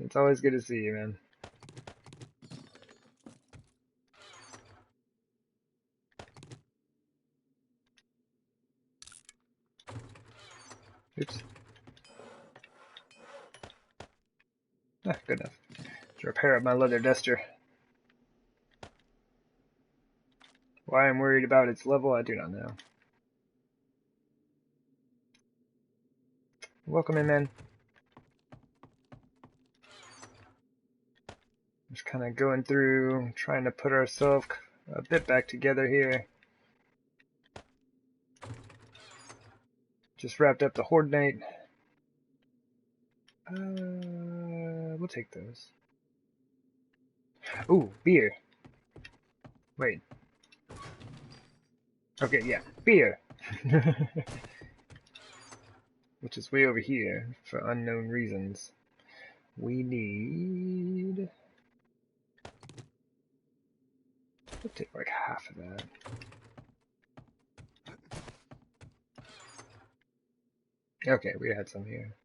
It's always good to see you, man. Oops. Ah, good enough. To repair up my leather duster. Why I'm worried about its level, I do not know. Welcome in, man. Just kind of going through, trying to put ourselves a bit back together here. Just wrapped up the Horde Night. We'll take those. Ooh, beer. Wait. Okay, yeah, beer. Which is way over here for unknown reasons. We need... We'll take like half of that. Okay, we had some here.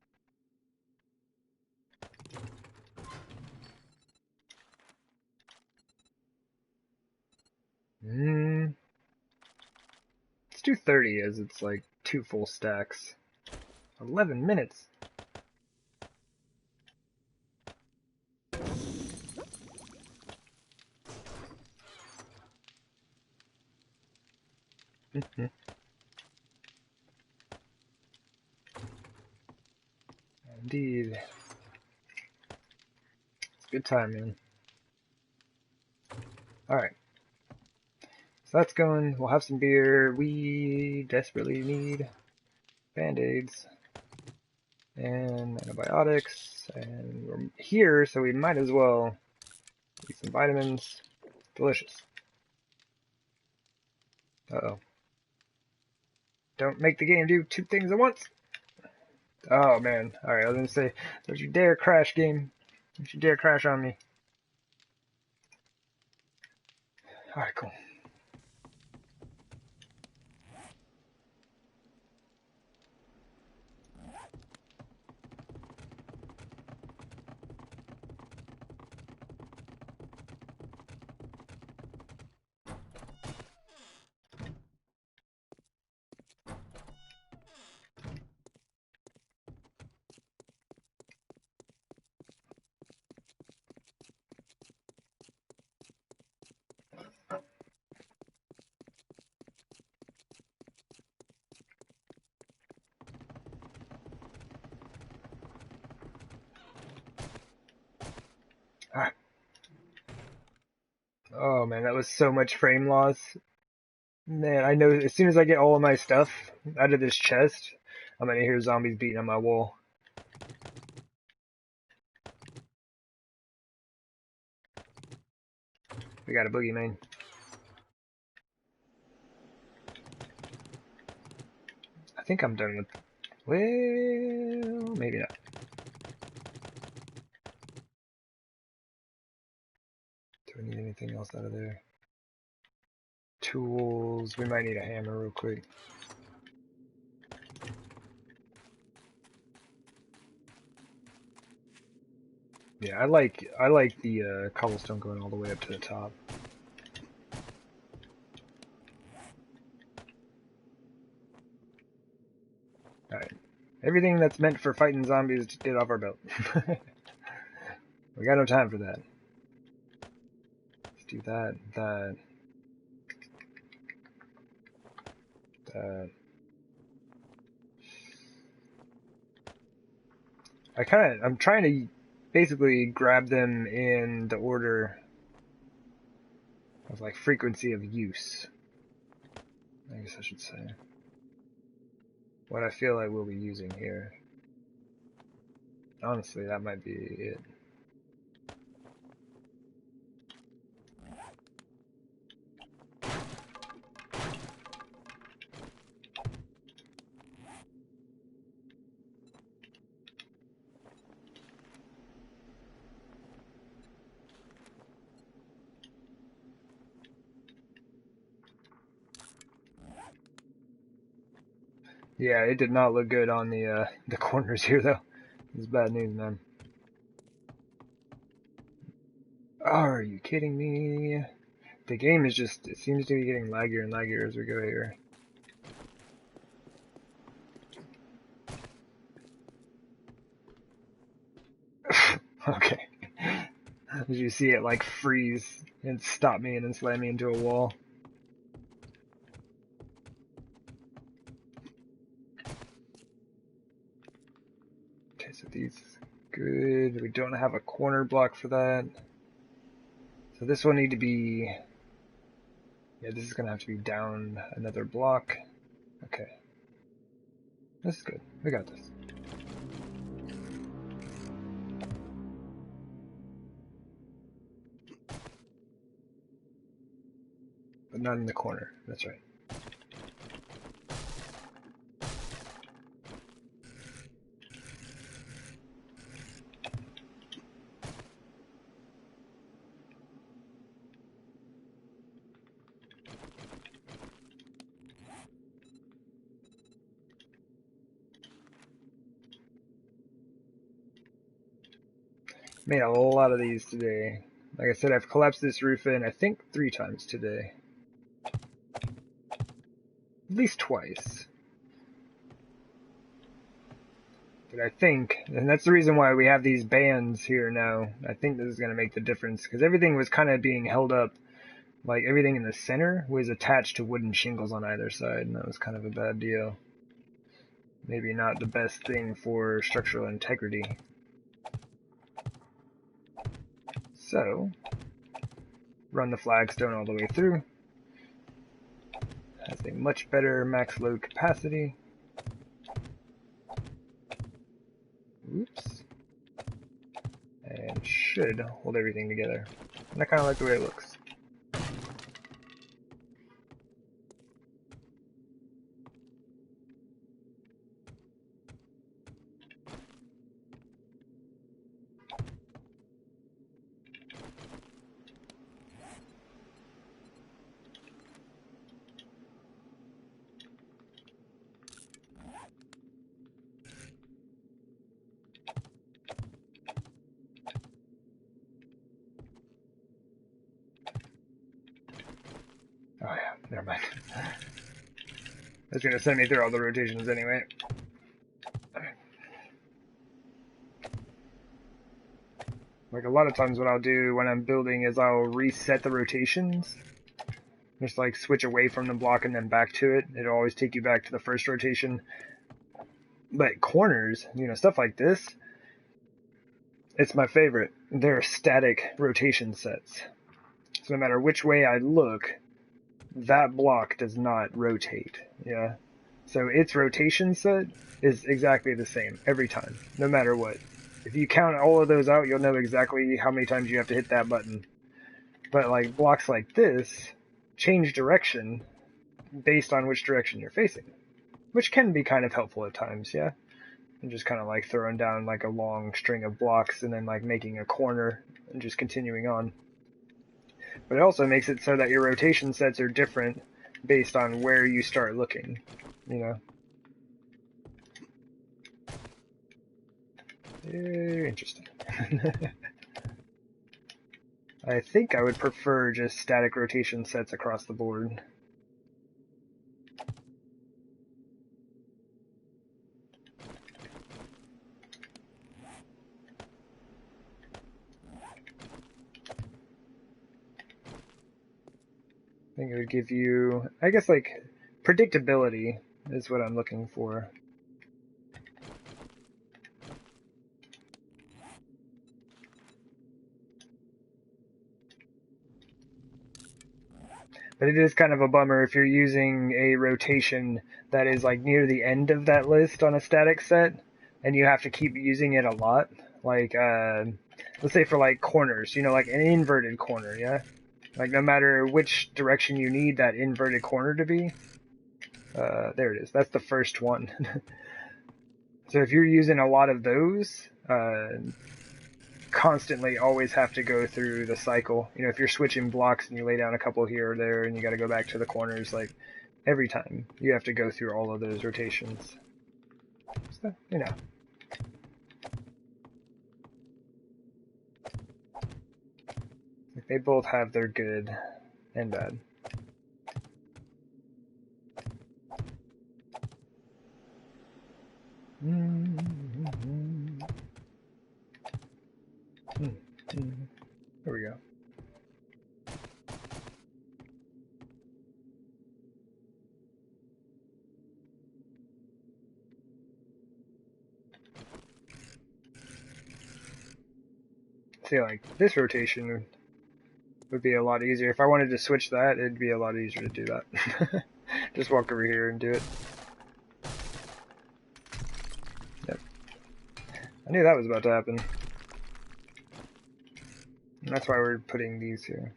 Let's do 30 as it's like 2 full stacks. 11 minutes. Indeed. It's a good time, man. Alright. So that's going. We'll have some beer. We desperately need band-aids and antibiotics. And we're here, so we might as well eat some vitamins. Delicious. Uh-oh. Don't make the game do 2 things at once. Oh, man. Alright, I was gonna say, don't you dare crash, game. Don't you dare crash on me. Alright, cool. Alright. Oh, man, that was so much frame loss. Man, I know as soon as I get all of my stuff out of this chest, I'm gonna hear zombies beating on my wall. We got a boogeyman. I think I'm done with... Well, maybe not. Do we need anything else out of there? Tools. We might need a hammer real quick. Yeah, I like the cobblestone going all the way up to the top. Alright. Everything that's meant for fighting zombies, get off our belt. We got no time for that. Let's do that, that. I'm trying to basically grab them in the order of like frequency of use. I guess I should say. What I feel like we'll be using here. Honestly, that might be it. Yeah, it did not look good on the corners here though. It's bad news, man. Oh, are you kidding me? The game is just, it seems to be getting laggier and laggier as we go here. Okay. Did you see it like freeze and stop me and then slam me into a wall? Okay, so these good. We don't have a corner block for that. So this will need to be, yeah, this is gonna have to be down another block. Okay. This is good. We got this. But not in the corner. That's right. Made a lot of these today. Like I said, I've collapsed this roof in, I think, 3 times today. At least twice. But I think, and that's the reason why we have these bands here now, I think this is going to make the difference, because everything was kind of being held up, like everything in the center was attached to wooden shingles on either side, and that was kind of a bad deal. Maybe not the best thing for structural integrity. So, run the flagstone all the way through. Has a much better max load capacity. Oops. And should hold everything together. And I kind of like the way it looks. Oh yeah, never mind. That's gonna send me through all the rotations anyway. Like a lot of times what I'll do when I'm building is I'll reset the rotations. Just like switch away from the block and then back to it. It'll always take you back to the first rotation. But corners, you know, stuff like this, it's my favorite. They're static rotation sets. So no matter which way I look, that block does not rotate. Yeah. So its rotation set is exactly the same every time, no matter what. If you count all of those out, you'll know exactly how many times you have to hit that button. But like blocks like this change direction based on which direction you're facing, which can be kind of helpful at times, yeah? And just kind of like throwing down like a long string of blocks and then like making a corner and just continuing on. But it also makes it so that your rotation sets are different based on where you start looking, you know? Very interesting. I think I would prefer just static rotation sets across the board. I think it would give you, I guess, like, predictability is what I'm looking for. But it is kind of a bummer if you're using a rotation that is like near the end of that list on a static set, and you have to keep using it a lot. Like, let's say for like corners, you know, like an inverted corner, yeah? Like no matter which direction you need that inverted corner to be, there it is. That's the first one. So if you're using a lot of those, constantly always have to go through the cycle. You know, if you're switching blocks and you lay down a couple here or there and you got to go back to the corners, like every time you have to go through all of those rotations. So, you know. They both have their good and bad. There we go. See, like this rotation would be a lot easier. If I wanted to switch that, it'd be a lot easier to do that. Just walk over here and do it. I knew that was about to happen. And that's why we're putting these here.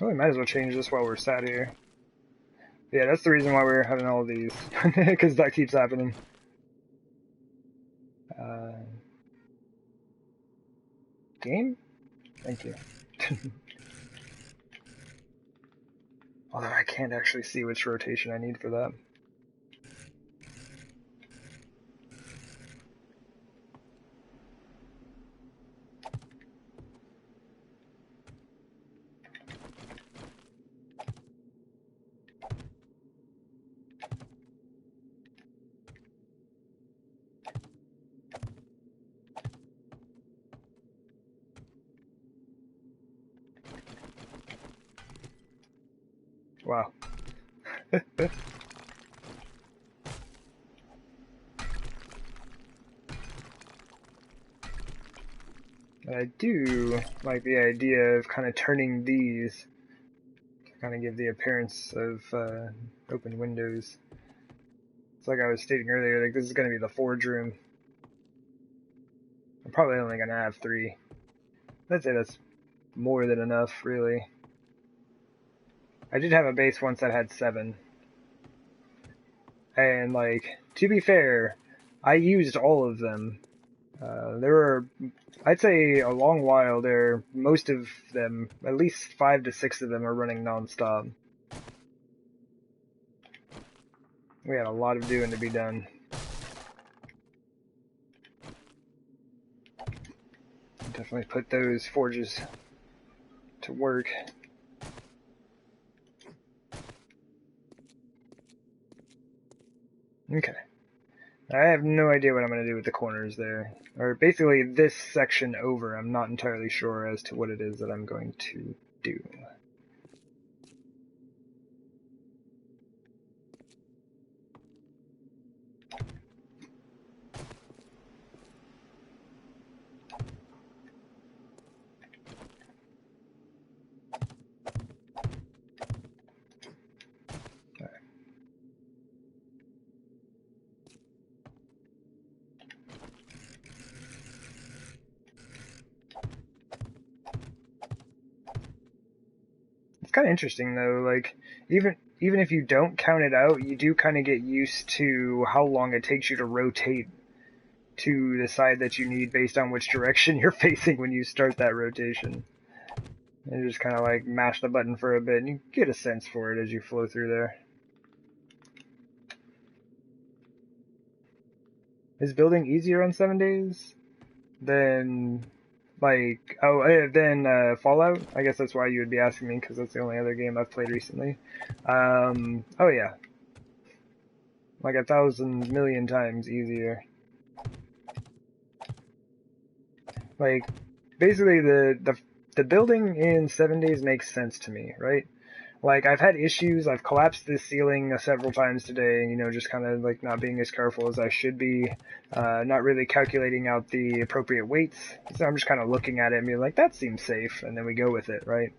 Oh, we might as well change this while we're sat here. Yeah, that's the reason why we're having all of these. Because that keeps happening. Game? Thank you. Although I can't actually see which rotation I need for that. Wow. I do like the idea of kind of turning these to kind of give the appearance of open windows. It's like I was stating earlier, like this is going to be the forge room. I'm probably only going to have 3. I'd say that's more than enough, really. I did have a base once that had 7. And, like, to be fair, I used all of them. There were, I'd say, a long while there, most of them, at least 5 to 6 of them are running non-stop. We had a lot of doing to be done. Definitely put those forges to work. Okay. I have no idea what I'm going to do with the corners there. Or basically this section over, I'm not entirely sure as to what it is that I'm going to do. It's kind of interesting though, like, even if you don't count it out, you do kind of get used to how long it takes you to rotate to the side that you need based on which direction you're facing when you start that rotation. And you just kind of like mash the button for a bit and you get a sense for it as you flow through there. Is building easier on 7 days than like Fallout? I guess that's why you would be asking me, because that's the only other game I've played recently. Oh yeah, like 1,000 million times easier. Like basically the building in 7 days makes sense to me, right? Like, I've had issues, I've collapsed this ceiling several times today, and, you know, just kind of, like, not being as careful as I should be, not really calculating out the appropriate weights, so I'm just kind of looking at it and being like, that seems safe, and then we go with it, right?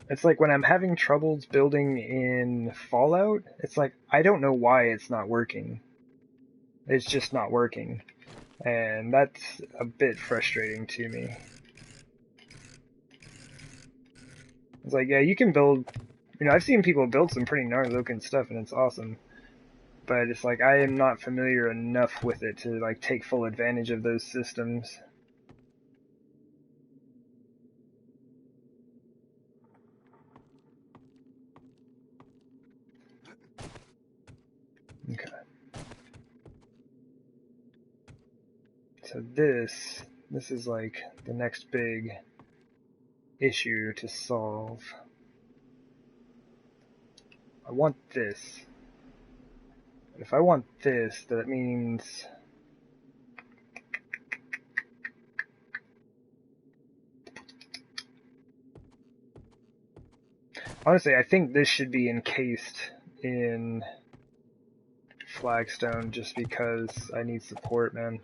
It's like when I'm having troubles building in Fallout, it's like, I don't know why it's not working. It's just not working, and that's a bit frustrating to me. It's like, yeah, you can build, you know, I've seen people build some pretty gnarly looking stuff and it's awesome. But it's like, I am not familiar enough with it to, like, take full advantage of those systems. Okay. So this is like the next big issue to solve. I want this. But if I want this, that means... Honestly, I think this should be encased in flagstone just because I need support, man.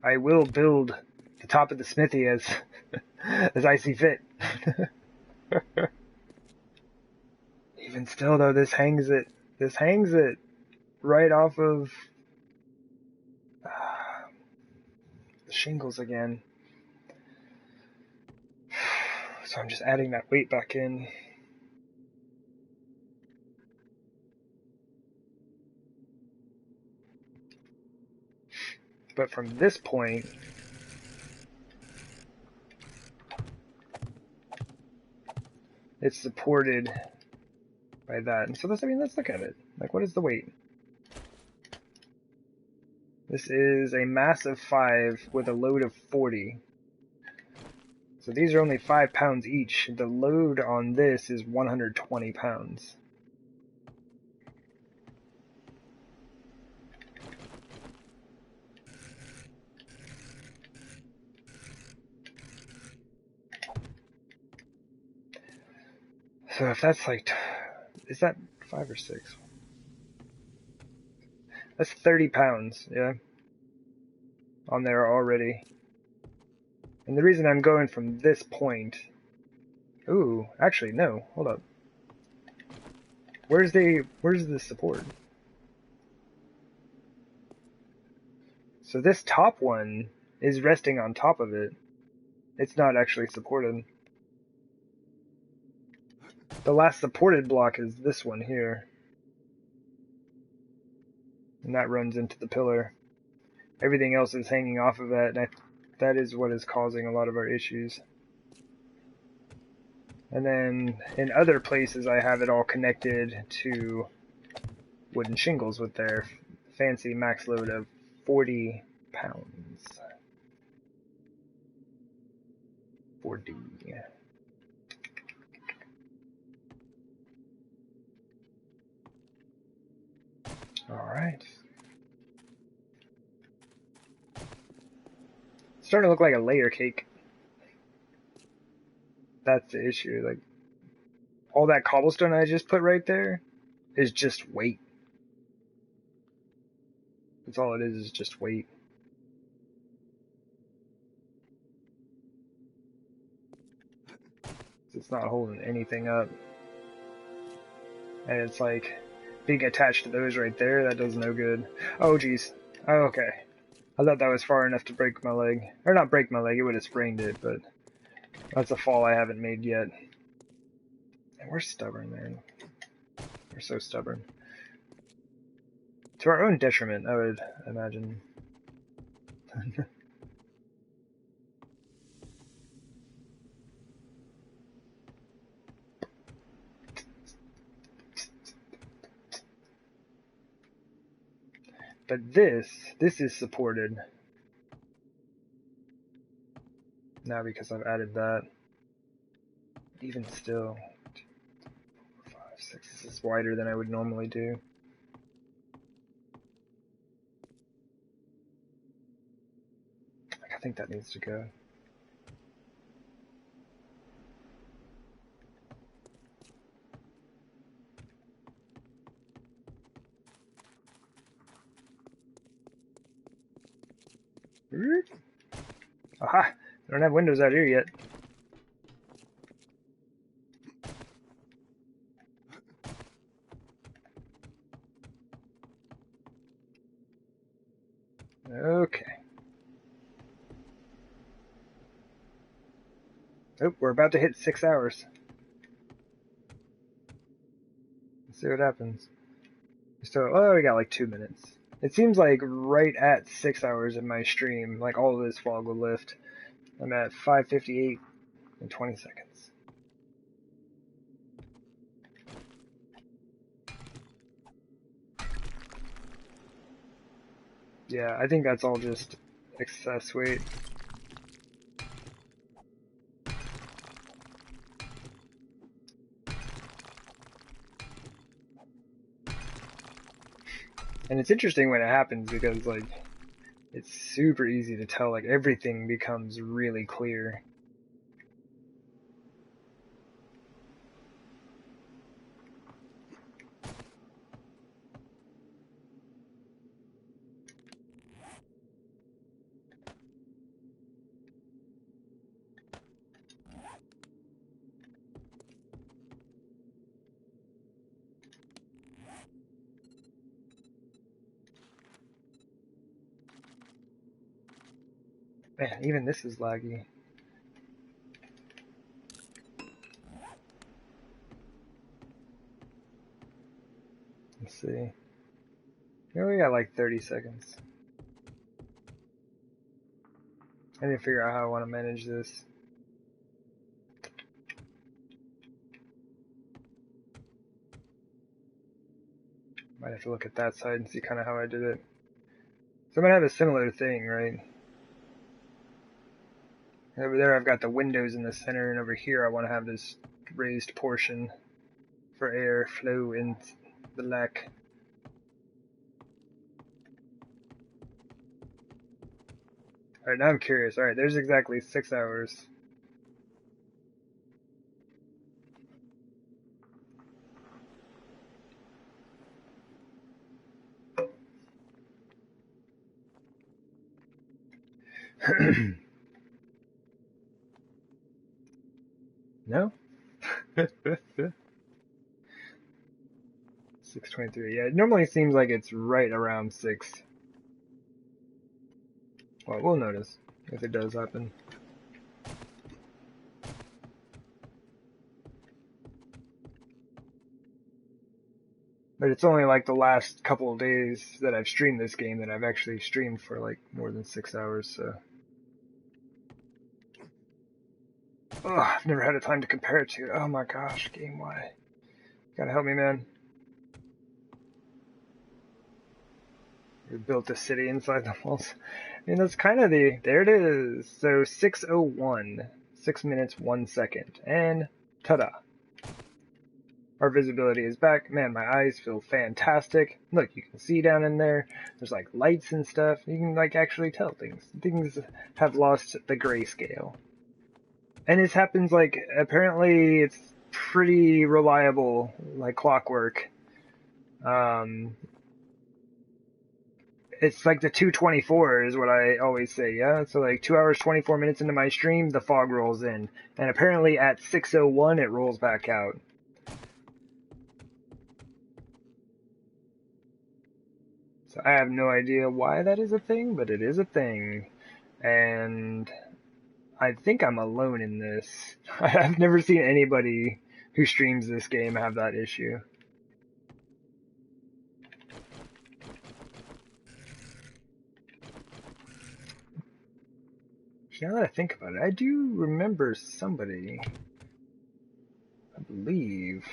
I will build the top of the smithy as as I see fit. Even still, though, this hangs it. This hangs it right off of the shingles again. So I'm just adding that weight back in. But from this point, it's supported by that. And so let's look at it. Like, what is the weight? This is a mass of 5 with a load of 40. So these are only 5 pounds each. The load on this is 120 pounds. So if that's like, is that 5 or 6? That's 30 pounds, yeah, on there already. And the reason I'm going from this point, ooh, actually no, hold up. Where's the support? So this top one is resting on top of it. It's not actually supported. The last supported block is this one here. And that runs into the pillar. Everything else is hanging off of that, and that is what is causing a lot of our issues. And then in other places I have it all connected to wooden shingles with their fancy max load of 40 pounds. 40. Alright. It's starting to look like a layer cake. That's the issue. Like, all that cobblestone I just put right there is just weight. That's all it is just weight. It's not holding anything up. And it's like, being attached to those right there, that does no good. Oh, geez. Oh, okay. I thought that was far enough to break my leg. Or not break my leg, it would have sprained it, but that's a fall I haven't made yet. And we're stubborn, man. We're so stubborn. To our own detriment, I would imagine. But this is supported. Now because I've added that. Even still, 2, 4, 5, 6, this is wider than I would normally do. I think that needs to go. Aha! I don't have windows out here yet. Okay. Oh, we're about to hit 6 hours. Let's see what happens. So, oh, we got like 2 minutes. It seems like right at 6 hours in my stream, like all of this fog will lift. I'm at 5:58 in 20 seconds. Yeah, I think that's all just excess weight. And it's interesting when it happens because, like, it's super easy to tell, like, everything becomes really clear. Man, even this is laggy. Let's see. Here we got like 30 seconds. I need to figure out how I want to manage this. Might have to look at that side and see kind of how I did it. So I'm going to have a similar thing, right? Over there I've got the windows in the center, and over here I want to have this raised portion for air flow in the lack. Alright, now I'm curious. Alright, there's exactly 6 hours. No? 6:23. Yeah, it normally seems like it's right around 6. Well, we'll notice if it does happen. But it's only like the last couple of days that I've streamed this game that I've actually streamed for like more than 6 hours, so. Ugh, I've never had a time to compare it to. Oh my gosh, game, why? Gotta help me, man. We built a city inside the walls. I mean, that's kind of the... There it is. So 6:01. 6 minutes, 1 second. And ta-da. Our visibility is back. Man, my eyes feel fantastic. Look, you can see down in there. There's like lights and stuff. You can like actually tell things. Things have lost the grayscale. And this happens like, apparently it's pretty reliable, like clockwork. It's like the 2:24 is what I always say, yeah? So like 2 hours, 24 minutes into my stream, the fog rolls in. And apparently at 6:01 it rolls back out. So I have no idea why that is a thing, but it is a thing. And I think I'm alone in this. I've never seen anybody who streams this game have that issue. Now that I think about it, I do remember somebody, I believe,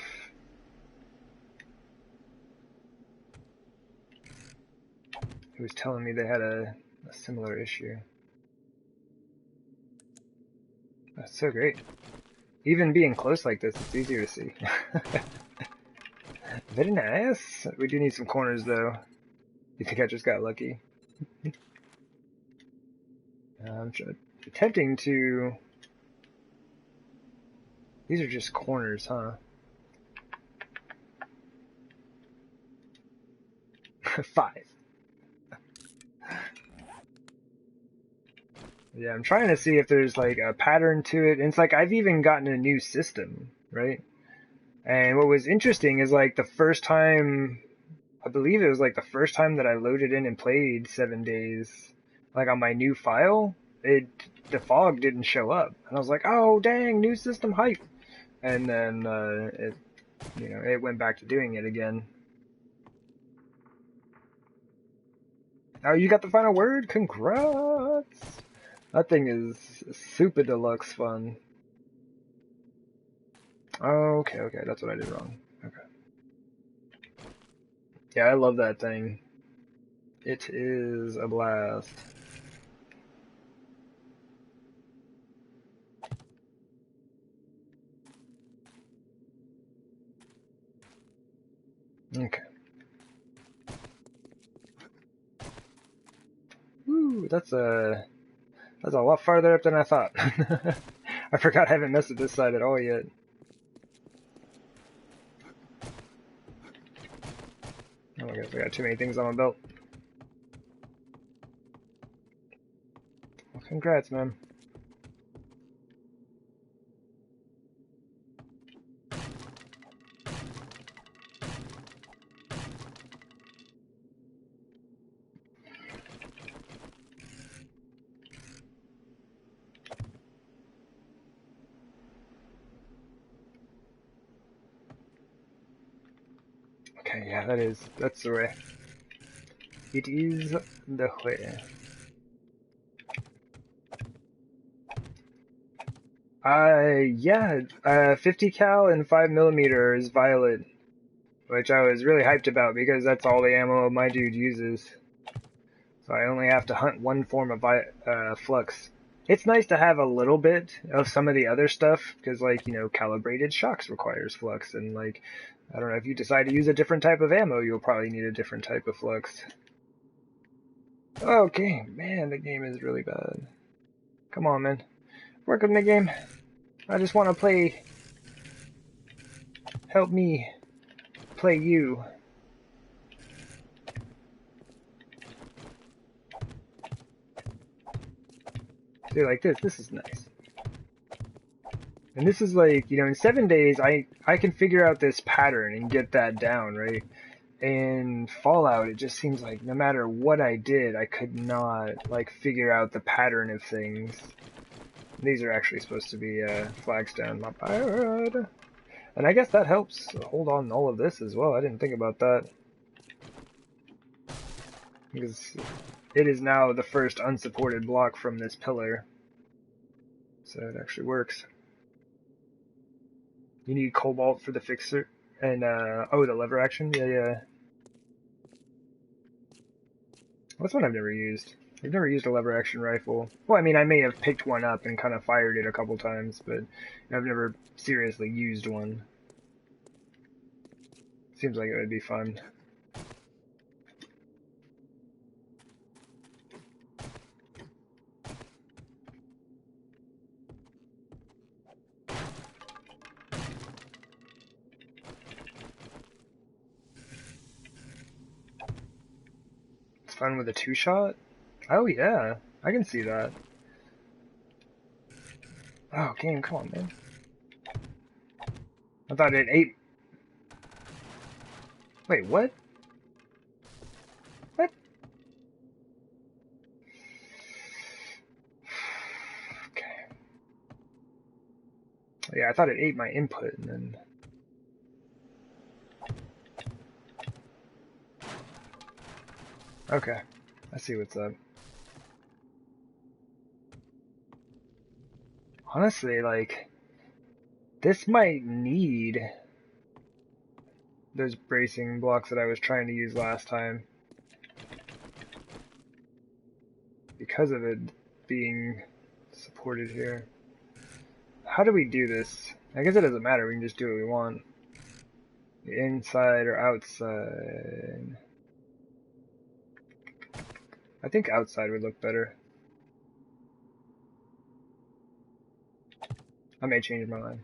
who was telling me they had a similar issue. That's so great. Even being close like this, it's easier to see. Very nice. We do need some corners though. You think I just got lucky? I'm attempting to... These are just corners, huh? 5. Yeah, I'm trying to see if there's like a pattern to it. And it's like I've even gotten a new system, right? And what was interesting is like the first time, I believe it was like the first time that I loaded in and played 7 days, like on my new file, the fog didn't show up. And I was like, oh dang, new system hype. And then it went back to doing it again. Oh, you got the final word? Congrats! That thing is super deluxe fun. Okay, that's what I did wrong. Okay. Yeah, I love that thing. It is a blast. Okay. Woo, that's a lot farther up than I thought. I forgot I haven't messed with this side at all yet. Oh my gosh, I got too many things on my belt. Well, congrats, man. Okay, yeah, that's the way. It is the way. Yeah, 50 cal and 5mm is violet, which I was really hyped about because that's all the ammo my dude uses. So I only have to hunt one form of flux. It's nice to have a little bit of some of the other stuff, because, like, you know, calibrated shocks requires flux, and, like, I don't know, if you decide to use a different type of ammo, you'll probably need a different type of flux. Okay, man, the game is really bad. Come on, man. Work on the game. I just want to play. Help me play you. See, like this is nice. And this is like, you know, in 7 days, I can figure out this pattern and get that down, right? In Fallout, it just seems like no matter what I did, I could not, like, figure out the pattern of things. These are actually supposed to be flags down. My bad. And I guess that helps hold on all of this as well. I didn't think about that. Because it is now the first unsupported block from this pillar. So it actually works. You need cobalt for the fixer. And, oh, the lever action? Yeah. That's one I've never used. I've never used a lever action rifle. Well, I mean, I may have picked one up and kind of fired it a couple times, but I've never seriously used one. Seems like it would be fun. It's fun with a two-shot? Oh, yeah. I can see that. Oh, game, come on, man. I thought it ate... Wait, what? What? Okay. Yeah, I thought it ate my input, and then... Okay. I see what's up. Honestly, like... This might need... those bracing blocks that I was trying to use last time. Because of it being supported here. How do we do this? I guess it doesn't matter, we can just do what we want. Inside or outside? I think outside would look better. I may change my mind.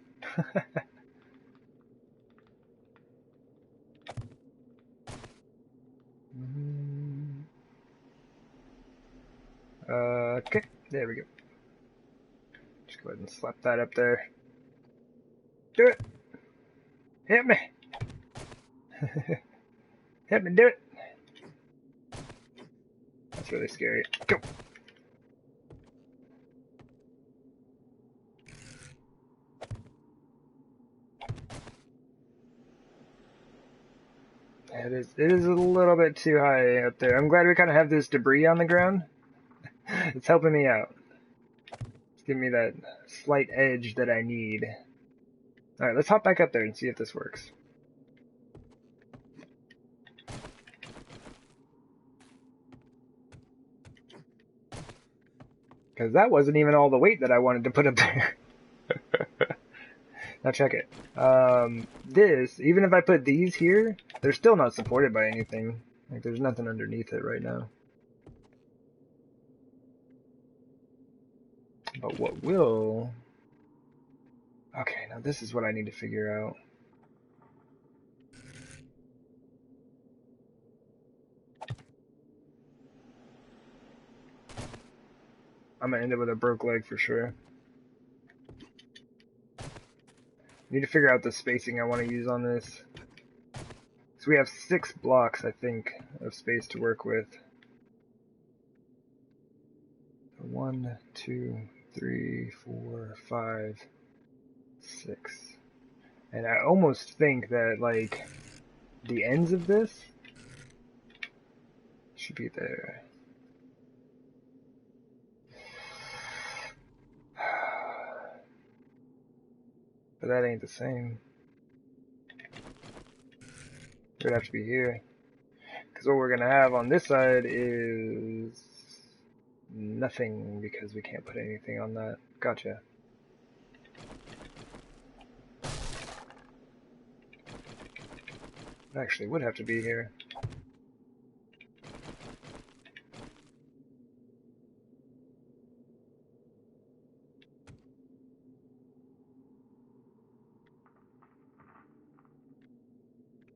Okay, there we go. Just go ahead and slap that up there. Do it! Hit me! Hit me, do it! That's really scary. Go! It is a little bit too high up there. I'm glad we kind of have this debris on the ground. It's helping me out. It's giving me that slight edge that I need. Alright, let's hop back up there and see if this works. Because that wasn't even all the weight that I wanted to put up there. Now check it. This, even if I put these here, they're still not supported by anything. Like, there's nothing underneath it right now. But what will... Okay, now this is what I need to figure out. I'm gonna end up with a broke leg for sure. Need to figure out the spacing I want to use on this. So we have 6 blocks, I think, of space to work with. 1, 2, 3, 4, 5, 6. And I almost think that, like, the ends of this should be there. But that ain't the same. It would have to be here. Because what we're going to have on this side is nothing, because we can't put anything on that. Gotcha. It actually would have to be here.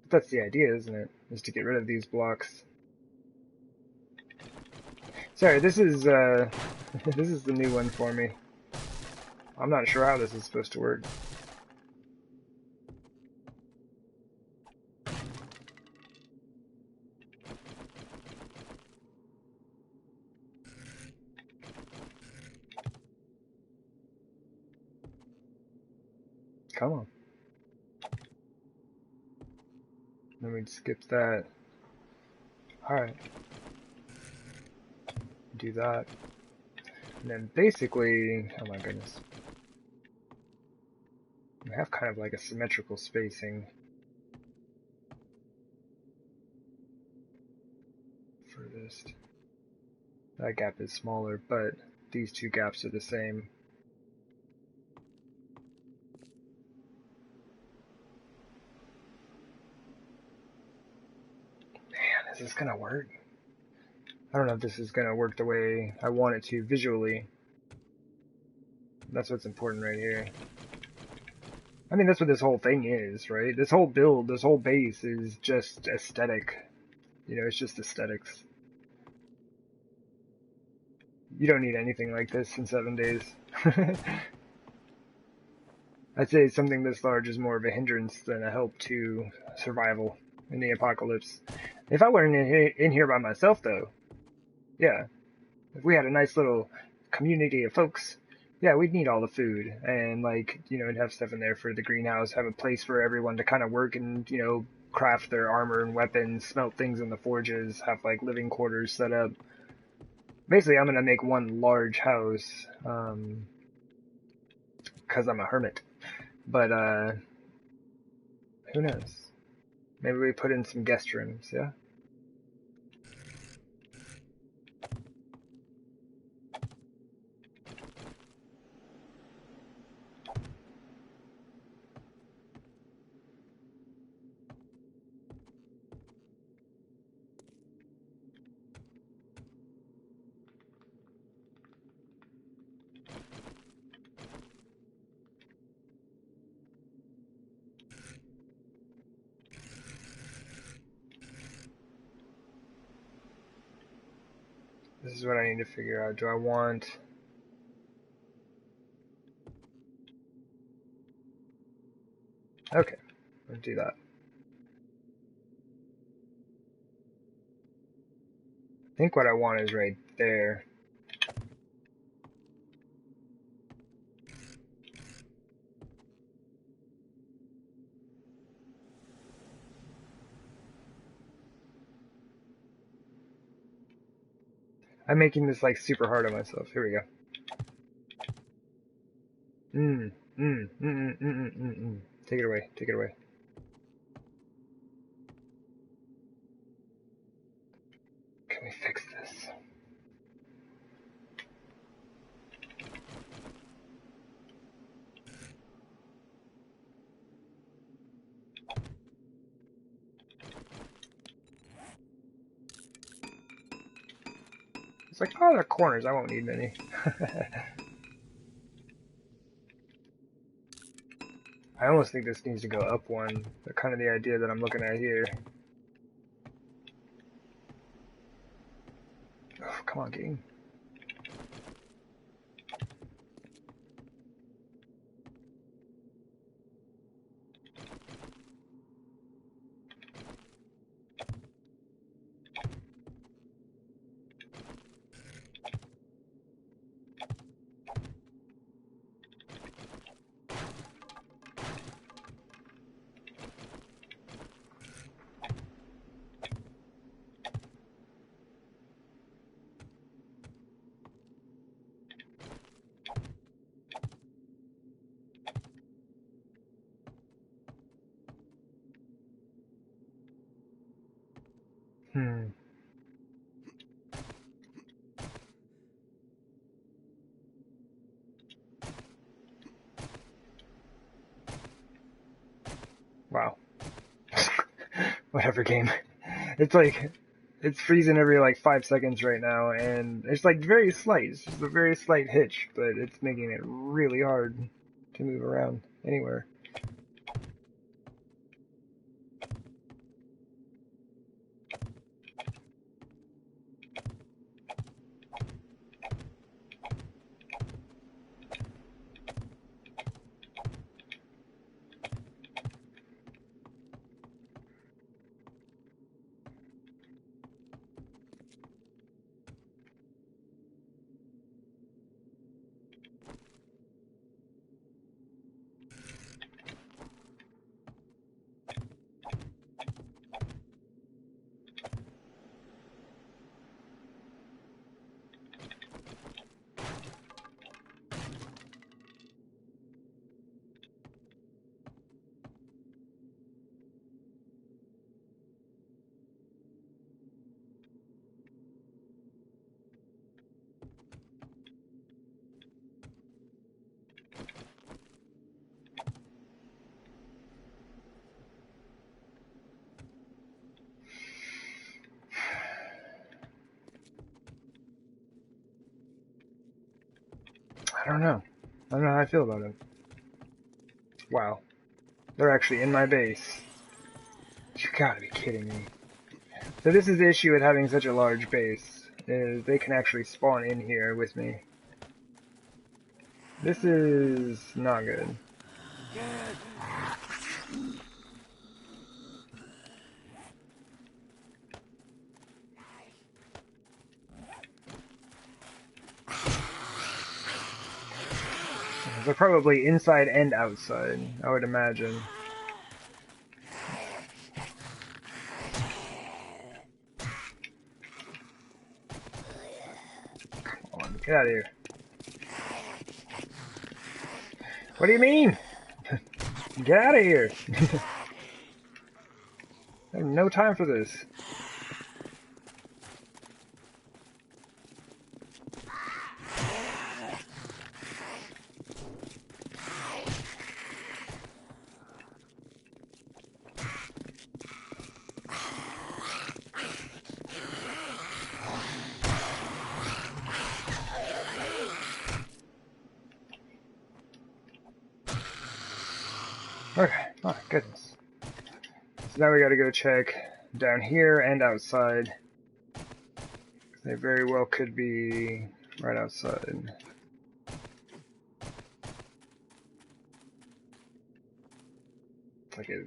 But that's the idea, isn't it? Is to get rid of these blocks. Sorry, this is this is the new one for me. I'm not sure how this is supposed to work. Come on. Then we'd skip that. Alright. Do that. And then basically, oh my goodness. We have kind of like a symmetrical spacing furthest. That gap is smaller, but these two gaps are the same. Man, is this gonna work? I don't know if this is gonna work the way I want it to visually. That's what's important right here. I mean, that's what this whole thing is, right? This whole build, this whole base is just aesthetic. You know, it's just aesthetics. You don't need anything like this in 7 days. I'd say something this large is more of a hindrance than a help to survival in the apocalypse. If I weren't in here by myself, though, yeah, if we had a nice little community of folks, yeah, we'd need all the food and, like, you know, and have stuff in there for the greenhouse, have a place for everyone to kind of work and, you know, craft their armor and weapons, smelt things in the forges, have, like, living quarters set up. Basically, I'm going to make one large house, because I'm a hermit. But, who knows? Maybe we put in some guest rooms, yeah? This is what I need to figure out. Do I want... Okay, let's do that. I think what I want is right there. I'm making this like super hard on myself. Here we go. Take it away. Take it away. Can we fix this? It's like, oh, there are corners. I won't need many. I almost think this needs to go up one. That's kind of the idea that I'm looking at here. Oh, come on, game. Hmm. Wow. Whatever game. It's like, it's freezing every like 5 seconds right now, and it's like very slight. It's just a very slight hitch, but it's making it really hard to move around anywhere. I don't know. I don't know how I feel about it. Wow. They're actually in my base. You gotta be kidding me. So this is the issue with having such a large base, is they can actually spawn in here with me. This is not good. They're probably inside and outside, I would imagine. Come on, get out of here. What do you mean? Get out of here! I have no time for this. Okay, oh goodness. So now we gotta go check down here and outside. They very well could be right outside. It's like a,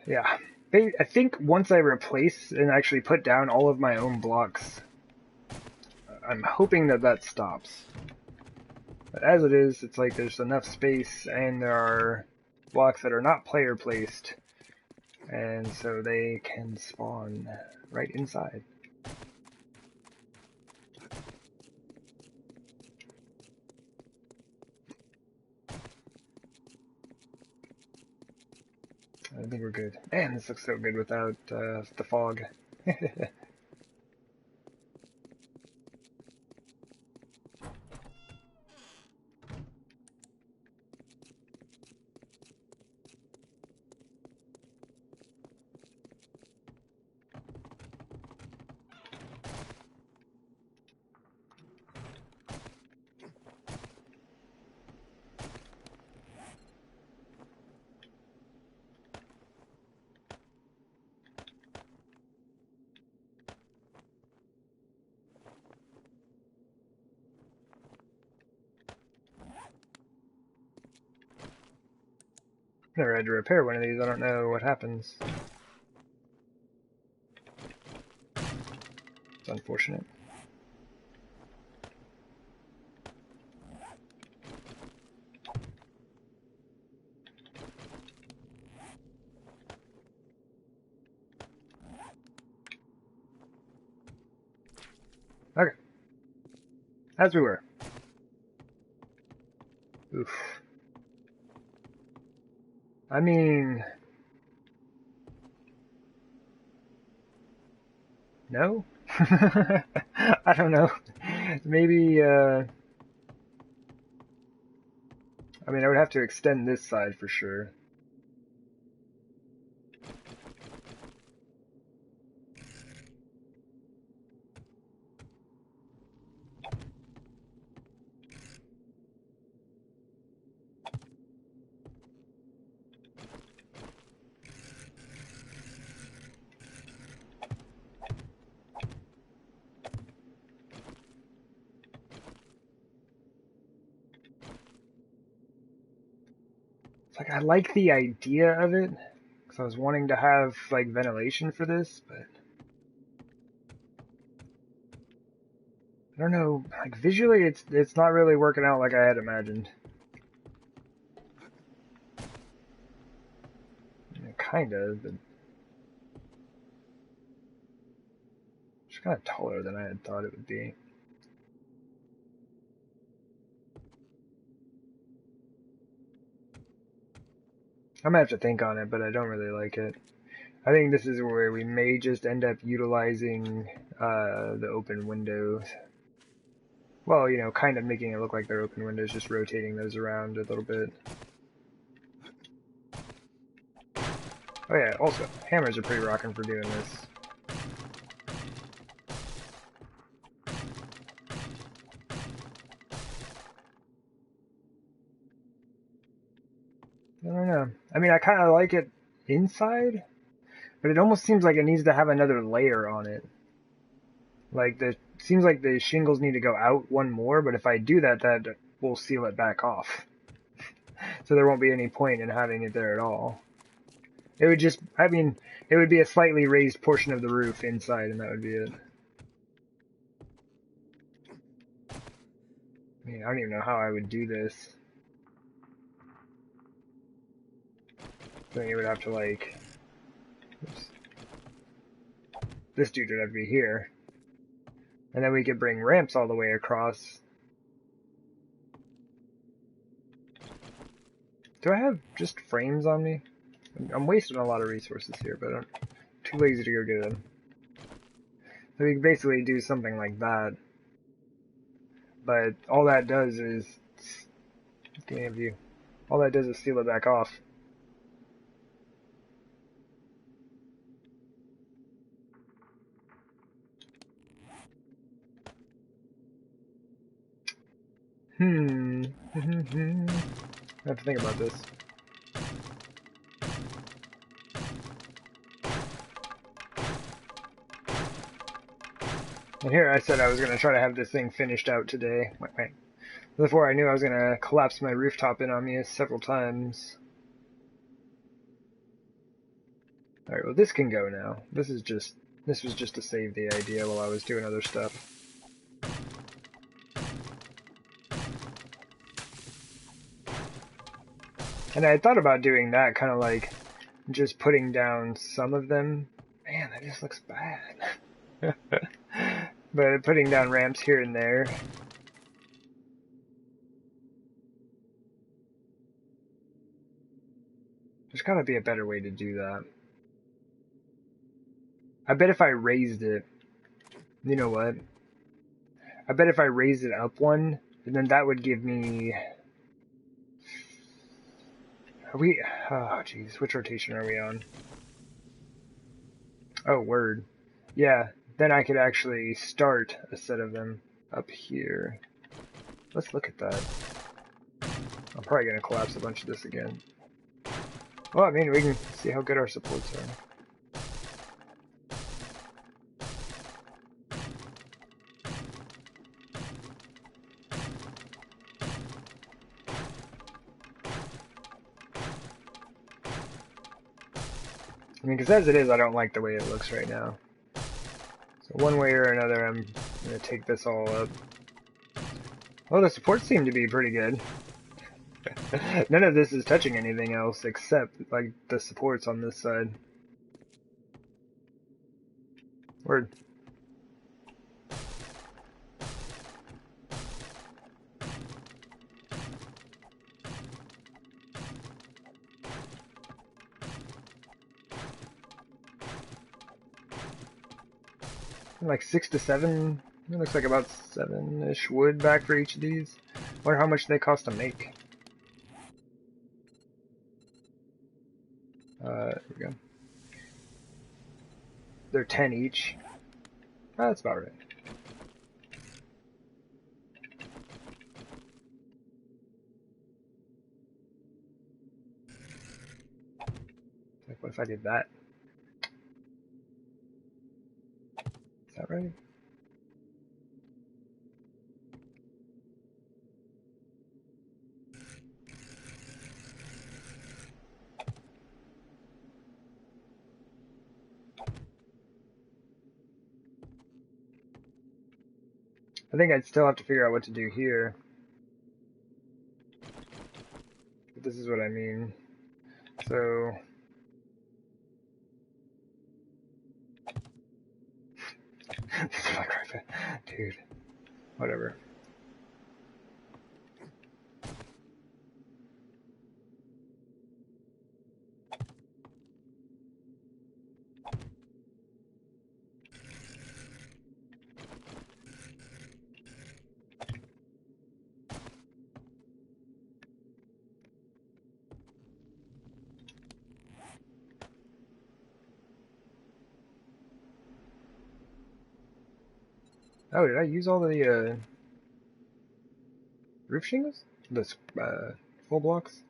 yeah. I think once I replace and actually put down all of my own blocks, I'm hoping that that stops. But as it is, it's like there's enough space and there are blocks that are not player placed, and so they can spawn right inside. I think we're good. Man, this looks so good without the fog. Never had to repair one of these, I don't know what happens. It's unfortunate. Okay. As we were. Oof. I mean... No? I don't know. Maybe, I mean, I would have to extend this side for sure. It's like, I like the idea of it, because I was wanting to have, like, ventilation for this, but I don't know, like, visually it's not really working out like I had imagined. Kind of, but it's kind of taller than I had thought it would be. I'm gonna have to think on it, but I don't really like it. I think this is where we may just end up utilizing the open windows. Well, you know, kind of making it look like they're open windows, just rotating those around a little bit. Oh yeah, also, hammers are pretty rocking for doing this. I don't know. I mean, I kind of like it inside, but it almost seems like it needs to have another layer on it. Like, seems like the shingles need to go out one more, but if I do that, that will seal it back off. So there won't be any point in having it there at all. It would just, I mean, it would be a slightly raised portion of the roof inside, and that would be it. I mean, I don't even know how I would do this. I think it would have to, like, oops. This dude would have to be here. And then we could bring ramps all the way across. Do I have just frames on me? I'm wasting a lot of resources here, but I'm too lazy to go get them. So we can basically do something like that. But all that does is, give me a view. All that does is seal it back off. I have to think about this. And here I said I was going to try to have this thing finished out today. Wait. Before I knew I was going to collapse my rooftop in on me several times. Alright, well this can go now. This was just to save the idea while I was doing other stuff. And I had thought about doing that, kind of like just putting down some of them. Man, that just looks bad. But putting down ramps here and there. There's gotta be a better way to do that. I bet if I raised it, you know what? I bet if I raised it up one, then that would give me... Are we... Oh, jeez. Which rotation are we on? Oh, word. Yeah, then I could actually start a set of them up here. Let's look at that. I'm probably going to collapse a bunch of this again. Well, I mean, we can see how good our supports are. I mean, because as it is, I don't like the way it looks right now. So one way or another, I'm going to take this all up. Well, the supports seem to be pretty good. None of this is touching anything else except, like, the supports on this side. Word. Like 6 to 7. It looks like about 7-ish wood back for each of these. Wonder how much they cost to make. Here we go. They're 10 each. That's about right. Like, what if I did that? Is that right? I think I'd still have to figure out what to do here. But this is what I mean. So... this is like right there. Dude. Whatever. Oh, did I use all the roof shingles? The full blocks?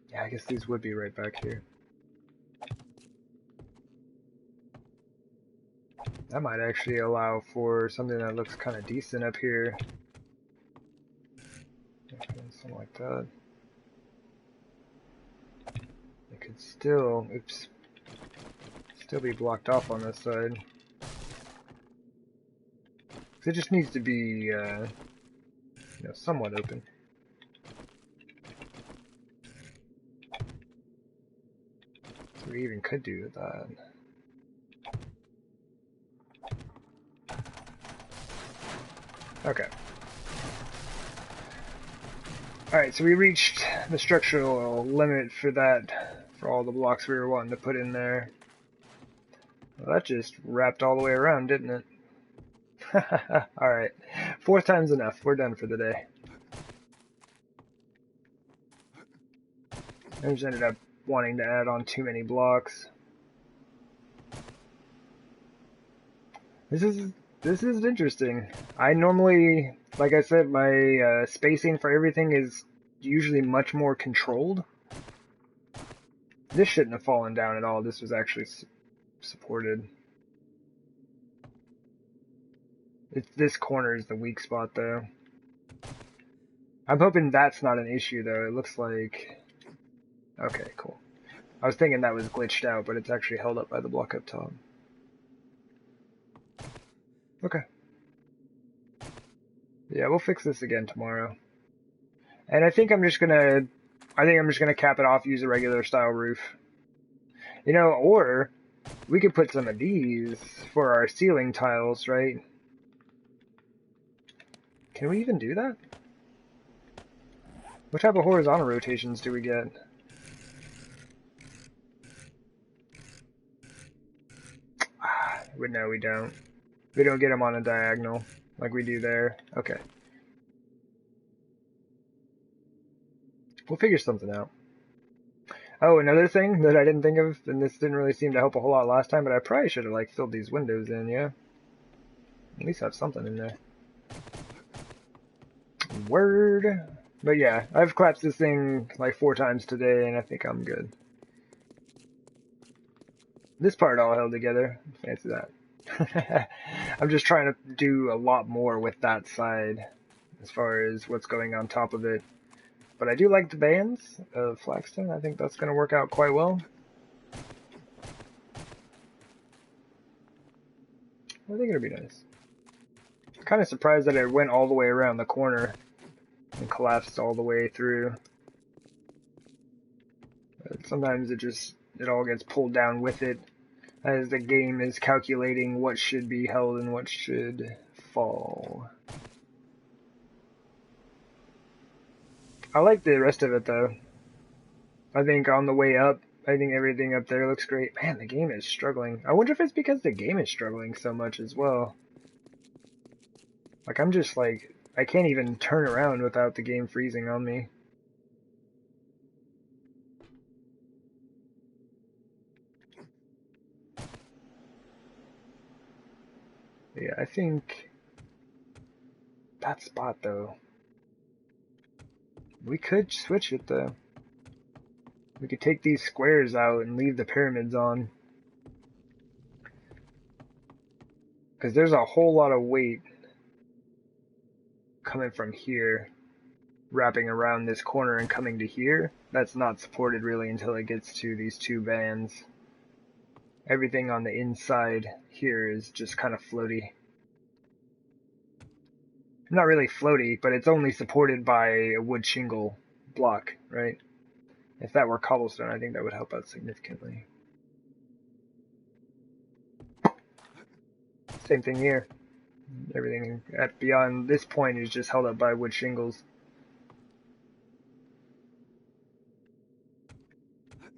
Yeah, I guess these would be right back here. That might actually allow for something that looks kind of decent up here. Something like that. It could still, oops, still be blocked off on this side. It just needs to be, you know, somewhat open. So we even could do that. Okay. Alright, so we reached the structural limit for that, for all the blocks we were wanting to put in there. Well, that just wrapped all the way around, didn't it? Alright, 4th time's enough. We're done for the day. I just ended up wanting to add on too many blocks. This is interesting. I normally, like I said, my spacing for everything is usually much more controlled. This shouldn't have fallen down at all. This was actually supported. This corner is the weak spot, though. I'm hoping that's not an issue, though. It looks like... Okay, cool. I was thinking that was glitched out, but it's actually held up by the block up top. Okay. Yeah, we'll fix this again tomorrow. And I think I'm just gonna cap it off, use a regular style roof. You know, or we could put some of these for our ceiling tiles, right? Can we even do that? What type of horizontal rotations do we get? No, we don't. We don't get them on a diagonal like we do there. Okay. We'll figure something out. Oh, another thing that I didn't think of, and this didn't really seem to help a whole lot last time, but I probably should have like filled these windows in, yeah? At least have something in there. Word. But yeah, I've collapsed this thing like 4 times today, and I think I'm good. This part all held together. Fancy that. I'm just trying to do a lot more with that side as far as what's going on top of it. But I do like the bands of flagstone. I think that's going to work out quite well. I think it'll be nice. Kind of surprised that it went all the way around the corner and collapsed all the way through. But sometimes it all gets pulled down with it as the game is calculating what should be held and what should fall. I like the rest of it though. I think on the way up, I think everything up there looks great. Man, the game is struggling. I wonder if it's because the game is struggling so much as well. Like, I'm just like, I can't even turn around without the game freezing on me. Yeah, I think that spot though. We could switch it though. We could take these squares out and leave the pyramids on. Because there's a whole lot of weight coming from here, wrapping around this corner and coming to here. That's not supported really until it gets to these two bands. Everything on the inside here is just kind of floaty. Not really floaty, but it's only supported by a wood shingle block, right? If that were cobblestone, I think that would help out significantly. Same thing here. Everything at beyond this point is just held up by wood shingles.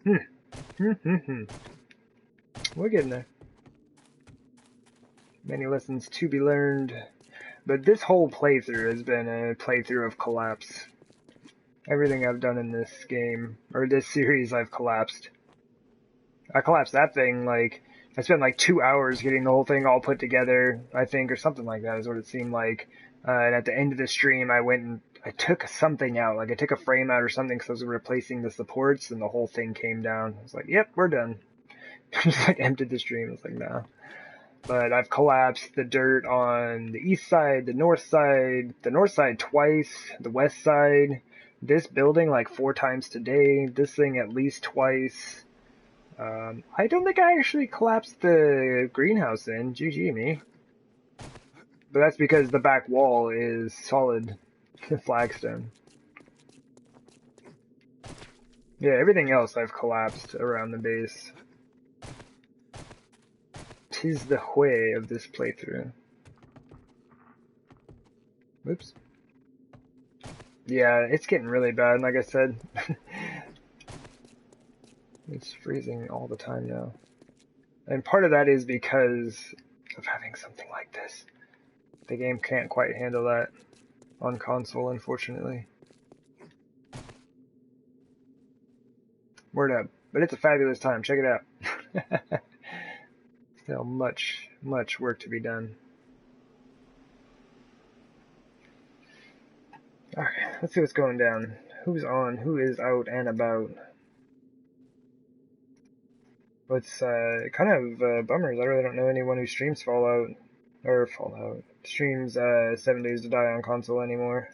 We're getting there. Many lessons to be learned. But this whole playthrough has been a playthrough of collapse. Everything I've done in this game, or this series, I've collapsed. I collapsed that thing, like, I spent like 2 hours getting the whole thing all put together, I think, or something like that is what it seemed like. And at the end of the stream, I went and I took something out, like I took a frame out or something because I was replacing the supports, and the whole thing came down. I was like, yep, we're done. Just like emptied the stream. I was like, nah. But I've collapsed the dirt on the east side, the north side twice, the west side, this building like 4 times today, this thing at least twice. I don't think I actually collapsed the greenhouse in, GG me. But that's because the back wall is solid flagstone. Yeah, everything else I've collapsed around the base. 'Tis the way of this playthrough. Whoops. Yeah, it's getting really bad, like I said. It's freezing all the time now. And part of that is because of having something like this. The game can't quite handle that on console, unfortunately. Word up. But it's a fabulous time. Check it out. Still much, much work to be done. Alright, let's see what's going down. Who's on? Who is out and about? What's kind of bummers. I really don't know anyone who streams Fallout. Streams 7 Days to Die on console anymore.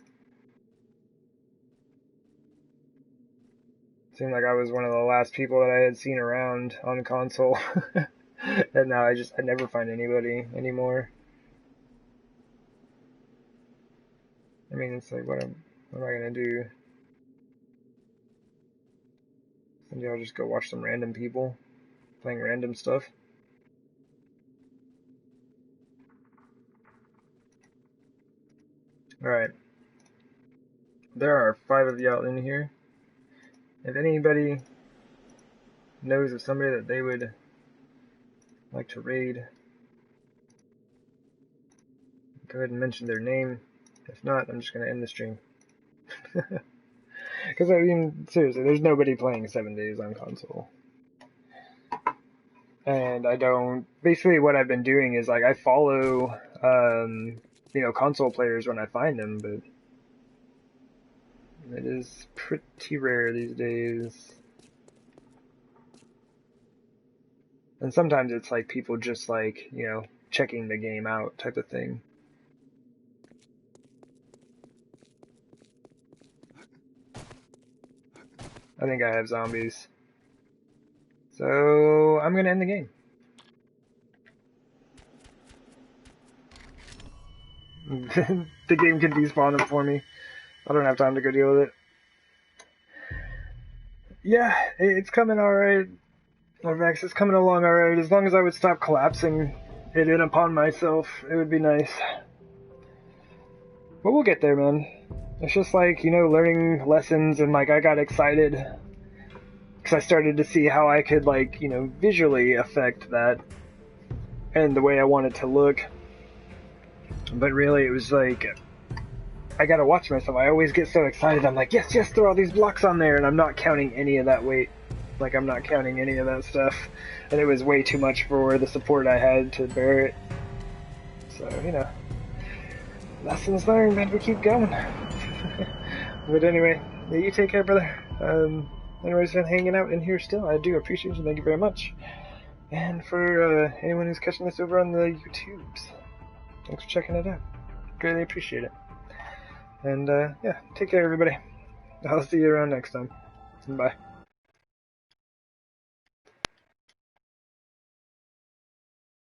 Seemed like I was one of the last people that I had seen around on console. And now I never find anybody anymore. I mean, it's like, what am I gonna do? Maybe I'll just go watch some random people playing random stuff. Alright. There are 5 of y'all in here. If anybody knows of somebody that they would like to raid, go ahead and mention their name. If not, I'm just going to end the stream. Because, I mean, seriously, there's nobody playing 7 Days on console. And I don't... Basically, what I've been doing is, like, I follow, you know, console players when I find them, but it is pretty rare these days. And sometimes it's, like, people just, like, you know, checking the game out type of thing. I think I have zombies. So, I'm gonna end the game. the game can despawn them for me. I don't have time to go deal with it. Yeah, it's coming alright. Vex, it's coming along alright. As long as I would stop collapsing it in upon myself, it would be nice. But we'll get there, man. It's just like, you know, learning lessons, and like I got excited because I started to see how I could, like, you know, visually affect that and the way I want it to look. But really, it was like, I gotta watch myself. I always get so excited. I'm like, yes, yes, throw all these blocks on there, and I'm not counting any of that weight. Like, I'm not counting any of that stuff. And it was way too much for the support I had to bear it. So, you know, lessons learned, man. We keep going. But anyway, yeah, you take care, brother. Anyways, been hanging out in here still. I do appreciate you. Thank you very much. And for anyone who's catching this over on the YouTubes, thanks for checking it out. Greatly appreciate it. And yeah, take care, everybody. I'll see you around next time. Bye.